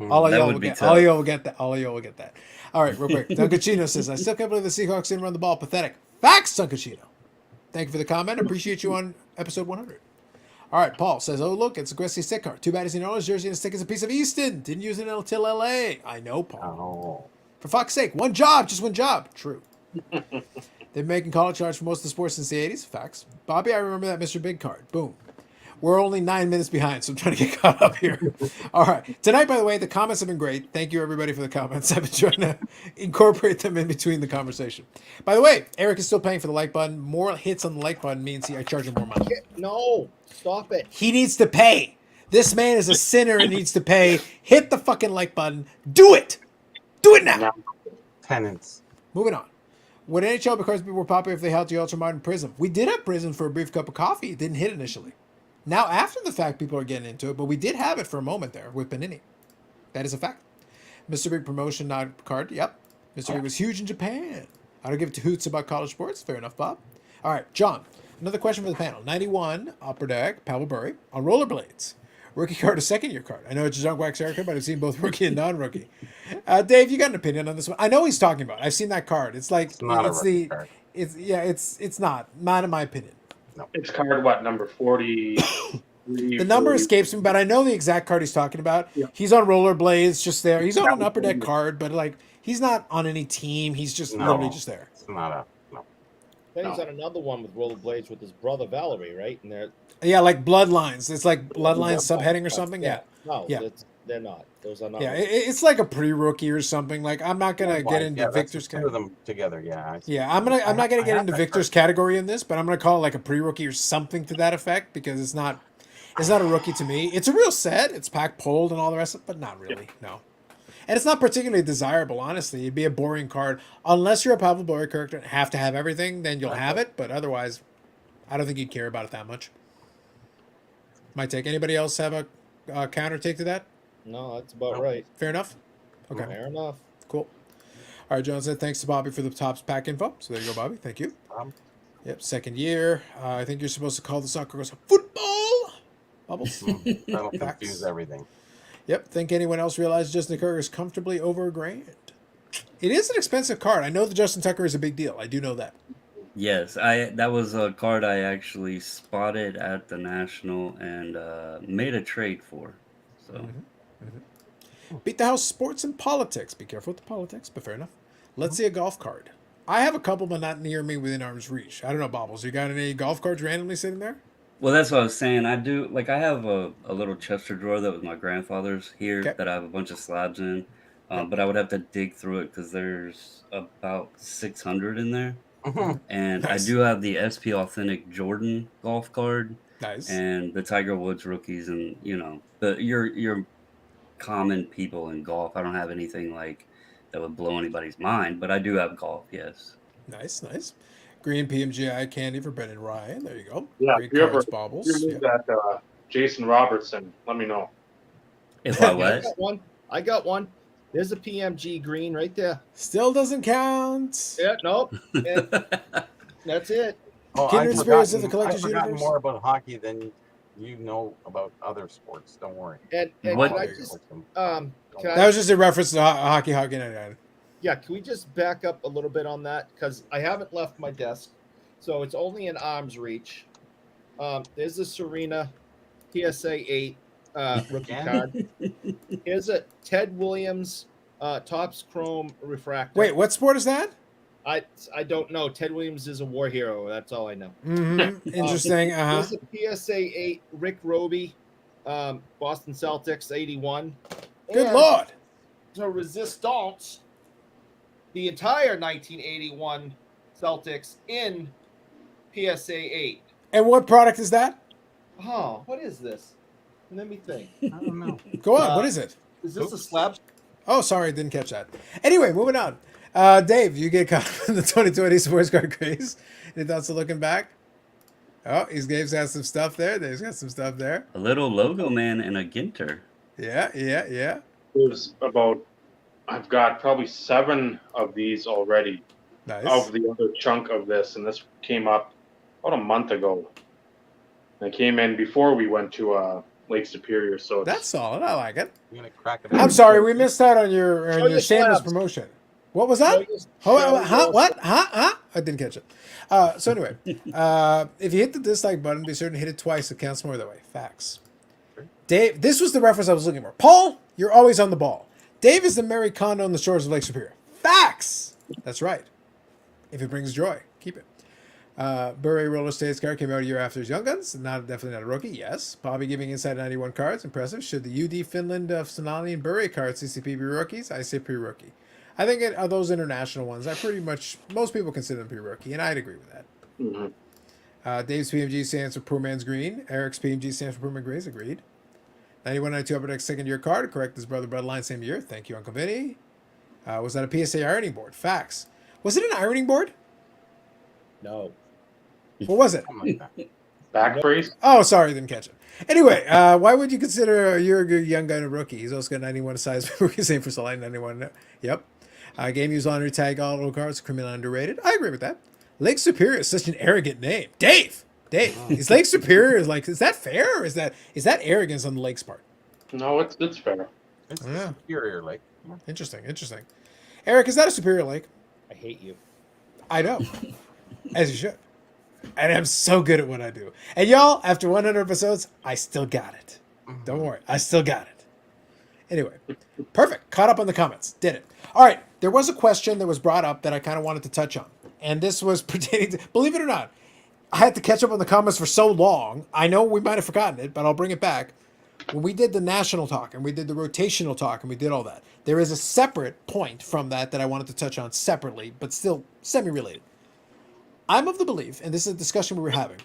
All of That y'all would will be get. tough. All of y'all will get that. All of y'all will get that. All right, real quick. Dunkachino says, "I still can't believe the Seahawks didn't run the ball. Pathetic." Facts, Dunkachino. Thank you for the comment. Appreciate you on episode 100. All right, Paul says, oh, look, it's a Gretzky stick card. Too bad he's in Oilers jersey and his stick is a piece of Easton. Didn't use it until LA. I know, Paul. Oh. For fuck's sake, one job, just one job. True. They've been making college cards for most of the sports since the 80s. Facts. Bobby, I remember that Mr. Big card. Boom. We're only 9 minutes behind, so I'm trying to get caught up here. All right. Tonight, by the way, the comments have been great. Thank you, everybody, for the comments. I've been trying to incorporate them in between the conversation. By the way, Eric is still paying for the like button. More hits on the like button means I charge him more money. No, stop it. He needs to pay. This man is a sinner and needs to pay. Hit the fucking like button. Do it. Do it now. Tenants. Moving on. Would NHL cards be more popular if they held the Ultramodern Prism? We did have Prism for a brief cup of coffee. It didn't hit initially. Now, after the fact, people are getting into it, but we did have it for a moment there with Panini. That is a fact. Mr. Big promotion, not card. Yep. Mr. Big was huge in Japan. I don't give it to hoots about college sports. Fair enough, Bob. All right, John. Another question for the panel. 91, Upper Deck, Pavel Bure on rollerblades. Rookie card, a second-year card. I know it's a junk wax Erica, but I've seen both rookie and non-rookie. Dave, you got an opinion on this one? I know he's talking about. I've seen that card. It's like It's not a rookie card. It's not in my opinion. It's card what, number 40? The number escapes me, but I know the exact card he's talking about. Yeah. He's on rollerblades, just there. He's on an Upper Deck card, but like he's not on any team. He's just literally just there. It's not a no. Then he's on another one with rollerblades with his brother Valerie, right? And they're Yeah, like Bloodlines. It's like Bloodlines subheading or something. Yeah. No, Yeah. they're not. Those are not. Yeah, it's like a pre-rookie or something. Like I'm not gonna get into that's Victor's two of them together. Yeah. I see. Yeah, I'm not gonna I get have into that Victor's category in this, but I'm gonna call it like a pre-rookie or something to that effect because it's not a rookie to me. It's a real set. It's pack pulled and all the rest of it, but not really. No. And it's not particularly desirable, honestly. It'd be a boring card. Unless you're a Pavel Bure character and have to have everything, then you'll have it. But otherwise, I don't think you'd care about it that much. My take. Anybody else have a counter take to that? No, that's about right. Fair enough? Okay. Fair enough. Cool. All right, John said thanks to Bobby for the Topps pack info. So there you go, Bobby. Thank you. Yep, second year. I think you're supposed to call the soccer goes football. Bubbles. That'll confuse everything. Yep. Think anyone else realized Justin Tucker is comfortably over $1,000? It is an expensive card. I know that Justin Tucker is a big deal. I do know that. Yes, that was a card I actually spotted at the National and made a trade for. So Beat the house, sports and politics. Be careful with the politics, but fair enough. Let's see a golf card. I have a couple, but not near me within arm's reach. I don't know, Bobbles. You got any golf cards randomly sitting there? Well, that's what I was saying. I do I have a little Chester drawer that was my grandfather's here that I have a bunch of slabs in, but I would have to dig through it because there's about 600 in there. And Nice. I do have the SP Authentic Jordan golf card Nice. and the Tiger Woods rookies, and your common people in golf. I don't have anything like that would blow anybody's mind, but I do have golf. Yes. Nice. Green PMGI candy for Ben and Ryan. There you go. Yeah, Great if you ever cards, Bobbles. need that Jason Robertson, let me know. If I I what? got one. There's a PMG green right there. Still doesn't count. Yeah, nope. And that's it. Oh, Kindred spirits of the collector's I've forgotten universe. more about hockey than you know about other sports. Don't worry. And What- can I just can That I, was just a reference to Hockey 99. yeah, can we just back up a little bit on that? Because I haven't left my desk. So it's only in arm's reach. There's a Serena PSA 8 rookie Again? card. Here's a Ted Williams Topps Chrome refractor. Wait, what sport is that? I don't know. Ted Williams is a war hero. That's all I know. Mm-hmm. Interesting. There's a PSA 8 Rick Roby, Boston Celtics 81. Good And lord. to resistance, the entire 1981 Celtics in PSA 8. And what product is that? Oh, what is this? Let me think. I don't know. Go on. What is it? Is this a slab? Oh, sorry, didn't catch that. Anyway, moving on. Dave, you get caught up in the 2020 sports card craze. Any thoughts of looking back? Oh, Dave's got some stuff there. Dave's got some stuff there. A little logo man and a Ginter. Yeah. There's I've got probably 7 of these already Nice. of the other chunk of this, and this came up about a month ago. And it came in before we went to Lake Superior, so That's solid. I like it. You're gonna crack it. I'm sorry, we missed out on your Show your shameless slabs. promotion. What was that? Show Huh? What? Huh? I didn't catch it. So anyway, if you hit the dislike button, be certain to hit it twice. It counts more that way. Facts. Dave, this was the reference I was looking for. Paul, you're always on the ball. Dave is the Mary Kondo on the shores of Lake Superior. Facts. That's right. If it brings joy, keep it. Bure Roller States card came out a year after his Young Guns. Definitely not a rookie. Yes. Bobby giving inside 91 cards. Impressive. Should the UD Finland of Sonali and Bure cards CCP be rookies? I say pre-rookie. I think those international ones, most people consider them pre-rookie, and I'd agree with that. Mm-hmm. Dave's PMG stands for Poor Man's Green. Eric's PMG stands for Poor Man's Green. Agreed. 9192 Upper Deck second year card. Correct his brother Bloodline same year. Thank you, Uncle Vinny. Was that a PSA ironing board? Facts. Was it an ironing board? No. What was it? Back brace. Oh, sorry, didn't catch it. Anyway, why would you consider you're a good young guy a rookie? He's also got 91 size. Same for Solana, 91. Yep. Game use honor tag auto cards, criminal underrated. I agree with that. Lake Superior is such an arrogant name. Dave. Is Lake Superior is that fair or is that arrogance on the Lake's part? No, it's fair. It's Yeah. Superior Lake. Interesting. Eric, is that a Superior Lake? I hate you. I know. As you should. And I'm so good at what I do. And y'all, after 100 episodes, I still got it. Don't worry. I still got it. Anyway, perfect. Caught up on the comments. Did it. All right. There was a question that was brought up that I kind of wanted to touch on. And this was pertaining to, believe it or not, I had to catch up on the comments for so long. I know we might have forgotten it, but I'll bring it back. When we did the national talk and we did the rotational talk and we did all that, there is a separate point from that I wanted to touch on separately, but still semi-related. I'm of the belief, and this is a discussion we were having,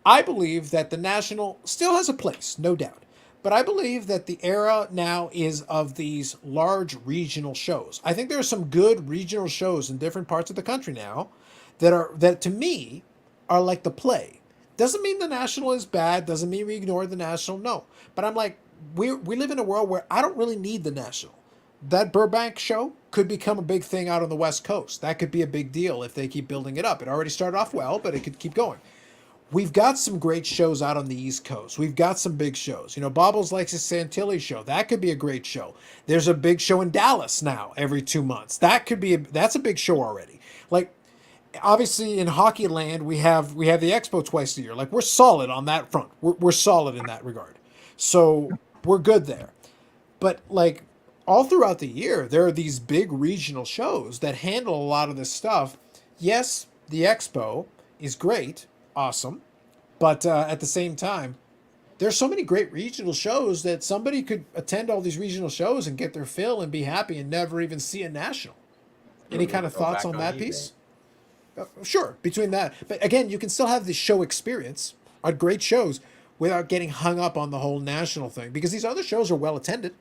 I believe that the national still has a place, no doubt. But I believe that the era now is of these large regional shows. I think there are some good regional shows in different parts of the country now that to me are like the play. Doesn't mean the national is bad, doesn't mean we ignore the national, no. But I'm like, we live in a world where I don't really need the national. That Burbank show could become a big thing out on the West Coast. That could be a big deal if they keep building it up. It already started off well, but it could keep going. We've got some great shows out on the East Coast. We've got some big shows. You know, Bobbles likes his Santilli show. That could be a great show. There's a big show in Dallas now every 2 months. That's a big show already. Like, obviously in hockey land, we have the Expo twice a year. Like, we're solid on that front. We're solid in that regard. So we're good there. But like all throughout the year, there are these big regional shows that handle a lot of this stuff. Yes, the Expo is great. Awesome. But at the same time, there's so many great regional shows that somebody could attend all these regional shows and get their fill and be happy and never even see a national. Any kind of thoughts on that piece? Sure, between that. But again, you can still have the show experience on great shows without getting hung up on the whole national thing. Because these other shows are well attended,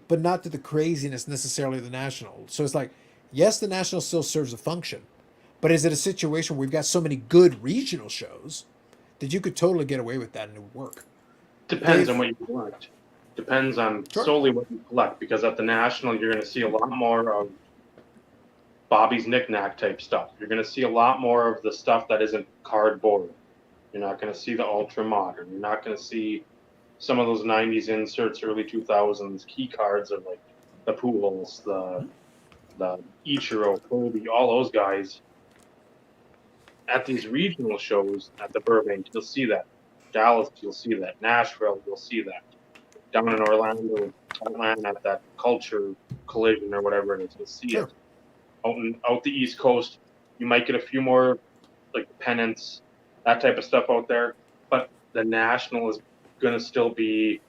but not to the craziness necessarily of the national. So it's like, yes, the national still serves a function. But is it a situation where we've got so many good regional shows that you could totally get away with that and it would work? Depends on what you collect. Depends on solely what you collect. Because at the national, you're going to see a lot more of Bobby's knick-knack type stuff. You're going to see a lot more of the stuff that isn't cardboard. You're not going to see the ultra modern. You're not going to see some of those 90s inserts, early 2000s key cards of like the Pujols, the Ichiro, Kobe, all those guys. At these regional shows at the Burbank, you'll see that. Dallas, you'll see that. Nashville, you'll see that. Down in Orlando, Atlanta, at that Culture Collision or whatever it is, you'll see it. Out the East Coast, you might get a few more like pennants, that type of stuff out there. But the national is going to still be,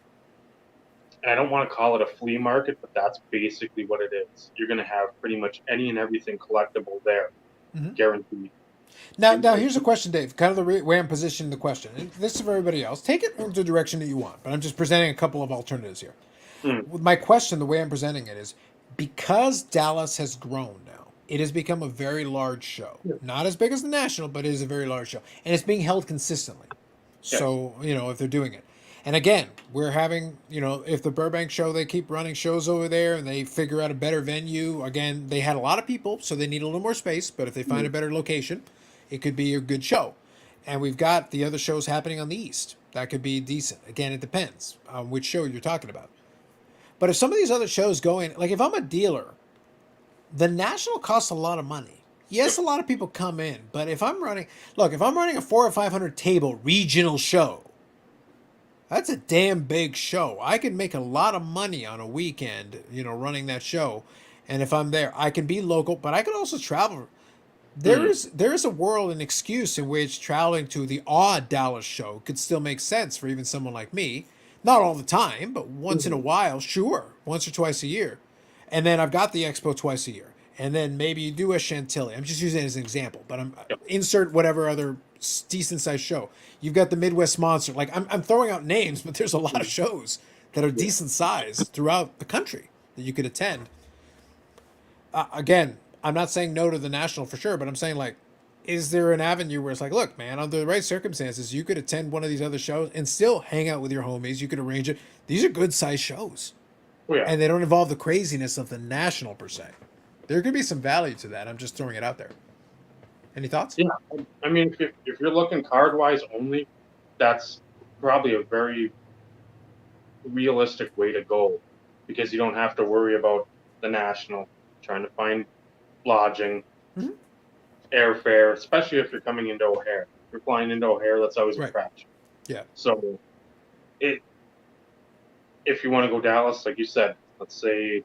and I don't want to call it a flea market, but that's basically what it is. You're going to have pretty much any and everything collectible there, guaranteed. Now here's a question, Dave. Kind of the way I'm positioning the question. And this is for everybody else. Take it in the direction that you want, but I'm just presenting a couple of alternatives here. My question, the way I'm presenting it is, because Dallas has grown now, it has become a very large show. Not as big as the National, but it is a very large show. And it's being held consistently. So, if they're doing it. And again, we're having, if the Burbank show, they keep running shows over there and they figure out a better venue. Again, they had a lot of people, so they need a little more space. But if they find a better location, it could be a good show. And we've got the other shows happening on the East. That could be decent. Again, it depends on which show you're talking about. But if some of these other shows go in, like if I'm a dealer, The national costs a lot of money. Yes, a lot of people come in, but if I'm running a 400 or 500 table regional show, that's a damn big show. I can make a lot of money on a weekend, running that show. And if I'm there, I can be local, but I can also travel. There is a world, an excuse in which traveling to the odd Dallas show could still make sense for even someone like me. Not all the time, but once in a while, sure, once or twice a year. And then I've got the expo twice a year. And then maybe you do a Chantilly. I'm just using it as an example, but I'm insert whatever other decent sized show. You've got the Midwest Monster. Like I'm throwing out names, but there's a lot of shows that are decent size throughout the country that you could attend. Again, I'm not saying no to the national for sure, but I'm saying like, is there an avenue where it's like, look, man, under the right circumstances, you could attend one of these other shows and still hang out with your homies. You could arrange it. These are good sized shows, Oh, yeah. and they don't involve the craziness of the national per se. There could be some value to that. I'm just throwing it out there. Any thoughts? Yeah. I mean, if you're looking card wise only, that's probably a very realistic way to go, because you don't have to worry about the national, trying to find lodging, Mhm. airfare, especially if you're coming into O'Hare. If you're flying into O'Hare, that's always a Right. crapshoot. Yeah. So, if you want to go Dallas, like you said, let's say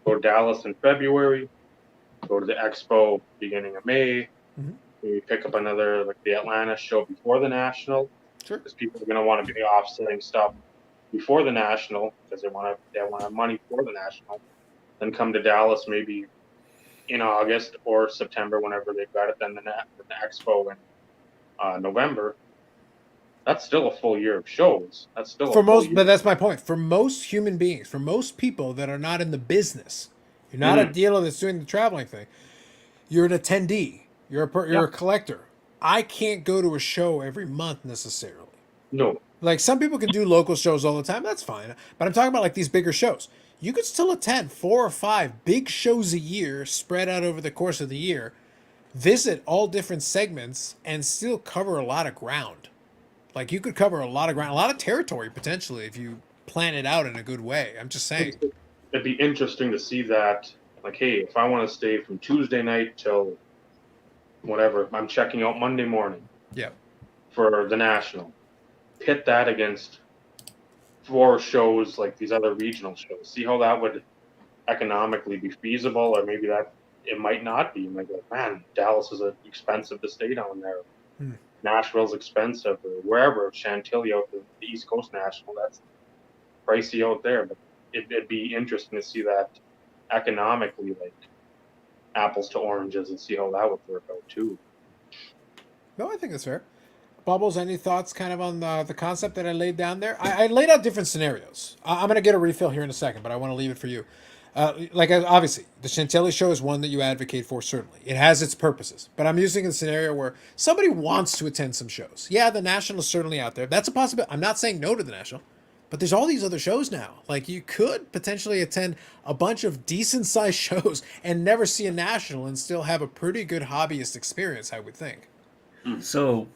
go to Dallas in February, go to the Expo beginning of May, Mhm. maybe pick up another like the Atlanta show before the national, Sure. because people are going to want to be offsetting stuff before the national because they want to have money for the national. Then come to Dallas maybe in August or September, whenever they've got it. Then the Expo in November. That's still a full year of shows. That's still For a full most, year. but that's my point. For most human beings, for most people that are not in the business, you're not a dealer that's doing the traveling thing. You're an attendee. You're a collector. I can't go to a show every month necessarily. No. Like some people can do local shows all the time. That's fine. But I'm talking about like these bigger shows. You could still attend 4 or 5 big shows a year spread out over the course of the year, visit all different segments, and still cover a lot of ground. Like you could cover a lot of ground, a lot of territory potentially if you plan it out in a good way. I'm just saying. It'd be interesting to see that. Like, hey, if I want to stay from Tuesday night till whatever, I'm checking out Monday morning. Yeah. For the national, pit that against 4 shows like these other regional shows. See how that would economically be feasible, or maybe that it might not be. You might be like, man, Dallas is expensive to stay down there. Nashville's expensive, or wherever, Chantilly out the East Coast National, that's pricey out there. But it'd be interesting to see that economically, like apples to oranges, and see how that would work out too. No, I think that's fair. Bubbles, any thoughts kind of on the concept that I laid down there? I laid out different scenarios. I'm going to get a refill here in a second, but I want to leave it for you. Obviously, the Chantilly show is one that you advocate for, certainly. It has its purposes. But I'm using a scenario where somebody wants to attend some shows. Yeah, the National is certainly out there. That's a possibility. I'm not saying no to the National. But there's all these other shows now. Like you could potentially attend a bunch of decent sized shows and never see a national and still have a pretty good hobbyist experience, I would think. So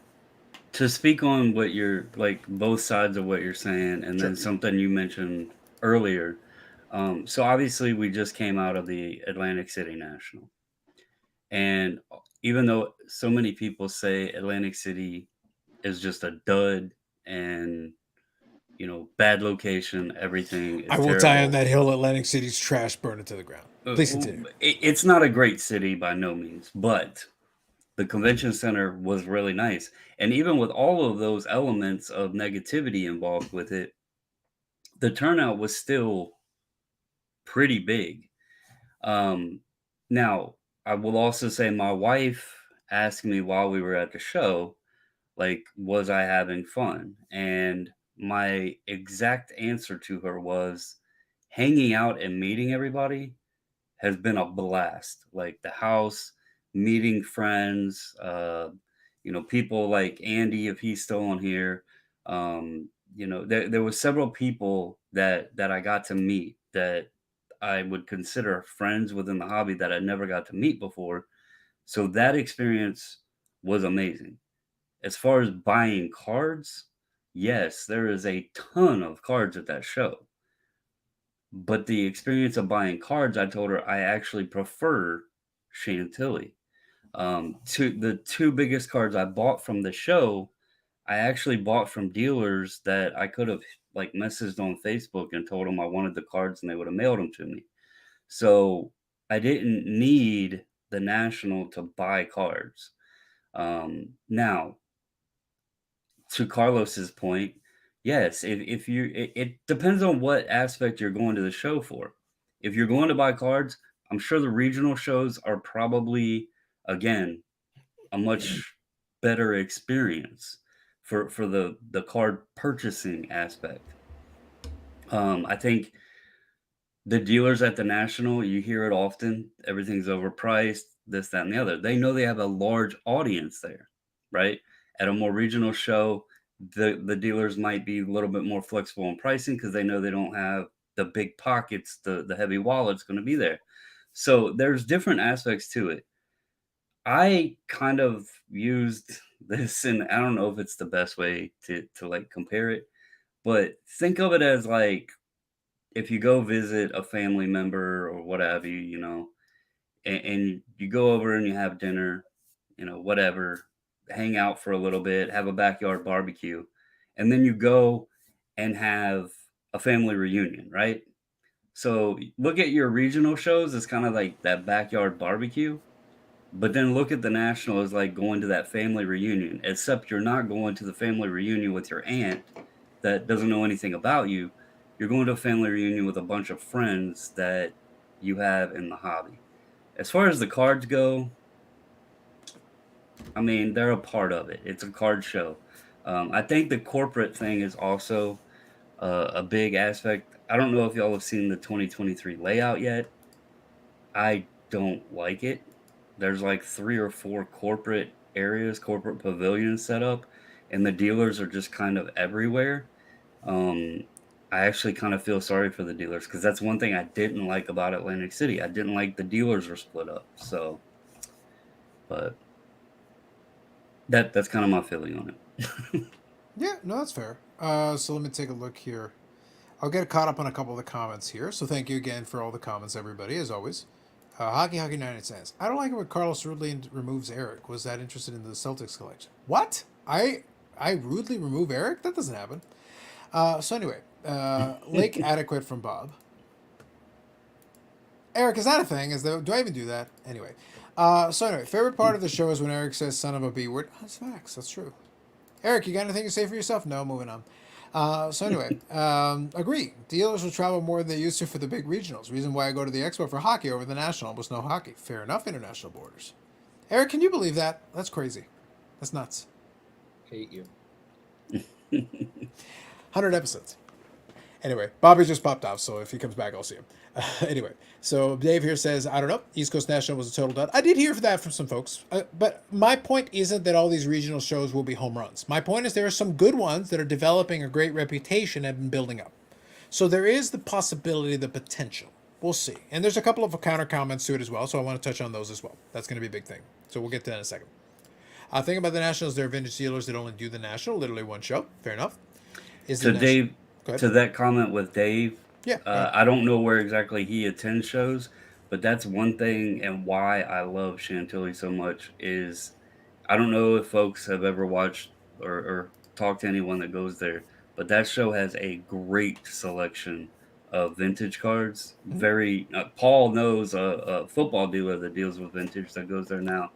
to speak on what you're like, both sides of what you're saying, and then something you mentioned earlier. So obviously we just came out of the Atlantic City National. And even though so many people say Atlantic City is just a dud and bad location, everything is I will die on that hill. Atlantic City's trash, burn it to the ground. Please continue. It's not a great city by no means, but the convention center was really nice. And even with all of those elements of negativity involved with it, the turnout was still pretty big. Now, I will also say my wife asked me while we were at the show, like, was I having fun? And my exact answer to her was hanging out and meeting everybody has been a blast. Like the house, meeting friends, people like Andy, if he's still on here. There was several people that I got to meet that I would consider friends within the hobby that I never got to meet before. So that experience was amazing. As far as buying cards, yes, there is a ton of cards at that show. But the experience of buying cards, I told her I actually prefer Chantilly. The two biggest cards I bought from the show, I actually bought from dealers that I could have like messaged on Facebook and told them I wanted the cards and they would have mailed them to me. So I didn't need the National to buy cards. Now, to Carlos's point, yes, if you it depends on what aspect you're going to the show for. If you're going to buy cards, I'm sure the regional shows are probably again a much better experience for the card purchasing aspect. I think the dealers at the National, you hear it often, everything's overpriced, this, that, and the other. They know they have a large audience there, right? At a more regional show, the dealers might be a little bit more flexible in pricing because they know they don't have the big pockets, the heavy wallets going to be there. So there's different aspects to it. I kind of used this, and I don't know if it's the best way to like compare it, but think of it as like if you go visit a family member or what have you, you know, and you go over and you have dinner, you know, whatever, hang out for a little bit, have a backyard barbecue, and then you go and have a family reunion, right? So look at your regional shows as kind of like that backyard barbecue, but then look at the National as like going to that family reunion, except you're not going to the family reunion with your aunt that doesn't know anything about you. You're going to a family reunion with a bunch of friends that you have in the hobby. As far as the cards go, I mean, they're a part of it. It's a card show. I think the corporate thing is also a big aspect. I don't know if y'all have seen the 2023 layout yet. I don't like it. There's like 3 or 4 corporate areas, corporate pavilions set up, and the dealers are just kind of everywhere. I actually kind of feel sorry for the dealers because that's one thing I didn't like about Atlantic City. I didn't like the dealers were split up. So, but that's kind of my feeling on it. Yeah, no, that's fair. So let me take a look here. I'll get caught up on a couple of the comments here. So thank you again for all the comments, everybody, as always. Hockey 9 says, I don't like it when Carlos rudely removes Eric. Was that interested in the Celtics collection? What? I rudely remove Eric? That doesn't happen. So anyway, Lake Adequate from Bob. Eric, is that a thing? Do I even do that? Anyway. So anyway, favorite part of the show is when Eric says son of a B word. That's facts. That's true. Eric, you got anything to say for yourself? No, moving on. So anyway, agree. Dealers will travel more than they used to for the big regionals. Reason why I go to the Expo for hockey over the National. Almost no hockey. Fair enough, international borders. Eric, can you believe that? That's crazy. That's nuts. Hate you. 100 episodes. Anyway, Bobby just popped off, so if he comes back, I'll see him. Anyway, so Dave here says, I don't know, East Coast National was a total dud. I did hear that from some folks, but my point isn't that all these regional shows will be home runs. My point is there are some good ones that are developing a great reputation and have been building up. So there is the possibility, the potential. We'll see. And there's a couple of counter comments to it as well, so I want to touch on those as well. That's going to be a big thing. So we'll get to that in a second. Think about the Nationals. There are vintage dealers that only do the National, literally one show. Fair enough. So Dave, to that comment with Dave, yeah, I don't know where exactly he attends shows, but that's one thing and why I love Chantilly so much is I don't know if folks have ever watched or talked to anyone that goes there, but that show has a great selection of vintage cards. Very Paul knows a football dealer that deals with vintage that goes there now.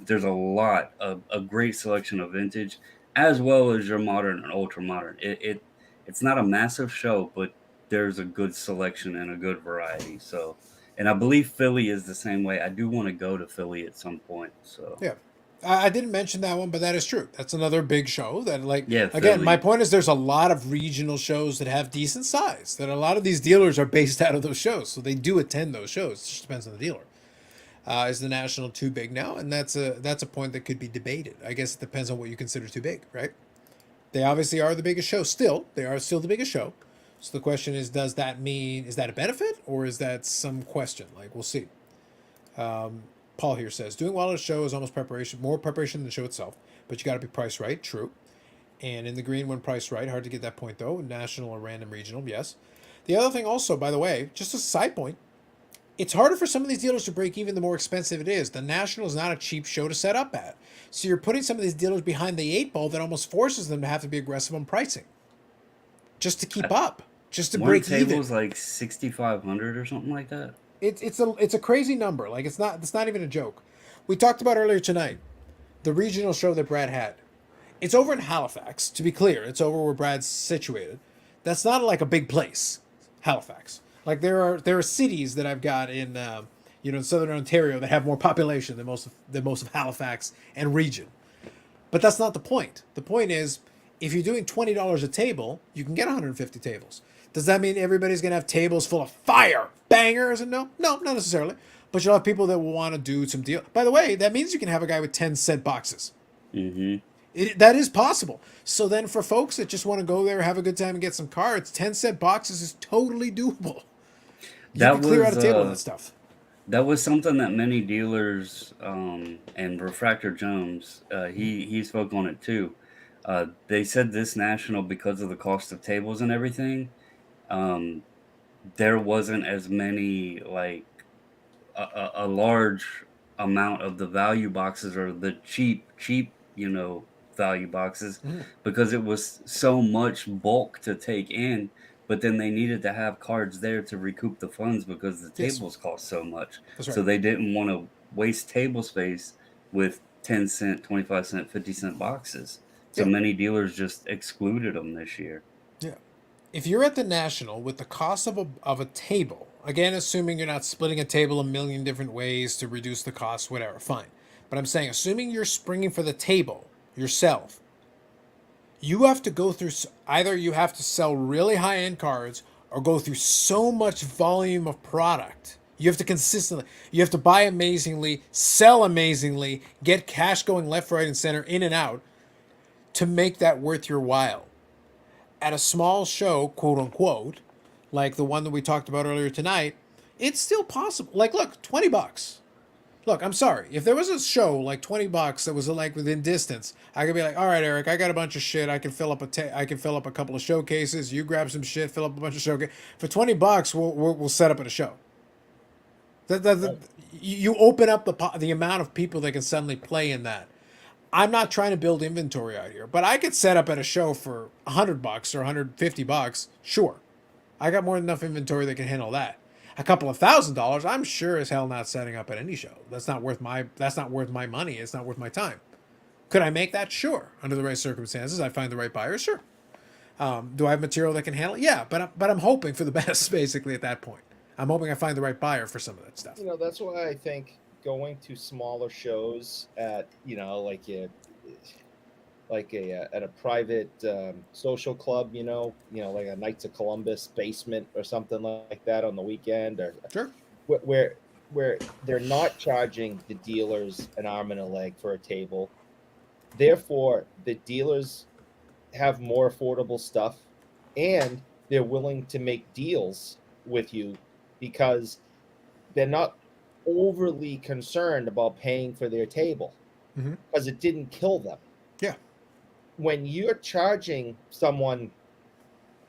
There's a lot of a great selection of vintage as well as your modern and ultra modern. It's not a massive show, but there's a good selection and a good variety. So, and I believe Philly is the same way. I do want to go to Philly at some point. So yeah, I didn't mention that one, but that is true. That's another big show that, like, yeah, again, Philly. my point is there's a lot of regional shows that have decent size, that a lot of these dealers are based out of those shows. So they do attend those shows. It just depends on the dealer. Is the National too big now? And that's a point that could be debated. I guess it depends on what you consider too big, right? They obviously are the biggest show still. They are still the biggest show. So the question is, does that mean, is that a benefit or is that some question? Like, we'll see. Paul here says, doing well at a show is almost more preparation than the show itself, but you got to be priced right. True. And in the green, when priced right, hard to get that point though. National or random regional, yes. The other thing also, by the way, just a side point, it's harder for some of these dealers to break even the more expensive it is. The National is not a cheap show to set up at. So you're putting some of these dealers behind the 8 ball that almost forces them to have to be aggressive on pricing. Just to keep up. Just to Weren't break even. tables like 6,500 or something like that? It's a crazy number. Like it's not even a joke. We talked about earlier tonight the regional show that Brad had. It's over in Halifax, to be clear. It's over where Brad's situated. That's not like a big place, Halifax. Like there are cities that I've got in in southern Ontario that have more population than most of Halifax and region. But that's not the point. The point is, if you're doing $20 a table, you can get 150 tables. Does that mean everybody's going to have tables full of fire bangers? And no, not necessarily. But you'll have people that will want to do some deal. By the way, that means you can have a guy with 10-cent boxes. Mm-hmm. That is possible. So then for folks that just want to go there, have a good time, and get some cards, 10-cent boxes is totally doable. You can clear out a table and that stuff. That was something that many dealers and Refractor Jones, he spoke on it too. They said this national, because of the cost of tables and everything, there wasn't as many, like a large amount of the value boxes or the cheap value boxes, because it was so much bulk to take in. But then they needed to have cards there to recoup the funds because the tables cost so much. That's right. So they didn't want to waste table space with 10-cent, 25-cent, 50-cent boxes. So many dealers just excluded them this year. Yeah. If you're at the National with the cost of a table, again, assuming you're not splitting a table a million different ways to reduce the cost, whatever, fine. But I'm saying, assuming you're springing for the table yourself, you have to go through, either you have to sell really high-end cards or go through so much volume of product. You have to consistently, you have to buy amazingly, sell amazingly, get cash going left, right, and center, in and out, to make that worth your while. At a small show, quote unquote, like the one that we talked about earlier tonight, it's still possible. Like, look, $20. Look, I'm sorry. If there was a show like $20 that was like within distance, I could be like, all right, Eric, I got a bunch of shit. I can fill up a couple of showcases. You grab some shit, fill up a bunch of showcases. For $20, we'll set up at a show. You open up the amount of people that can suddenly play in that. I'm not trying to build inventory out here, but I could set up at a show for $100 or $150. Sure, I got more than enough inventory that can handle that. A couple of $1,000, I'm sure as hell not setting up at any show. That's not worth my money. It's not worth my time. Could I make that? Sure. Under the right circumstances, I find the right buyer. Sure. Do I have material that can handle it? Yeah, but I'm hoping for the best. Basically, at that point, I'm hoping I find the right buyer for some of that stuff. That's why I think going to smaller shows at at a private social club, like a Knights of Columbus basement or something like that on the weekend, or sure, where they're not charging the dealers an arm and a leg for a table. Therefore, the dealers have more affordable stuff, and they're willing to make deals with you because they're not overly concerned about paying for their table because it didn't kill them. Yeah. When you're charging someone,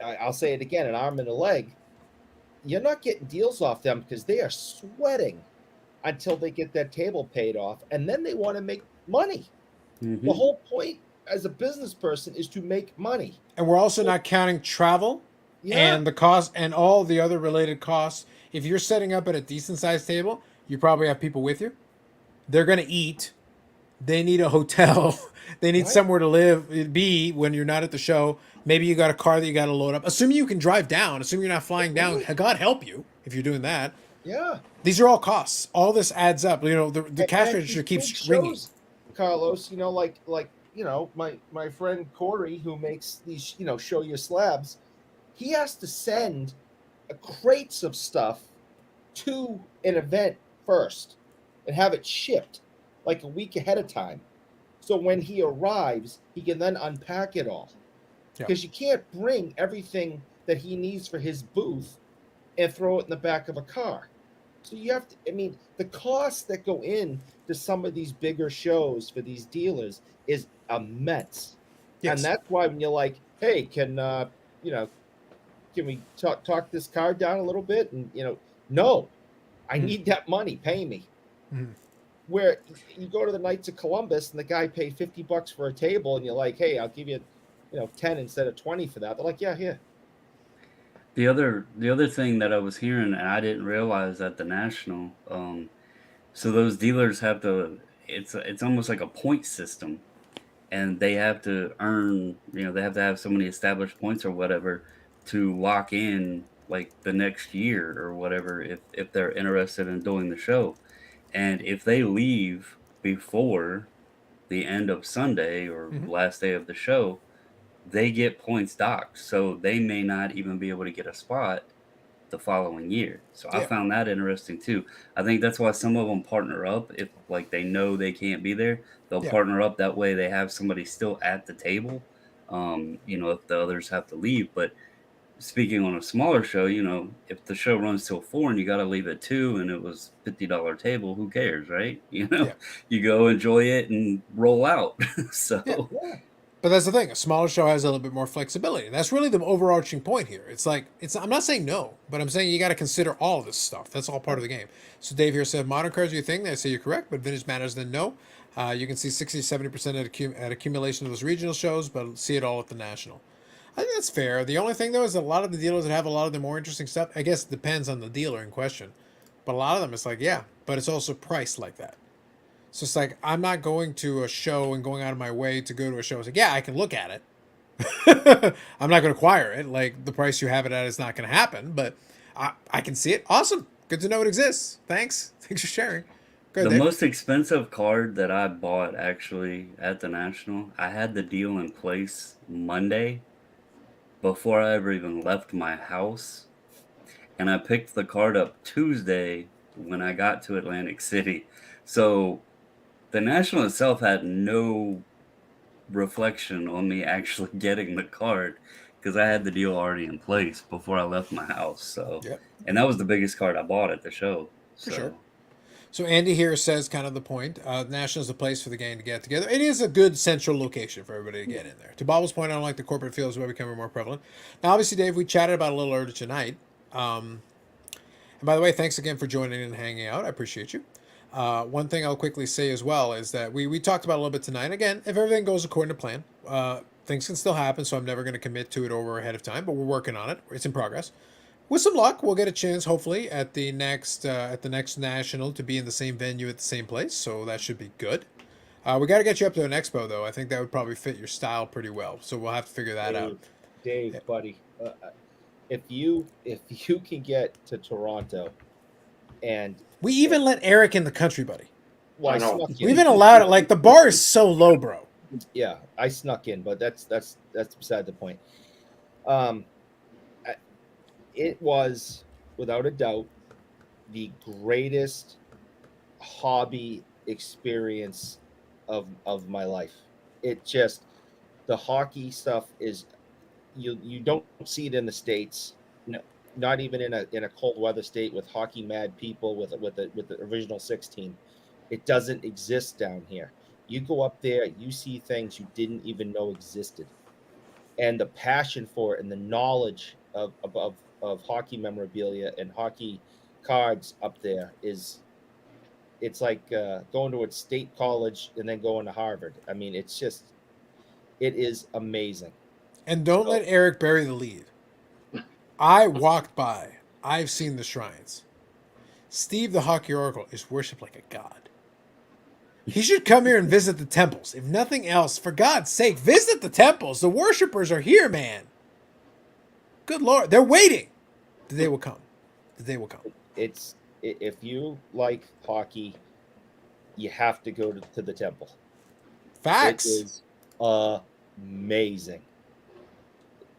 I'll say it again, an arm and a leg, you're not getting deals off them because they are sweating until they get that table paid off, and then they want to make money. The whole point as a business person is to make money. And we're also not counting travel and the cost and all the other related costs. If you're setting up at a decent sized table, you probably have people with you. They're going to eat. They need a hotel. They need somewhere to be when you're not at the show. Maybe you got a car that you got to load up. Assuming you can drive down. Assuming you're not flying down. God help you if you're doing that. Yeah. These are all costs. All this adds up. The cash register keeps ringing. Carlos, my friend Corey, who makes these, show your slabs, he has to send crates of stuff to an event first and have it shipped like a week ahead of time. So when he arrives, he can then unpack it all. Because you can't bring everything that he needs for his booth and throw it in the back of a car. So you have to, the costs that go in to some of these bigger shows for these dealers is immense. Yes. And that's why when you're like, hey, can can we talk this card down a little bit? And no, I need that money. Pay me. Mhm. Where you go to the Knights of Columbus and the guy paid $50 for a table, and you're like, hey, I'll give you 10 instead of 20 for that. They're like, yeah, here. The other thing that I was hearing, and I didn't realize at the National, so those dealers have to. It's almost like a point system, and they have to earn. They have to have so many established points or whatever to lock in like the next year or whatever if they're interested in doing the show, and if they leave before the end of Sunday or Mhm. last day of the show, they get points docked, so they may not even be able to get a spot the following year. So I Yeah. found that interesting too. I think that's why some of them partner up. If like they know they can't be there, they'll Yeah. partner up. That way they have somebody still at the table. If the others have to leave. But speaking on a smaller show, if the show runs till 4 and you got to leave at 2 and it was $50 table, who cares, right? Yeah. You go enjoy it and roll out. So. Yeah. Yeah. But that's the thing. A smaller show has a little bit more flexibility. And that's really the overarching point here. It's like I'm not saying no, but I'm saying you got to consider all of this stuff. That's all part of the game. So Dave here said modern cards are your thing. I say you're correct, but vintage matters. Then no. You can see 60-70% at accumulation of those regional shows, but see it all at the National. I think that's fair. The only thing though is a lot of the dealers that have a lot of the more interesting stuff. I guess it depends on the dealer in question, but a lot of them it's like but it's also priced like that. So it's like I'm not going to a show and going out of my way to go to a show. It's like, I can look at it. I'm not going to acquire it. Like the price you have it at is not going to happen, but I can see it. Awesome. Good to know it exists. Thanks. Thanks for sharing. Go ahead, The Dave. most expensive card that I bought actually at the National, I had the deal in place Monday before I ever even left my house. And I picked the card up Tuesday when I got to Atlantic City. So the National itself had no reflection on me actually getting the card because I had the deal already in place before I left my house. So, Yep. and that was the biggest card I bought at the show. For sure. So Andy here says kind of the point. National is a place for the gang to get together. It is a good central location for everybody to get in there. To Bob's point, I don't like the corporate feel is way becoming more prevalent. Now, obviously, Dave, we chatted about it a little earlier tonight. And by the way, thanks again for joining and hanging out. I appreciate you. One thing I'll quickly say as well is that we talked about a little bit tonight. Again, if everything goes according to plan, things can still happen, so I'm never going to commit to it over ahead of time, but we're working on it. It's in progress. With some luck, we'll get a chance, hopefully, at the next National to be in the same venue at the same place, so that should be good. We got to get you up to an expo, though. I think that would probably fit your style pretty well, so we'll have to figure that out. Dave, Yeah. buddy, if you can get to Toronto, and We even let Eric in the country, buddy. well, I I know. snuck in. We even allowed it. Like, the bar is so low, bro. Yeah, I snuck in, but that's beside the point. It was without a doubt the greatest hobby experience of my life. It just the hockey stuff is you don't see it in the States. No, not even in a cold weather state with hockey mad people with the original 16. It doesn't exist down here. You go up there, you see things you didn't even know existed, and the passion for it and the knowledge of hockey memorabilia and hockey cards up there it's like going to a state college and then going to Harvard. I mean, it is amazing. And don't let Eric bury the lead. I walked by. I've seen the shrines. Steve the Hockey Oracle is worshipped like a god. He should come here and visit the temples. If nothing else, for God's sake, visit the temples. The worshippers are here, man. Good Lord. They're waiting. The day will come. The day will come. If you like hockey, you have to go to the temple. Facts. It is amazing.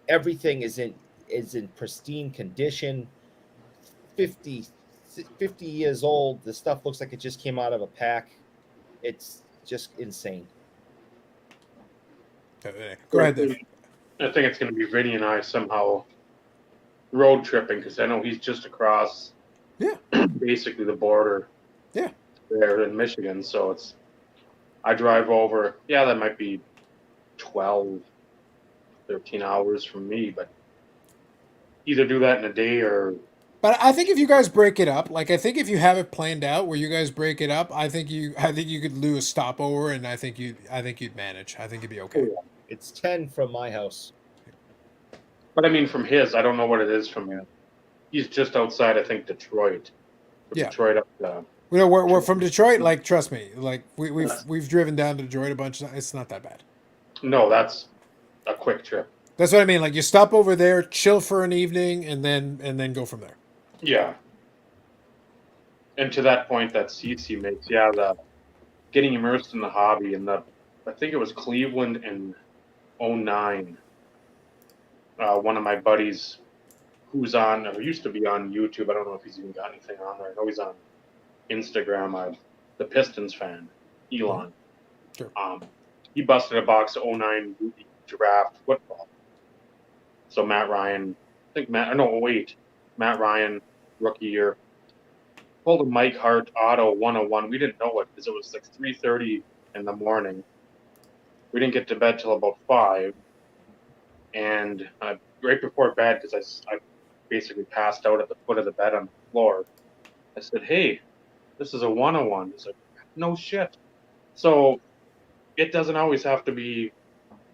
Everything is in pristine condition. 50 years old. The stuff looks like it just came out of a pack. It's just insane. Go ahead, Dave. I think it's going to be Vinny and I somehow road tripping because I know he's just across, basically the border, there in Michigan. So I drive over. Yeah, that might be 12, 13 hours from me, but either do that in a day or But I think if you guys break it up, like I think if you have it planned out where you guys break it up, I think you could do a stopover, and I think you'd manage. I think you'd be okay. It's 10 from my house. But I mean, from his, I don't know what it is from him. He's just outside, I think, Detroit. Yeah. Detroit up. You know, we're from Detroit. Like, trust me, like we've driven down to Detroit a bunch. It's not that bad. No, that's a quick trip. That's what I mean. Like, you stop over there, chill for an evening, and then go from there. Yeah. And to that point that CC makes, yeah, the getting immersed in the hobby, and I think it was Cleveland in 09. One of my buddies who used to be on YouTube, I don't know if he's even got anything on there. I know he's on Instagram, the Pistons fan, Elon. Sure. He busted a box of 09 draft football. So Matt Ryan, Matt Ryan, rookie year, pulled a Mike Hart auto 101. We didn't know it because it was like 3:30 in the morning. We didn't get to bed till about 5. And right before bed, because I basically passed out at the foot of the bed on the floor, I said, "Hey, this is a 101." He's like, "No shit." So it doesn't always have to be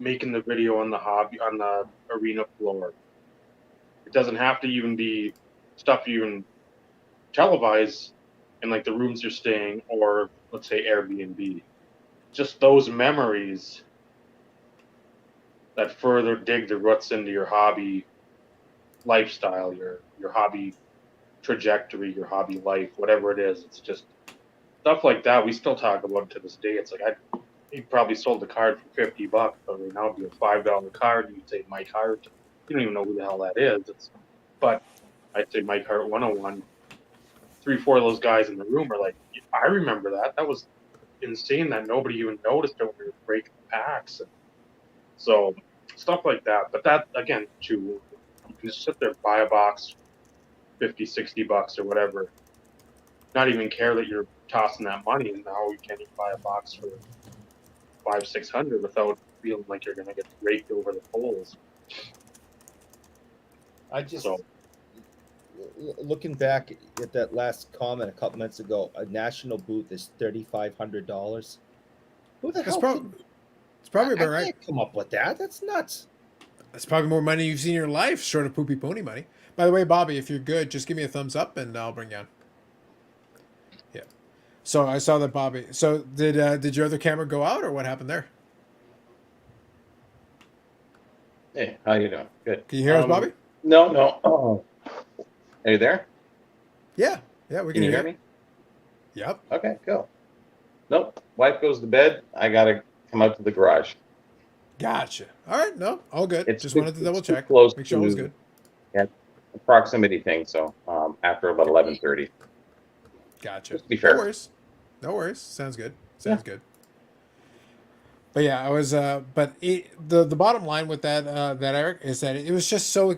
making the video on the arena floor. It doesn't have to even be stuff you even televise in like the rooms you're staying, or let's say Airbnb. Just those memories that further dig the roots into your hobby lifestyle, your hobby trajectory, your hobby life, whatever it is. It's just stuff like that. We still talk about it to this day. It's like he probably sold the card for $50, but right now it'd be a $5 card. You'd say Mike Hart. You don't even know who the hell that is. But I'd say Mike Hart 101. 3-4 of those guys in the room are like, I remember that. That was insane that nobody even noticed it when we were breaking the packs. And so stuff like that. But that, again, too, you can just sit there, buy a box, $50-$60 or whatever, not even care that you're tossing that money, and now you can't even buy a box for $500-$600 without feeling like you're going to get raked over the coals. I just looking back at that last comment a couple minutes ago. A national booth is $3,500. Who the hell? It's probably about I right. can't come up with that. That's nuts. That's probably more money you've seen in your life, short of poopy pony money. By the way, Bobby, if you're good, just give me a thumbs up and I'll bring you on. Yeah. So I saw that, Bobby. So did your other camera go out, or what happened there? Hey, how you doing? Good. Can you hear us, Bobby? No. Oh. Are you there? Yeah, we Can can you hear hear me? Yep. Okay, cool. Nope. Wife goes to bed. I gotta come out to the garage. Gotcha. All right, no, all good. It's Just too- wanted to double it's too check, close make sure all was to- good. A proximity thing. So after about 11:30. Gotcha. Just to be fair. No worries. Sounds good. Good. But yeah, I was. But the bottom line with that Eric, is that it was just so.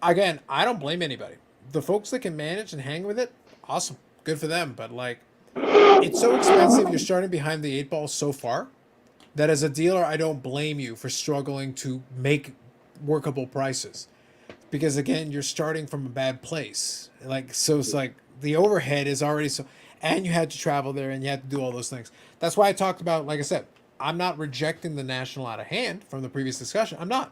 Again, I don't blame anybody. The folks that can manage and hang with it, awesome, good for them. But like, it's so expensive. You're starting behind the 8 ball so far that as a dealer, I don't blame you for struggling to make workable prices, because again, you're starting from a bad place. Like, so it's like the overhead is already so, and you had to travel there and you had to do all those things. That's why I talked about, like I said, I'm not rejecting the national out of hand from the previous discussion. I'm not.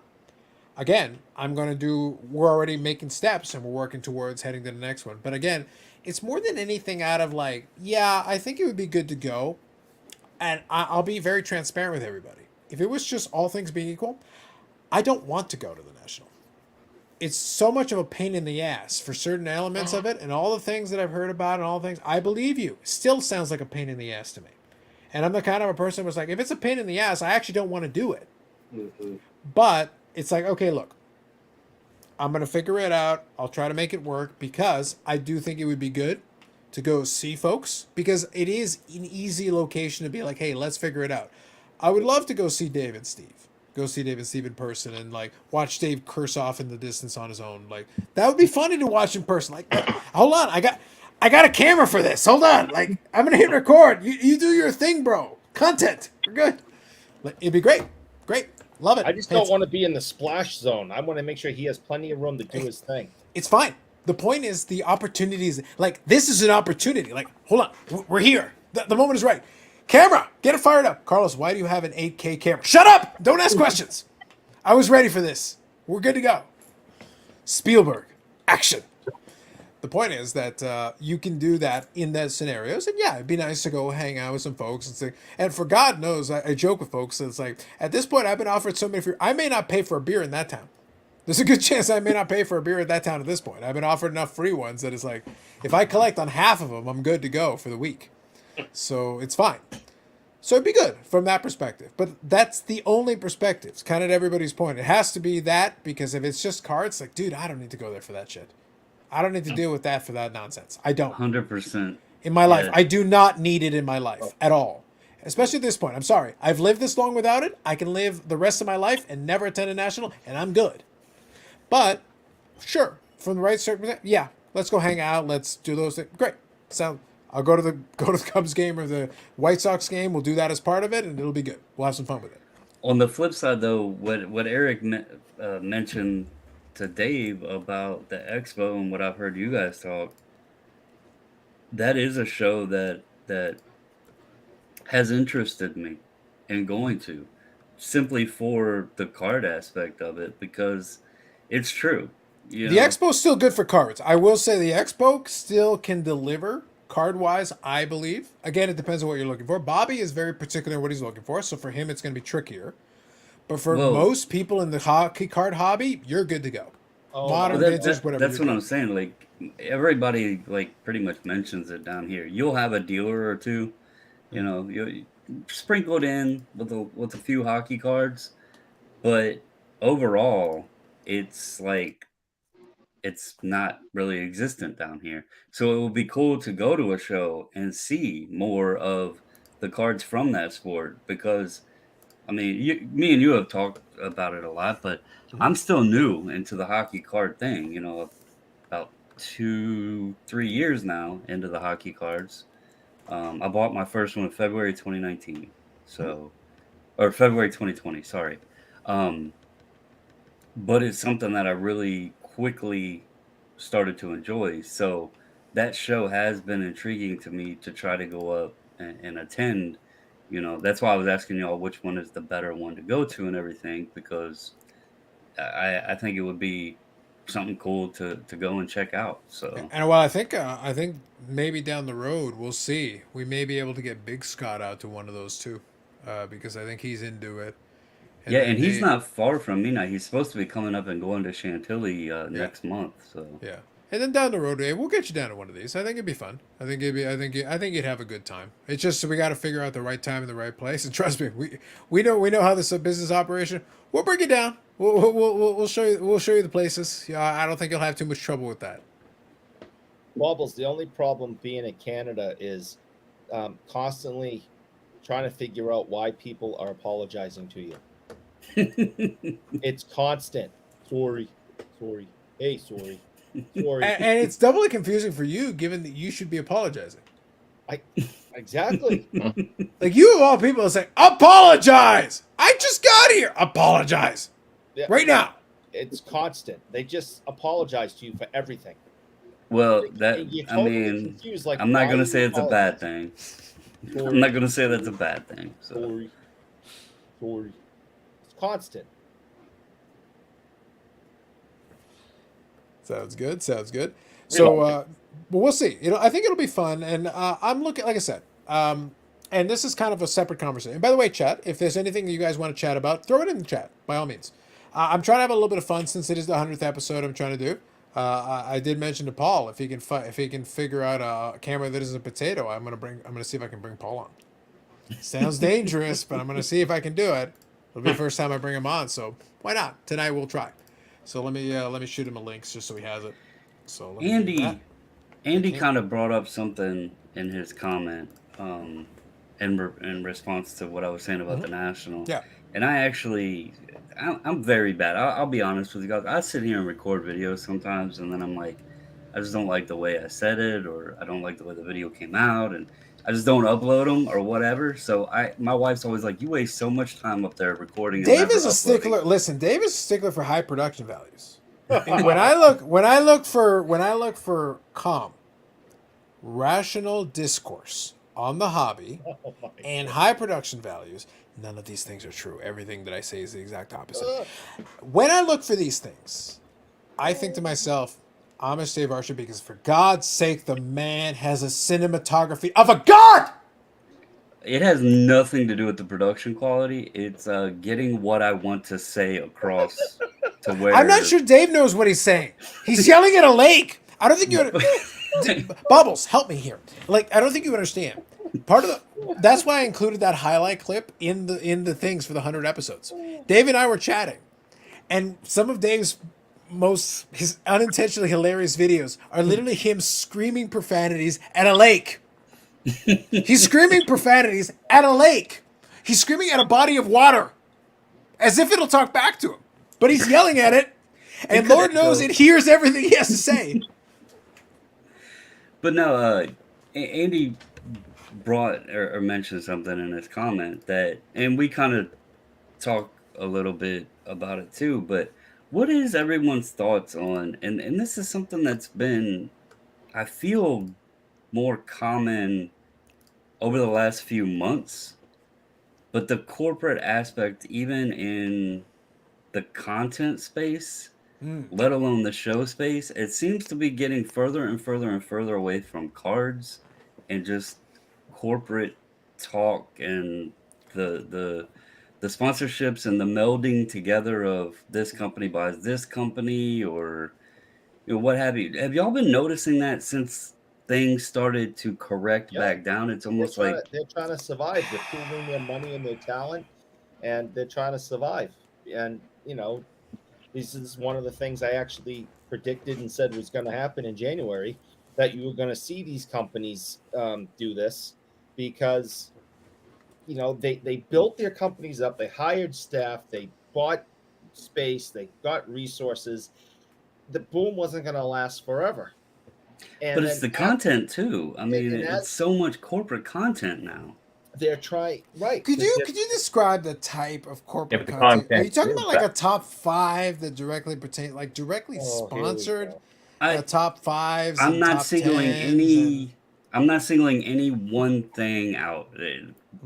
Again, we're already making steps and we're working towards heading to the next one. But again, it's more than anything out of like, yeah, I think it would be good to go. And I'll be very transparent with everybody. If it was just all things being equal, I don't want to go to the national. It's so much of a pain in the ass for certain elements of it, and all the things that I've heard about and all the things. I believe you. Still sounds like a pain in the ass to me. And I'm the kind of a person who was like, if it's a pain in the ass, I actually don't want to do it. Mm-hmm. But it's like, okay, look, I'm going to figure it out. I'll try to make it work, because I do think it would be good to go see folks, because it is an easy location to be like, hey, let's figure it out. I would love to go see Dave and Steve. Go see Dave and Steve in person and like watch Dave curse off in the distance on his own. Like, that would be funny to watch in person. Like, hold on, I got a camera for this. Hold on, like, I'm gonna hit record. You do your thing, bro. Content. We're good. Like, it'd be great. Love it. I just don't want to be in the splash zone. I want to make sure he has plenty of room to do his thing. It's fine. The point is the opportunities. Like, this is an opportunity. Like, hold on. We're here. The moment is right. Camera, get it fired up. Carlos, why do you have an 8K camera? Shut up! Don't ask questions. I was ready for this. We're good to go. Spielberg, action. The point is that you can do that in those scenarios. And yeah, it'd be nice to go hang out with some folks. And for God knows, I joke with folks. It's like, at this point, I've been offered so many free. I may not pay for a beer in that town. There's a good chance I may not pay for a beer at that town at this point. I've been offered enough free ones that it's like, if I collect on half of them, I'm good to go for the week. So it's fine. So it'd be good from that perspective. But that's the only perspective. It's kind of everybody's point. It has to be that, because if it's just cards, like, dude, I don't need to go there for that shit. I don't need to deal with that for that nonsense. I don't. 100%. In my life. Yeah. I do not need it in my life at all. Especially at this point. I'm sorry. I've lived this long without it. I can live the rest of my life and never attend a national, and I'm good. But, sure, from the right circumstance, yeah, let's go hang out. Let's do those things. Great. I'll go to the Cubs game or the White Sox game. We'll do that as part of it, and it'll be good. We'll have some fun with it. On the flip side, though, what Eric mentioned to Dave about the expo and what I've heard you guys talk, that is a show that has interested me in going to, simply for the card aspect of it, because it's true. You The know? Expo's still good for cards. I will say the Expo still can deliver card-wise, I believe. Again, it depends on what you're looking for. Bobby is very particular in what he's looking for, so for him, it's going to be trickier. But for Well- most people in the hockey card hobby, you're good to go. Oh, Modern Well, vintage, whatever. that's you're what I'm good. saying. Like, everybody pretty much mentions it down here. You'll have a dealer or two, you sprinkled in with a few hockey cards, but overall, it's not really existent down here. So it would be cool to go to a show and see more of the cards from that sport, because I mean, me and you have talked about it a lot, but I'm still new into the hockey card thing, about 2-3 years now into the hockey cards. I bought my first one in February 2019, or February 2020, sorry. But it's something that I really quickly started to enjoy. So that show has been intriguing to me to try to go up and attend. That's why I was asking y'all which one is the better one to go to and everything, because I think it would be something cool to go and check out. So And well, I think maybe down the road we'll see. We may be able to get Big Scott out to one of those too, because I think he's into it. yeah, then and he's they- not far from me now. He's supposed to be coming up and going to Chantilly next month. So Yeah, and then down the road, we'll get you down to one of these. I think it'd be fun. I think you'd have a good time. It's just we got to figure out the right time and the right place. And trust me, we know how this is a business operation. We'll bring you down. We'll show you the places. Yeah, I don't think you'll have too much trouble with that. Wobbles, the only problem being in Canada is constantly trying to figure out why people are apologizing to you. It's constant. Sorry. Hey, sorry. And it's doubly confusing for you, given that you should be apologizing. Exactly. Like, you of all people say, apologize. I just got here. Apologize Yeah. right now. It's constant. They just apologize to you for everything. well, And you're totally confused, like, I'm not why gonna are say you it's a bad apologizing? thing. I'm not gonna say that's a bad thing. So Sorry. It's constant. Sounds good. So, but we'll see. I think it'll be fun. And I'm looking, like I said, and this is kind of a separate conversation. And by the way, chat, if there's anything you guys want to chat about, throw it in the chat, by all means. I'm trying to have a little bit of fun since it is the 100th episode I'm trying to do. I did mention to Paul, if he can figure out a camera that isn't a potato, I'm gonna see if I can bring Paul on. Sounds dangerous, but I'm gonna see if I can do it. It'll be the first time I bring him on, so why not? Tonight we'll try. So let me shoot him a link just so he has it. So let me do that. Andy Okay. kind of brought up something in his comment in response to what I was saying about the national. Yeah. And I'm very bad. I'll be honest with you guys. I sit here and record videos sometimes, and then I'm like, I just don't like the way I said it, or I don't like the way the video came out, and I just don't upload them or whatever. So my wife's always like, you waste so much time up there recording. And Dave never is a uploading." stickler. Listen, Dave is a stickler for high production values. And when I look for calm, rational discourse on the hobby Oh my and high production values, none of these things are true. Everything that I say is the exact opposite. When I look for these things, I think to myself, Amish Dave Archer, because for God's sake, the man has a cinematography of a god. It has nothing to do with the production quality. It's getting what I want to say across to where. I'm not sure Dave knows what he's saying. He's yelling at a lake. I don't think you. Bubbles, help me here. Like, I don't think you understand. Part of that's why I included that highlight clip in the things for the 100 episodes. Dave and I were chatting, and some of Dave's his unintentionally hilarious videos are literally him screaming profanities at a lake. He's screaming profanities at a lake. He's screaming at a body of water, as if it'll talk back to him. But he's yelling at it, and Lord knows it hears everything he has to say. But no, Andy brought or mentioned something in his comment that, and we kind of talk a little bit about it too, but what is everyone's thoughts on, and this is something that's been, I feel, more common over the last few months, but the corporate aspect, even in the content space, let alone the show space, it seems to be getting further and further and further away from cards and just corporate talk and the sponsorships and the melding together of this company buys this company, or what have you. Have y'all been noticing that since things started to correct back down? It's almost they're trying to survive. They're pooling their money and their talent, and they're trying to survive. And this is one of the things I actually predicted and said was going to happen in January, that you were going to see these companies do this, because they built their companies up, they hired staff, they bought space, they got resources. The boom wasn't going to last forever. But it's the content too. I mean, it's so much corporate content now. They're trying, right? Could you describe the type of corporate content? Are you talking about like a top 5 that directly pertain, like directly sponsored? Top 5s. I'm not singling any. I'm not singling any one thing out.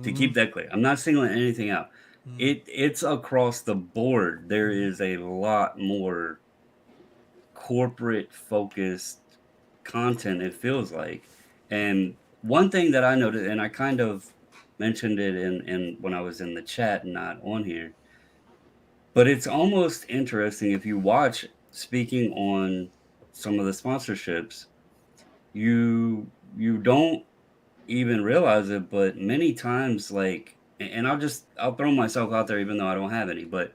To keep that clear, I'm not singling anything out. It's across the board. There is a lot more corporate focused content, it feels like. And one thing that I noticed, and I kind of mentioned it in when I was in the chat, not on here, but it's almost interesting if you watch, speaking on some of the sponsorships, you don't even realize it, but many times, like, and I'll throw myself out there even though I don't have any, but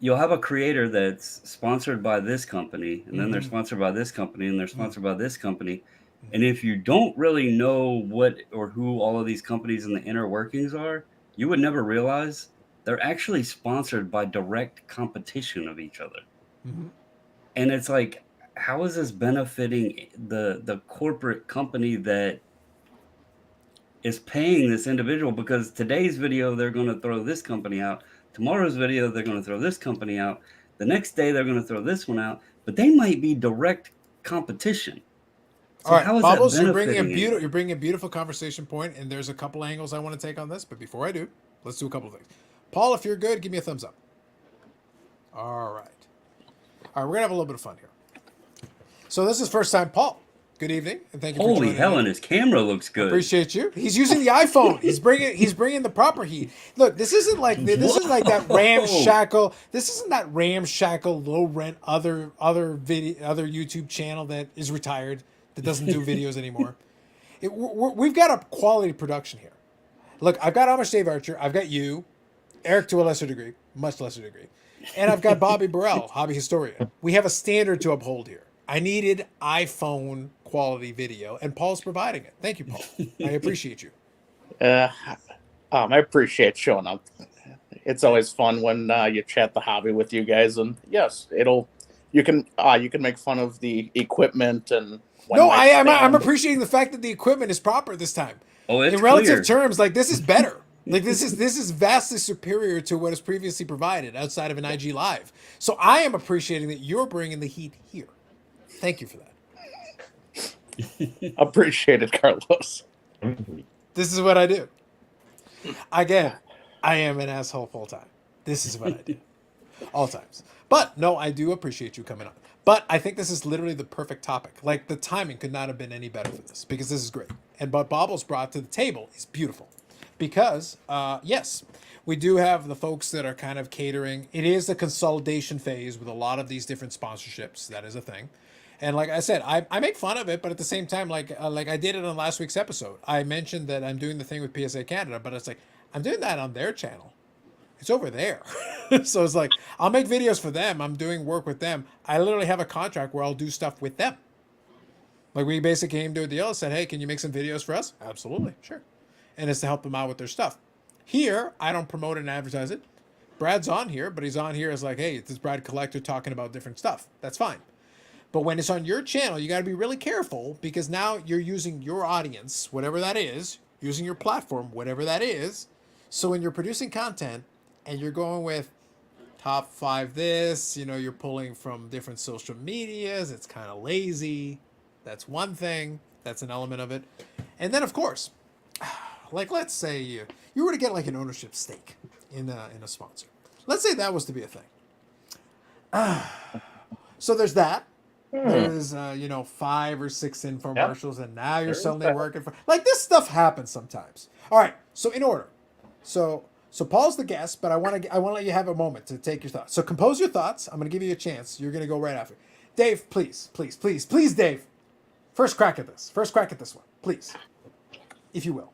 you'll have a creator that's sponsored by this company, and then they're sponsored by this company, and they're sponsored by this company. And if you don't really know what or who all of these companies in the inner workings are, you would never realize they're actually sponsored by direct competition of each other. And it's like, how is this benefiting the corporate company that is paying this individual? Because today's video, they're going to throw this company out. Tomorrow's video, they're going to throw this company out. The next day, they're going to throw this one out. But they might be direct competition. So all right, how is Bubbles, that you're bringing a beautiful conversation point, and there's a couple angles I want to take on this. But before I do, let's do a couple of things. Paul, if you're good, give me a thumbs up. All right. All right, we're going to have a little bit of fun here. So this is first time, Paul. Good evening, and thank you. Holy hell, and his camera looks good. Appreciate you. He's using the iPhone. He's bringing the proper heat. Look, this isn't like that ramshackle. This isn't that ramshackle low rent other YouTube channel that is retired, that doesn't do videos anymore. We've got a quality production here. Look, I've got Amish Dave Archer. I've got you, Eric to a lesser degree, much lesser degree, and I've got Bobby Burrell, hobby historian. We have a standard to uphold here. I needed iPhone quality video, and Paul's providing it. Thank you, Paul. I appreciate you. I appreciate showing up. It's always fun when you chat the hobby with you guys, and yes, it'll you can make fun of the equipment and No, I'm stand. appreciating the fact that the equipment is proper this time. Oh, it's In relative clear. terms, like this is better. Like this is vastly superior to what is previously provided outside of an IG Live. So I am appreciating that you're bringing the heat here. Thank you for that. Appreciate it, Carlos. This is what I do. Again, I am an asshole full time. This is what I do. All times. But no, I do appreciate you coming on. But I think this is literally the perfect topic. Like the timing could not have been any better for this because this is great. And what Bobble's brought to the table is beautiful. Because, yes, we do have the folks that are kind of catering. It is a consolidation phase with a lot of these different sponsorships. That is a thing. And like I said, I make fun of it, but at the same time, like I did it on last week's episode. I mentioned that I'm doing the thing with PSA Canada, but it's like, I'm doing that on their channel. It's over there. So it's like, I'll make videos for them. I'm doing work with them. I literally have a contract where I'll do stuff with them. Like we basically came to a deal and said, hey, can you make some videos for us? Absolutely, sure. And it's to help them out with their stuff. Here, I don't promote it and advertise it. Brad's on here, but he's on here as like, hey, it's this Brad Collector talking about different stuff. That's fine. But when it's on your channel, you got to be really careful because now you're using your audience, whatever that is, using your platform, whatever that is. So when you're producing content and you're going with top 5 this, you're pulling from different social medias, it's kind of lazy. That's one thing. That's an element of it. And then, of course, like let's say you were to get like an ownership stake in a sponsor. Let's say that was to be a thing. So there's that. There's 5 or 6 infomercials, and now you're suddenly working for like this stuff happens sometimes. All right, so in order, so Paul's the guest, but I want to let you have a moment to take your thoughts. So compose your thoughts. I'm going to give you a chance. You're going to go right after. Dave, please, Dave. First crack at this one, please, if you will.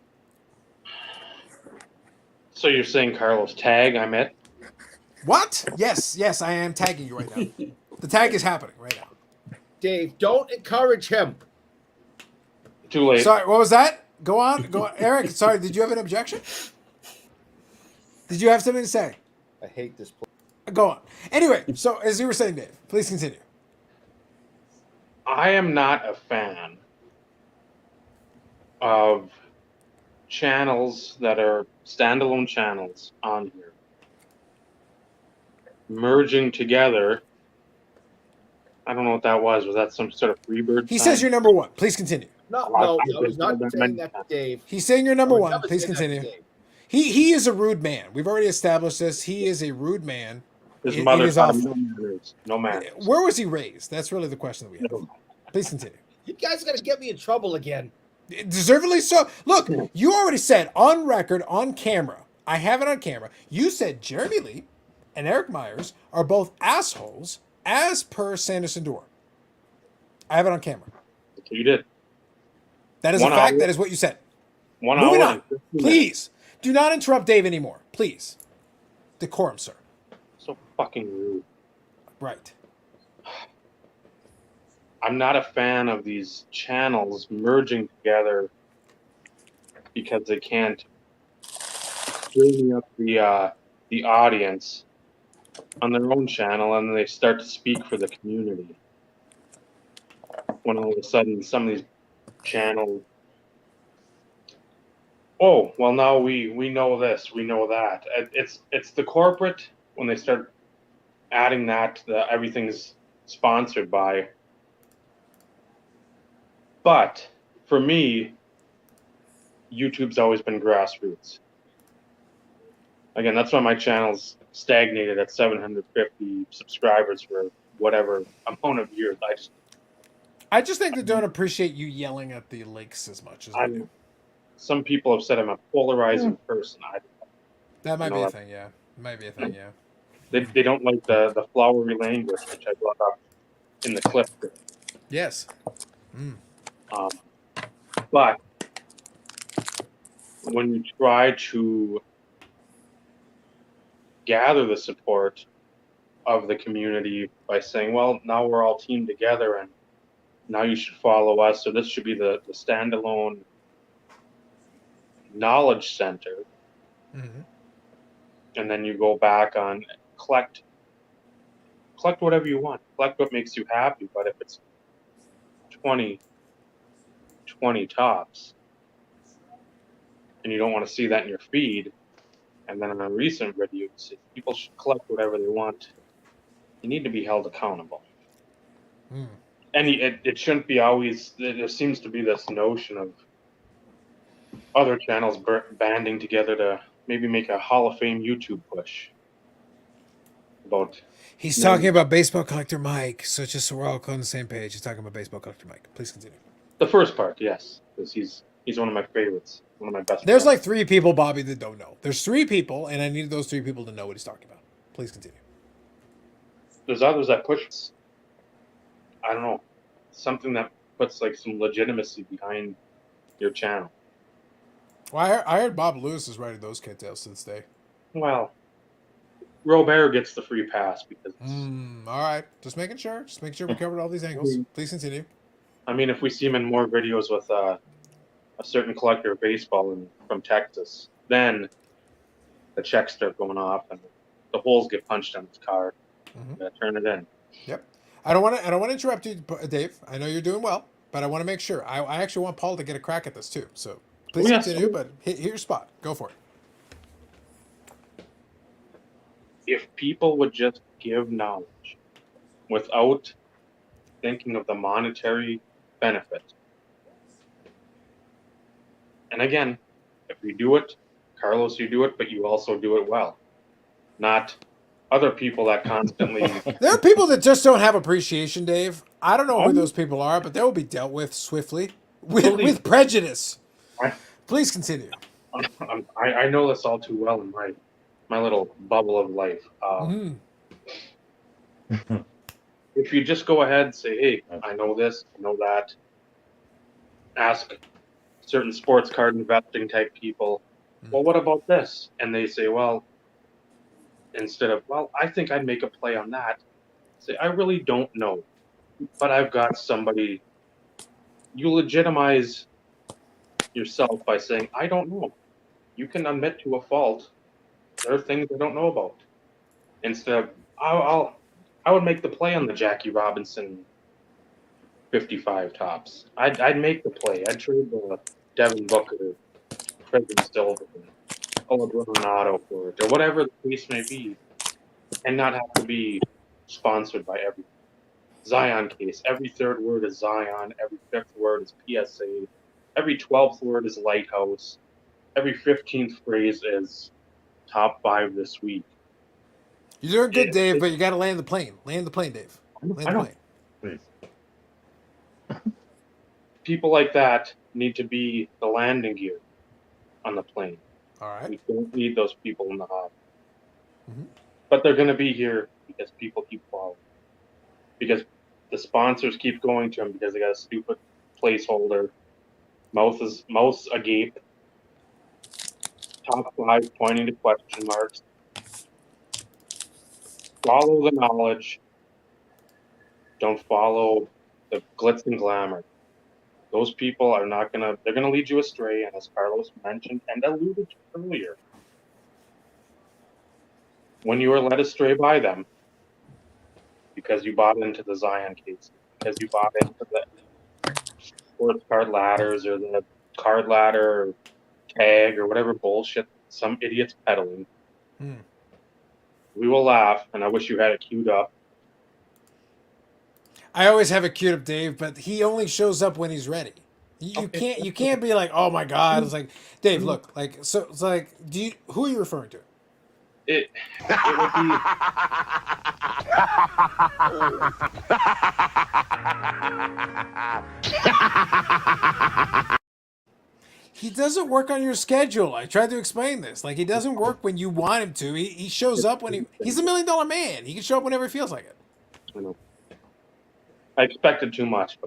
So you're saying Carlos tag? I'm it. What? Yes, I am tagging you right now. The tag is happening right now. Dave, don't encourage him. Too late. Sorry, what was that? Go on, Eric. Sorry, did you have an objection? Did you have something to say? I hate this place. Go on. Anyway, so as you were saying, Dave, please continue. I am not a fan of channels that are standalone channels on here merging together. I don't know what that was. Was that some sort of Freebird? He says you're number 1. Please continue. No, I was not saying that to Dave. He's saying you're number I would 1. never Please say that to continue. Dave. He is a rude man. We've already established this. He is a rude man. His It mother is taught awful. him no manners. Where was he raised? That's really the question that we have. Please continue. You guys are going to get me in trouble again. Deservedly so. Look, you already said on record, on camera, I have it on camera, you said Jeremy Lee and Eric Myers are both assholes as per Sanderson Door. I have it on camera. You did. That is a fact. That is what you said. 1 Moving hour. on. Please, do not interrupt Dave anymore. Please. Decorum, sir. So fucking rude. Right. I'm not a fan of these channels merging together because they can't bring up the audience on their own channel, and then they start to speak for the community. When all of a sudden some of these channels, oh well, now we know this, we know that. It's the corporate when they start adding that everything's sponsored by. But for me, YouTube's always been grassroots. Again, that's why my channel's stagnated at 750 subscribers for whatever amount of years. I just think they don't appreciate you yelling at the links as much as I do. Some people have said I'm a polarizing person. That might be a thing, yeah. It might be a thing, yeah. They don't like the flowery language, which I brought up in the clip. Yes. But when you try to gather the support of the community by saying, well, now we're all teamed together and now you should follow us, so this should be the standalone knowledge center. Mm-hmm. And then you go back on collect collect whatever you want. Collect what makes you happy. But if it's 20 tops, and you don't want to see that in your feed, and then on a recent video, people should collect whatever they want. You need to be held accountable. And it shouldn't be always. There seems to be this notion of other channels banding together to maybe make a Hall of Fame YouTube push. He's talking about Baseball Collector Mike, so just so we're all on the same page, he's talking about Baseball Collector Mike. Please continue. The first part, yes, because he's one of my favorites, one of my best. There's friends. like 3 people, Bobby, that don't know. There's 3 people, and I need those 3 people to know what he's talking about. Please continue. There's others that push. I don't know, something that puts like some legitimacy behind your channel. Well, I heard Bob Lewis is writing those cattails to this day. Well, Robert gets the free pass because. All right, just making sure. Just making sure we covered all these angles. Please continue. I mean, if we see him in more videos with a certain collector of baseball from Texas, then the checks start going off and the holes get punched on his card. Turn it in. Yep. I don't want to interrupt you, Dave. I know you're doing well, but I want to make sure. I actually want Paul to get a crack at this too. So please continue, but hit your spot. Go for it. If people would just give knowledge without thinking of the monetary benefit. And again, if you do it, Carlos, you do it, but you also do it well. Not other people that constantly... There are people that just don't have appreciation, Dave. I don't know who those people are, but they will be dealt with swiftly. With prejudice. Please continue. I know this all too well in my little bubble of life. If you just go ahead and say, hey, I know this, I know that, ask certain sports card investing type people, well, what about this? And they say, well, instead of, well, I think I'd make a play on that, say, I really don't know, but I've got somebody. You legitimize yourself by saying, I don't know. You can admit to a fault. There are things I don't know about. Instead of, I would make the play on the Jackie Robinson 55 tops. I'd make the play. I'd trade the Devin Booker, President Silver, Arenado for it, or whatever the case may be, and not have to be sponsored by every Zion case. Every 3rd word is Zion. Every 5th word is PSA. Every 12th word is Lighthouse. Every 15th phrase is top 5 this week. You're doing good, Dave, but you got to land the plane. Land the plane, Dave. Land the plane. People like that need to be the landing gear on the plane. All right. We don't need those people in the hobby. But they're going to be here because people keep following. Because the sponsors keep going to them because they got a stupid placeholder. Mouth agape. Top 5 pointing to question marks. Follow the knowledge. Don't follow the glitz and glamour. Those people are not they're gonna lead you astray, and as Carlos mentioned and alluded to earlier, when you are led astray by them, because you bought into the Zion case, because you bought into the sports card ladders or the card ladder or tag or whatever bullshit some idiot's peddling, we will laugh, and I wish you had it queued up. I always have it queued up, Dave, but he only shows up when he's ready. You can't be like, oh my God. It's like, Dave, look, like, so it's like, who are you referring to? It would be. He doesn't work on your schedule. I tried to explain this. Like, he doesn't work when you want him to. He shows up when he's $1 million man. He can show up whenever he feels like it. I know. I expected too much,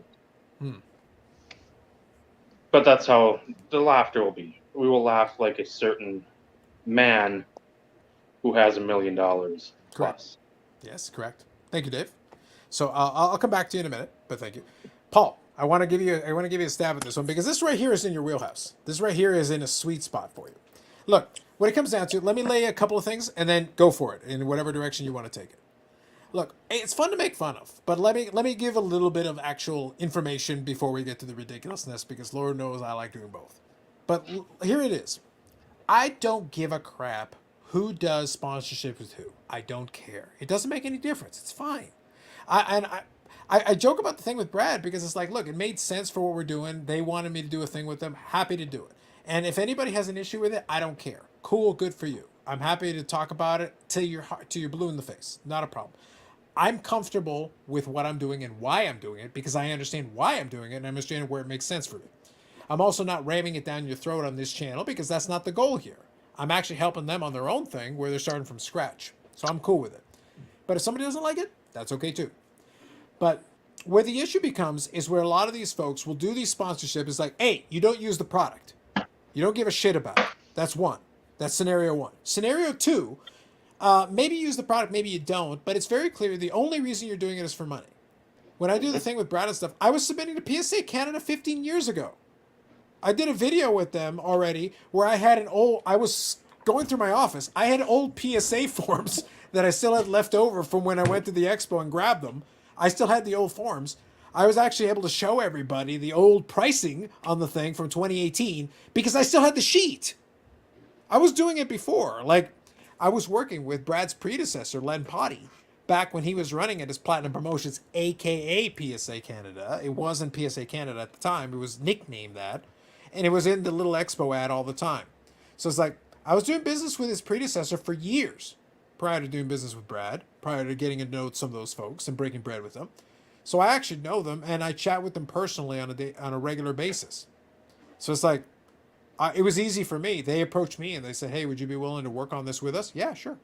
but that's how the laughter will be. We will laugh like a certain man who has $1 million plus. Correct. Yes, correct. Thank you, Dave. So I'll come back to you in a minute, but thank you, Paul. I want to give you a stab at this one because this right here is in your wheelhouse. This right here is in a sweet spot for you. Look, when it comes down to it, let me lay a couple of things and then go for it in whatever direction you want to take it. Look, it's fun to make fun of, but let me give a little bit of actual information before we get to the ridiculousness, because Lord knows I like doing both. But here it is. I don't give a crap who does sponsorship with who. I don't care. It doesn't make any difference. It's fine. I joke about the thing with Brad because it's like, look, it made sense for what we're doing. They wanted me to do a thing with them. Happy to do it. And if anybody has an issue with it, I don't care. Cool, good for you. I'm happy to talk about it till you're blue in the face. Not a problem. I'm comfortable with what I'm doing and why I'm doing it because I understand why I'm doing it and I understand where it makes sense for me. I'm also not ramming it down your throat on this channel because that's not the goal here. I'm actually helping them on their own thing where they're starting from scratch. So I'm cool with it. But if somebody doesn't like it, that's okay too. But where the issue becomes is where a lot of these folks will do these sponsorships. It's like, hey, you don't use the product. You don't give a shit about it. That's one. That's scenario one. Scenario two, maybe you use the product, maybe you don't, but it's very clear the only reason you're doing it is for money. When I do the thing with Brad and stuff, I was submitting to PSA Canada 15 years ago. I did a video with them already where I was going through my office. I had old PSA forms that I still had left over from when I went to the expo and grabbed them. I still had the old forms. I was actually able to show everybody the old pricing on the thing from 2018 because I still had the sheet. I was doing it before. Like, I was working with Brad's predecessor, Len Potty, back when he was running it as Platinum Promotions, a.k.a. PSA Canada. It wasn't PSA Canada at the time. It was nicknamed that. And it was in the little expo ad all the time. So it's like, I was doing business with his predecessor for years prior to doing business with Brad, prior to getting to know some of those folks and breaking bread with them. So I actually know them, and I chat with them personally on a regular basis. So it's like, it was easy for me. They approached me and they said, hey, would you be willing to work on this with us? Yeah, sure.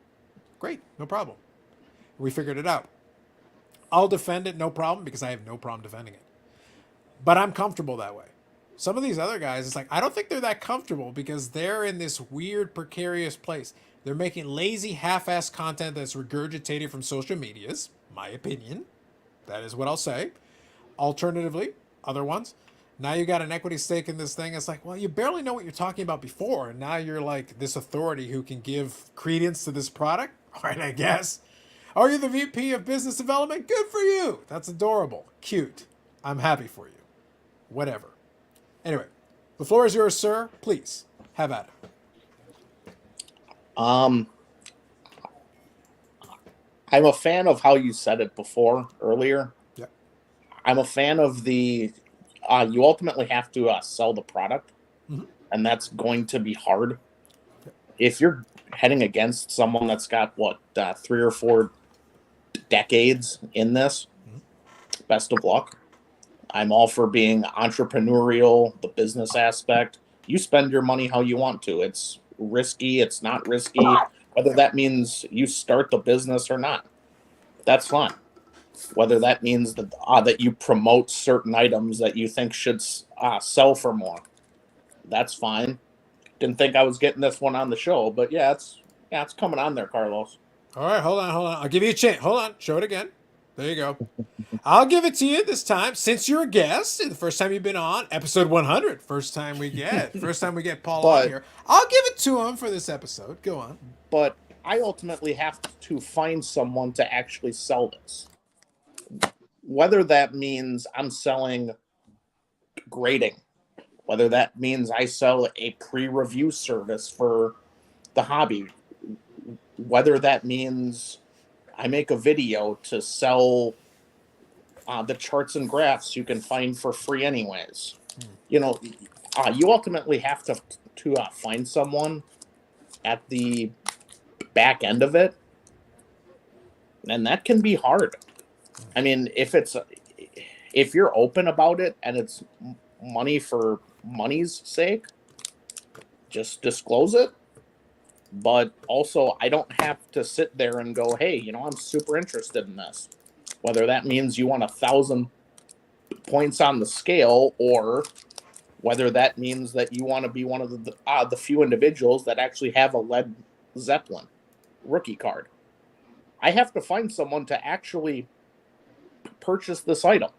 Great, no problem. We figured it out. I'll defend it, no problem, because I have no problem defending it. But I'm comfortable that way. Some of these other guys, it's like, I don't think they're that comfortable because they're in this weird, precarious place. They're making lazy, half-assed content that's regurgitated from social medias, my opinion. That is what I'll say. Alternatively, other ones, now you got an equity stake in this thing. It's like, well, you barely know what you're talking about before, and now you're like this authority who can give credence to this product? All right, I guess. Are you the VP of Business Development? Good for you. That's adorable. Cute. I'm happy for you. Whatever. Anyway, the floor is yours, sir. Please, have at it. I'm a fan of how you said it before earlier. Yeah. I'm a fan of the you ultimately have to sell the product, and that's going to be hard. Yeah. If you're heading against someone that's got 3 or 4 decades in this, best of luck. I'm all for being entrepreneurial, the business aspect. You spend your money how you want to. It's risky, it's not risky. Whether that means you start the business or not, that's fine. Whether that means that that you promote certain items that you think should sell for more, that's fine. Didn't think I was getting this one on the show, but yeah, it's coming on there, Carlos. All right, hold on. I'll give you a chance. Hold on. Show it again. There you go. I'll give it to you this time. Since you're a guest, the first time you've been on, episode 100, first time we get Paul on here. I'll give it to him for this episode. Go on. But I ultimately have to find someone to actually sell this. Whether that means I'm selling grading, whether that means I sell a pre-review service for the hobby, whether that means I make a video to sell the charts and graphs you can find for free anyways. You know, you ultimately have to find someone at the back end of it, and that can be hard. I mean, if you're open about it and it's money for money's sake, just disclose it. But also, I don't have to sit there and go, hey, I'm super interested in this. Whether that means you want 1,000 points on the scale, or whether that means that you want to be one of the few individuals that actually have a Led Zeppelin rookie card. I have to find someone to actually purchase this item.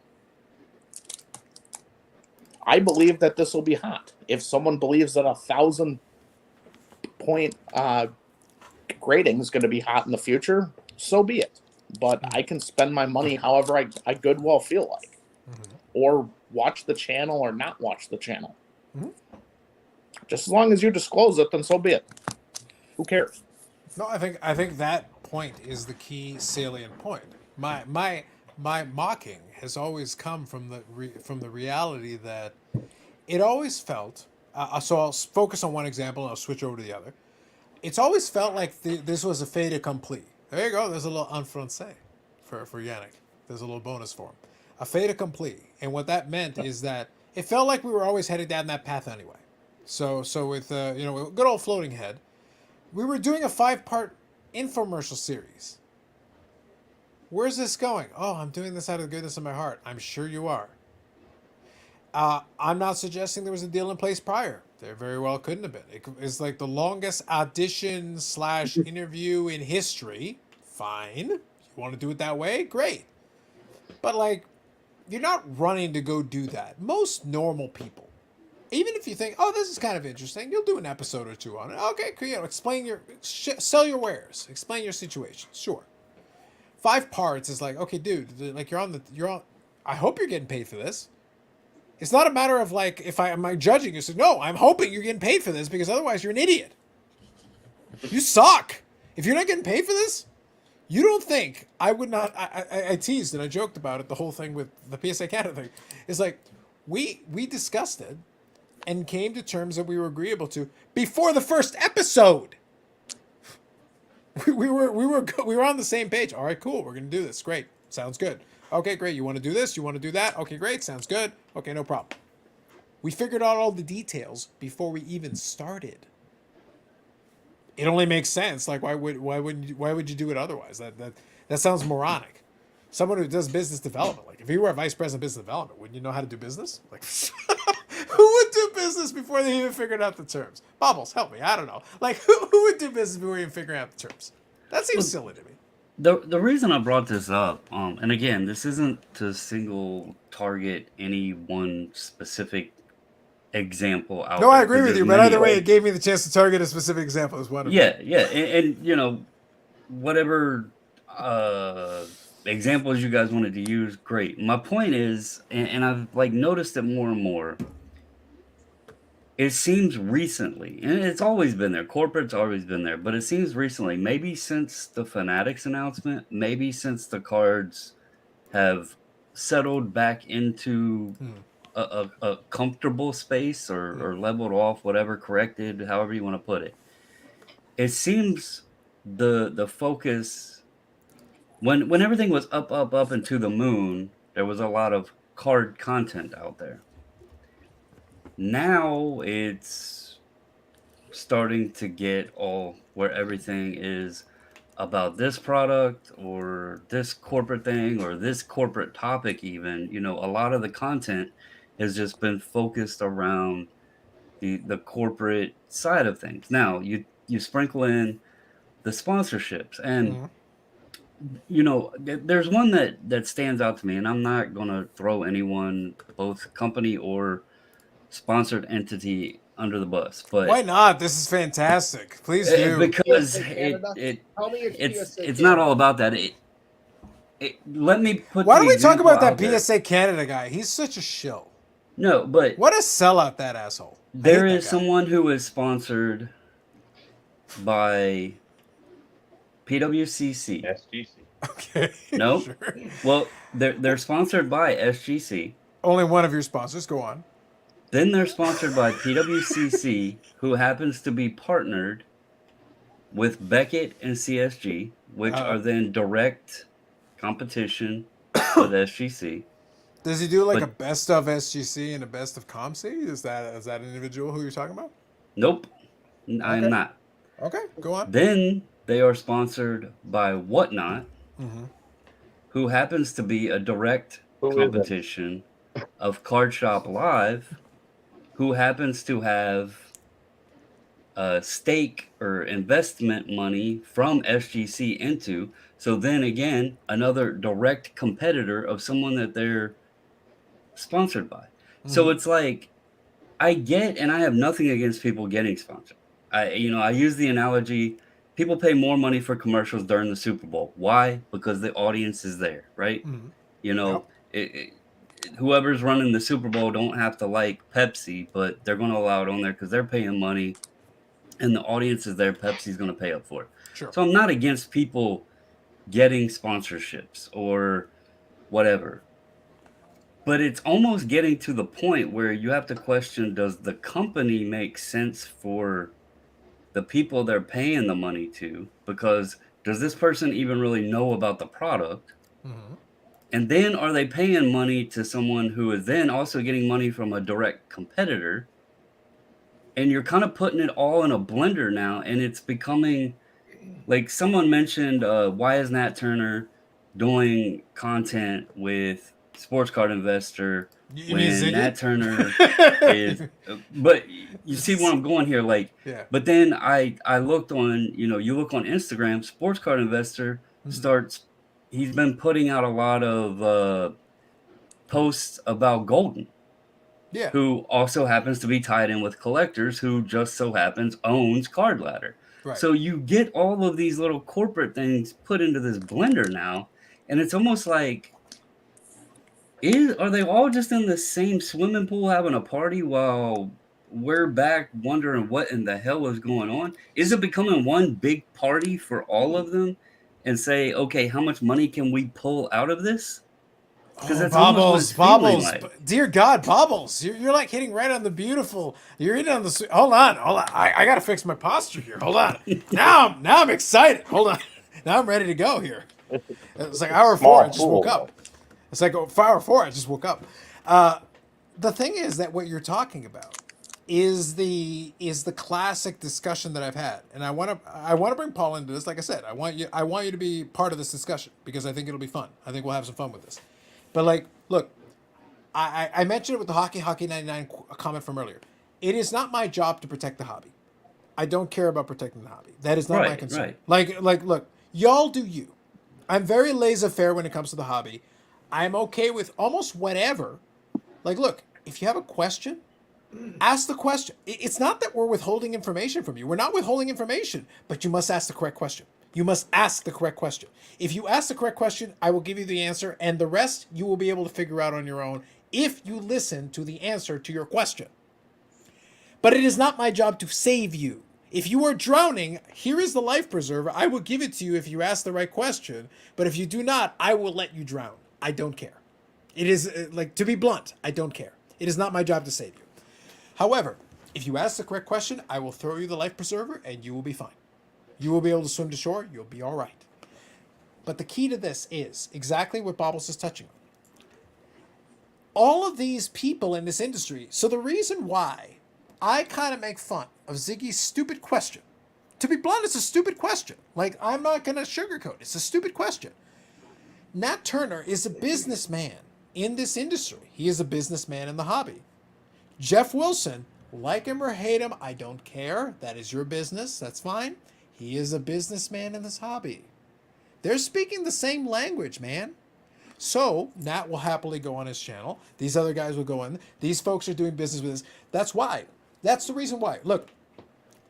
I believe that this will be hot. If someone believes that 1,000 point grading is going to be hot in the future, so be it. but I can spend my money however I good well feel like, or watch the channel or not watch the channel. Just as long as you disclose it, then so be it. Who cares? No, I think that point is the key salient point. My mocking has always come from the reality that it always felt. So I'll focus on one example and I'll switch over to the other. It's always felt like this was a fait accompli. There you go. There's a little en français for Yannick. There's a little bonus for him. A fait accompli. And what that meant is that it felt like we were always headed down that path anyway. So with good old Floating Head, we were doing a 5-part infomercial series. Where's this going? Oh, I'm doing this out of the goodness of my heart. I'm sure you are. I'm not suggesting there was a deal in place prior. There very well couldn't have been. It's like the longest audition / interview in history. Fine. You want to do it that way? Great. But like, you're not running to go do that. Most normal people, even if you think, oh, this is kind of interesting, you'll do an episode or two on it. Okay, cool. Explain sell your wares. Explain your situation. Sure. 5 parts is like, okay, dude, like you're on. I hope you're getting paid for this. It's not a matter of like, am I judging you? So no, I'm hoping you're getting paid for this because otherwise you're an idiot. You suck. If you're not getting paid for this, you don't think I would not. I teased and I joked about it. The whole thing with the PSA Canada thing is like, we discussed it and came to terms that we were agreeable to before the first episode. We were on the same page. All right, cool. We're gonna do this. Great. Sounds good. Okay, great. You want to do this? You want to do that? Okay, great. Sounds good. Okay, no problem. We figured out all the details before we even started. It only makes sense. Like, why would you do it otherwise? That sounds moronic. Someone who does business development, like if you were a vice president of business development, wouldn't you know how to do business? Like, who would do business before they even figured out the terms? Bubbles, help me. I don't know. Like, who would do business before even figuring out the terms? That seems silly to me. The reason I brought this up, and again, this isn't to single target any one specific example out No, there, I agree 'cause with you, there's but either many. way, it gave me the chance to target a specific example. It was wonderful. Yeah, and you know, whatever examples you guys wanted to use, great. My point is, and I've like noticed it more and more. It seems recently, and it's always been there. Corporate's always been there, but it seems recently, maybe since the Fanatics announcement, maybe since the cards have settled back into a comfortable space or leveled off, whatever, corrected, however you want to put it. It seems the focus when everything was up and to the moon, there was a lot of card content out there. Now it's starting to get all where everything is about this product or this corporate thing or this corporate topic even. You know, a lot of the content has just been focused around the corporate side of things. Now you sprinkle in the sponsorships and you know, there's one that stands out to me, and I'm not going to throw anyone, both company or sponsored entity, under the bus, but why not? This is fantastic. Please do. because PSA Canada? Tell me it's PSA not Canada. all about that. Let me put. Why the don't we talk example about that out there. PSA Canada guy? He's such a shill. No, but What a sellout, that asshole. I there hate that is guy. someone who is sponsored by PWCC. SGC. Okay. No. Sure. Well, they're sponsored by SGC. Only one of your sponsors. Go on. Then they're sponsored by PWCC, who happens to be partnered with Beckett and CSG, which are then direct competition with SGC. Does he do like But- a best of SGC and a best of ComC? Is that an individual who you're talking about? Nope, I'm Okay. not. Okay, go on. Then they are sponsored by Whatnot, Mhm. who happens to be a direct Who is that? competition of Card Shop Live, who happens to have stake or investment money from SGC into. So then again, another direct competitor of someone that they're sponsored by. So it's like, I get, and I have nothing against people getting sponsored. I use the analogy, people pay more money for commercials during the Super Bowl. Why? Because the audience is there, right? Mhm. You know, whoever's running the Super Bowl don't have to like Pepsi, but they're going to allow it on there because they're paying money and the audience is there. Pepsi's going to pay up for it. Sure. So I'm not against people getting sponsorships or whatever. But it's almost getting to the point where you have to question, does the company make sense for the people they're paying the money to? Because does this person even really know about the product? Mhm. And then are they paying money to someone who is then also getting money from a direct competitor? And you're kind of putting it all in a blender now, and it's becoming like someone mentioned, why is Nat Turner doing content with Sports Card Investor You mean when Ziggy? Nat Turner is, but you see where I'm going here, like, Yeah. but then I looked on, you look on Instagram, Sports Card Investor he's been putting out a lot of posts about Golden, Yeah. who also happens to be tied in with collectors, who just so happens owns Card Ladder. Right. So you get all of these little corporate things put into this blender now, and it's almost like, are they all just in the same swimming pool having a party while we're back wondering what in the hell is going on? Is it becoming one big party for all of them and say, okay, how much money can we pull out of this? Because that's almost what it's feeling like. Dear God, Bobbles, you're like hitting right on the beautiful. You're hitting on the. Hold on. I gotta fix my posture here. Hold on. Now I'm excited. Hold on. Now I'm ready to go here. It's like hour 4. I just woke up. It's like hour 4. I just woke up. The thing is that what you're talking about is the classic discussion that I've had, and I want to bring Paul into this. Like I said, I want you to be part of this discussion because I think it'll be fun. I think we'll have some fun with this. But like, look, I mentioned it with the Hockey 99 comment from earlier. It is not my job to protect the hobby. I don't care about protecting the hobby. That is not my concern. Right. Like, look, y'all do you. I'm very laissez-faire when it comes to the hobby. I'm okay with almost whatever. Like, look, if you have a question, ask the question. It's not that we're withholding information from you. We're not withholding information, but you must ask the correct question. You must ask the correct question. If you ask the correct question, I will give you the answer, and the rest you will be able to figure out on your own if you listen to the answer to your question. But it is not my job to save you. If you are drowning, here is the life preserver. I will give it to you if you ask the right question, but if you do not, I will let you drown. I don't care. It is, like, to be blunt, I don't care. It is not my job to save you. However, if you ask the correct question, I will throw you the life preserver, and you will be fine. You will be able to swim to shore. You'll be all right. But the key to this is exactly what Bobbles is touching on. All of these people in this industry. So the reason why I kind of make fun of Ziggy's stupid question, to be blunt, it's a stupid question. Like, I'm not going to sugarcoat it. It's a stupid question. Nat Turner is a businessman in this industry. He is a businessman in the hobby. Jeff Wilson, like him or hate him, I don't care. That is your business. That's fine. He is a businessman in this hobby. They're speaking the same language, man. So Nat will happily go on his channel. These other guys will go in. These folks are doing business with us. That's why. That's the reason why. Look,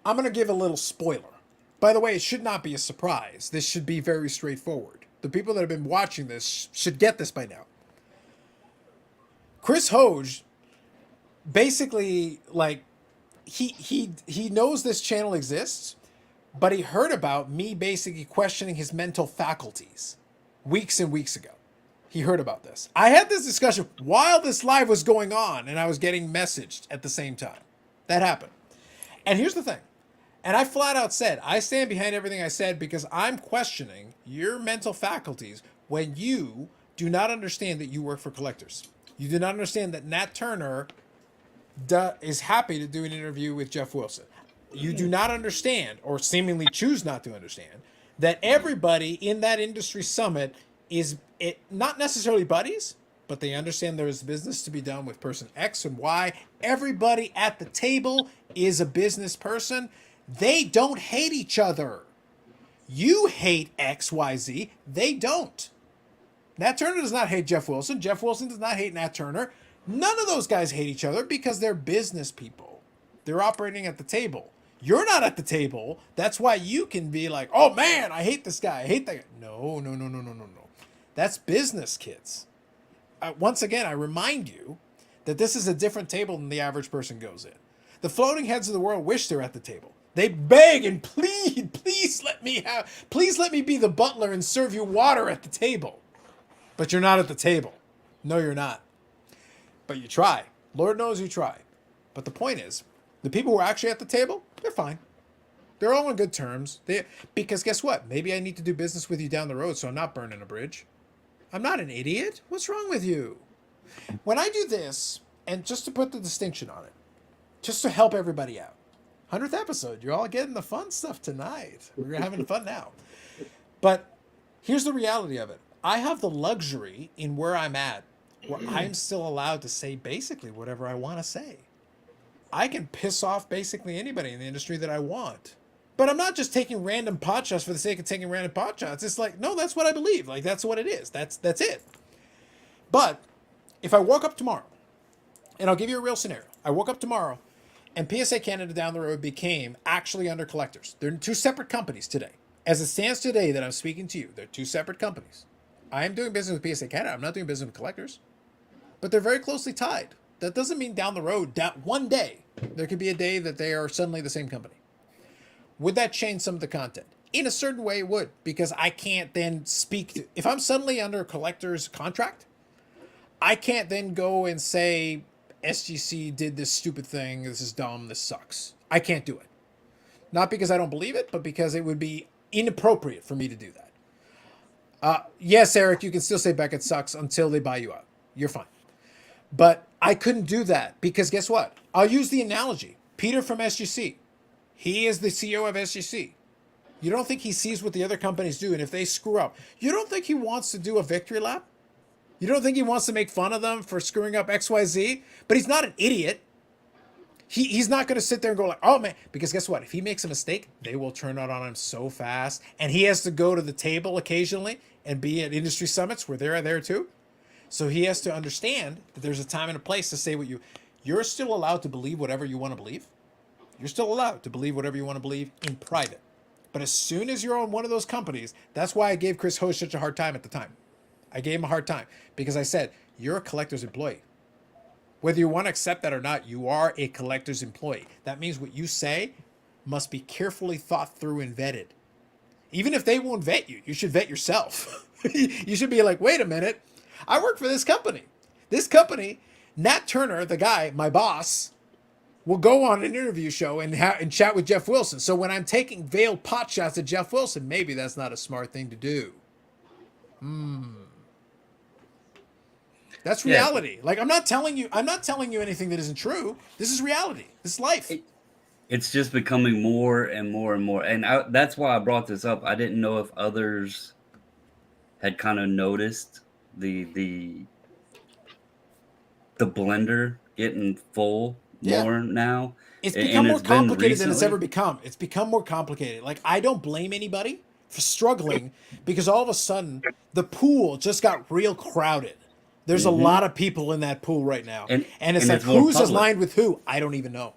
I'm going to give a little spoiler. By the way, it should not be a surprise. This should be very straightforward. The people that have been watching this should get this by now. Chris Hoge, basically, like, he knows this channel exists, but he heard about me basically questioning his mental faculties weeks and weeks ago. He heard about this. I had this discussion while this live was going on, and I was getting messaged at the same time. That happened. And here's the thing. And I flat out said, I stand behind everything I said because I'm questioning your mental faculties when you do not understand that you work for collectors. You do not understand that Nat Turner is happy to do an interview with Jeff Wilson. You do not understand, or seemingly choose not to understand, that everybody in that industry summit is not necessarily buddies, but they understand there is business to be done with person X and Y. Everybody at the table is a business person. They don't hate each other. You hate X, Y, Z. They don't. Nat Turner does not hate Jeff Wilson. Jeff Wilson does not hate Nat Turner. None of those guys hate each other because they're business people. They're operating at the table. You're not at the table. That's why you can be like, oh man, I hate this guy. I hate that guy. No, no, no, no, no, no, no. That's business, kids. Once again, I remind you that this is a different table than the average person goes in. The floating heads of the world wish they're at the table. They beg and plead, please let me be the butler and serve you water at the table. But you're not at the table. No, you're not. But you try. Lord knows you try. But the point is, the people who are actually at the table, they're fine. They're all on good terms. Because guess what? Maybe I need to do business with you down the road so I'm not burning a bridge. I'm not an idiot. What's wrong with you? When I do this, and just to put the distinction on it, just to help everybody out, 100th episode, you're all getting the fun stuff tonight. We're having fun now. But here's the reality of it. I have the luxury in where I'm at, where I'm still allowed to say basically whatever I want to say. I can piss off basically anybody in the industry that I want. But I'm not just taking random pot shots for the sake of taking random pot shots. It's like, no, that's what I believe. Like, that's what it is. That's it. But if I woke up tomorrow, and I'll give you a real scenario. I woke up tomorrow, and PSA Canada down the road became actually under collectors. They're two separate companies today. As it stands today that I'm speaking to you, they're two separate companies. I am doing business with PSA Canada. I'm not doing business with collectors. But they're very closely tied. That doesn't mean down the road, one day, there could be a day that they are suddenly the same company. Would that change some of the content? In a certain way, it would, because I can't then speak to, if I'm suddenly under a collector's contract, I can't then go and say, SGC did this stupid thing, this is dumb, this sucks. I can't do it. Not because I don't believe it, but because it would be inappropriate for me to do that. Yes, Eric, you can still say Beckett sucks until they buy you out. You're fine. But I couldn't do that because guess what? I'll use the analogy. Peter from SGC. He is the CEO of SGC. You don't think he sees what the other companies do, and if they screw up, you don't think he wants to do a victory lap? You don't think he wants to make fun of them for screwing up XYZ? But he's not an idiot. He's not going to sit there and go like, oh man, because guess what? If he makes a mistake, they will turn it on him so fast. And he has to go to the table occasionally and be at industry summits where they're there too. So he has to understand that there's a time and a place to say what you're still allowed to believe whatever you want to believe. You're still allowed to believe whatever you want to believe in private. But as soon as you're on one of those companies, that's why I gave Chris Hoge such a hard time at the time. I gave him a hard time because I said, you're a collector's employee. Whether you want to accept that or not, you are a collector's employee. That means what you say must be carefully thought through and vetted. Even if they won't vet you, you should vet yourself. You should be like, wait a minute, I work for this company. This company, Nat Turner, the guy, my boss, will go on an interview show and chat with Jeff Wilson. So when I'm taking veiled pot shots at Jeff Wilson, maybe that's not a smart thing to do. That's reality. Like I'm not telling you anything that isn't true. This is reality. This is life. It's just becoming more and more and more. And that's why I brought this up. I didn't know if others had kind of noticed the blender getting full more now. It's become more complicated than it's ever become. It's become more complicated. Like I don't blame anybody for struggling because all of a sudden the pool just got real crowded. There's a lot of people in that pool right now. And it's like who's aligned with who? I don't even know.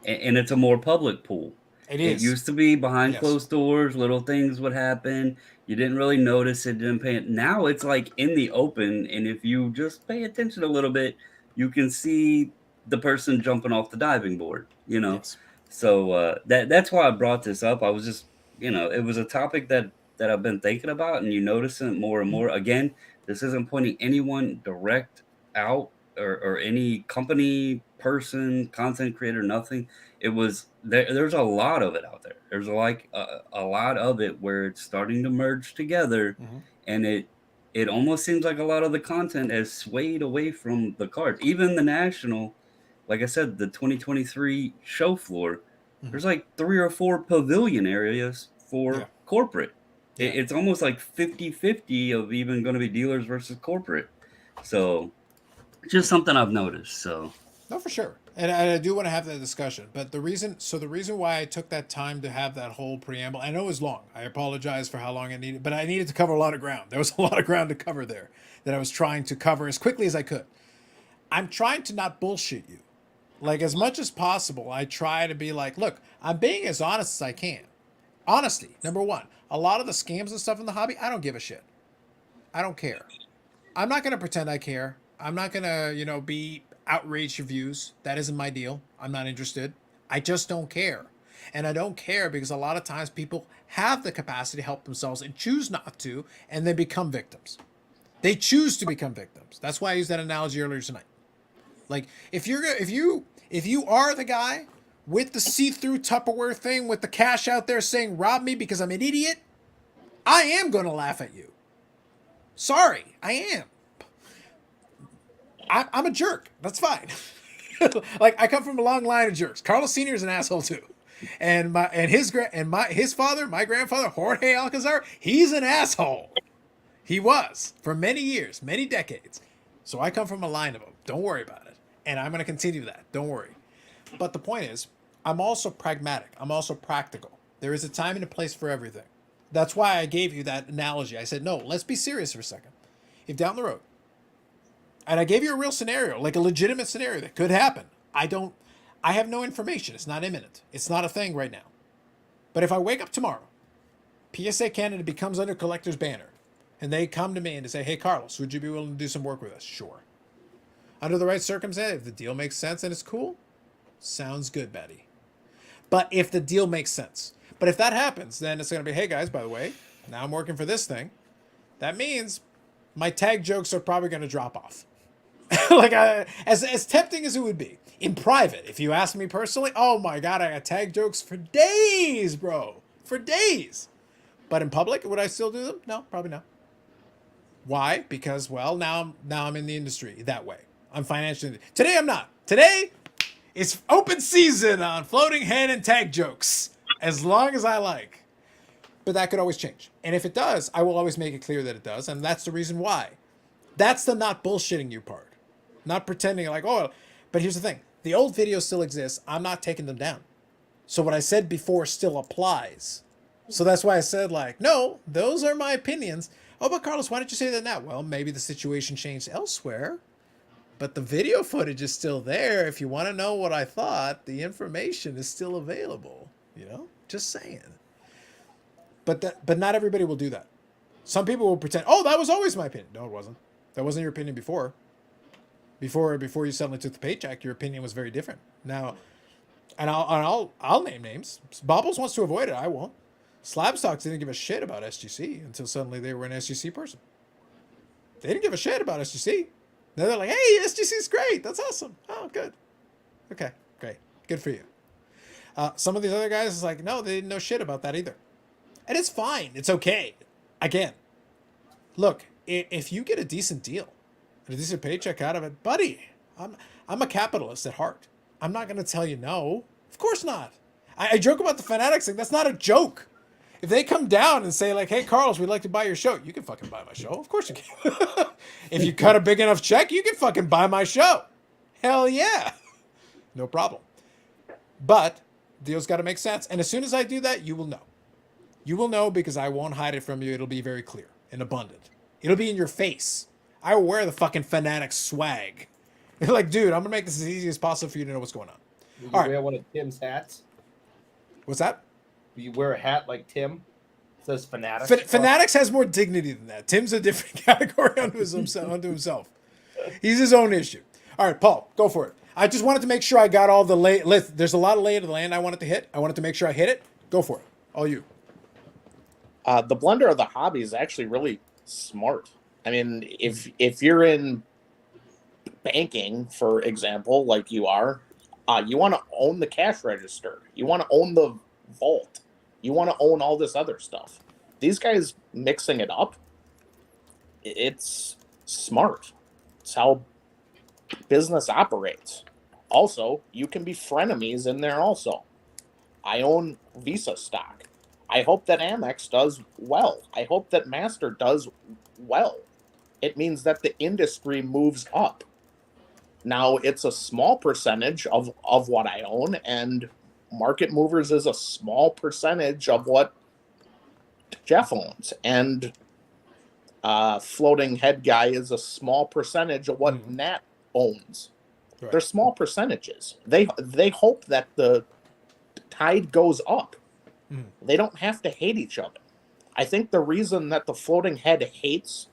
And it's a more public pool. It is. It used to be behind closed doors, little things would happen. You didn't really notice it, didn't pay it. Now it's like in the open, and if you just pay attention a little bit, you can see the person jumping off the diving board, you know? Yes. So that's why I brought this up. I was just, it was a topic that I've been thinking about, and you notice it more and more. Again, this isn't pointing anyone direct out or any company, person, content creator, nothing. It was there's a lot of it out there. There's like a lot of it where it's starting to merge together, and it almost seems like a lot of the content has swayed away from the cards. Even the national, like I said, the 2023 show floor, there's like 3 or 4 pavilion areas for corporate. It's almost like 50-50 of even going to be dealers versus corporate. So just something I've noticed. So no, for sure. And I do want to have that discussion. But the reason why I took that time to have that whole preamble, I know it was long. I apologize for how long I needed, but I needed to cover a lot of ground. There was a lot of ground to cover there that I was trying to cover as quickly as I could. I'm trying to not bullshit you. Like, as much as possible, I try to be like, look, I'm being as honest as I can. Honesty, number one. A lot of the scams and stuff in the hobby, I don't give a shit. I don't care. I'm not going to pretend I care. I'm not going to, be outraged reviews. That isn't my deal. I'm not interested. I just don't care. And I don't care because a lot of times people have the capacity to help themselves and choose not to, and they become victims. They choose to become victims. That's why I used that analogy earlier tonight. Like, if you are the guy with the see-through Tupperware thing with the cash out there saying rob me because I'm an idiot, I am going to laugh at you. Sorry, I am. I'm a jerk. That's fine. Like, I come from a long line of jerks. Carlos Sr. is an asshole too. And his father, my grandfather, Jorge Alcazar, he's an asshole. He was for many years, many decades. So I come from a line of them. Don't worry about it. And I'm going to continue that. Don't worry. But the point is, I'm also pragmatic. I'm also practical. There is a time and a place for everything. That's why I gave you that analogy. I said, no, let's be serious for a second. If down the road, and I gave you a real scenario, like a legitimate scenario that could happen. I have no information. It's not imminent. It's not a thing right now. But if I wake up tomorrow, PSA Canada becomes under collector's banner, and they come to me and they say, hey, Carlos, would you be willing to do some work with us? Sure. Under the right circumstance, if the deal makes sense and it's cool, sounds good, Betty. But if the deal makes sense. But if that happens, then it's going to be, hey, guys, by the way, now I'm working for this thing. That means my tag jokes are probably going to drop off. Like, as tempting as it would be. In private, if you ask me personally, oh my God, I got tag jokes for days, bro. For days. But in public, would I still do them? No, probably not. Why? Because, well, now I'm in the industry that way. I'm financially. Today I'm not. Today, it's open season on floating head and tag jokes. As long as I like. But that could always change. And if it does, I will always make it clear that it does. And that's the reason why. That's the not bullshitting you part. Not pretending like, oh, but here's the thing. The old videos still exist. I'm not taking them down. So what I said before still applies. So that's why I said, like, no, those are my opinions. Oh, but Carlos, why did you say that now? Well, maybe the situation changed elsewhere. But the video footage is still there. If you want to know what I thought, the information is still available. Just saying. But not everybody will do that. Some people will pretend, oh, that was always my opinion. No, it wasn't. That wasn't your opinion before. Before you suddenly took the paycheck, your opinion was very different. Now, and I'll name names. Bobbles wants to avoid it. I won't. Slabstocks didn't give a shit about SGC until suddenly they were an SGC person. They didn't give a shit about SGC. Now they're like, hey, SGC's great. That's awesome. Oh, good. Okay, great. Good for you. Some of these other guys is like, no, they didn't know shit about that either. And it's fine. It's okay. Again, look, if you get a decent deal, and a decent paycheck out of it, buddy, I'm a capitalist at heart. I'm not going to tell you no. Of course not. I joke about the Fanatics thing. That's not a joke. If they come down and say like, hey, Carlos, we'd like to buy your show. You can fucking buy my show. Of course you can. If you cut a big enough check, you can fucking buy my show. Hell yeah. No problem. But deal's got to make sense. And as soon as I do that, you will know. You will know because I won't hide it from you. It'll be very clear and abundant. It'll be in your face. I will wear the fucking Fanatic swag. You're like, dude, I'm going to make this as easy as possible for you to know what's going on. Will you All right. wear one of Tim's hats? What's that? Will you wear a hat like Tim? It says Fanatics. Fanatics has more dignity than that. Tim's a different category unto himself. He's his own issue. All right, Paul, go for it. I just wanted to make sure I got all the there's a lot of lay of the land I wanted to hit. I wanted to make sure I hit it. Go for it. All you. The blender of the hobby is actually really smart. I mean, if you're in banking, for example, like you are, you want to own the cash register. You want to own the vault. You want to own all this other stuff. These guys mixing it up, it's smart. It's how business operates. Also, you can be frenemies in there also. I own Visa stock. I hope that Amex does well. I hope that Master does well. It means that the industry moves up. Now, it's a small percentage of what I own, and Market Movers is a small percentage of what Jeff owns. And Floating Head Guy is a small percentage of what Nat owns. Right. They're small percentages. They hope that the tide goes up. Mhm. They don't have to hate each other. I think the reason that the floating head hates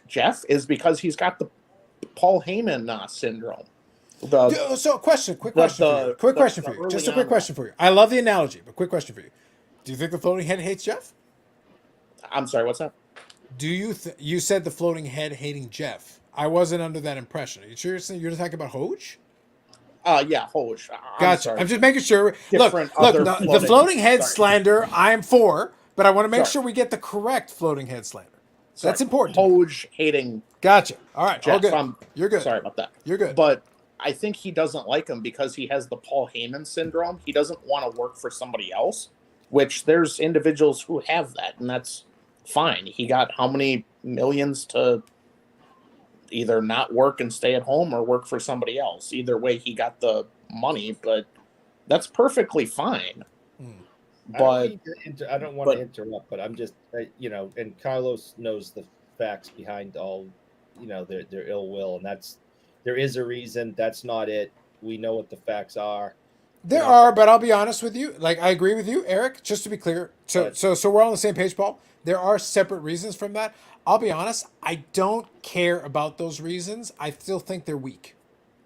Jeff is because he's got the Paul Heyman syndrome. So, quick question for you. Quick question for you. Just a quick question for you. I love the analogy, but quick question for you. Do you think the floating head hates Jeff? I'm sorry, what's that? Do you you said the floating head hating Jeff? I wasn't under that impression. Are you sure you're talking about Hoge? Yeah, Hoge. Gotcha. I'm just making sure. Look, other the floating head sorry. slander I am for, but I want to make Sorry. sure we get the correct floating head slander. Sorry. That's important. Hoge hating Gotcha. All right. All Jeff. good. You're good. Sorry about that. You're good. But I think he doesn't like him because he has the Paul Heyman syndrome. He doesn't want to work for somebody else, which there's individuals who have that, and that's fine. He got how many millions to either not work and stay at home or work for somebody else. Either way, he got the money, but that's perfectly fine. But I don't want to interrupt, but I'm just, and Carlos knows the facts behind all, their ill will, and there is a reason. That's not it. We know what the facts are. There are, but I'll be honest with you. Like, I agree with you, Eric. Just to be clear, so we're all on the same page, Paul. There are separate reasons from that. I'll be honest. I don't care about those reasons. I still think they're weak.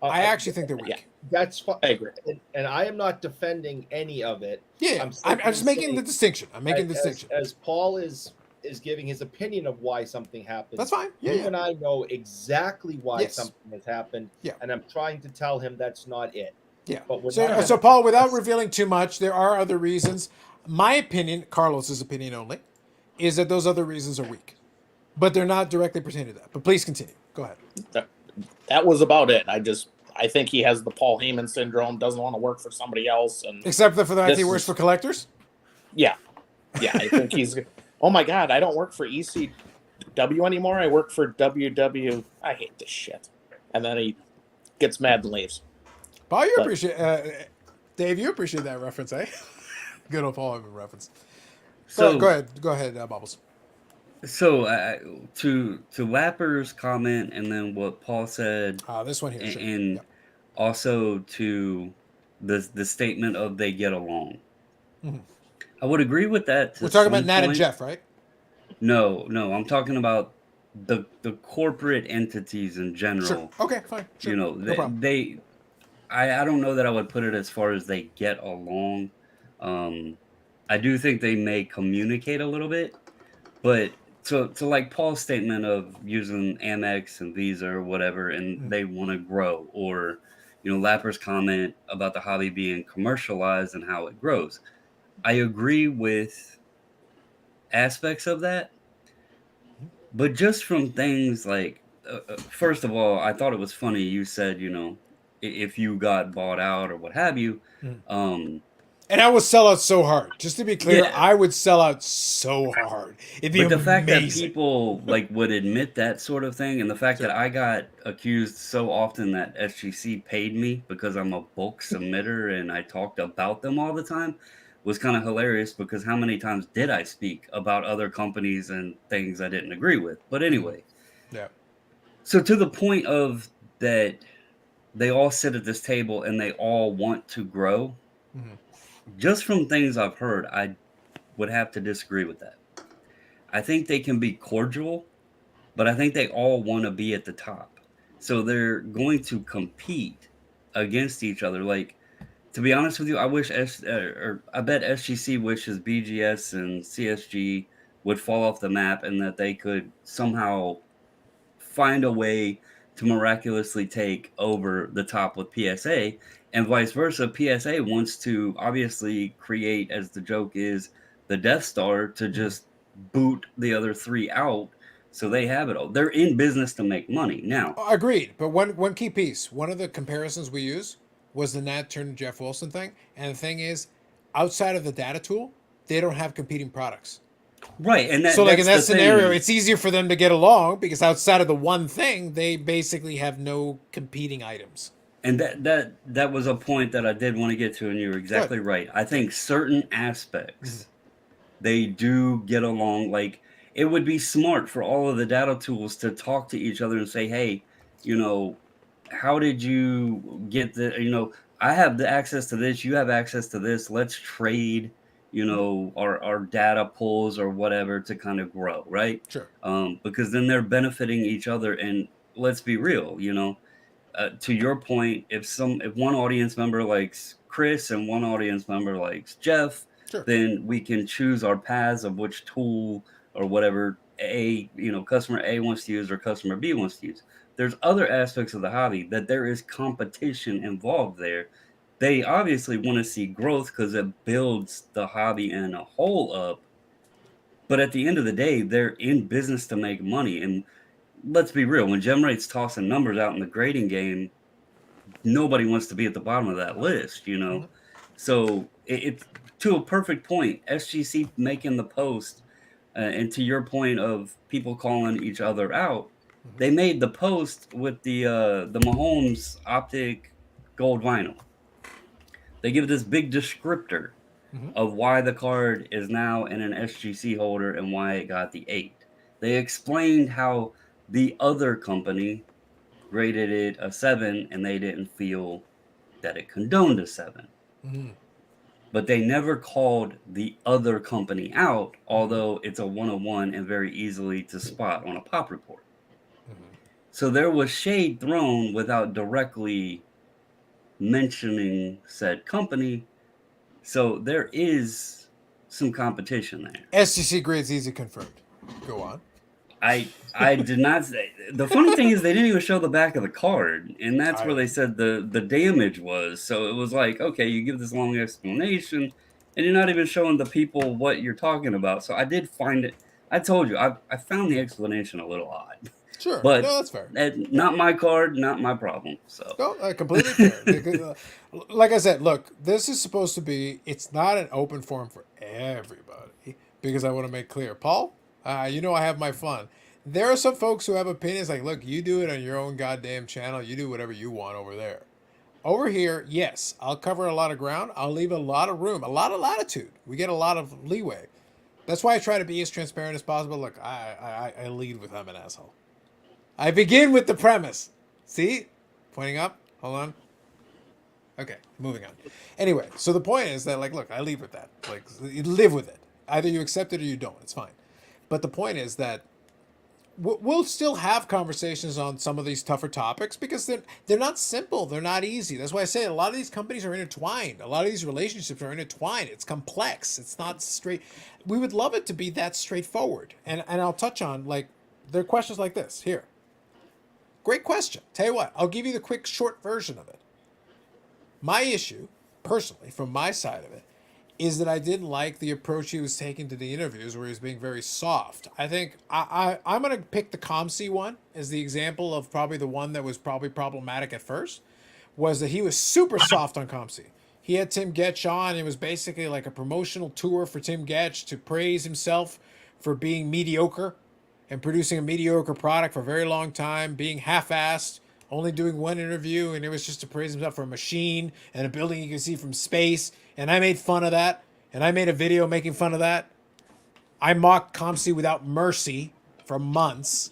I actually think they're weak. Yeah. That's fine. I agree. And I am not defending any of it. Yeah, I'm just making the distinction. I'm making the distinction. As Paul is giving his opinion of why something happened. That's fine. Yeah, you and I know exactly why Yes. something has happened. Yeah. And I'm trying to tell him that's not it. Yeah. But we're So, not- so Paul, without revealing too much, there are other reasons. My opinion, Carlos's opinion only, is that those other reasons are weak, but they're not directly pertaining to that. But please continue. Go ahead. that was about it. I think he has the Paul Heyman syndrome, doesn't want to work for somebody else. And Except for the fact This he works is- for collectors. yeah, I think he's, oh my God, I don't work for ECW anymore. I work for WW. I hate this shit. And then he gets mad and leaves. Paul, you But- appreciate Dave. You appreciate that reference, eh? Good old Paul Heyman reference. So Go ahead, Bubbles. So to Lapper's comment, and then what Paul said, This one here, sure. and Yep. also to the statement of they get along. Mhm. I would agree with that. To We're talking about some Nat and point. Jeff, right? No, I'm talking about the corporate entities in general. Sure. Okay, fine. Sure. You know, No problem. I don't know that I would put it as far as they get along. I do think they may communicate a little bit, but to like Paul's statement of using Amex and Visa or whatever, and they want to grow, or Lapper's comment about the hobby being commercialized and how it grows. I agree with aspects of that, but just from things like, first of all, I thought it was funny. You said, if you got bought out or what have you, And I would sell out so hard. Just to be clear, Yeah. I would sell out so hard. It'd be but the fact that amazing. people would admit that sort of thing, and the fact that I got accused so often that SGC paid me because I'm a bulk submitter and I talked about them all the time was kind of hilarious, because how many times did I speak about other companies and things I didn't agree with? But anyway, Yeah. so to the point of that they all sit at this table and they all want to grow. Mhm. Just from things I've heard, I would have to disagree with that. I think they can be cordial, but I think they all want to be at the top. So they're going to compete against each other. Like, to be honest with you, I bet SGC wishes BGS and CSG would fall off the map, and that they could somehow find a way to miraculously take over the top with PSA, and vice versa. PSA wants to obviously create, as the joke is, the Death Star to just boot the other three out, so they have it all. They're in business to make money now. Agreed. But one key piece, one of the comparisons we use was the Nat Turner Jeff Wilson thing. And the thing is, outside of the data tool, they don't have competing products. Right, and So like in that that's the scenario, thing. it's easier for them to get along because outside of the one thing, they basically have no competing items. And that was a point that I did want to get to, and you're exactly right. I think certain aspects they do get along. Like, it would be smart for all of the data tools to talk to each other and say, hey, how did you get I have the access to this, you have access to this, let's trade, our data pools or whatever to kind of grow, right? Sure. Because then they're benefiting each other. And let's be real, to your point, if one audience member likes Chris and one audience member likes Jeff, Sure. then we can choose our paths of which tool or whatever customer A wants to use or customer B wants to use. There's other aspects of the hobby that there is competition involved there. They obviously want to see growth because it builds the hobby in a whole up. But at the end of the day, they're in business to make money. And let's be real, when GemRate's tossing numbers out in the grading game, nobody wants to be at the bottom of that list, Mhm. So it's to a perfect point. SGC making the post, and to your point of people calling each other out, they made the post with the Mahomes optic gold vinyl. They give this big descriptor Mhm. of why the card is now in an SGC holder and why it got the 8. They explained how the other company graded it a 7 and they didn't feel that it condoned a 7. Mhm. But they never called the other company out, although it's a 101 and very easily to spot on a pop report. Mhm. So there was shade thrown without directly mentioning said company. So there is some competition there. SGC grades easy confirmed. Go on. I did not say. The funny thing is they didn't even show the back of the card, and that's where I- they said the damage was. So it was like, okay, you give this long explanation, and you're not even showing the people what you're talking about. So I did find it. I told you, I found the explanation a little odd. Sure. But no, that's fair. Not my card, not my problem. So No, completely fair. Because, like I said, look, this is supposed to be, it's not an open forum for everybody because I want to make clear. Paul, I have my fun. There are some folks who have opinions like, look, you do it on your own goddamn channel. You do whatever you want over there. Over here, yes, I'll cover a lot of ground. I'll leave a lot of room, a lot of latitude. We get a lot of leeway. That's why I try to be as transparent as possible. Look, I lead with I'm an asshole. I begin with the premise. See? Pointing up. Hold on. Okay, moving on. Anyway, so the point is that, like, look, I lead with that. Like, you live with it. Either you accept it or you don't. It's fine. But the point is that we'll still have conversations on some of these tougher topics because they're not simple. They're not easy. That's why I say a lot of these companies are intertwined. A lot of these relationships are intertwined. It's complex. It's not straight. We would love it to be that straightforward. And I'll touch on, like, there are questions like this here. Great question. Tell you what, I'll give you the quick, short version of it. My issue, personally, from my side of it, is that I didn't like the approach he was taking to the interviews where he was being very soft. I think I'm going to pick the ComC one as the example of probably the one that was probably problematic at first, was that he was super soft on ComC. He had Tim Getch on. It was basically like a promotional tour for Tim Getch to praise himself for being mediocre and producing a mediocre product for a very long time, being half-assed, only doing one interview, and it was just to praise himself for a machine and a building you can see from space. And I made fun of that, and I made a video making fun of that. I mocked ComC without mercy for months.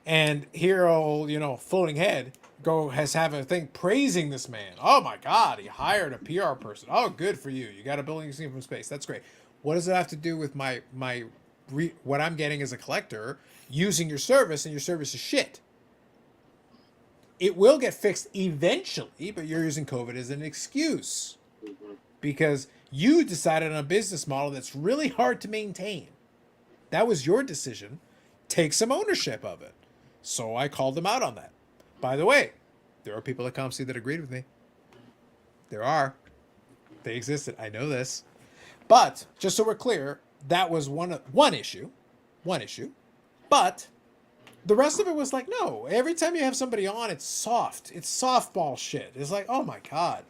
And Hero, floating head, has a thing praising this man. Oh my God, he hired a PR person. Oh, good for you. You got a building you can see from space. That's great. What does it have to do with what I'm getting as a collector using your service, and your service is shit? It will get fixed eventually, but you're using COVID as an excuse because you decided on a business model that's really hard to maintain. That was your decision. Take some ownership of it. So I called them out on that. By the way, there are people at ComC that agreed with me. There are. They existed. I know this. But just so we're clear, that was one issue. But the rest of it was like, no. Every time you have somebody on, it's soft. It's softball shit. It's like, oh my God.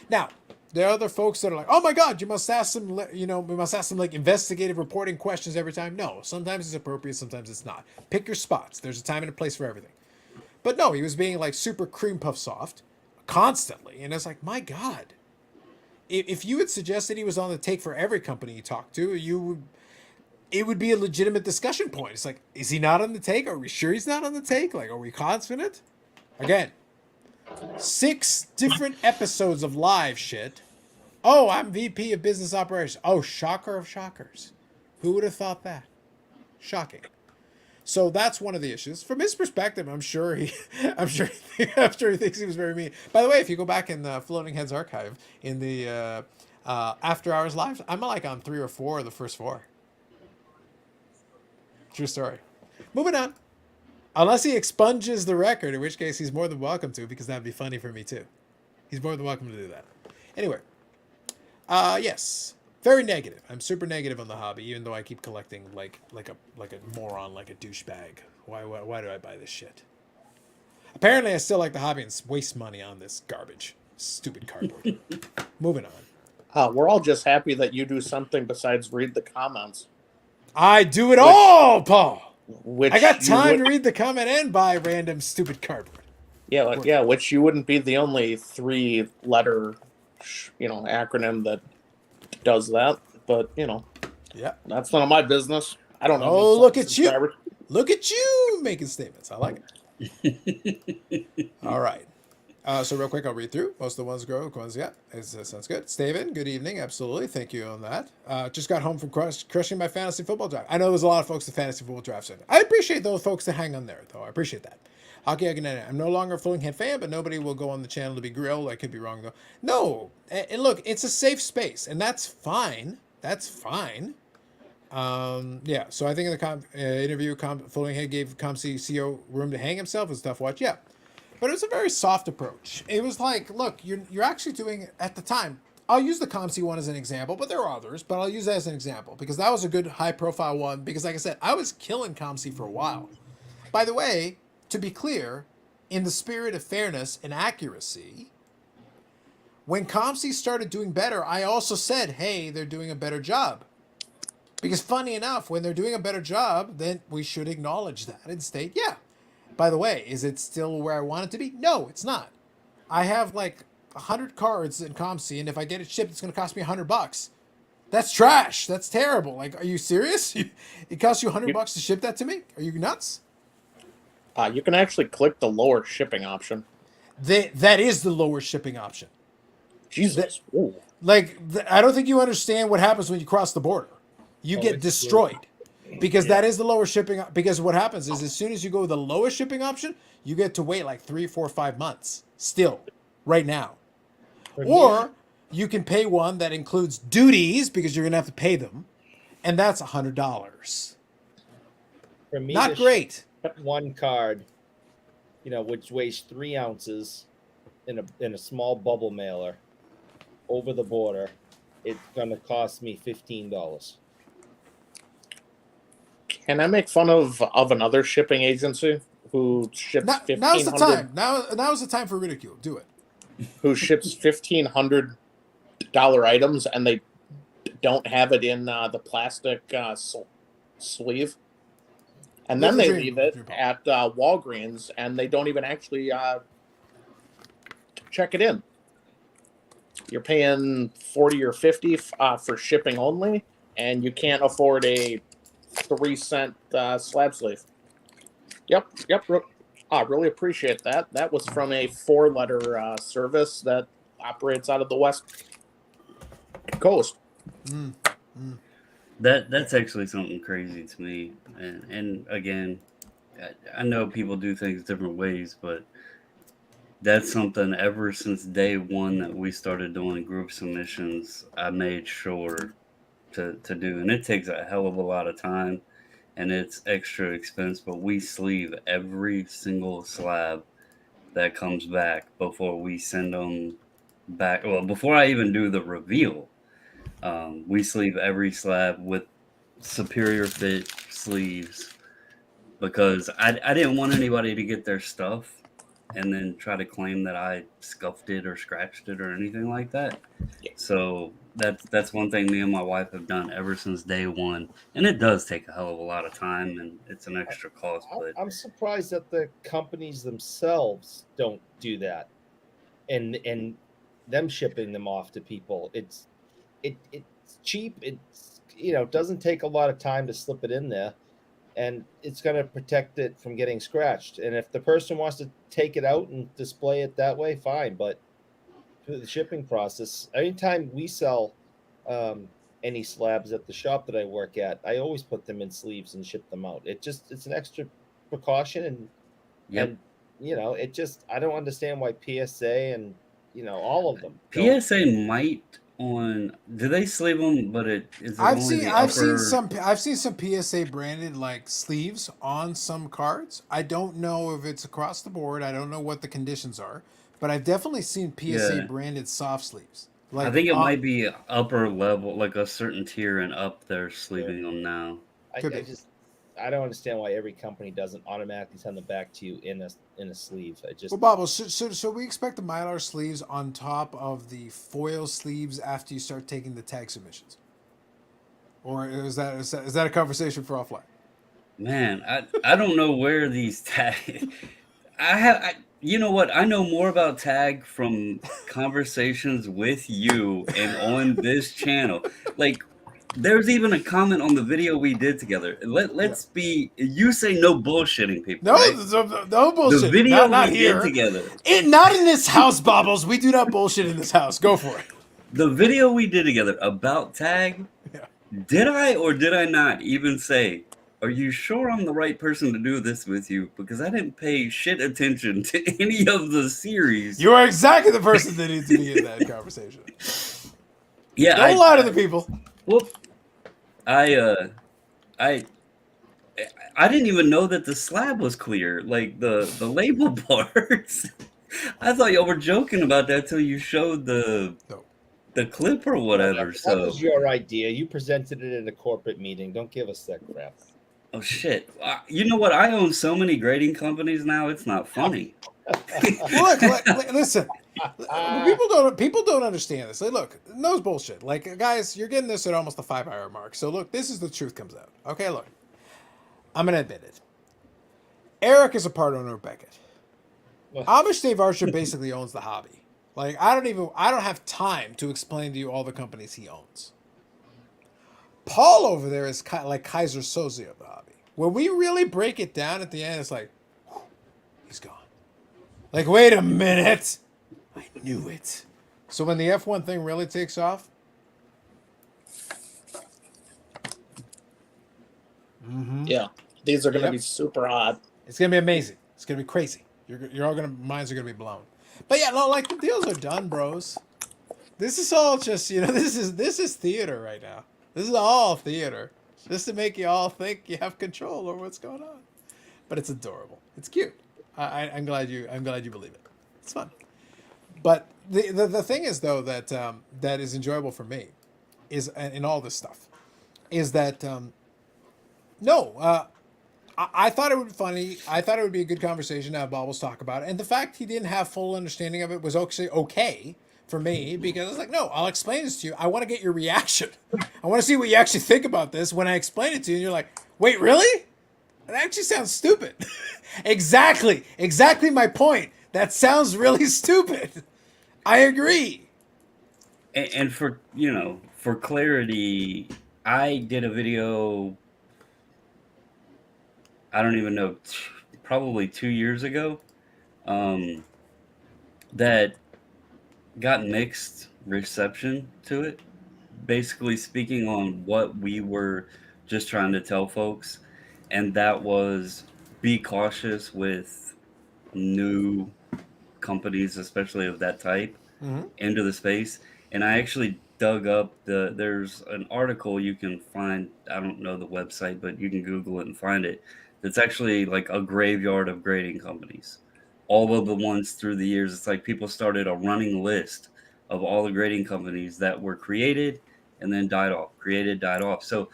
Now, there are other folks that are like, oh my God, you must ask them, we must ask them like investigative reporting questions every time. No, sometimes it's appropriate, sometimes it's not. Pick your spots. There's a time and a place for everything. But no, he was being like super cream puff soft constantly. And it's like, my God. If you had suggested he was on the take for every company you talked to, it would be a legitimate discussion point. It's like, is he not on the take? Are we sure he's not on the take? Like, are we confident? Again, 6 different episodes of live shit. Oh, I'm VP of Business Operations. Oh, shocker of shockers. Who would have thought that? Shocking. So that's one of the issues. From his perspective, I'm sure he thinks he was very mean. By the way, if you go back in the Floating Heads archive in the After Hours Live, I'm like on 3 or 4 of the first 4. True story. Moving on. Unless he expunges the record, in which case he's more than welcome to, because that'd be funny for me too. He's more than welcome to do that. Anyway, yes, very negative. I'm super negative on the hobby, even though I keep collecting like a moron, like a douchebag. Why do I buy this shit? Apparently, I still like the hobby and waste money on this garbage, stupid cardboard. Moving on. We're all just happy that you do something besides read the comments. I do it all, Paul. Which I got time to read the comment and buy random stupid cardboard. Yeah, which you wouldn't be the only 3-letter, acronym that does that. But Yeah. that's none of my business. I don't know. Oh, look at you! Look at you making statements. I like it. All right. So real quick, I'll read through. Most of the ones ones, yeah. Sounds good. Steven, good evening. Absolutely. Thank you on that. Just got home from crushing my fantasy football draft. I know there's a lot of folks that fantasy football drafts. I appreciate those folks that hang on there, though. I appreciate that. Hockey Again, I'm no longer a Floating Head fan, but nobody will go on the channel to be grilled. I could be wrong, though. No. And look, it's a safe space, and that's fine. That's fine. Yeah, so I think in the interview, Floating Head gave ComC CEO room to hang himself. It was a tough watch. Yeah. But it was a very soft approach. It was like, look, you're actually doing, at the time, I'll use the ComC one as an example, but there are others, but I'll use that as an example because that was a good high-profile one because, like I said, I was killing ComC for a while. By the way, to be clear, in the spirit of fairness and accuracy, when ComC started doing better, I also said, hey, they're doing a better job. Because funny enough, when they're doing a better job, then we should acknowledge that and state, yeah. By the way, is it still where I want it to be? No, it's not. I have like 100 cards in ComC, and if I get it shipped, it's going to cost me $100. That's trash. That's terrible. Like, are you serious? It costs you $100 to ship that to me? Are you nuts? You can actually click the lower shipping option. That is the lower shipping option. Jesus. Ooh. Like, I don't think you understand what happens when you cross the border. You get destroyed. Because that is the lower shipping. Because what happens is as soon as you go with the lowest shipping option, you get to wait like 3, 4, 5 months still right now. Or you can pay one that includes duties because you're going to have to pay them. And that's $100. For me, not great. One card, which weighs 3 ounces in a small bubble mailer over the border, it's going to cost me $15. Can I make fun of another shipping agency who ships $1,500? Now's the time. Now's the time for ridicule. Do it. Who ships $1,500 items and they don't have it in the plastic sleeve, and then they leave it at Walgreens and they don't even actually check it in. You're paying $40 or $50 for shipping only, and you can't afford a 3-cent slab sleeve. Yep. I really appreciate that. That was from a 4-letter service that operates out of the West Coast. That's actually something crazy to me. And again, I know people do things different ways, but that's something ever since day one that we started doing group submissions, I made sure to do. And it takes a hell of a lot of time and it's extra expense, but we sleeve every single slab that comes back before we send them back. Well, before I even do the reveal, we sleeve every slab with superior fit sleeves because I didn't want anybody to get their stuff and then try to claim that I scuffed it or scratched it or anything like that. So that's one thing me and my wife have done ever since day one. And it does take a hell of a lot of time and it's an extra cost. But I'm surprised that the companies themselves don't do that and them shipping them off to people. It's cheap. It's, doesn't take a lot of time to slip it in there. and it's going to protect it from getting scratched. And if the person wants to take it out and display it that way, fine. But through the shipping process, anytime we sell any slabs at the shop that I work at, I always put them in sleeves and ship them out. It's an extra precaution, and Yep. and I don't understand why PSA and all of them PSA might do they sleeve them, but I've seen some PSA branded like sleeves on some cards. I don't know if it's across the board. I don't know what the conditions are, but I've definitely seen PSA branded soft sleeves. Like I think it might be upper level, like a certain tier and up. They're sleeving them now. I don't understand why every company doesn't automatically send them back to you in a sleeve. Well, Bob, so we expect the Mylar sleeves on top of the foil sleeves after you start taking the tag submissions, or is that a conversation for offline? Man, I don't know where these tag. You know what? I know more about tag from conversations with you and on this channel. Like, there's even a comment on the video we did together. Let's be. You say no bullshitting, people. No, right? no bullshit. The video not we here. did together. Not in this house, Bobbles. We do not bullshit in this house. Go for it. The video we did together about tag. Yeah. Did I or did I not even say, are you sure I'm the right person to do this with you? Because I didn't pay shit attention to any of the series. You are exactly the person that needs to be in that conversation. Yeah, don't lie to the people. Well, I didn't even know that the slab was clear, like the label parts. I thought y'all were joking about that till you showed the clip or whatever. That was your idea. You presented it at a corporate meeting. Don't give us that crap. Oh shit! You know what? I own so many grading companies now. It's not funny. Look, listen. People don't understand this. Look, no bullshit. Like, guys, you're getting this at almost the 5-hour mark. So look, this is the truth comes out. Okay, look, I'm gonna admit it. Eric is a part owner of Beckett. Amish Dave Archer basically owns the hobby. Like, I don't have time to explain to you all the companies he owns. Paul over there is like Kaiser Soze of the hobby. When we really break it down at the end, it's like, whew, he's gone. Like, wait a minute. I knew it. So when the F1 thing really takes off, yeah, these are going to be super hot. It's going to be amazing. It's going to be crazy. You're all minds are going to be blown. But yeah, no, like, the deals are done, bros. This is all just, this is theater right now. This is all theater, just to make you all think you have control over what's going on. But it's adorable. It's cute. I'm glad you believe it. It's fun. But the thing is, though, that that is enjoyable for me is in all this stuff is that I thought it would be funny. I thought it would be a good conversation to have Bobbles talk about it. And the fact he didn't have full understanding of it was actually okay for me, because I was like, no, I'll explain this to you. I want to get your reaction. I want to see what you actually think about this when I explain it to you. And you're like, wait, really? That actually sounds stupid. Exactly my point. That sounds really stupid. I agree. And for clarity, I did a video, I don't even know, probably 2 years ago, that got mixed reception to it, basically speaking on what we were just trying to tell folks, and that was be cautious with new companies, especially of that type, into the space. And I actually dug up there's an article you can find, I don't know the website, but you can Google it and find it. It's actually like a graveyard of grading companies. All of the ones through the years, it's like people started a running list of all the grading companies that were created and then died off. So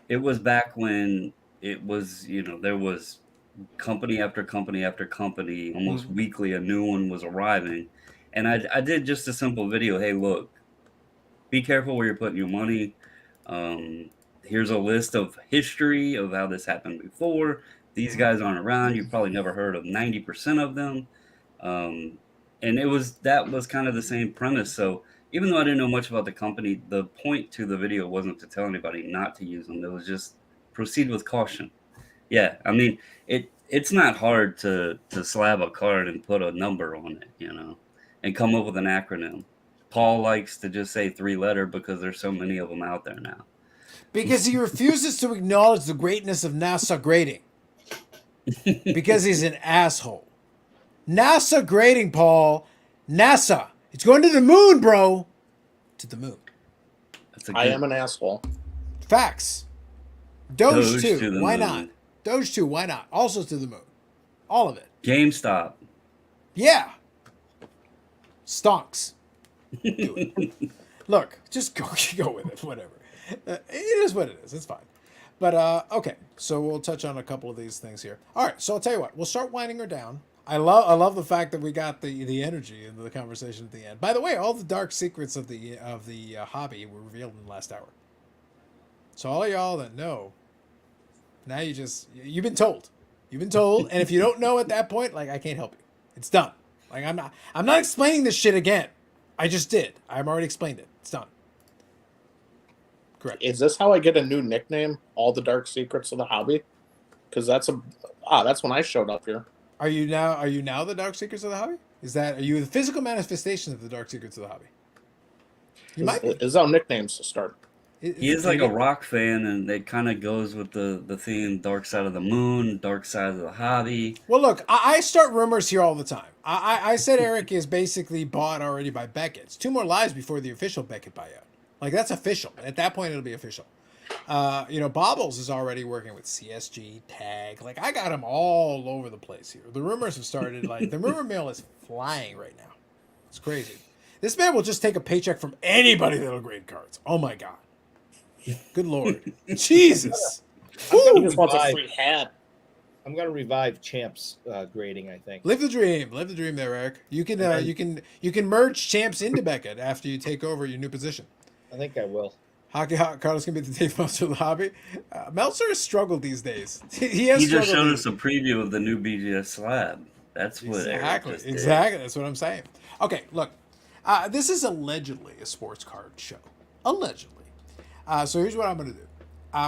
it was back when it was, there was company after company after company, almost weekly a new one was arriving. And I did just a simple video. Hey, look, be careful where you're putting your money. Here's a list of history of how this happened before. These guys aren't around. You've probably never heard of 90% of them. And that was kind of the same premise. So even though I didn't know much about the company, the point to the video wasn't to tell anybody not to use them. It was just proceed with caution. Yeah, I mean, it's not hard to slab a card and put a number on it, and come up with an acronym. Paul likes to just say 3-letter because there's so many of them out there now. Because he refuses to acknowledge the greatness of NASA grading. Because he's an asshole. NASA grading, Paul. NASA. It's going to the moon, bro. To the moon. That's I am an asshole. Facts. Doge Doge 2. to the Why moon. not? Doge 2. Why not? Also to the moon. All of it. GameStop. Yeah. Stonks. Do it. Look, just go with it. Whatever. It is what it is. It's fine. But okay, so we'll touch on a couple of these things here. All right, so I'll tell you what. We'll start winding her down. I love the fact that we got the energy into the conversation at the end. By the way, all the dark secrets of the hobby were revealed in the last hour. So all of y'all that know, now you've been told. You've been told, and if you don't know at that point, like, I can't help you. It's done. Like, I'm not explaining this shit again. I just did. I've already explained it. It's done. Correct. Is this how I get a new nickname? All the dark secrets of the hobby? Because that's when I showed up here. Are you now the dark secrets of the hobby? Are you the physical manifestation of the dark secrets of the hobby? You might be. Is our nicknames to start? He is like a rock fan, and it kind of goes with the theme: dark side of the moon, dark side of the hobby. Well, look, I start rumors here all the time. I said Eric is basically bought already by Beckett. It's 2 more lives before the official Beckett buyout. Like, that's official. At that point, it'll be official. Bobbles is already working with CSG, Tag. Like, I got him all over the place here. The rumors have started. Like, the rumor mill is flying right now. It's crazy. This man will just take a paycheck from anybody that'll grade cards. Oh my god. Good lord. Jesus. He just wants a free hat. I'm gonna revive Champs grading. I think. Live the dream. Live the dream there, Eric. You can merge Champs into Beckett after you take over your new position. I think I will. Hockey Carlos can be the Dave Meltzer of the hobby. Meltzer has struggled these days. He just showed us a preview of the new BGS slab. That's what exactly. That's what I'm saying. Okay, look, this is allegedly a sports card show. Allegedly. So here's what I'm going to do.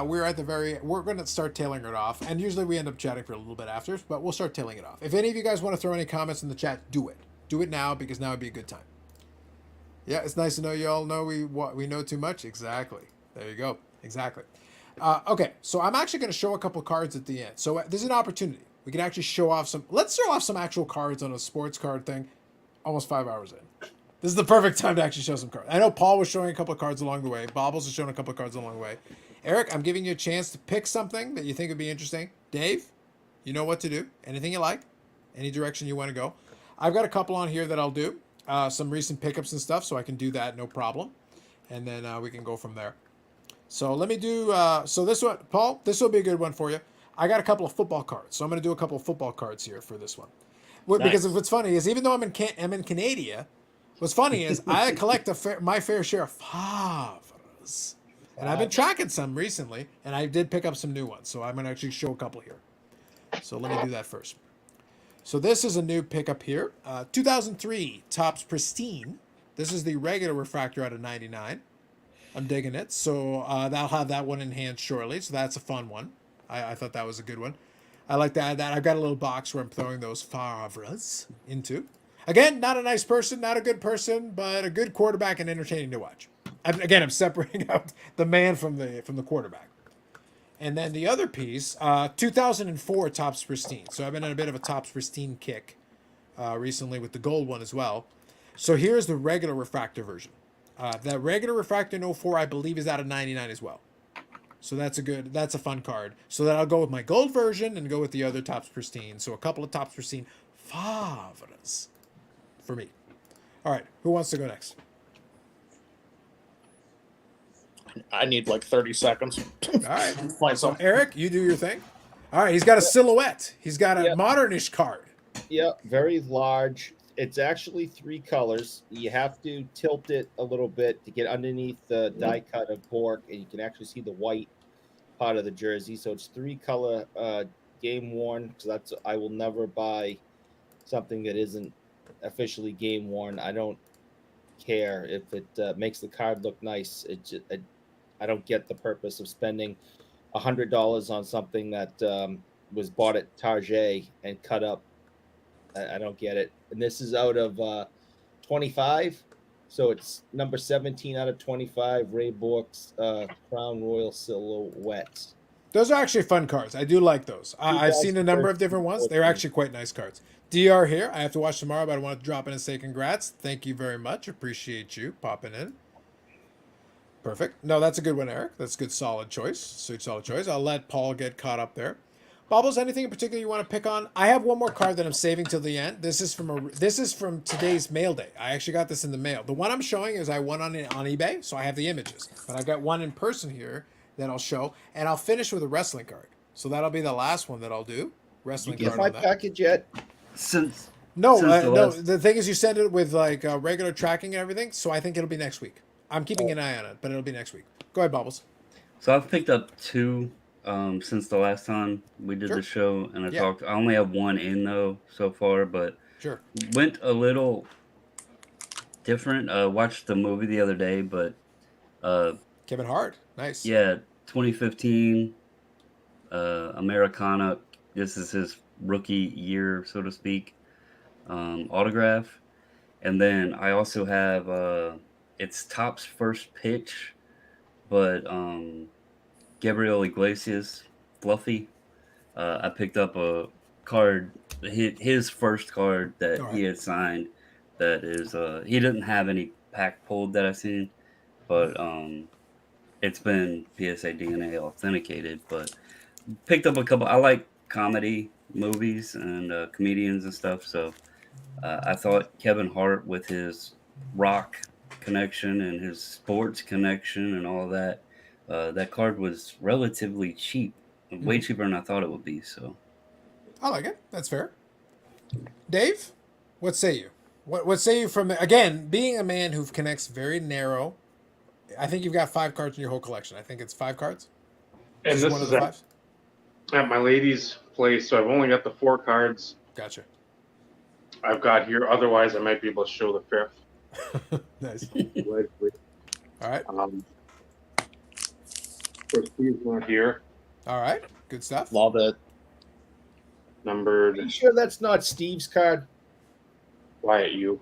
We're going to start tailing it off, and usually we end up chatting for a little bit after, but we'll start tailing it off. If any of you guys want to throw any comments in the chat, do it. Do it now, because now would be a good time. Yeah, it's nice to know you all know we know too much. Exactly. There you go. Exactly. Okay, so I'm actually going to show a couple cards at the end. So there's an opportunity. We can actually show off let's show off some actual cards on a sports card thing almost 5 hours in. This is the perfect time to actually show some cards. I know Paul was showing a couple of cards along the way. Bobbles was showing a couple of cards along the way. Eric, I'm giving you a chance to pick something that you think would be interesting. Dave, you know what to do. Anything you like. Any direction you want to go. I've got a couple on here that I'll do. Some recent pickups and stuff, so I can do that, no problem. And then we can go from there. So let me do, so this one, Paul, this will be a good one for you. I got a couple of football cards, so I'm going to do a couple of football cards here for this one. Because what's funny is, even though I'm in Canada, what's funny is I collect my fair share of favres. And I've been tracking some recently, and I did pick up some new ones, so I'm going to actually show a couple here. So let me do that first. So this is a new pickup here. 2003 Topps Pristine. This is the regular refractor out of 99. I'm digging it. So I'll have that one in hand shortly. So that's a fun one. I thought that was a good one. I like to add that. I've got a little box where I'm throwing those favres into. Again, not a nice person, not a good person, but a good quarterback and entertaining to watch. I'm separating out the man from the quarterback. And then the other piece, 2004 Topps Pristine. So I've been on a bit of a Topps Pristine kick recently with the gold one as well. So here's the regular refractor version. That regular refractor in 04, I believe, is out of 99 as well. So that's a fun card. So that I'll go with my gold version and go with the other Topps Pristine. So a couple of Topps Pristine favres for me. All right, who wants to go next? I need like 30 seconds. All right. So Eric, you do your thing. All right, he's got a silhouette. He's got a modernish card. Yeah, very large. It's actually 3 colors. You have to tilt it a little bit to get underneath the die cut of pork, and you can actually see the white part of the jersey. So it's 3 color game worn. So I will never buy something that isn't officially game worn. I don't care if it makes the card look nice. I don't get the purpose of spending $100 on something that was bought at Target and cut up. I don't get it. And this is out of 25. So it's number 17 out of 25. Ray Bork's Crown Royal Silhouette. Those are actually fun cards. I do like those. I've seen a number of different ones. They're actually quite nice cards. DR here. I have to watch tomorrow, but I want to drop in and say congrats. Thank you very much. Appreciate you popping in. Perfect. No, that's a good one, Eric. That's a good, solid choice. Solid choice. I'll let Paul get caught up there. Bobbles, anything in particular you want to pick on? I have one more card that I'm saving till the end. This is from today's mail day. I actually got this in the mail. The one I'm showing is I won on eBay, so I have the images. But I got one in person here that I'll show, and I'll finish with a wrestling card. So that'll be the last one that I'll do. Wrestling You get card my on that. package yet? No, Since the no. last- The thing is, you send it with like regular tracking and everything. So I think it'll be next week. I'm keeping an eye on it, but it'll be next week. Go ahead, Bobbles. So I've picked up two since the last time we did Sure. the show, and I Yeah. talked. I only have one in though so far, but Sure. went a little different. Watched the movie the other day, but Kevin Hart. Nice. yeah, 2015 Americana. This is his rookie year, so to speak. Autograph, and then I also have it's Top's first pitch, but Gabriel Iglesias, Fluffy. I picked up a card, his first card that he had signed. That is, he didn't have any pack pulled that I've seen, but it's been PSA DNA authenticated. But picked up a couple. I like comedy movies and comedians and stuff, so I thought Kevin Hart with his rock connection and his sports connection and all that. That card was relatively cheap, way cheaper than I thought it would be. So, I like it. That's fair. Dave, what say you? What say you from, again, being a man who connects very narrow? I think you've got 5 cards in your whole collection. I think it's 5 cards. And this one of is the 5s. at my lady's place, so I've only got the 4 cards Gotcha. I've got here. Otherwise, I might be able to show the 5th. Nice. Wait. All right. For Steve's not here. All right. Good stuff. Love it. Numbered. Are you sure that's not Steve's card? Wyatt, you.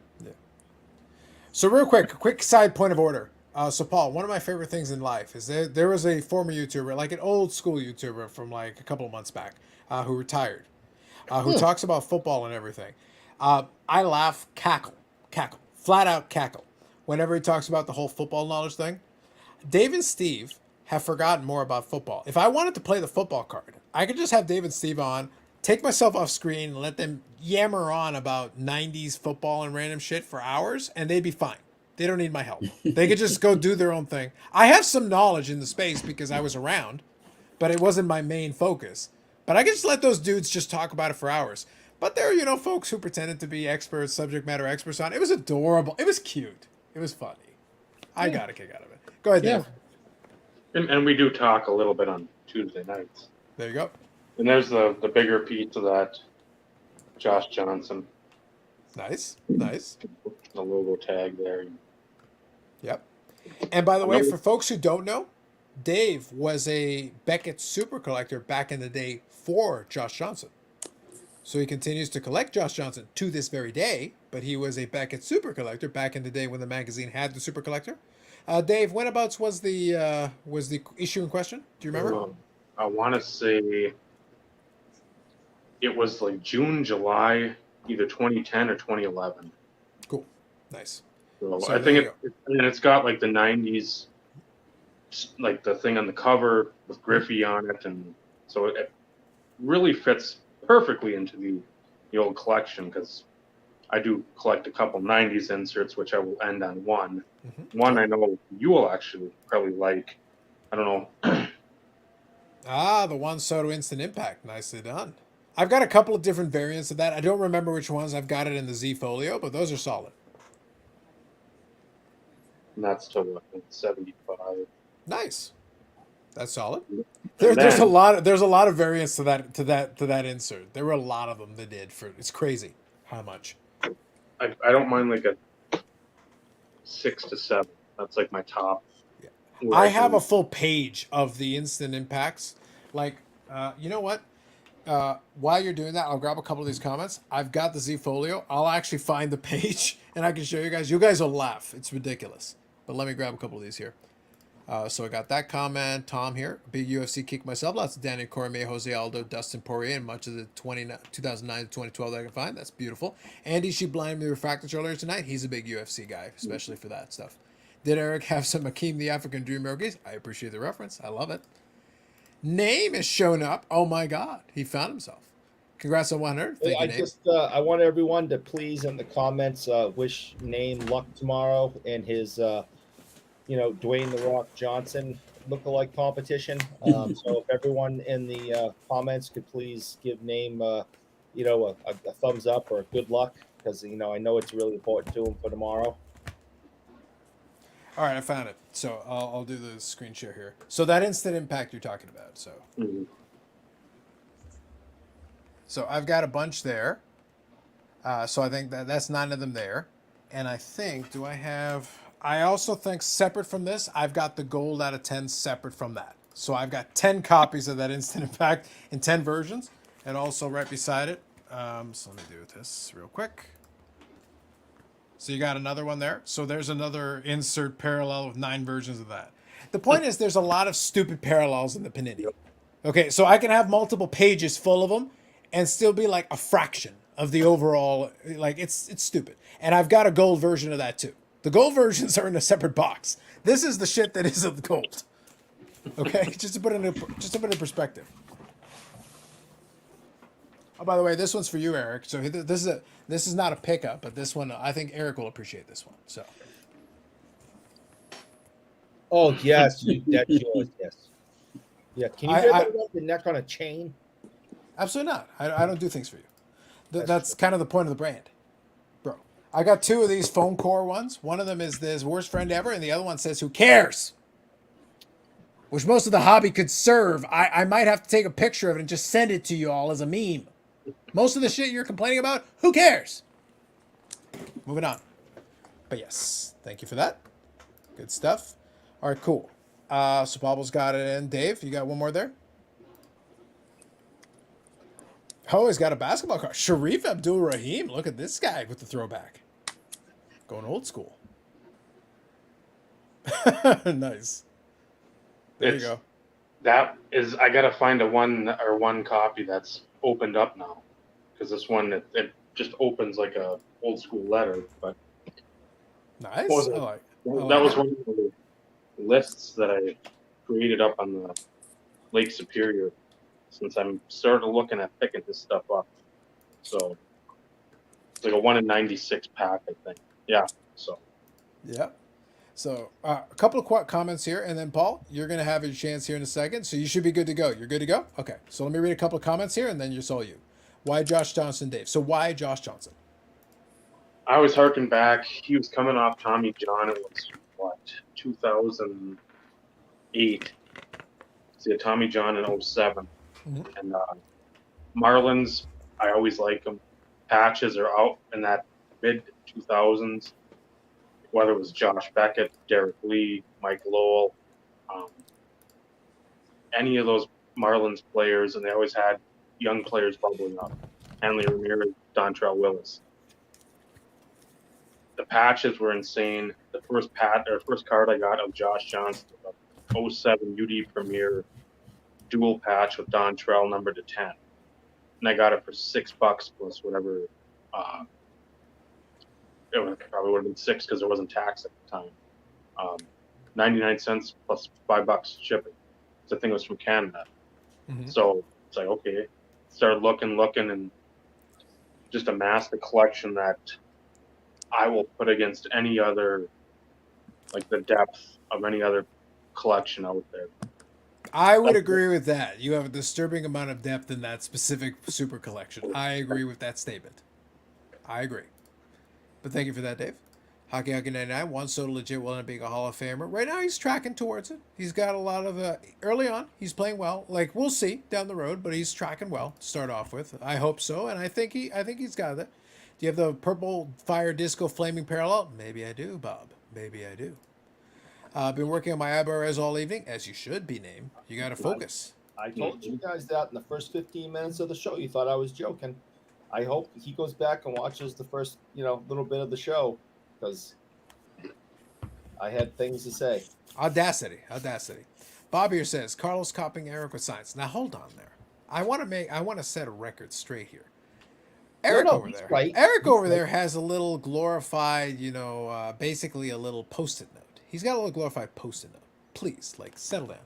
So real quick side point of order. So Paul, one of my favorite things in life is there was a former YouTuber, like an old school YouTuber from like a couple of months back, who retired, who talks about football and everything. I laugh, cackle, flat out cackle, whenever he talks about the whole football knowledge thing. Dave and Steve have forgotten more about football. If I wanted to play the football card, I could just have Dave and Steve on, take myself off screen, and let them yammer on about 90s football and random shit for hours, and they'd be fine. They don't need my help. They could just go do their own thing. I have some knowledge in the space because I was around, but it wasn't my main focus. But I could just let those dudes just talk about it for hours. But there are, folks who pretended to be experts, subject matter experts on it. It was adorable. It was cute. It was funny. I got a kick out of it. Go ahead, Dave. And we do talk a little bit on Tuesday nights. There you go. And there's the bigger piece of that Josh Johnson. Nice. The logo tag there. Yep. And by the way, for folks who don't know, Dave was a Beckett super collector back in the day for Josh Johnson. So he continues to collect Josh Johnson to this very day, but he was a Beckett super collector back in the day when the magazine had the super collector. Dave, whenabouts was the issue in question? Do you remember? I want to say it was like June, July, either 2010 or 2011. Cool. Nice. So So I there think you it's got like the 90s, like the thing on the cover with Griffey on it. And so it really fits perfectly into the old collection because I do collect a couple 90s inserts, which I will end on one. Mm-hmm. One I know you will actually probably like. I don't know. The Juan Soto Instant Impact. Nicely done. I've got a couple of different variants of that. I don't remember which ones. I've got it in the Z Folio, but those are solid. And that's to what, 75. Nice. That's solid. And There's a then- lot of variants to that insert. There were a lot of them they did for. It's crazy how much. I don't mind like a 6 to 7. That's like my top. Yeah. Where I have can- a full page of the instant impacts. Like, you know what? while you're doing that, I'll grab a couple of these comments. I've got the Z Folio. I'll actually find the page and I can show you guys. You guys will laugh. It's ridiculous. But let me grab a couple of these here. So I got that comment. Tom here. Big UFC kick myself. Lots of Daniel Cormier, Jose Aldo, Dustin Poirier, and much of the 2009 to 2012 that I can find. That's beautiful. Andy, she blinded me with factors earlier tonight. He's a big UFC guy, especially for that stuff. Did Eric have some Akeem the African Dream rookies? I appreciate the reference. I love it. Name is shown up. Oh my God. He found himself. Congrats on 100. Thank you, Name. I want everyone to please in the comments wish Name luck tomorrow in his Dwayne The Rock Johnson lookalike competition. So if everyone in the comments could please give Name, a thumbs up or good luck, because I know it's really important to him for tomorrow. All right, I found it. So I'll do the screen share here. So that instant impact you're talking about. So, so I've got a bunch there. So I think that's 9 of them there, and I think I also think separate from this, I've got the gold out of 10 separate from that. So I've got 10 copies of that instant impact in 10 versions, and also right beside it. So let me do this real quick. So you got another one there. So there's another insert parallel with 9 versions of that. The point is there's a lot of stupid parallels in the Panini. Okay, so I can have multiple pages full of them and still be like a fraction of the overall. Like it's stupid. And I've got a gold version of that too. The gold versions are in a separate box. This is the shit that isn't gold. Okay, just to put it in perspective. Oh, by the way, this one's for you, Eric. So this is not a pickup, but this one I think Eric will appreciate this one. So. Oh yes, that's yours. Yes. Yeah. Can you get that around the neck on a chain? Absolutely not. I don't do things for you. That's kind of the point of the brand, bro. I got 2 of these foam core ones. One of them is this worst friend ever, and the other one says, "Who cares?" Which most of the hobby could serve. I might have to take a picture of it and just send it to you all as a meme. Most of the shit you're complaining about, who cares? Moving on. But yes, thank you for that. Good stuff. All right, cool. So Pablo's got it in. Dave, you got one more there? Oh, he's got a basketball card. Sharif Abdul-Rahim. Look at this guy with the throwback. Going old school. Nice. There you go. I gotta find a one copy that's opened up now, because this one it just opens like a old school letter. But nice. That was one of the lists that I created up on the Lake Superior, since I'm started looking at picking this stuff up. So it's like a 1 in 96 pack, I think. Yeah. So. Yeah. So a couple of comments here, and then Paul, you're going to have your chance here in a second, so you should be good to go. You're good to go? Okay, so let me read a couple of comments here, and then it's all you. Why Josh Johnson, Dave? So why Josh Johnson? I was harking back. He was coming off Tommy John. It was, 2008. So yeah, Tommy John in 07. Mm-hmm. And Marlins, I always like them. Patches are out in that mid-2000s. Whether it was Josh Beckett, Derek Lee, Mike Lowell, any of those Marlins players, and they always had young players bubbling up. Hanley Ramirez, Dontrell Willis. The patches were insane. The first card I got of Josh Johnson, 07 UD Premier dual patch with Dontrell numbered to 10, and I got it for $6 plus whatever. It probably would have been 6 because there wasn't tax at the time. 99 cents plus $5 shipping. So I think it was from Canada. Mm-hmm. So it's like, okay, started looking, and just amassed a collection that I will put against any other, like the depth of any other collection out there. I would agree with that. You have a disturbing amount of depth in that specific super collection. I agree with that statement. I agree. But thank you for that, Dave. Hockey 99, Juan Soto legit will end up being a Hall of Famer. Right now, he's tracking towards it. He's got a lot of, early on, he's playing well. Like, we'll see down the road, but he's tracking well to start off with. I hope so, and I think he's got it. Do you have the purple fire disco flaming parallel? Maybe I do, Bob. Maybe I do. Been working on my eyebrows all evening, as you should be named. You got to focus. I told you guys that in the first 15 minutes of the show. You thought I was joking. I hope he goes back and watches the first, little bit of the show because I had things to say. Audacity. Bob here says Carlos copying Eric with science. Now hold on there. I want to set a record straight here. Eric over there. Right. Eric over there has a little glorified, basically a little post-it note. He's got a little glorified post-it note. Please, settle down.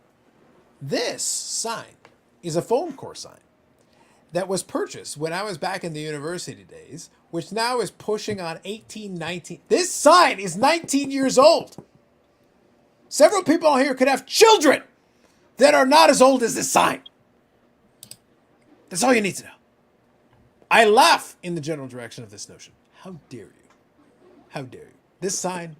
This sign is a foam core sign that was purchased when I was back in the university days, which now is pushing on 18, 19. This sign is 19 years old. Several people out here could have children that are not as old as this sign. That's all you need to know. I laugh in the general direction of this notion. How dare you? How dare you? This sign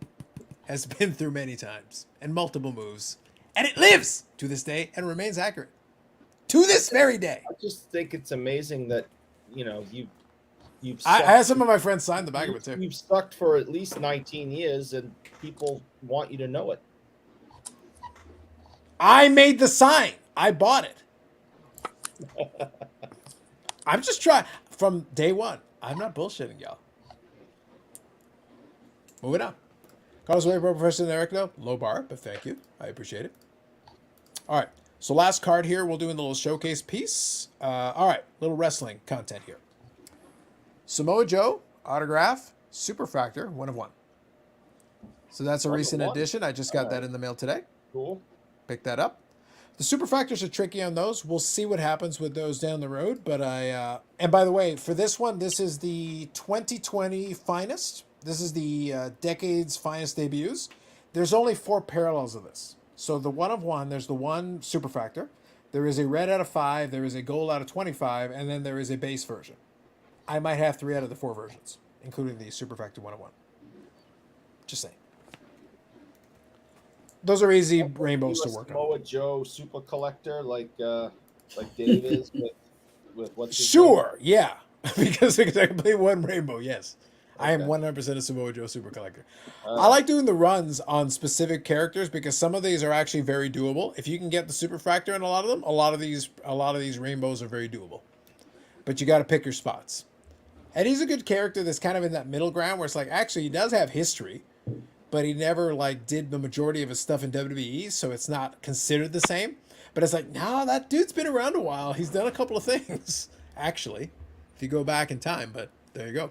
has been through many times and multiple moves, and it lives to this day and remains accurate. To this very day. I just think it's amazing that, you've I had some of my friends sign the back of it too. You've stuck for at least 19 years and people want you to know it. I made the sign. I bought it. I'm just trying from day one. I'm not bullshitting y'all. Moving on. Carlos Wade, Professor and Eric, though. Low bar, but thank you. I appreciate it. All right. So last card here, we'll do in the little showcase piece. All right. Little wrestling content here. Samoa Joe, autograph, Super Factor, 1 of 1. So that's a recent addition. I just got that in the mail today. Cool. Pick that up. The super factors are tricky on those. We'll see what happens with those down the road. But and by the way, for this one, this is the 2020 finest. This is the decade's finest debuts. There's only 4 parallels of this. So the 1 of 1, there's the 1 super factor. There is a red out of 5. There is a gold out of 25. And then there is a base version. I might have 3 out of the 4 versions, including the super factor 1 of 1. Just saying. Those are easy rainbows to work on. Samoa Joe super collector like Dave is with what's his Sure, yeah. because I complete 1 rainbow, yes. I am Okay. 100% a Samoa Joe super collector. I like doing the runs on specific characters because some of these are actually very doable. If you can get the super factor in a lot of them, a lot of these rainbows are very doable. But you got to pick your spots. And he's a good character that's kind of in that middle ground where it's like, actually, he does have history, but he never did the majority of his stuff in WWE, so it's not considered the same. But it's like, no, that dude's been around a while. He's done a couple of things, actually, if you go back in time. But there you go.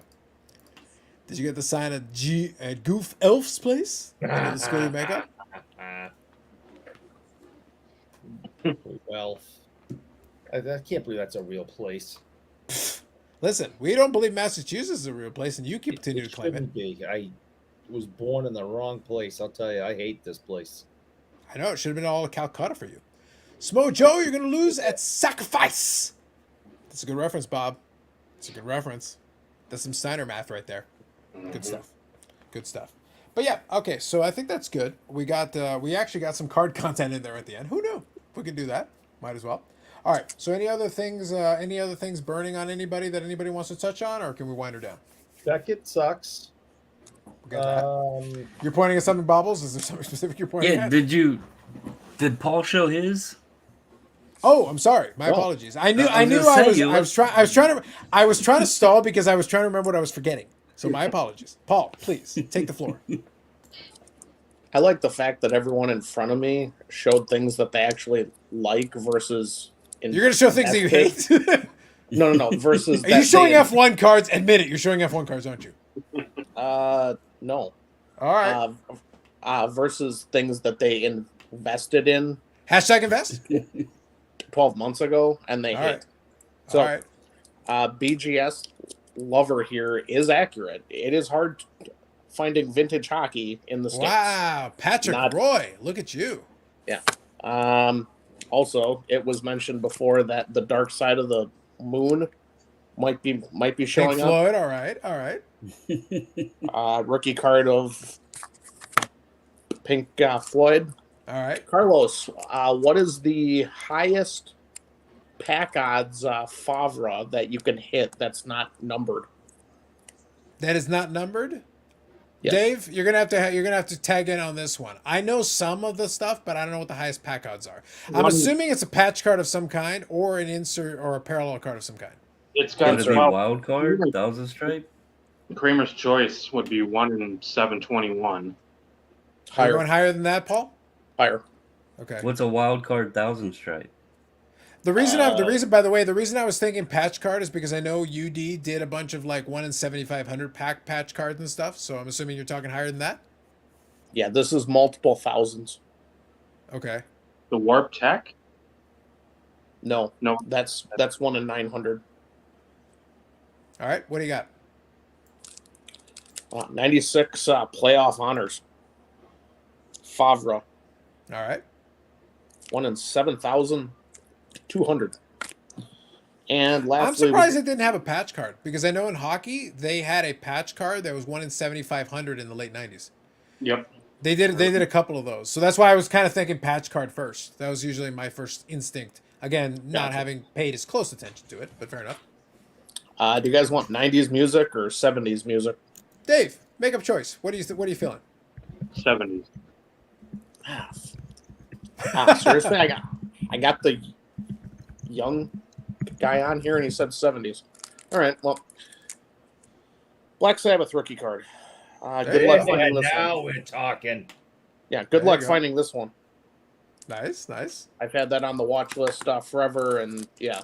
Did you get the sign at Goof Elf's place? The school of makeup? Well, I can't believe that's a real place. Listen, we don't believe Massachusetts is a real place, and you continue to claim it. Shouldn't be. I was born in the wrong place. I'll tell you, I hate this place. I know, it should have been all Calcutta for you. Smo Joe, you're going to lose at Sacrifice. That's a good reference, Bob. It's a good reference. That's some Steiner math right there. Good stuff. Good stuff. But yeah, okay, so I think that's good. We actually got some card content in there at the end. Who knew? If we could do that, might as well. All right, so any other things burning on anybody that anybody wants to touch on, or can we wind her down? Beckett sucks. We got that. You're pointing at something, Bobbles? Is there something specific you're pointing Yeah, at? did Paul show his? Oh, I'm sorry. My apologies. I was trying to stall because I was trying to remember what I was forgetting. So my apologies. Paul, please take the floor. I like the fact that everyone in front of me showed things that they actually like versus. You're going to show things that you hate? No. Versus. Are you showing F1 cards? Admit it. You're showing F1 cards, aren't you? No. All right. Versus things that they invested in. Hashtag invest. 12 months ago, and they All hate. right. So, All right. BGS lover here is accurate. It is hard finding vintage hockey in the States. Wow, Patrick Roy, look at you. Yeah. Also, it was mentioned before that the dark side of the moon might be showing Pink Floyd, all right. Rookie card of Pink Floyd. All right. Carlos, what is the highest pack odds Favre that you can hit that's not numbered? That is not numbered? Yeah. Dave, you're gonna have to tag in on this one. I know some of the stuff, but I don't know what the highest pack odds are. I'm assuming it's a patch card of some kind, or an insert, or a parallel card of some kind. It's Would got it be well, wild card, 1,000 stripe? Kramer's choice would be 1 in 721. Are you going higher than that, Paul? Higher. Okay. What's a wild card 1,000 stripe? The reason by the way, the reason I was thinking patch card is because I know UD did a bunch of like 1 in 7,500 pack patch cards and stuff. So I'm assuming you're talking higher than that. Yeah, this is multiple thousands. Okay. The Warp Tech? No, No. that's 1 in 900. All right. What do you got? 96 playoff honors. Favre, All right. 1 in 7,200. And lastly, I'm surprised it didn't have a patch card because I know in hockey they had a patch card that was 1 in 7,500 in the late 90s. Yep. They did a couple of those. So that's why I was kind of thinking patch card first. That was usually my first instinct. Again, not Gotcha. having paid as close attention to it, but fair enough. do you guys want 90s music or 70s music? Dave, make up choice. What are you feeling? 70s. Seriously, I got the young guy on here, and he said 70s. All right, well, Black Sabbath rookie card. Good luck finding this now one. we're talking. Yeah, good There luck you go. finding this one. Nice, nice. I've had that on the watch list forever, and yeah,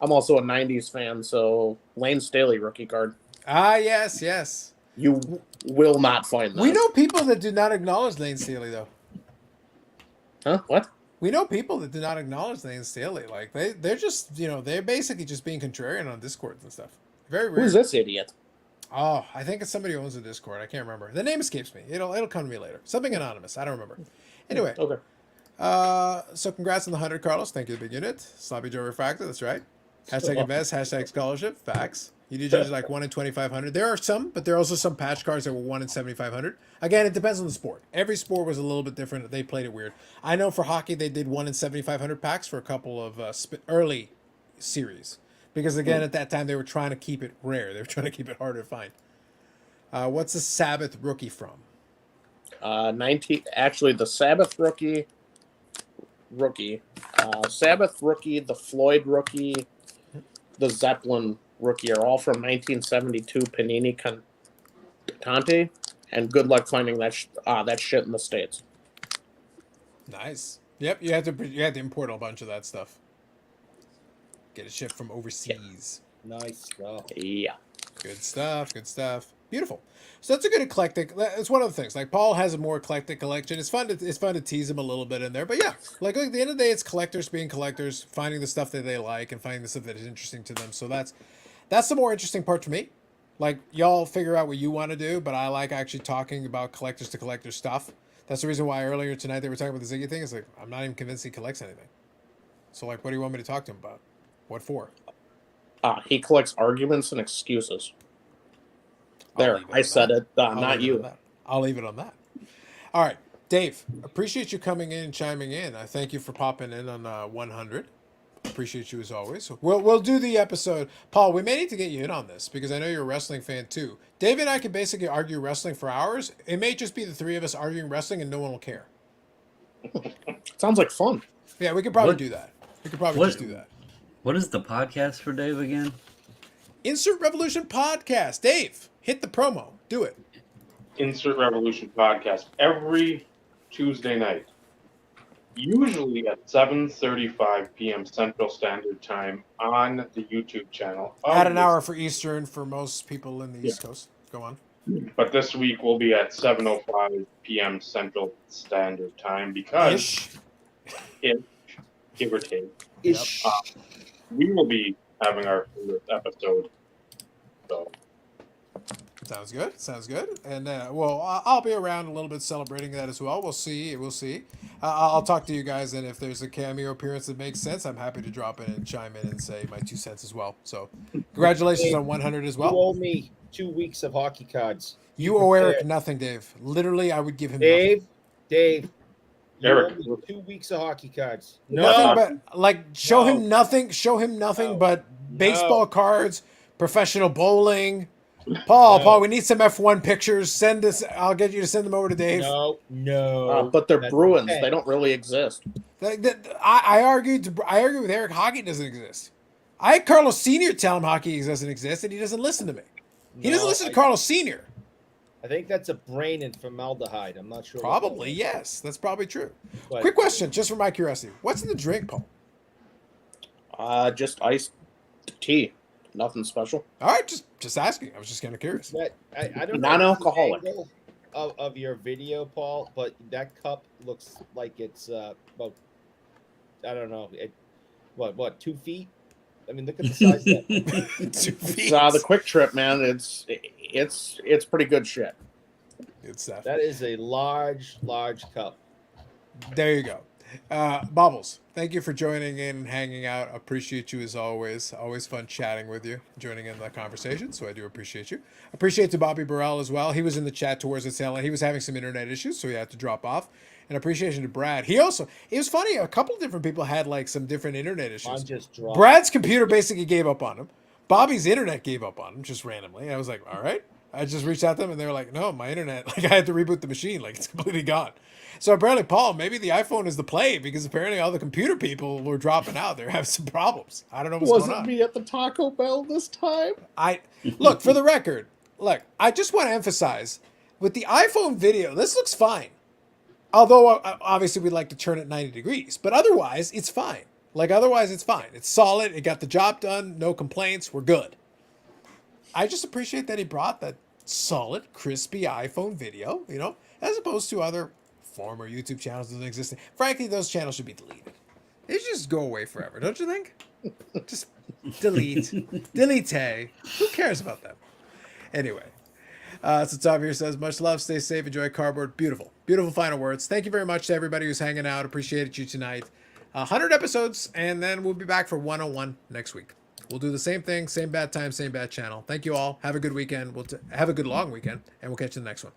I'm also a '90s fan. So Lane Staley rookie card. Ah, yes, yes. You will not find that. We know people that do not acknowledge Lane Staley, though. Huh? What? We know people that do not acknowledge Lane Staley. Like they're just they're basically just being contrarian on Discords and stuff. Very weird. Who's this idiot? Oh, I think it's somebody who owns a Discord. I can't remember. The name escapes me. It'll come to me later. Something anonymous. I don't remember. Anyway. Okay. So congrats on the 100, Carlos. Thank you, the big unit. Sloppy Joe Refractor. That's right. Hashtag invest. Hashtag scholarship. Facts. You do judge like 1 in 2,500. There are some, but there are also some patch cards that were 1 in 7,500. Again, it depends on the sport. Every sport was a little bit different. They played it weird. I know for hockey, they did 1 in 7,500 packs for a couple of early series. Because again, at that time, they were trying to keep it rare. They were trying to keep it harder to find. What's the Sabbath rookie from? 19. Actually, the Sabbath rookie, Sabbath rookie, the Floyd rookie, the Zeppelin rookie are all from 1972 Panini Conte, and good luck finding that shit in the States. Nice. Yep, you had to import a bunch of that stuff. Get it shipped from overseas. Nice stuff. Yeah. Good stuff. Good stuff. Beautiful. So that's a good eclectic. It's one of the things. Like Paul has a more eclectic collection. It's fun to tease him a little bit in there. But yeah, like at the end of the day, it's collectors being collectors, finding the stuff that they like and finding the stuff that is interesting to them. So that's the more interesting part to me. Like y'all figure out what you want to do, but I like actually talking about collectors to collector stuff. That's the reason why earlier tonight they were talking about the Ziggy thing. It's like I'm not even convinced he collects anything. So like, what do you want me to talk to him about? What for? He collects arguments and excuses. There, I said it. Not you. I'll leave it on that. All right, Dave. Appreciate you coming in and chiming in. I thank you for popping in on 100. Appreciate you as always. We'll do the episode. Paul, we may need to get you in on this because I know you're a wrestling fan too. Dave and I can basically argue wrestling for hours. It may just be the three of us arguing wrestling and no one will care. Sounds like fun. Yeah, we could probably do that. We could probably just do that. What is the podcast for Dave again? Insert Revolution Podcast. Dave, hit the promo. Do it. Insert Revolution podcast every Tuesday night, usually at 7:35 p.m. Central Standard Time on the YouTube channel. Add an hour for Eastern for most people in the East Coast. Go on. But this week we'll be at 7:05 p.m. Central Standard Time because give or take, Ish. we will be having our 100th episode. So. Sounds good. Sounds good. And I'll be around a little bit celebrating that as well. We'll see. We'll see. I'll talk to you guys, and if there's a cameo appearance that makes sense, I'm happy to drop in and chime in and say my 2 cents as well. So, congratulations on 100 as You well. owe me 2 weeks of hockey cards. You owe Eric nothing, Dave. Literally, I would give him Dave, you Eric. owe me 2 weeks of hockey cards. nothing but like show No. him nothing. Show him nothing No. but baseball cards, professional bowling. Paul, No. Paul, we need some F1 pictures. Send us. I'll get you to send them over to Dave. No. But they're That's Bruins. okay. They don't really exist. I argued with Eric. Hockey doesn't exist. I had Carlos Senior tell him hockey doesn't exist, and he doesn't listen to me. He doesn't No, listen to Carlos Senior. I think that's a brain and formaldehyde. I'm not sure. Probably, yes. That's probably true. But Quick question, just for my curiosity. What's in the drink, Paul? Just iced tea. Nothing special. All right, just asking. I was just kind of curious. I don't know Non-alcoholic. the angle of your video, Paul, but that cup looks like it's about, I don't know, what 2 feet? I mean, look at the size of that. 2 feet. The Quick Trip, man. It's pretty good shit. Good stuff. That is a large cup. There you go. Bubbles, thank you for joining in, hanging out. Appreciate you as always. Always fun chatting with you, joining in the conversation. So I do appreciate you. Appreciate to Bobby Burrell as well. He was in the chat towards the tail end. He was having some internet issues, so he had to drop off. And appreciation to Brad. It was funny. A couple of different people had like some different internet issues. Mine just dropped. Brad's computer basically gave up on him. Bobby's internet gave up on him just randomly. And I was like, all right. I just reached out to them and they were like, no, my internet, like I had to reboot the machine. Like it's completely gone. So apparently, Paul, maybe the iPhone is the play because apparently all the computer people were dropping out. They're having some problems. I don't know what's going on. Me at the Taco Bell this time? Look, for the record, I just want to emphasize with the iPhone video, this looks fine. Although obviously we'd like to turn it 90 degrees, but otherwise it's fine. Otherwise it's fine. It's solid. It got the job done. No complaints. We're good. I just appreciate that he brought that solid, crispy iPhone video, as opposed to other former YouTube channels that don't exist. Frankly, those channels should be deleted. They should just go away forever, don't you think? Just delete. Delete. Who cares about them? Anyway. So Tom here says, much love, stay safe, enjoy cardboard. Beautiful. Beautiful final words. Thank you very much to everybody who's hanging out. Appreciated you tonight. 100 episodes, and then we'll be back for 101 next week. We'll do the same thing, same bad time, same bad channel. Thank you all. Have a good weekend. Have a good long weekend, and we'll catch you in the next one.